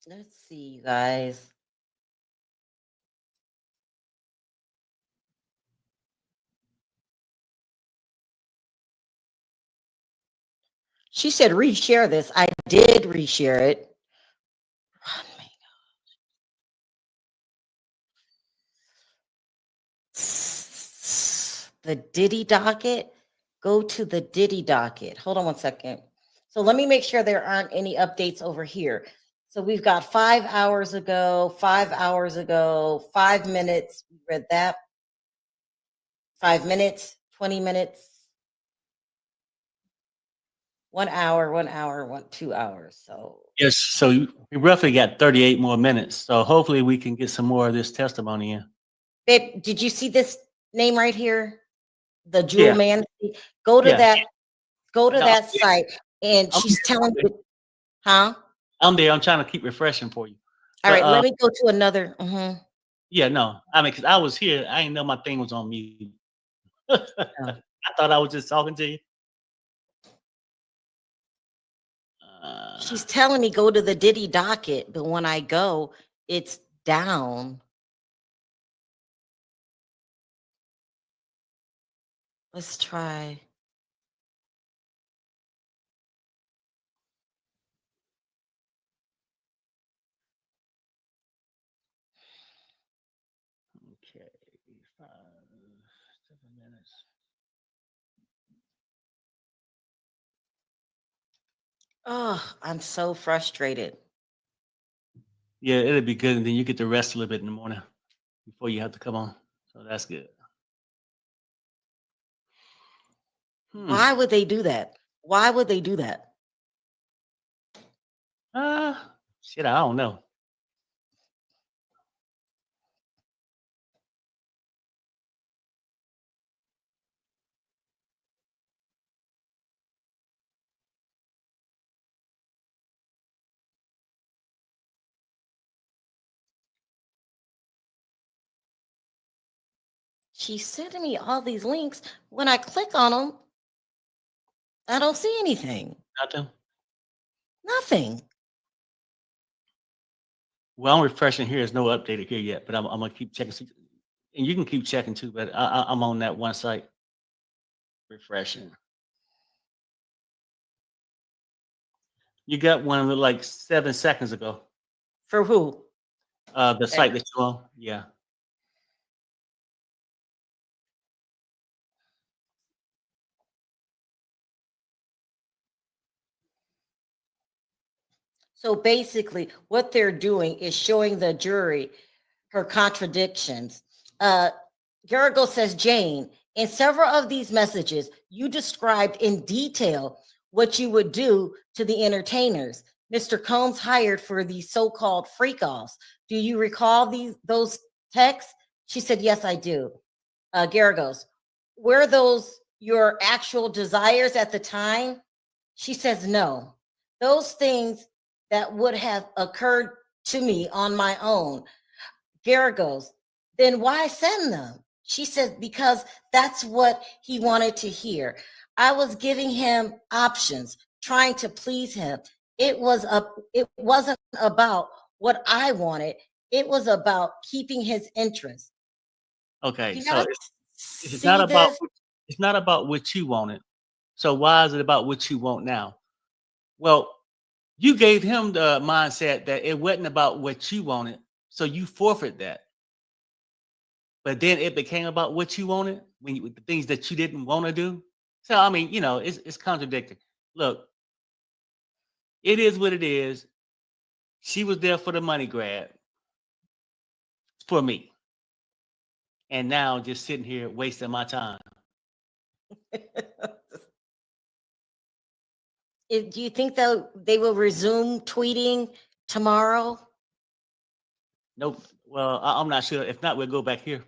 Let's see, you guys. She said reshare this. I did reshare it. The Diddy docket. Go to the Diddy docket. Hold on one second. So let me make sure there aren't any updates over here. So we've got 5 hours ago, 5 hours ago, 5 minutes. We read that. 5 minutes, 20 minutes, 1 hour, 1 hour, 2 hours. So Yes, so we roughly got 38 more minutes. So hopefully we can get some more of this testimony in. babe, did you see this name right here? The Jewel Yeah. Man. Go to Yeah. that. Go to No, that site, and I'm she's telling you, huh? I'm there. I'm trying to keep refreshing for you. All But, right, let me go to another. yeah, no. I mean, because I was here. I didn't know my thing was on mute. I thought I was just talking to you. She's telling me go to the Diddy docket, but when I go, it's down. Let's try. Okay, 5, 7 minutes. Oh, I'm so frustrated. Yeah, it'll be good, and then you get to rest a little bit in the morning before you have to come on. So that's good. Why would they do that? Why would they do that? Shit, I don't know. She's sending me all these links. When I click on them, I don't see anything. Nothing. Nothing. Well, I'm refreshing here. There's no updated here yet, but I'm gonna keep checking. And you can keep checking too, but I'm on that one site. Refreshing. You got one like 7 seconds ago. For who? The site that you're on. Yeah. So basically, what they're doing is showing the jury her contradictions. Garrigo says, Jane, in several of these messages, you described in detail what you would do to the entertainers Mr. Combs hired for these so-called freak-offs. Do you recall those texts? She said, yes, I do. Garrigos, were those your actual desires at the time? She says, no. Those things that would have occurred to me on my own. Garrigos, then why send them? She said, because that's what he wanted to hear. I was giving him options, trying to please him. It wasn't about what I wanted. It was about keeping his interest. Okay, You so guys it's see not about this? it's not about what you wanted. So why is it about what you want now? Well, you gave him the mindset that it wasn't about what you wanted, so you forfeit that. But then it became about what you wanted when the things that you didn't want to do. So I mean, it's contradicting. Look, it is what it is. She was there for the money grab for me, and now just sitting here wasting my time. Do you think they will resume tweeting tomorrow? Nope. Well, I'm not sure. If not, we'll go back here.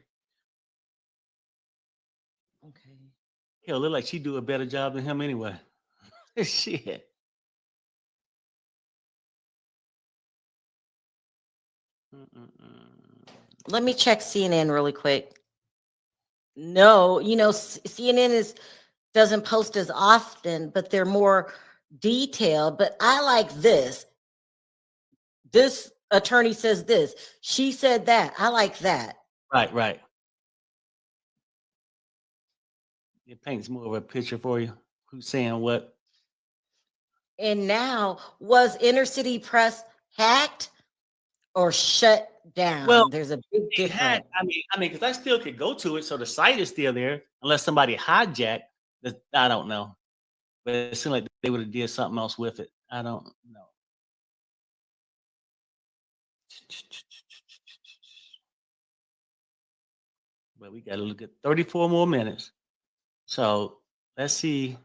Okay. Hell, look like she do a better job than him anyway. Shit. Let me check CNN really quick. No, CNN doesn't post as often, but they're more detailed. But I like this. This attorney says this. She said that. I like that. Right. It paints more of a picture for you. Who's saying what? And now, was Inner City Press hacked or shut down? Well, There's a big they had. difference. Because I still could go to it, so the site is still there, unless somebody hijacked. I don't know, but it seemed like they would have did something else with it. I don't know. But we got to look at 34 more minutes. So let's see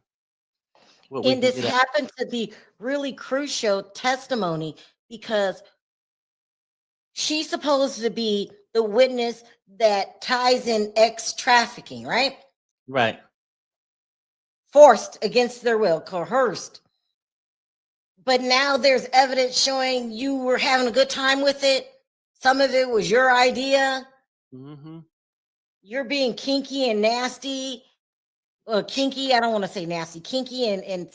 what we And can this get at. happened to be really crucial testimony because she's supposed to be the witness that ties in ex trafficking, right? Right. Forced against their will, coerced. But now there's evidence showing you were having a good time with it. Some of it was your idea. Mm-hmm. You're being kinky and nasty. Kinky, I don't want to say nasty. Kinky and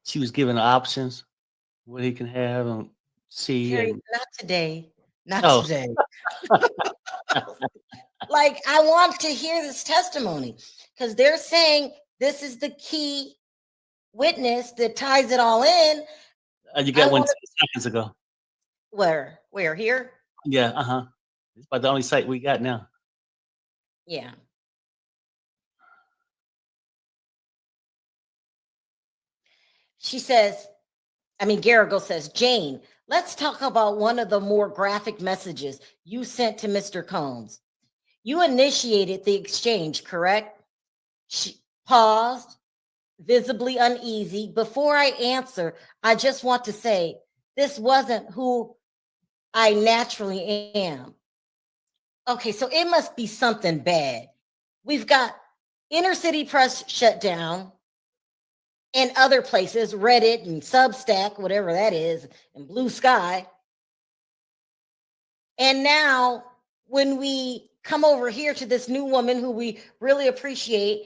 She was given options, what he can have and see. Terry, And not today. Not oh, today. Like, I want to hear this testimony because they're saying this is the key witness that ties it all in. you got one 10 seconds ago. Where here? Yeah, it's about the only site we got now. Yeah. She says, Garrigle says, Jane, let's talk about one of the more graphic messages you sent to Mr. Combs. You initiated the exchange, correct? She paused, visibly uneasy. Before I answer, I just want to say this wasn't who I naturally am. Okay, so it must be something bad. We've got Inner City Press shut down and other places, Reddit and Substack, whatever that is, and Blue Sky. And now when we come over here to this new woman who we really appreciate,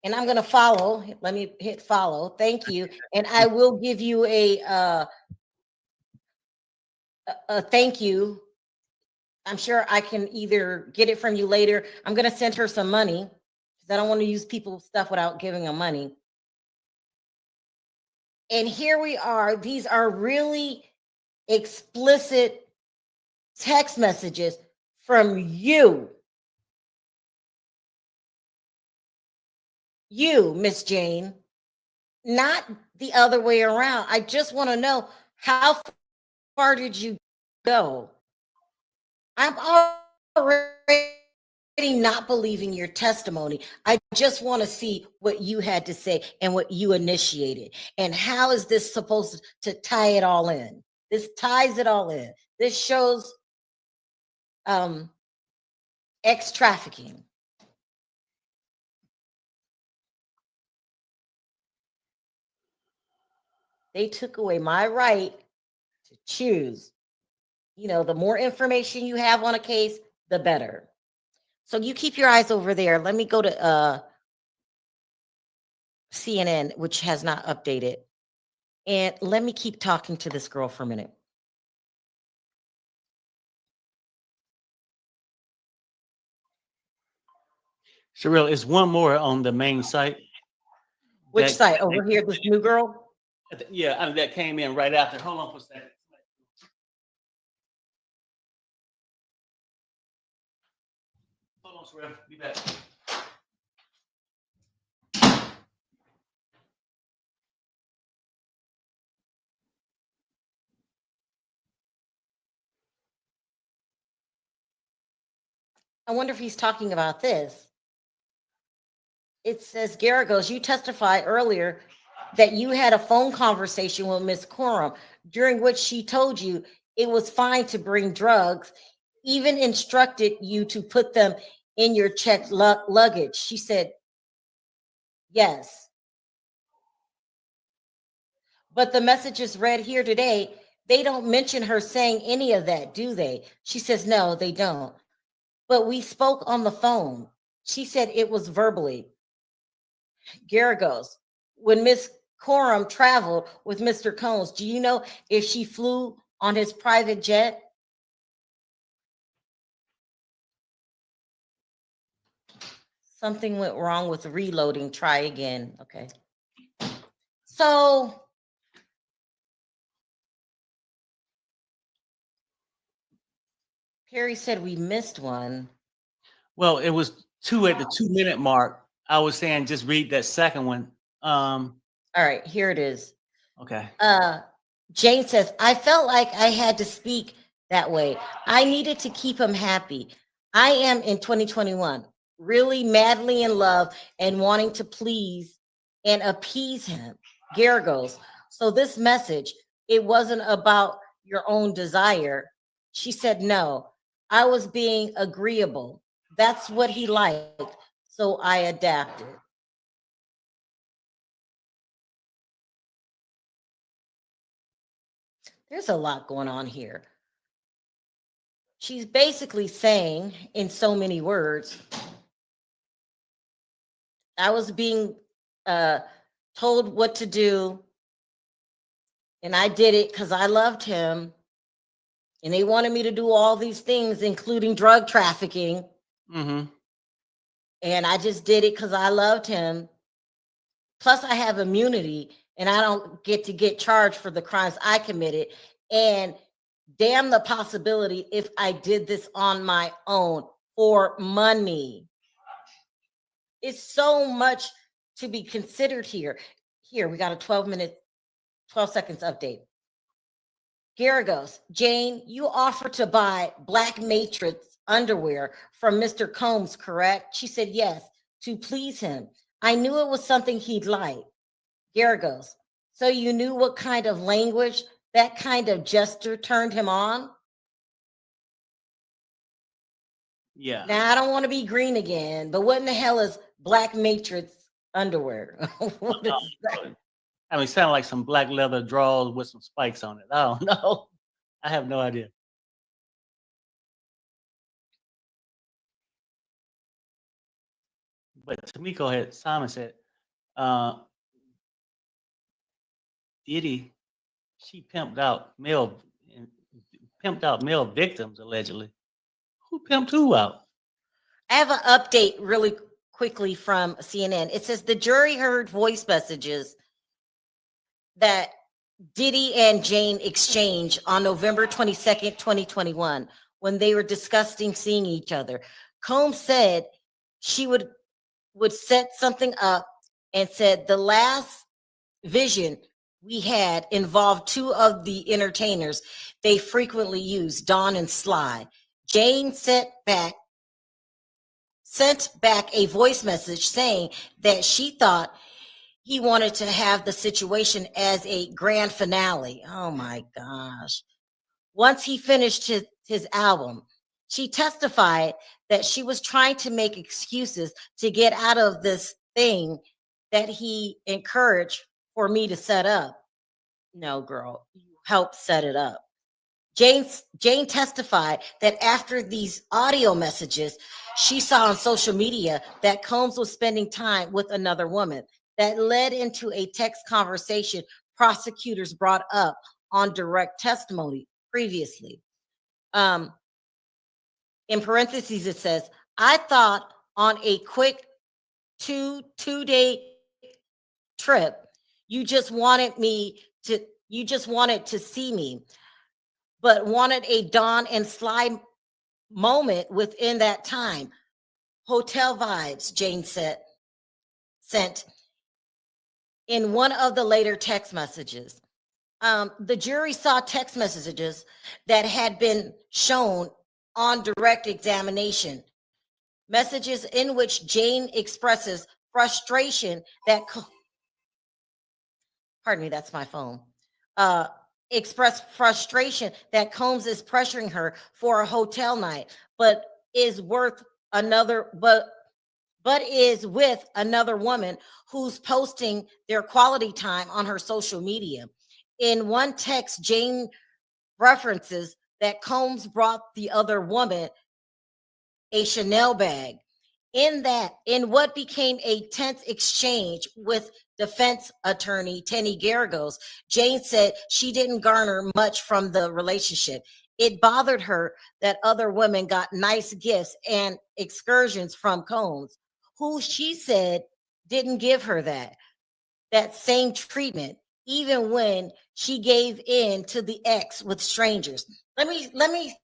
and I'm going to follow, let me hit follow. Thank you. And I will give you a thank you. I'm sure I can either get it from you later. I'm going to send her some money because I don't want to use people's stuff without giving them money. And here we are. These are really explicit text messages from you. You, Miss Jane, not the other way around. I just want to know, how far did you go? I'm already not believing your testimony. I just want to see what you had to say and what you initiated. And how is this supposed to tie it all in? This ties it all in. This shows ex trafficking. They took away my right to choose. The more information you have on a case, the better. So you keep your eyes over there. Let me go to CNN, which has not updated. And let me keep talking to this girl for a minute. Sharrell, is one more on the main site. Which site? Over here, this new girl? Yeah, that came in right after. Hold on for a second. Hold on, Sharrell. Be back. I wonder if he's talking about this. it says, Garagos, you testified earlier that you had a phone conversation with Miss Coram during which she told you it was fine to bring drugs, even instructed you to put them in your checked luggage. She said, yes. But the messages read here today, they don't mention her saying any of that, do they? She says, no, they don't. But we spoke on the phone. She said it was verbally. Garagos, when Miss Coram traveled with Mr. Combs, do you know if she flew on his private jet? Something went wrong with reloading. Try again. Okay. So Perry said we missed one. Well, it was 2 at the 2-minute mark. I was saying just read that second one. All right, here it is. Okay. Jane says, I felt like I had to speak that way. I needed to keep him happy. I am in 2021, really madly in love and wanting to please and appease him. Garagos. So this message, it wasn't about your own desire. She said, no, I was being agreeable. That's what he liked. So I adapted. There's a lot going on here. She's basically saying, in so many words, I was being told what to do, and I did it because I loved him, and they wanted me to do all these things, including drug trafficking. Mm-hmm. And I just did it because I loved him. Plus, I have immunity, and I don't get charged for the crimes I committed. And damn the possibility if I did this on my own for money. It's so much to be considered here. Here, we got a 12 seconds update. Garagos, Jane, you offered to buy black matrix underwear from Mr. Combs, correct? She said yes, to please him. I knew it was something he'd like. Garagos, so you knew what kind of language, that kind of gesture turned him on? Yeah. Now, I don't want to be green again, but what in the hell is black matrix underwear? What is that? I mean, it sounded like some black leather drawers with some spikes on it. I don't know. I have no idea. But Tamiko had, Simon said, Diddy, she pimped out male victims, allegedly. Who pimped who out? I have an update really quickly from CNN. It says the jury heard voice messages that Diddy and Jane exchanged on November 22nd, 2021, when they were discussing seeing each other. Combs said she would set something up and said the last vision we had involved two of the entertainers they frequently use, Dawn and Sly. Jane sent back a voice message saying that she thought he wanted to have the situation as a grand finale. Oh my gosh. Once he finished his album, she testified that she was trying to make excuses to get out of this thing that he encouraged for me to set up. No, girl, you helped set it up. Jane testified that after these audio messages, she saw on social media that Combs was spending time with another woman. That led into a text conversation prosecutors brought up on direct testimony previously. In parentheses, it says, I thought on a quick two-day trip, you just wanted to see me, but wanted a Dawn and Sly moment within that time. Hotel vibes, Jane sent in one of the later text messages. The jury saw text messages that had been shown on direct examination, messages in which Jane expresses frustration that pardon me, that's my phone. Expressed frustration that Combs is pressuring her for a hotel night, but is with another woman who's posting their quality time on her social media. In one text, Jane references that Combs brought the other woman a Chanel bag. In what became a tense exchange with defense attorney Tenny Garagos, Jane said she didn't garner much from the relationship. It bothered her that other women got nice gifts and excursions from Combs, who she said didn't give her that same treatment, even when she gave in to the ex with strangers. Let me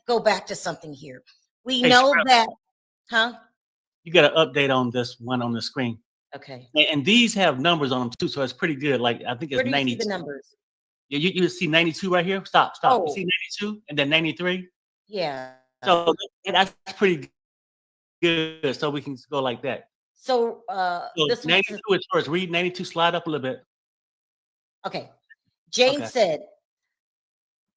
go back to something here. We Hey, know Sharrell, that, huh? you got an update on this one on the screen. Okay. And these have numbers on them too, so it's pretty good. Like I think it's Where do you see 92. the numbers? You see 92 right here. Stop. You Oh, see 92 and then 93. yeah. So that's pretty good. So we can go like that. So So this was 92 is first. Read 92. Slide up a little bit. okay. Jane Okay. said,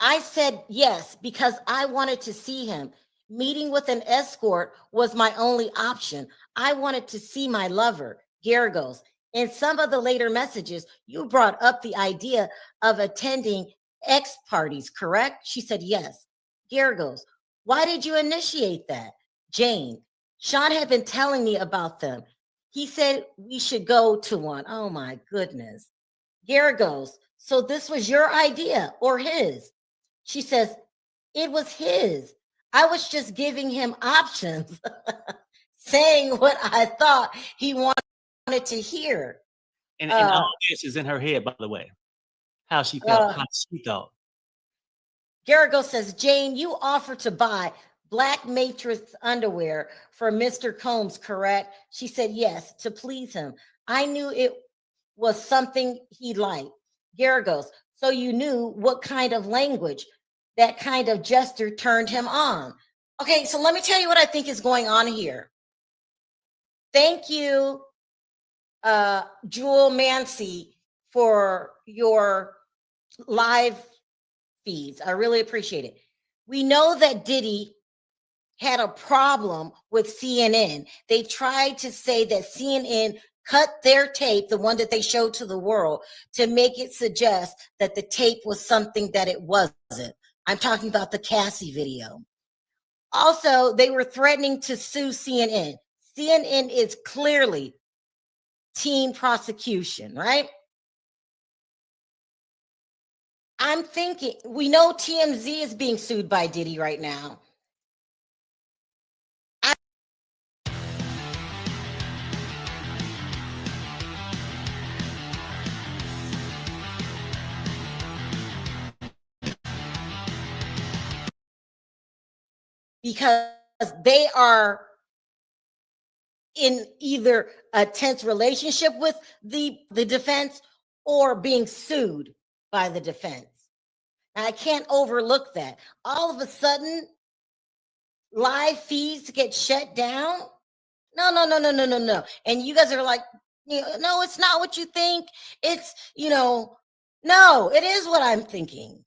I said yes because I wanted to see him. Meeting with an escort was my only option. I wanted to see my lover. Garagos. In some of the later messages, you brought up the idea of attending X parties, correct? She said yes. Garagos. Why did you initiate that? Jane. Sean had been telling me about them. He said we should go to one. Oh my goodness. Garagos. So this was your idea or his? She says, it was his. I was just giving him options, saying what I thought he wanted to hear. And all this is in her head, by the way. How she felt, how she thought. Garagos says, Jane, you offered to buy black matrix underwear for Mr. Combs, correct? She said, yes, to please him. I knew it was something he liked. Garagos, so you knew what kind of language, that kind of gesture turned him on. Okay, so let me tell you what I think is going on here. Thank you, Jewel Mancy, for your live feeds. I really appreciate it. We know that Diddy had a problem with CNN. They tried to say that CNN cut their tape, the one that they showed to the world, to make it suggest that the tape was something that it wasn't. I'm talking about the Cassie video. Also, they were threatening to sue CNN. CNN is clearly team prosecution, right? I'm thinking, we know TMZ is being sued by Diddy right now. Because they are in either a tense relationship with the defense or being sued by the defense. And I can't overlook that. All of a sudden, live feeds get shut down. No. And you guys are like, no, it's not what you think. It's, no, it is what I'm thinking.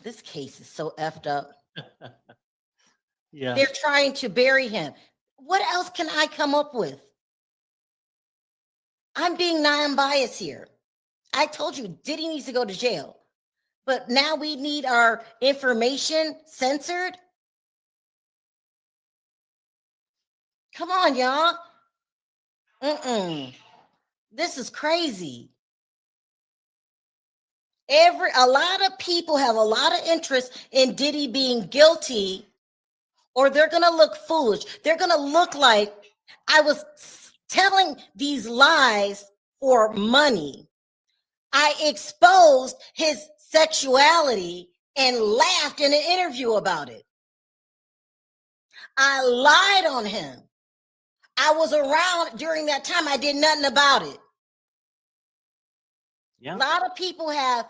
This case is so effed up. Yeah. They're trying to bury him. What else can I come up with? I'm being non-biased here. I told you Diddy needs to go to jail. But now we need our information censored? Come on, y'all. This is crazy. A lot of people have a lot of interest in Diddy being guilty, or they're going to look foolish. They're going to look like I was telling these lies for money. I exposed his sexuality and laughed in an interview about it. I lied on him. I was around during that time. I did nothing about it. Yeah. A lot of people have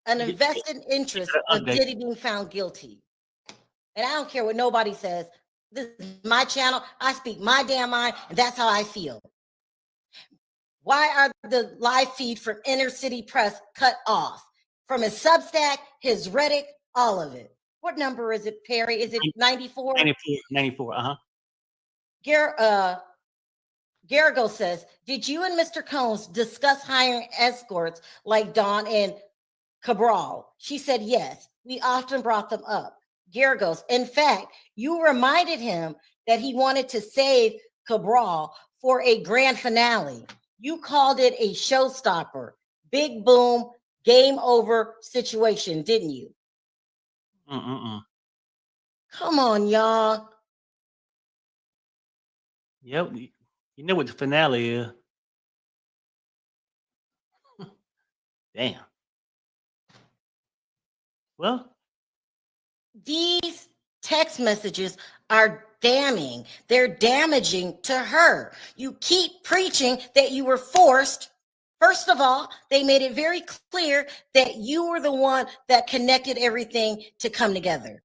an invested interest of Diddy being found guilty. And I don't care what nobody says. This is my channel. I speak my damn mind, and that's how I feel. Why are the live feed from Inner City Press cut off? From his Substack, his Reddit, all of it. What number is it, Perry? Is it 94? 94, Garrigo says, did you and Mr. Combs discuss hiring escorts like Dawn and Cabral? She said, yes. We often brought them up. Garrigos, in fact, you reminded him that he wanted to save Cabral for a grand finale. You called it a showstopper, big boom, game over situation, didn't you? Come on, y'all. Yep. You know what the finale is. Damn. Well, these text messages are damning. They're damaging to her. You keep preaching that you were forced. First of all, they made it very clear that you were the one that connected everything to come together.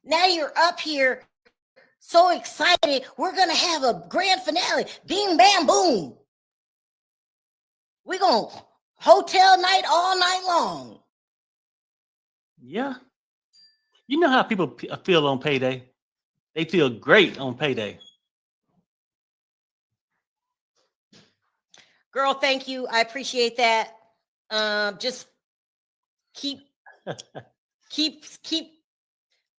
Now you're up here so excited. We're going to have a grand finale. Bing, bam, boom. We're going to hotel night all night long. yeah. You know how people feel on payday? They feel great on payday. Girl, thank you. I appreciate that. Just keep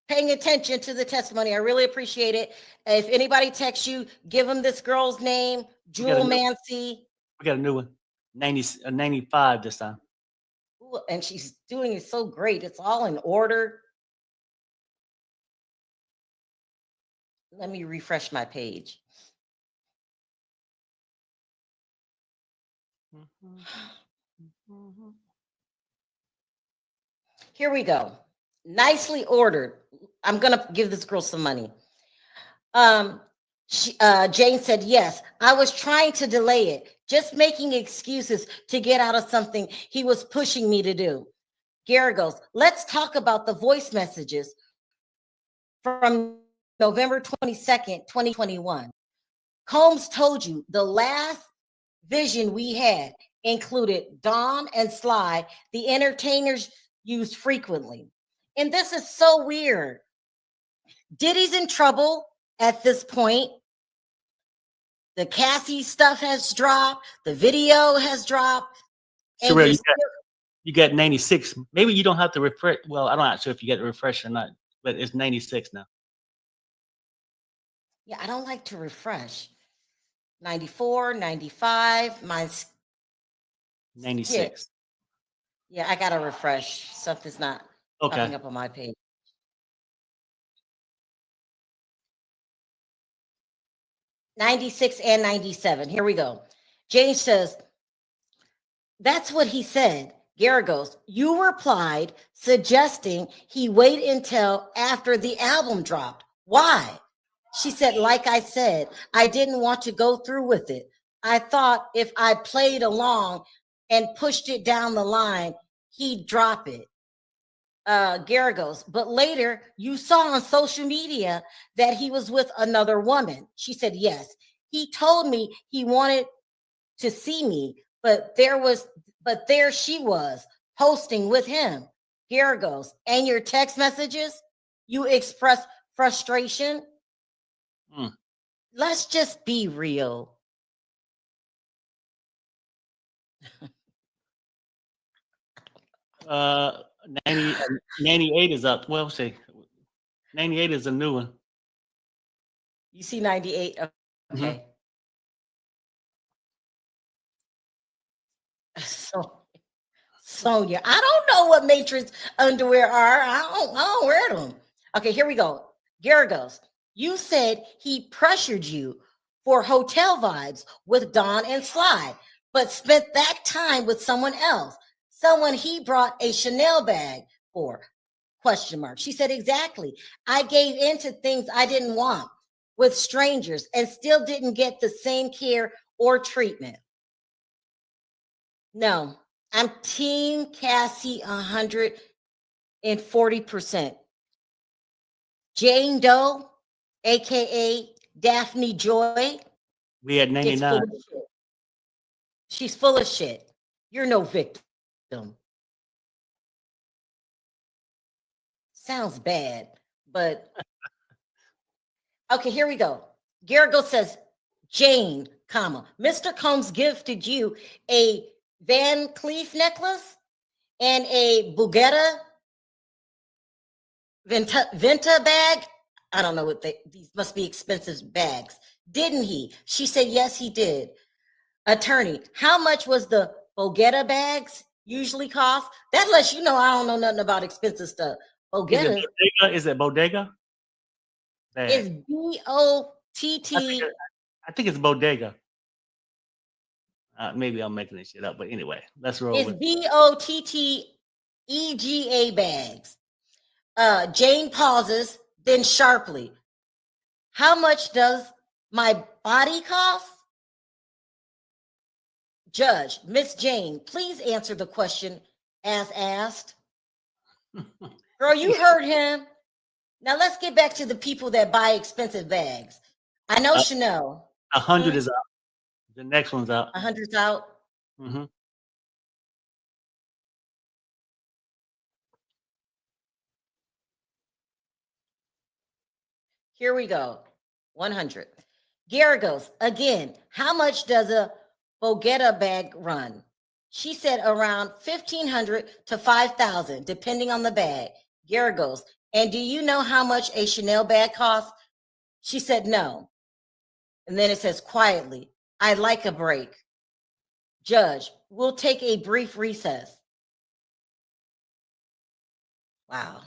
paying attention to the testimony. I really appreciate it. If anybody texts you, give them this girl's name, Jewel Mancy. We got a new one, 95 this time. Ooh, and she's doing it so great. It's all in order. Let me refresh my page. Here we go. Nicely ordered. I'm going to give this girl some money. Jane said, yes, I was trying to delay it, just making excuses to get out of something he was pushing me to do. Gary goes, let's talk about the voice messages from November 22nd, 2021. Combs told you the last vision we had included Dawn and Sly, the entertainers used frequently. And this is so weird. Diddy's in trouble at this point. The Cassie stuff has dropped. The video has dropped. Sharrell, you got 96. Maybe you don't have to refresh. Well, I'm not sure if you get the refresh or not, but it's 96 now. Yeah, I don't like to refresh. 94, 95, mine's 96. Yeah, I gotta refresh. Something's not popping up on my page. '96 and 97. Here we go. Jane says, that's what he said. Gary goes, you replied suggesting he wait until after the album dropped. Why? She said, like I said, I didn't want to go through with it. I thought if I played along and pushed it down the line, he'd drop it. Gary goes, but later you saw on social media that he was with another woman. She said, yes. He told me he wanted to see me, but there she was posting with him. Gary goes, and your text messages, you express frustration. Let's just be real. 98 is up. Well, see, 98 is a new one. You see 98? Okay. So, Sonia, I don't know what Matrix underwear are. I don't wear them. Okay, here we go. Gary goes, you said he pressured you for hotel vibes with Dawn and Sly, but spent that time with someone else, someone he brought a Chanel bag for, ? She said, exactly. I gave in to things I didn't want with strangers and still didn't get the same care or treatment. No, I'm Team Cassie 100 and 40%. Jane Doe, aka Daphne Joy, We had is 99. full of shit. She's full of shit. You're no victim. Sounds bad, but okay, here we go. Garrigo says, Jane, comma, Mr. Combs gifted you a Van Cleef necklace and a Bugatti Venta bag. I don't know what these must be expensive bags. Didn't he? She said, yes, he did. Attorney, how much was the Bogetta bags usually cost? That lets you know I don't know nothing about expensive stuff. Bogetta Is it bodega? is B-O-T-T. I think it's bodega. Maybe I'm making this shit up, but anyway, let's roll It's with B-O-T-T-E-G-A bags. Jane pauses, then sharply. How much does my body cost? Judge, Miss Jane, please answer the question as asked. Girl, you heard him. Now let's get back to the people that buy expensive bags. I know Chanel. 100 is out. The next one's out. 100's out. Mm-hmm. Here we go. 100. Garagos, again, how much does a Bogetta bag run? She said around 1,500 to 5,000, depending on the bag. Garagos, and do you know how much a Chanel bag costs? She said no. And then it says quietly, I'd like a break. Judge, we'll take a brief recess. Wow.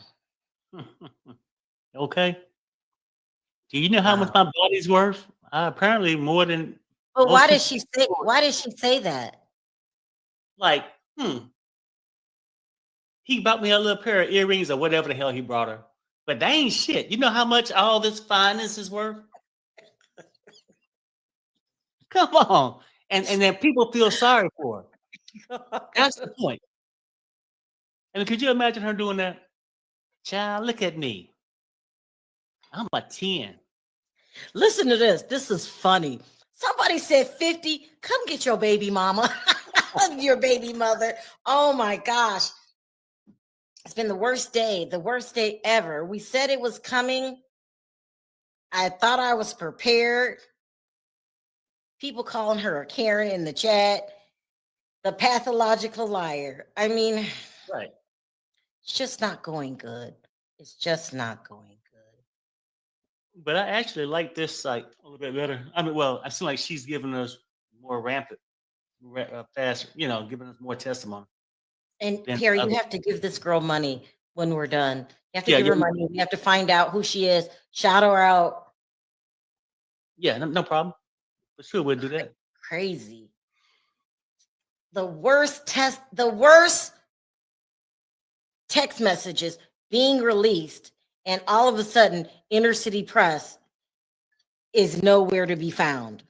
Okay. Do you know how much my body's worth? Apparently more than. But why did she say that? Like, he bought me a little pair of earrings or whatever the hell he brought her. But they ain't shit. You know how much all this fineness is worth? Come on. And then people feel sorry for her. That's the point. And could you imagine her doing that? Child, look at me. I'm a 10. Listen to this. This is funny. Somebody said 50. Come get your baby mama. Your baby mother. Oh my gosh. It's been the worst day ever. We said it was coming. I thought I was prepared. People calling her a Karen in the chat. The pathological liar. I mean, right. It's just not going good. It's just not going good. But I actually like this site a little bit better. I mean, well, I feel like she's giving us more rampant, faster, giving us more testimony. And Perry, you have to give this girl money when we're done. You have to give her money. We have to find out who she is. Shout her out. Yeah, no problem. For sure, we'll do that. Crazy. The worst text messages being released, and all of a sudden, inner city press is nowhere to be found.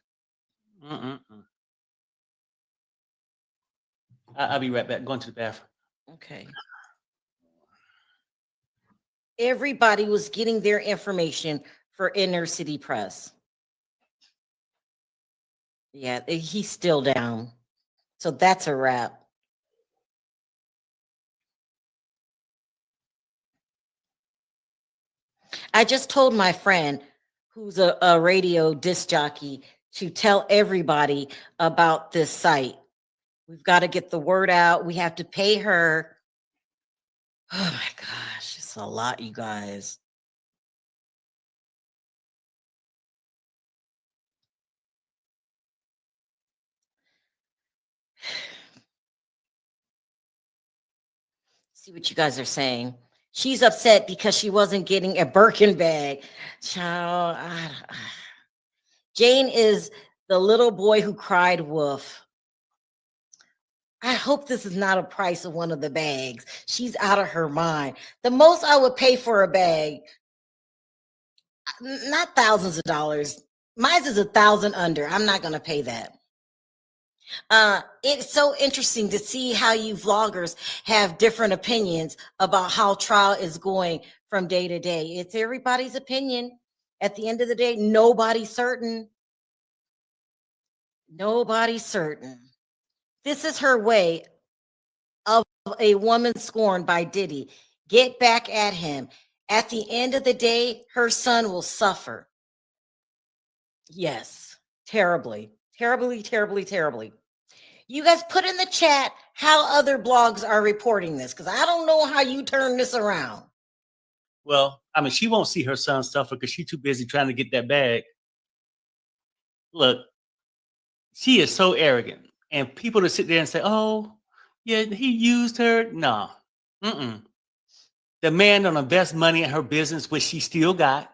I'll be right back. Going to the bathroom. Okay. Everybody was getting their information for inner city press. Yeah, he's still down. So that's a wrap. I just told my friend who's a radio disc jockey to tell everybody about this site. We've got to get the word out. We have to pay her. Oh my gosh, it's a lot, you guys. See what you guys are saying. She's upset because she wasn't getting a Birkin bag. Child, Jane is the little boy who cried wolf. I hope this is not a price of one of the bags. She's out of her mind. The most I would pay for a bag, not thousands of dollars. Mine is $1,000 under. I'm not going to pay that. It's so interesting to see how you vloggers have different opinions about how trial is going from day to day. It's everybody's opinion. At the end of the day, nobody's certain. Nobody's certain. This is her way of a woman scorned by Diddy. Get back at him. At the end of the day, her son will suffer. Yes, terribly, terribly, terribly, terribly. You guys put in the chat how other blogs are reporting this, because I don't know how you turn this around. Well, I mean, she won't see her son suffer because she's too busy trying to get that bag. Look, she is so arrogant. And people that sit there and say, oh, yeah, he used her. No. The man don't invest money in her business, which she still got.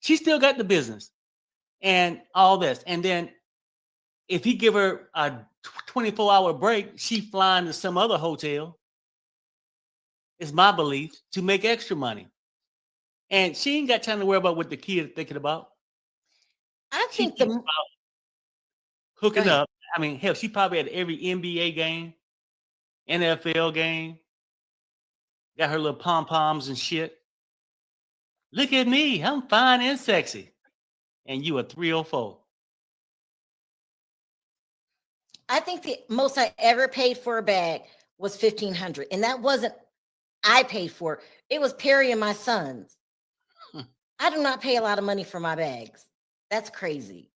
She still got the business and all this. And then if he give her a 24-hour break, she flying to some other hotel, is my belief, to make extra money. And she ain't got time to worry about what the kid is thinking about. I She think thinks about hooking up. I mean, hell, she probably at every NBA game, NFL game, got her little pom-poms and shit. Look at me, I'm fine and sexy. And you a 304. I think the most I ever paid for a bag was $1,500. And that wasn't I paid for. It was Perry and my sons. I do not pay a lot of money for my bags. That's crazy.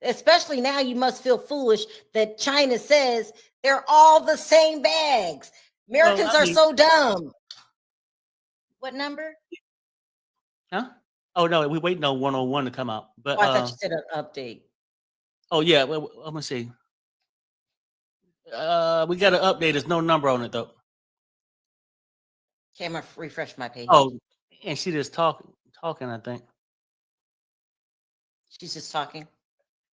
Especially now, you must feel foolish that China says they're all the same bags. Americans are so dumb. What number? Huh? Oh, no, we're waiting on 101 to come out. But I thought you said an update. Oh, yeah, well, I'm going to see. We got an update. There's no number on it, though. Okay, I'm going to refresh my page. Oh, and she just talking, I think. She's just talking?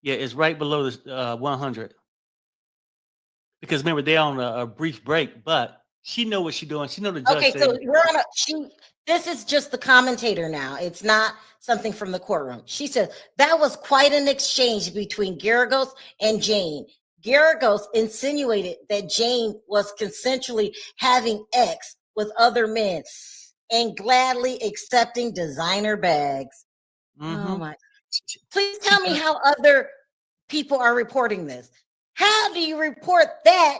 Yeah, it's right below the 100. Because remember, they're on a brief break, but she know what she's doing. She know the judge. Okay, so we're on this is just the commentator now. It's not something from the courtroom. She said, that was quite an exchange between Garagos and Jane. Garagos insinuated that Jane was consensually having sex with other men and gladly accepting designer bags. Oh my. Please tell me how other people are reporting this. How do you report that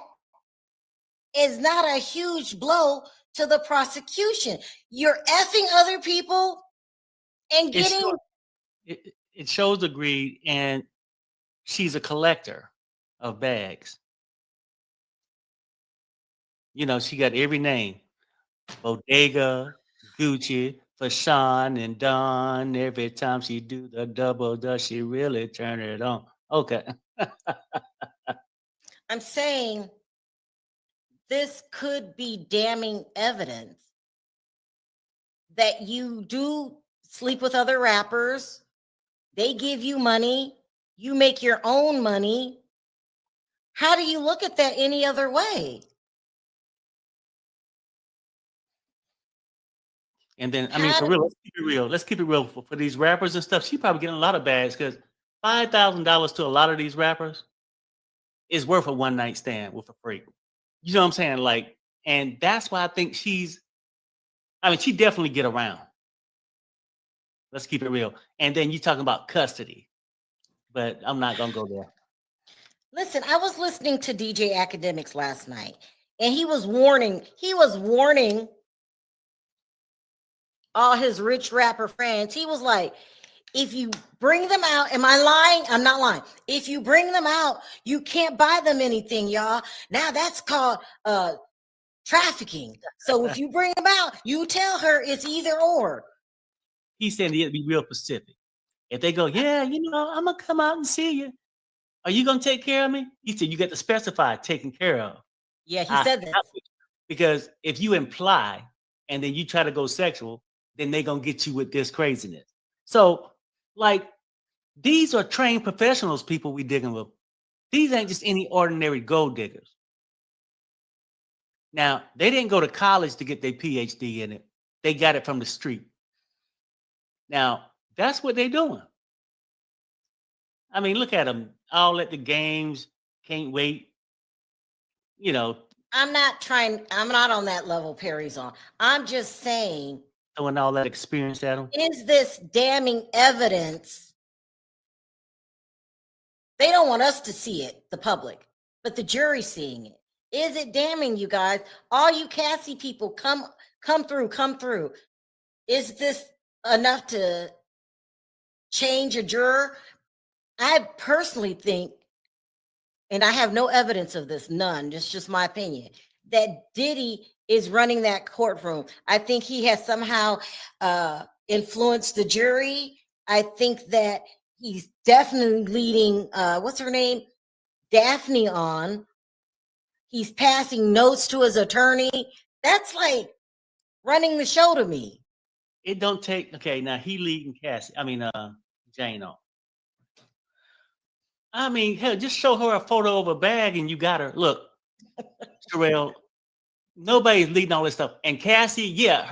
is not a huge blow to the prosecution? You're effing other people and getting... It shows the greed, and she's a collector of bags. You know, she got every name. Bodega, Gucci, Fashawn, and Don. Every time she do the double, does she really turn it on? Okay. I'm saying this could be damning evidence that you do sleep with other rappers. They give you money. You make your own money. How do you look at that any other way? And then, I mean, for real, let's keep it real. Let's keep it real for these rappers and stuff. She probably getting a lot of bags because $5,000 to a lot of these rappers is worth a one night stand with a freak. You know what I'm saying? Like, and that's why I think she definitely get around. Let's keep it real. And then you talking about custody, but I'm not gonna go there. Listen, I was listening to DJ Academics last night, and he was warning all his rich rapper friends. He was like, if you bring them out, am I lying? I'm not lying. If you bring them out, you can't buy them anything, y'all. Now that's called trafficking. So if you bring them out, you tell her it's either or. He said he had to be real specific. If they go, yeah, you know, I'm gonna come out and see you. Are you gonna take care of me? He said you got to specify taken care of. Yeah, he said that. Because if you imply and then you try to go sexual, then they're gonna get you with this craziness. So, like, these are trained professionals, people we digging with. These ain't just any ordinary gold diggers. Now, they didn't go to college to get their PhD in it. They got it from the street. Now, that's what they're doing. I mean, look at them all at the games, can't wait. I'm not on that level Perry's on. I'm just saying, throwing all that experience at them. is this damning evidence? They don't want us to see it, the public, but the jury's seeing it. Is it damning, you guys? All you Cassie people, come through. Is this enough to change a juror? I personally think, and I have no evidence of this, none, it's just my opinion, that Diddy is running that courtroom. I think he has somehow influenced the jury. I think that he's definitely leading, what's her name? Daphne on. He's passing notes to his attorney. That's like running the show to me. It don't take, okay, now he leading Jane on. I mean, hell, just show her a photo of a bag and you got her. Look, Sharrell, nobody's leading all this stuff. And Cassie, yeah,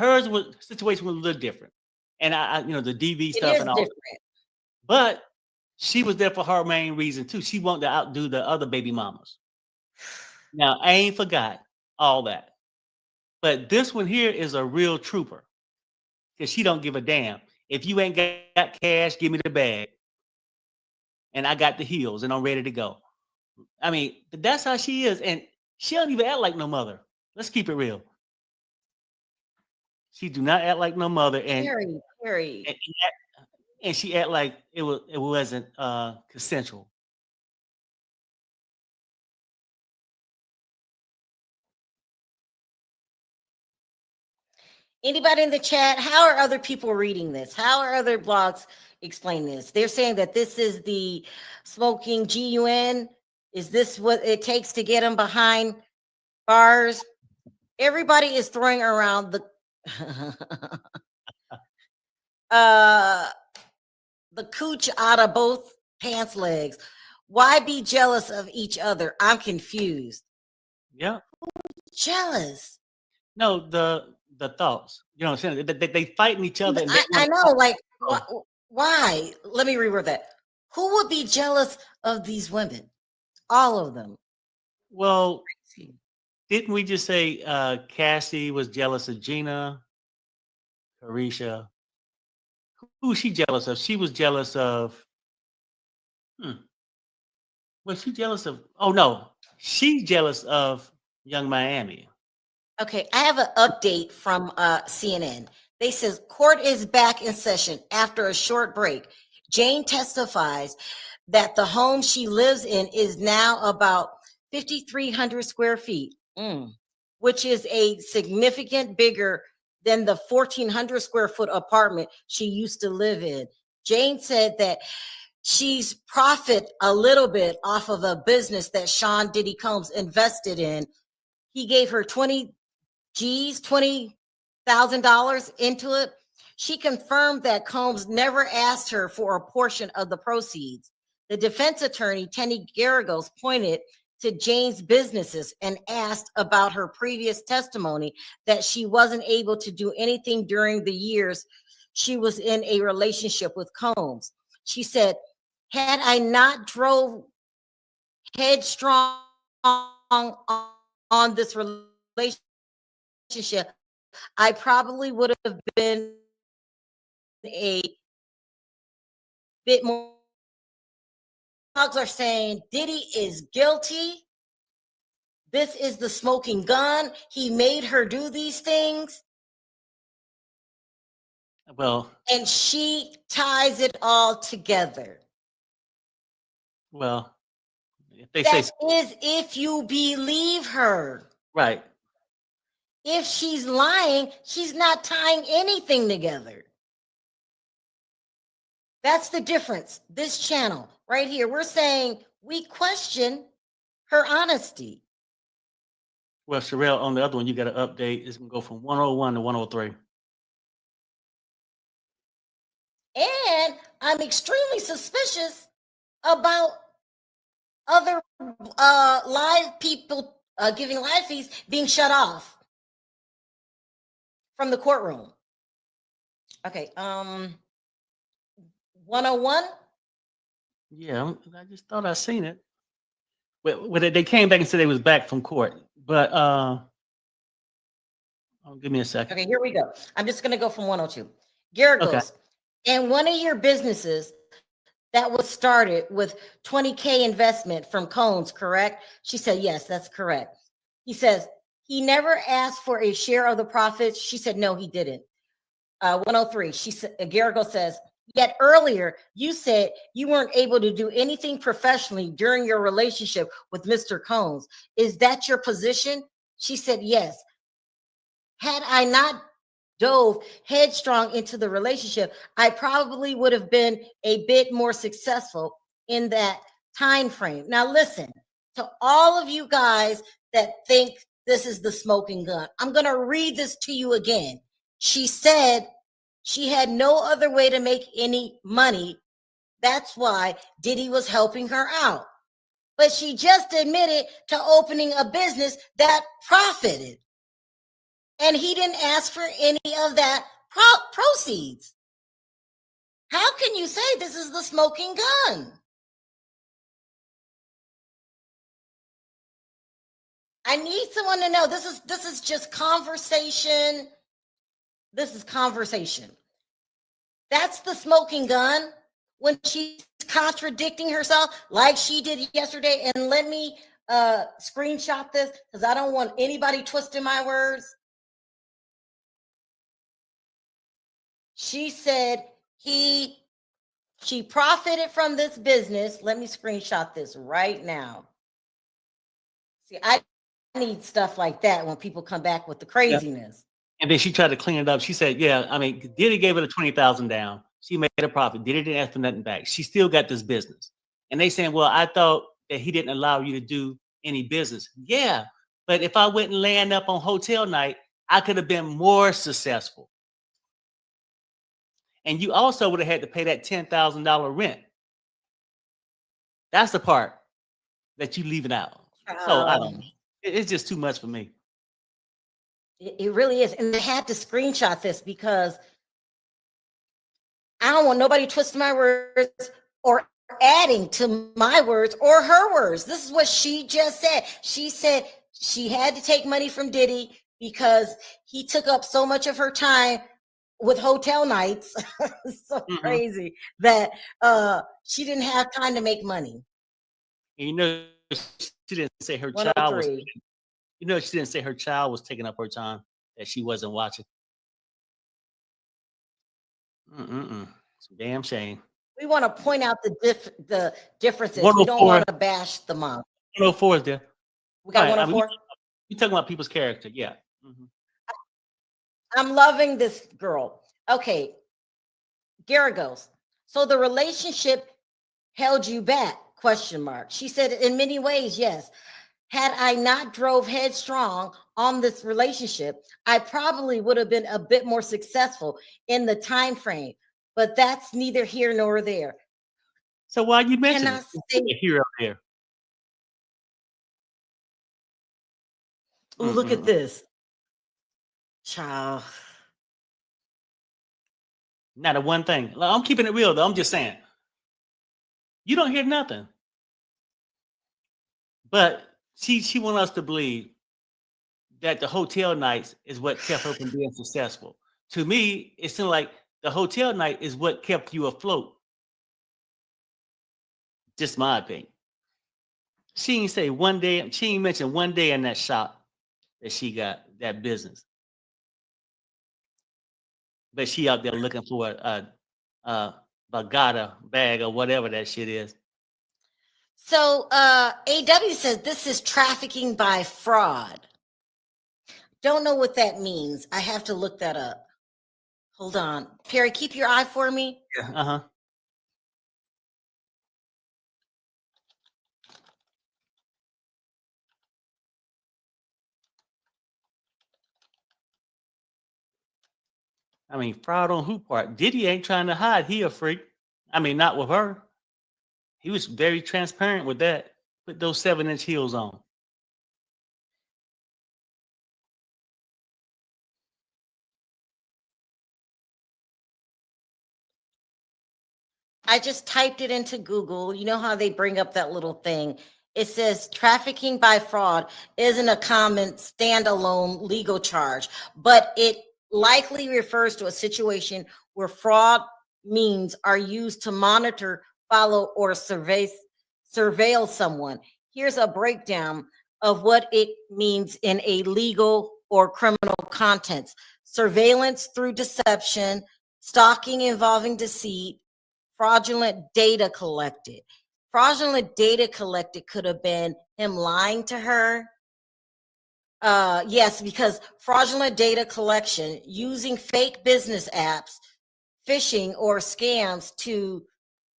situation was a little different. And the DV stuff and all. Different. But she was there for her main reason too. She wanted to outdo the other baby mamas. Now, I ain't forgot all that. But this one here is a real trooper. Because she don't give a damn. If you ain't got cash, give me the bag. And I got the heels and I'm ready to go. I mean, that's how she is. And she don't even act like no mother. Let's keep it real. She do not act like no mother. And Very. And she act like it wasn't consensual. Anybody in the chat, how are other people reading this? How are other blogs explaining this? They're saying that this is the smoking GUN. Is this what it takes to get them behind bars? Everybody is throwing around the the cooch out of both pants legs. Why be jealous of each other? I'm confused. Yeah. Jealous. No, the thoughts. You know what I'm saying? They fighting each other. And I know, like, why? Let me reword that. Who would be jealous of these women? All of them. Well, didn't we just say Cassie was jealous of Gina, Carisha? Who was she jealous of? She was jealous of. Was she jealous of? Oh no, she's jealous of Young Miami. Okay, I have an update from CNN. They says court is back in session after a short break. Jane testifies that the home she lives in is now about 5,300 square feet, which is a significant bigger than the 1,400 square foot apartment she used to live in. Jane said that she's profit a little bit off of a business that Sean Diddy Combs invested in. He gave her $20,000 into it. She confirmed that Combs never asked her for a portion of the proceeds. The defense attorney, Tenny Garagos, pointed to Jane's businesses and asked about her previous testimony that she wasn't able to do anything during the years she was in a relationship with Combs. She said, had I not drove headstrong on this relationship, I probably would have been a bit more. Dogs are saying Diddy is guilty. This is the smoking gun. He made her do these things. Well, and she ties it all together. Well, if they That say is if you believe her. right. If she's lying, she's not tying anything together. That's the difference. This channel right here, we're saying we question her honesty. Well, Sharrell, on the other one, you got to update. It's going to go from 101 to 103. And I'm extremely suspicious about other live people giving live feeds being shut off from the courtroom. Okay, 101. Yeah, I just thought I seen it. Well, they came back and said they was back from court, but give me a second. Okay, here we go. I'm just gonna go from 102. Garrett Okay. goes, and one of your businesses that was started with 20K investment from Cones, correct? She said, yes, that's correct. He says, he never asked for a share of the profits. She said, no, he didn't. 103, she said, Garrigo says, yet earlier you said you weren't able to do anything professionally during your relationship with Mr. Cones. Is that your position? She said, yes. Had I not dove headstrong into the relationship, I probably would have been a bit more successful in that time frame. Now listen, to all of you guys that think this is the smoking gun, I'm going to read this to you again. She said she had no other way to make any money. That's why Diddy was helping her out. But she just admitted to opening a business that profited. And he didn't ask for any of that proceeds. How can you say this is the smoking gun? I need someone to know this is just conversation. This is conversation. That's the smoking gun when she's contradicting herself like she did yesterday. And let me screenshot this because I don't want anybody twisting my words. She said she profited from this business. Let me screenshot this right now. See, I need stuff like that when people come back with the craziness. And then she tried to clean it up. She said, yeah, I mean, Diddy gave her the 20,000 down. She made a profit. Diddy didn't ask for nothing back. She still got this business. And they saying, well, I thought that he didn't allow you to do any business. Yeah, but if I went and land up on hotel night, I could have been more successful. And you also would have had to pay that $10,000 rent. That's the part that you leaving out. So I don't know. It's just too much for me. It really is. And I had to screenshot this because I don't want nobody twisting my words or adding to my words or her words. This is what she just said. She said she had to take money from Diddy because he took up so much of her time with hotel nights. So crazy that she didn't have time to make money. And you know, she didn't say her child was. You know, she didn't say her child was taking up her time, that she wasn't watching. It's a damn shame. We want to point out the differences. We don't want to bash the mom. 104 is there. We got 104. You talking about people's character, yeah. I'm loving this girl. Okay, Gara goes. So the relationship held you back? ? She said, in many ways, yes. Had I not drove headstrong on this relationship, I probably would have been a bit more successful in the time frame. But that's neither here nor there. So why you mention here or there? Look at this, child. Not a one thing. I'm keeping it real though. I'm just saying. You don't hear nothing. But she want us to believe that the hotel nights is what kept her from being successful. To me, it seemed like the hotel night is what kept you afloat. Just my opinion. She didn't say one day, she didn't mention one day in that shop that she got that business. But she out there looking for a Bagada bag or whatever that shit is. So AW says this is trafficking by fraud. Don't know what that means. I have to look that up. Hold on. Perry, keep your eye for me. Yeah, I mean, fraud on who part? Diddy ain't trying to hide. He a freak. I mean, not with her. He was very transparent with that. Put those 7-inch heels on. I just typed it into Google. You know how they bring up that little thing. it says trafficking by fraud isn't a common standalone legal charge, but it likely refers to a situation where fraud means are used to monitor, follow, or surveil someone. Here's a breakdown of what it means in a legal or criminal context. Surveillance through deception, stalking involving deceit, fraudulent data collected. Fraudulent data collected could have been him lying to her. Yes, because fraudulent data collection using fake business apps, phishing, or scams to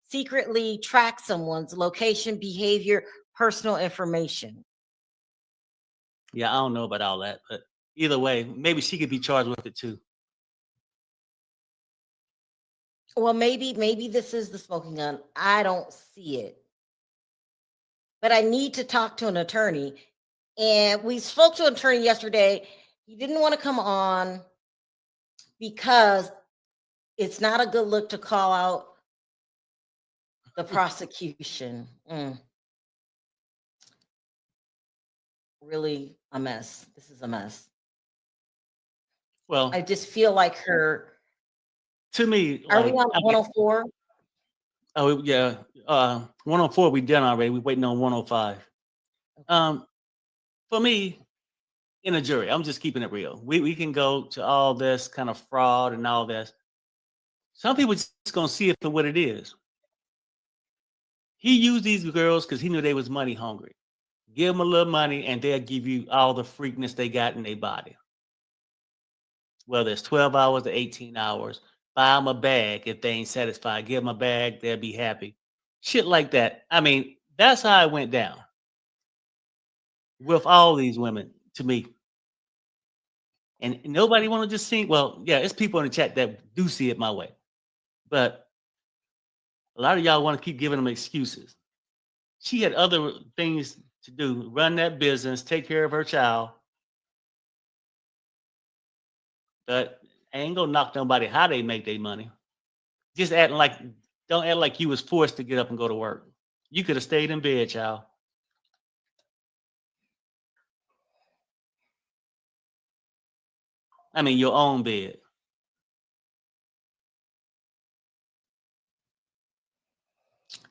secretly track someone's location, behavior, personal information. Yeah, I don't know about all that, but either way, maybe she could be charged with it too. Well, maybe this is the smoking gun. I don't see it. But I need to talk to an attorney. And we spoke to an attorney yesterday. He didn't want to come on because it's not a good look to call out the prosecution. Really a mess. This is a mess. Well, I just feel like her. To me, Are like, we on 104? Oh yeah, 104 we done already. We're waiting on 105. For me, in a jury, I'm just keeping it real. We can go to all this kind of fraud and all this. Some people just gonna see it for what it is. He used these girls because he knew they was money hungry. Give them a little money and they'll give you all the freakness they got in their body. Whether it's 12 hours to 18 hours, buy them a bag if they ain't satisfied. Give them a bag, they'll be happy. Shit like that. I mean, that's how it went down with all these women to me. And nobody want to just see, well, yeah, it's people in the chat that do see it my way. But a lot of y'all want to keep giving them excuses. She had other things to do, run that business, take care of her child. But I ain't gonna knock nobody how they make their money. Just acting like, don't act like you was forced to get up and go to work. You could have stayed in bed, child. I mean, your own bed.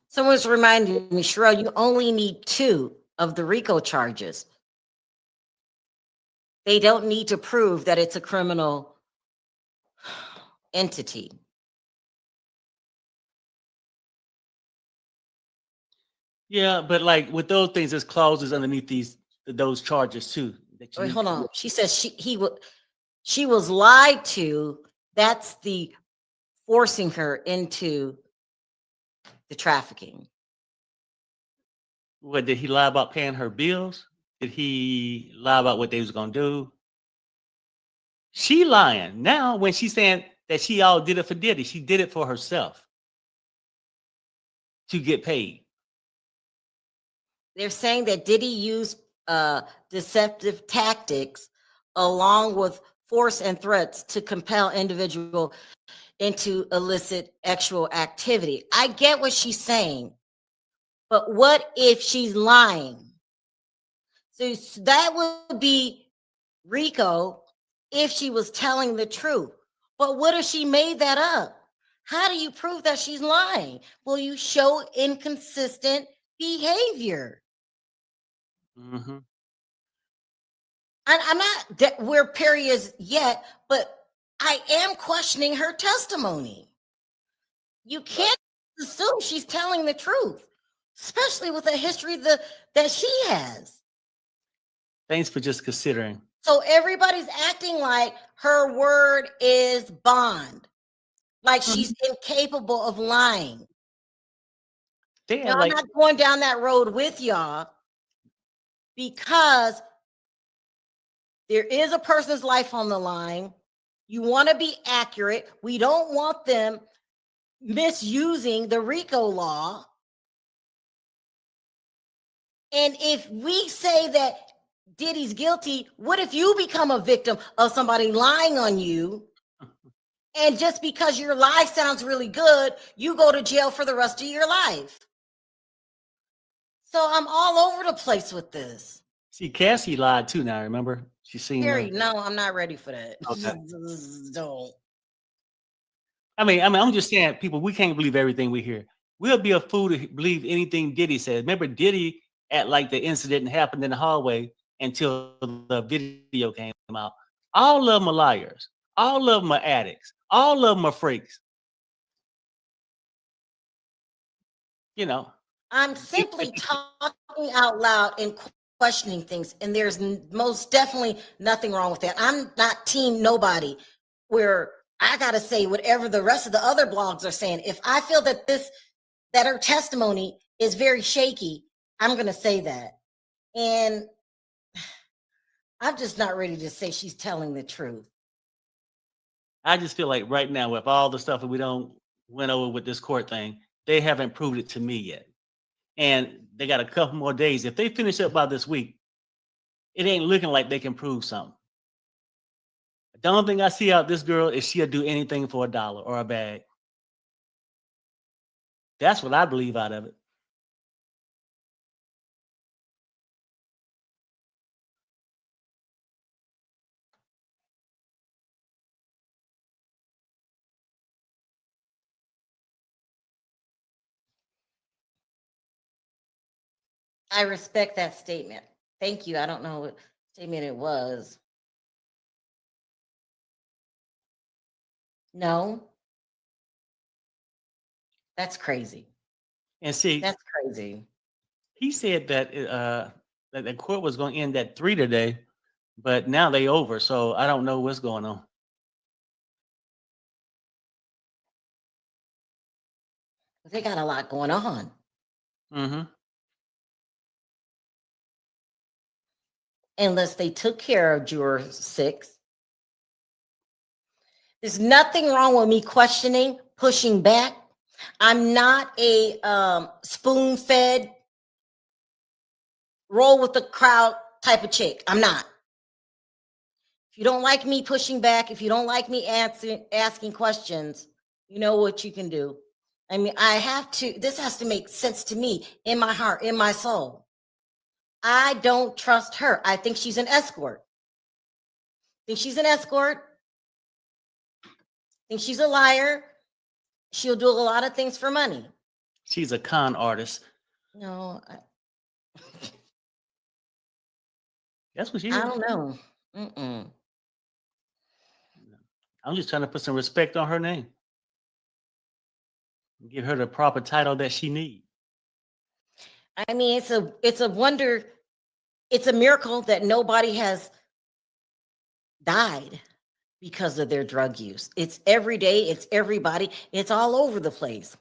Someone's reminding me, Sharrell, you only need 2 of the RICO charges. They don't need to prove that it's a criminal entity. Yeah, but like with those things, there's clauses underneath those charges too. Wait, hold on. She says she was lied to. That's the forcing her into the trafficking. What, did he lie about paying her bills? Did he lie about what they was gonna do? She lying now when she's saying that she all did it for Diddy. She did it for herself to get paid. They're saying that Diddy used deceptive tactics along with force and threats to compel individual into illicit sexual activity. I get what she's saying, but what if she's lying? So that would be RICO if she was telling the truth. But what if she made that up? How do you prove that she's lying? Well, you show inconsistent behavior. Mm-hmm. I'm not that where Perry is yet, but I am questioning her testimony. You can't assume she's telling the truth, especially with the history that she has. Thanks for just considering. So everybody's acting like her word is bond, like she's incapable of lying. Now, I'm not going down that road with y'all because there is a person's life on the line. You want to be accurate. We don't want them misusing the RICO law. And if we say that Diddy's guilty, what if you become a victim of somebody lying on you? And just because your lie sounds really good, you go to jail for the rest of your life. So I'm all over the place with this. See, Cassie lied too now, remember? She seen Harry, the no, I'm not ready for that. Okay. Don't. I mean, I'm just saying, people, we can't believe everything we hear. We'll be a fool to believe anything Diddy says. Remember, Diddy at like the incident happened in the hallway until the video came out. All of them are liars. All of them are addicts. All of them are freaks. You know. I'm simply talking out loud and questioning things, and there's most definitely nothing wrong with that. I'm not team nobody, where I gotta say whatever the rest of the other blogs are saying. If I feel that her testimony is very shaky, I'm gonna say that. And I'm just not ready to say she's telling the truth. I just feel like right now, with all the stuff that we don't went over with this court thing, they haven't proved it to me yet. And they got a couple more days. If they finish up by this week, it ain't looking like they can prove something. The only thing I see out this girl is she'll do anything for $1 or a bag. That's what I believe out of it. I respect that statement. Thank you. I don't know what statement it was. No. That's crazy. And see, that's crazy. He said that that the court was going to end at 3 today, but now they over. So I don't know what's going on. They got a lot going on. Mm-hmm. Unless they took care of juror 6. There's nothing wrong with me questioning, pushing back. I'm not a spoon-fed, roll with the crowd type of chick. I'm not. If you don't like me pushing back, if you don't like me asking questions, you know what you can do. I mean, this has to make sense to me in my heart, in my soul. I don't trust her. I think she's an escort. Think she's an escort. Think she's a liar. She'll do a lot of things for money. She's a con artist. No, That's what she is. I don't know. Mm-mm. I'm just trying to put some respect on her name. Give her the proper title that she needs. I mean, it's a wonder. It's a miracle that nobody has died because of their drug use. It's every day. It's everybody. It's all over the place.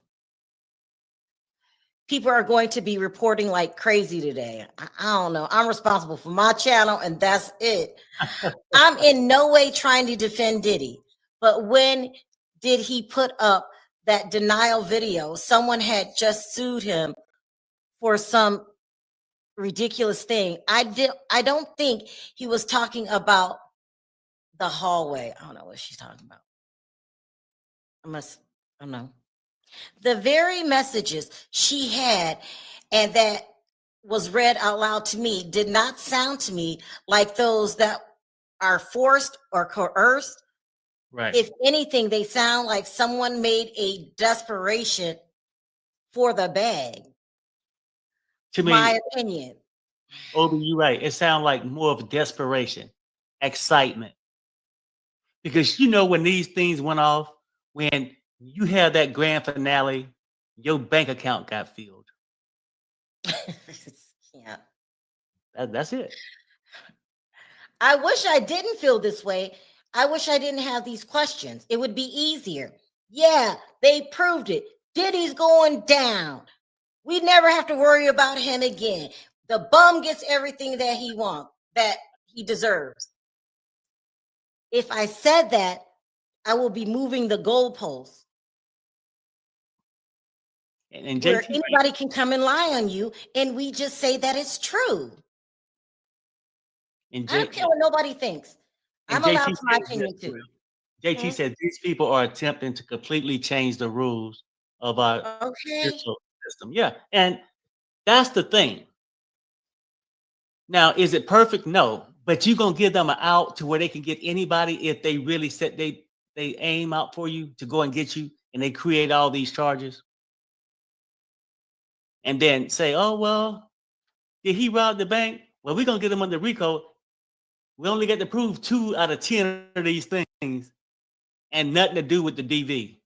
People are going to be reporting like crazy today. I don't know. I'm responsible for my channel, and that's it. I'm in no way trying to defend Diddy. But when did he put up that denial video? Someone had just sued him for some ridiculous thing. I don't think he was talking about the hallway. I don't know what she's talking about. I don't know. The very messages she had and that was read out loud to me did not sound to me like those that are forced or coerced. Right. If anything, they sound like someone made a desperation for the bag. To me, my opinion. Obi, you're right. It sounds like more of desperation, excitement. Because you know when these things went off, when you had that grand finale, your bank account got filled. Yeah. That's it. I wish I didn't feel this way. I wish I didn't have these questions. It would be easier. Yeah, they proved it. Diddy's going down. We never have to worry about him again. The bum gets everything that he wants, that he deserves. If I said that, I will be moving the goalposts. And where JT, anybody can come and lie on you, and we just say that it's true. and I don't care what nobody thinks. I'm allowed to my opinion too. JT said these people are attempting to completely change the rules of our spiritual system. Yeah, and That's the thing. Now, is it perfect? No, but you're gonna give them an out to where they can get anybody if they really set they aim out for you to go and get you, and they create all these charges, and then say, "Oh well, did he rob the bank? Well, we're gonna get him under RICO. We only get to prove 2 out of 10 of these things, and nothing to do with the DV.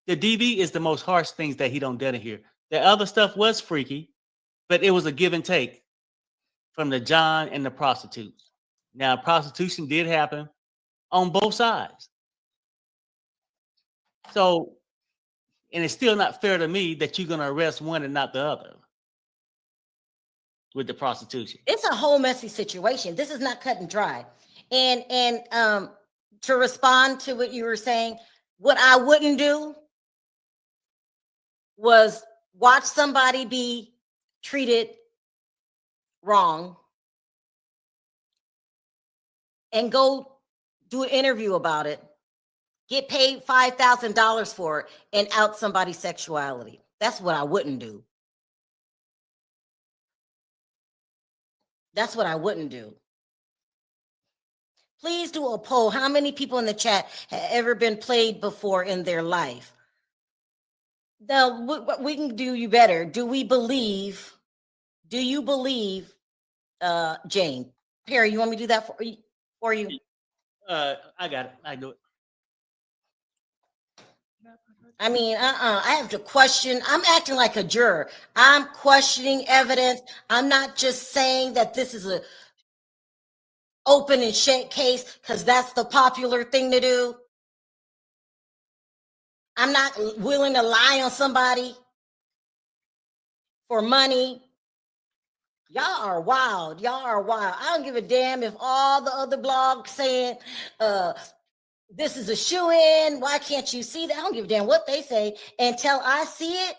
The DV is the most harsh things that he don't dare to hear. The other stuff was freaky, but it was a give and take from the John and the prostitutes. Now, prostitution did happen on both sides. So, and it's still not fair to me that you're going to arrest one and not the other with the prostitution. It's a whole messy situation. This is not cut and dry. And to respond to what you were saying, what I wouldn't do was watch somebody be treated wrong and go do an interview about it, get paid $5,000 for it, and out somebody's sexuality. That's what I wouldn't do. That's what I wouldn't do. Please do a poll. How many people in the chat have ever been played before in their life? Now, we can do you better. Do you believe, Jane? Perry, you want me to do that for you? I got it. I do it. I mean, I have to question. I'm acting like a juror. I'm questioning evidence. I'm not just saying that this is a open and shut case because that's the popular thing to do. I'm not willing to lie on somebody for money. Y'all are wild. Y'all are wild. I don't give a damn if all the other blogs saying this is a shoe-in. Why can't you see that? I don't give a damn what they say. Until I see it,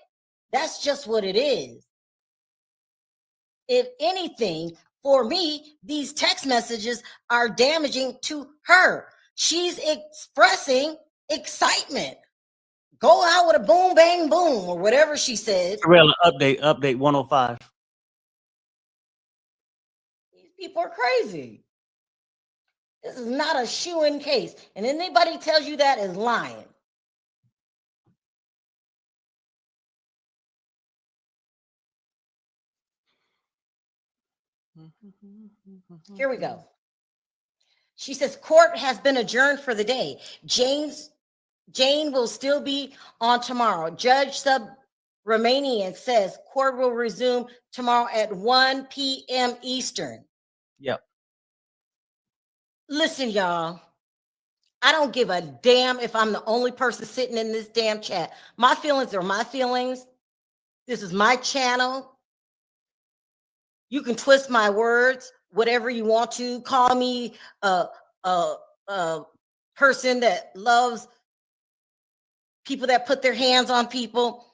that's just what it is. If anything, for me, these text messages are damaging to her. She's expressing excitement. Go out with a boom, bang, boom, or whatever she said. Sharrell, update 105. These people are crazy. This is not a shoe-in case. And anybody tells you that is lying. Here we go. She says, court has been adjourned for the day. Jane will still be on tomorrow. Judge Subramanian says court will resume tomorrow at 1 p.m. Eastern. Yep. Listen, y'all. I don't give a damn if I'm the only person sitting in this damn chat. My feelings are my feelings. This is my channel. You can twist my words, whatever you want to. Call me a person that loves people that put their hands on people.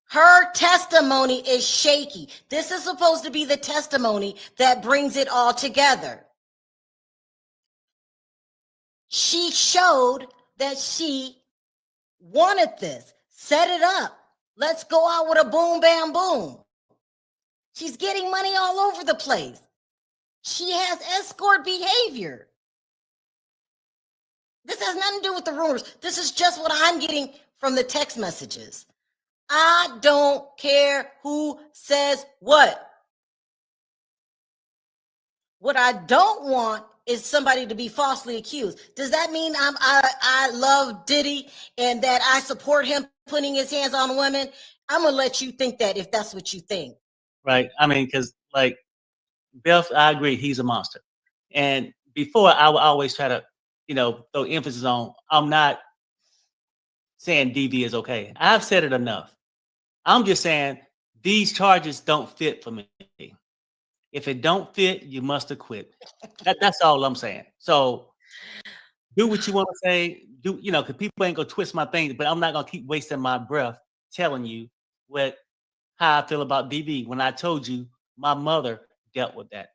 Her testimony is shaky. This is supposed to be the testimony that brings it all together. She showed that she wanted this. Set it up. Let's go out with a boom, bam, boom. She's getting money all over the place. She has escort behavior. This has nothing to do with the rumors. This is just what I'm getting from the text messages. I don't care who says what. What I don't want is somebody to be falsely accused. Does that mean I love Diddy and that I support him putting his hands on women? I'm going to let you think that if that's what you think. Right. I mean, because like Beth, I agree, he's a monster. And before, I would always try to, throw emphasis on, I'm not saying DV is okay. I've said it enough. I'm just saying these charges don't fit for me. If it don't fit, you must have quit. That's all I'm saying. So do what you want to say. Because people ain't gonna twist my thing, but I'm not gonna keep wasting my breath telling you how I feel about DV when I told you my mother dealt with that.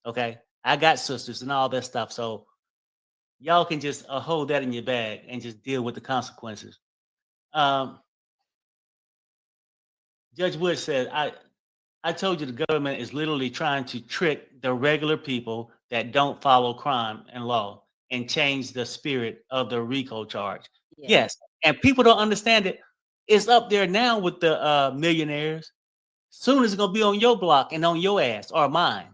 Okay, I got sisters and all that stuff, so y'all can just hold that in your bag and just deal with the consequences. Judge Wood said, I told you the government is literally trying to trick the regular people that don't follow crime and law and change the spirit of the RICO charge. Yeah. Yes, and people don't understand it. It's up there now with the millionaires. Soon it's gonna be on your block and on your ass or mine,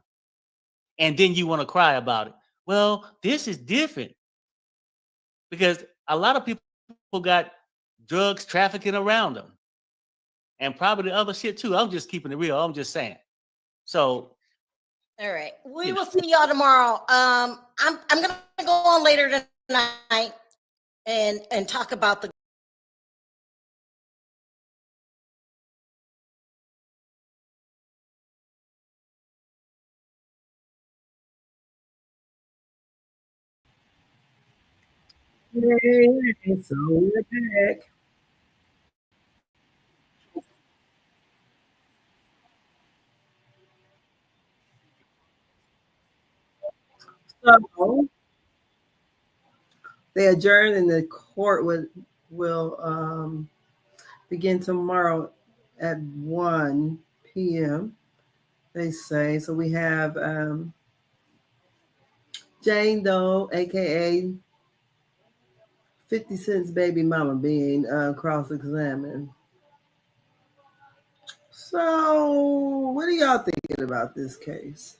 and then you want to cry about it. Well, this is different because a lot of people got drugs trafficking around them, and probably the other shit too. I'm just keeping it real. I'm just saying. So All right. We will see y'all tomorrow. I'm gonna go on later tonight and talk about the Hey, so we're back. So they adjourn and the court will begin tomorrow at 1 p.m. They say. So we have Jane Doe, aka 50 Cent's baby mama, being cross-examined. So what are y'all thinking about this case?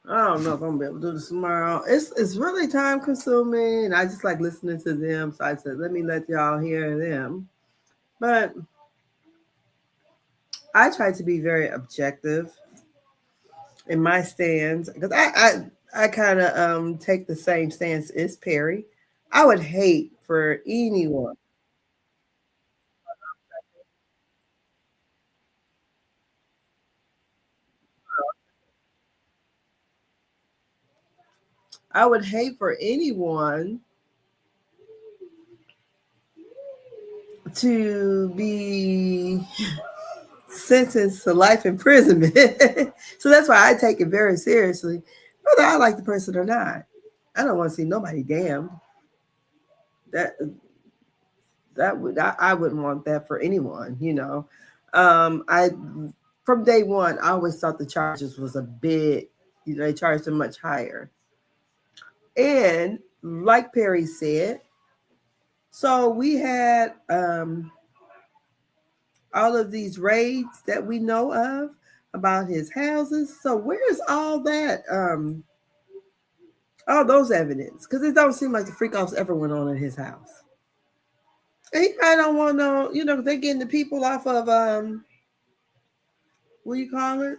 I don't know if I'm gonna be able to do this tomorrow. It's really time consuming. I just like listening to them. So I said, let me let y'all hear them. But I try to be very objective in my stance because I kind of take the same stance as Perry. I would hate for anyone. I would hate for anyone to be sentenced to life imprisonment. So that's why I take it very seriously, whether I like the person or not. I don't want to see nobody damned. That I wouldn't want that for anyone, you know. I from day one, I always thought the charges was a bit, you know, they charged them much higher. And like Perry said, so we had all of these raids that we know of about his houses. So where's all that all those evidence? Because it don't seem like the freak offs ever went on in his house. And he probably don't want no, you know, they're getting the people off of what do you call it?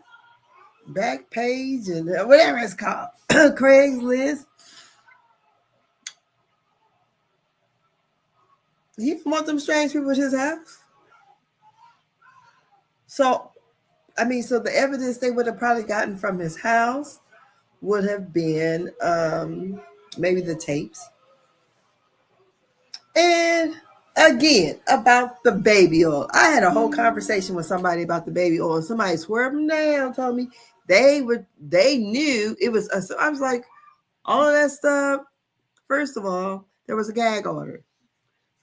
Back page and whatever it's called. Craigslist. He don't want them strange people at his house. So I mean, so the evidence they would have probably gotten from his house would have been maybe the tapes. And again, about the baby oil. I had a whole conversation with somebody about the baby oil. Somebody swerved them down, told me they knew it was us. So I was like, all of that stuff, first of all, there was a gag order.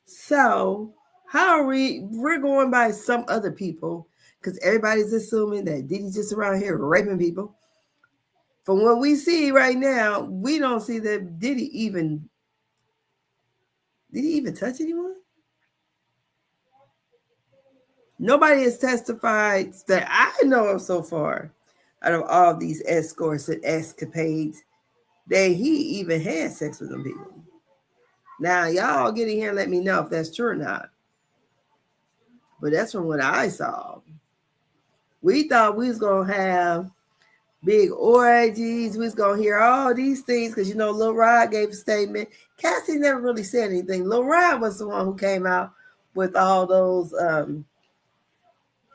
So how are we're going by some other people because everybody's assuming that Diddy's just around here raping people. From what we see right now, we don't see that did he even touch anyone? Nobody has testified that I know of so far out of all these escorts and escapades that he even had sex with them people. Now, y'all get in here and let me know if that's true or not. But that's from what I saw. We thought we was going to have big orgies. We was going to hear all these things because, you know, Lil Rod gave a statement. Cassie never really said anything. Lil Rod was the one who came out with all those,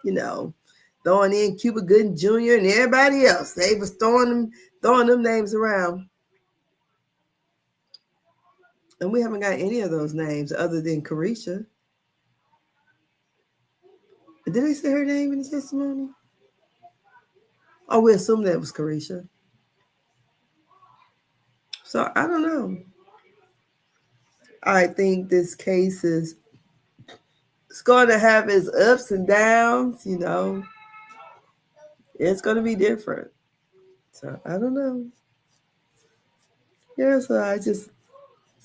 you know, throwing in Cuba Gooding Jr. and everybody else. They was throwing them names around. And we haven't got any of those names other than Carisha. Did they say her name in the testimony? Oh, we assume that was Carisha. So I don't know. I think this case is it's going to have its ups and downs, you know. It's going to be different. So I don't know. Yeah, so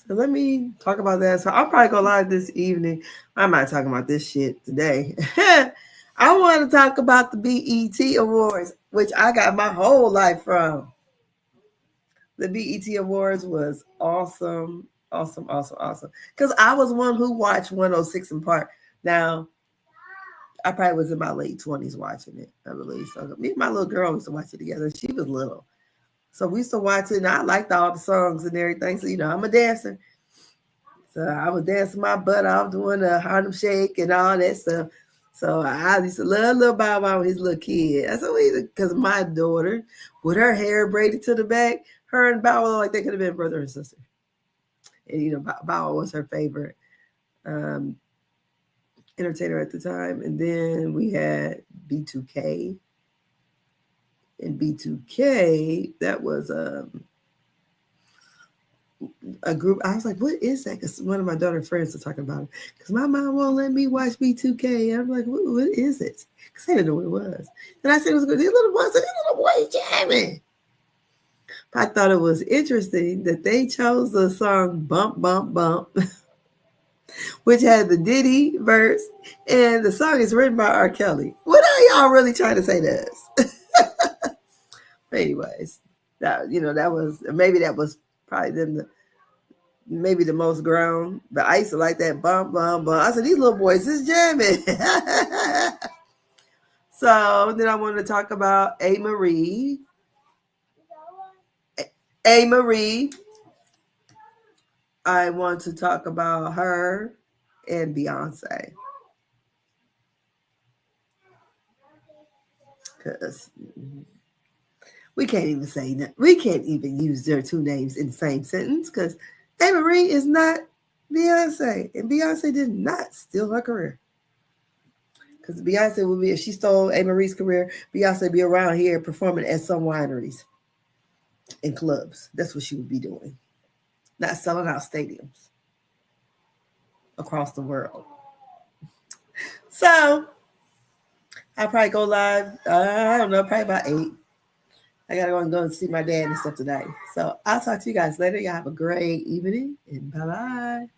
let me talk about that. So I'll probably go live this evening. I'm not talking about this shit today. I want to talk about the BET Awards, which I got my whole life from. The BET Awards was awesome. Because I was one who watched 106 in Park. Now, I probably was in my late 20s watching it, I believe. So me and my little girl used to watch it together. She was little. So we used to watch it, and I liked all the songs and everything. So, I'm a dancer. So I was dancing my butt off, doing the Harlem Shake and all that stuff. So I used to love little Bow Wow when he's a little kid. That's because my daughter, with her hair braided to the back, her and Bow Wow, like they could have been brother and sister. And, Bow Wow was her favorite entertainer at the time. And then we had B2K. And B2K, that was a group. I was like, what is that? Because one of my daughter's friends were talking about it. Because my mom won't let me watch B2K. I'm like, what is it? Because I didn't know what it was. And I said it was good. These little boys jamming. I thought it was interesting that they chose the song Bump, Bump, Bump, which had the Diddy verse. And the song is written by R. Kelly. What are y'all really trying to say to us? Anyways, that was probably them maybe the most grown, but I used to like that bump, bump, bump. I said, these little boys is jamming. So then I wanted to talk about A. Marie. I want to talk about her and Beyonce. Because we can't even say that. We can't even use their two names in the same sentence because A. Marie is not Beyonce. And Beyonce did not steal her career. Because Beyonce would be, if she stole A. Marie's career, Beyonce would be around here performing at some wineries and clubs. That's what she would be doing. Not selling out stadiums across the world. So I'll probably go live, I don't know, probably about 8. I got to go and see my dad and stuff tonight. So I'll talk to you guys later. Y'all have a great evening and bye-bye.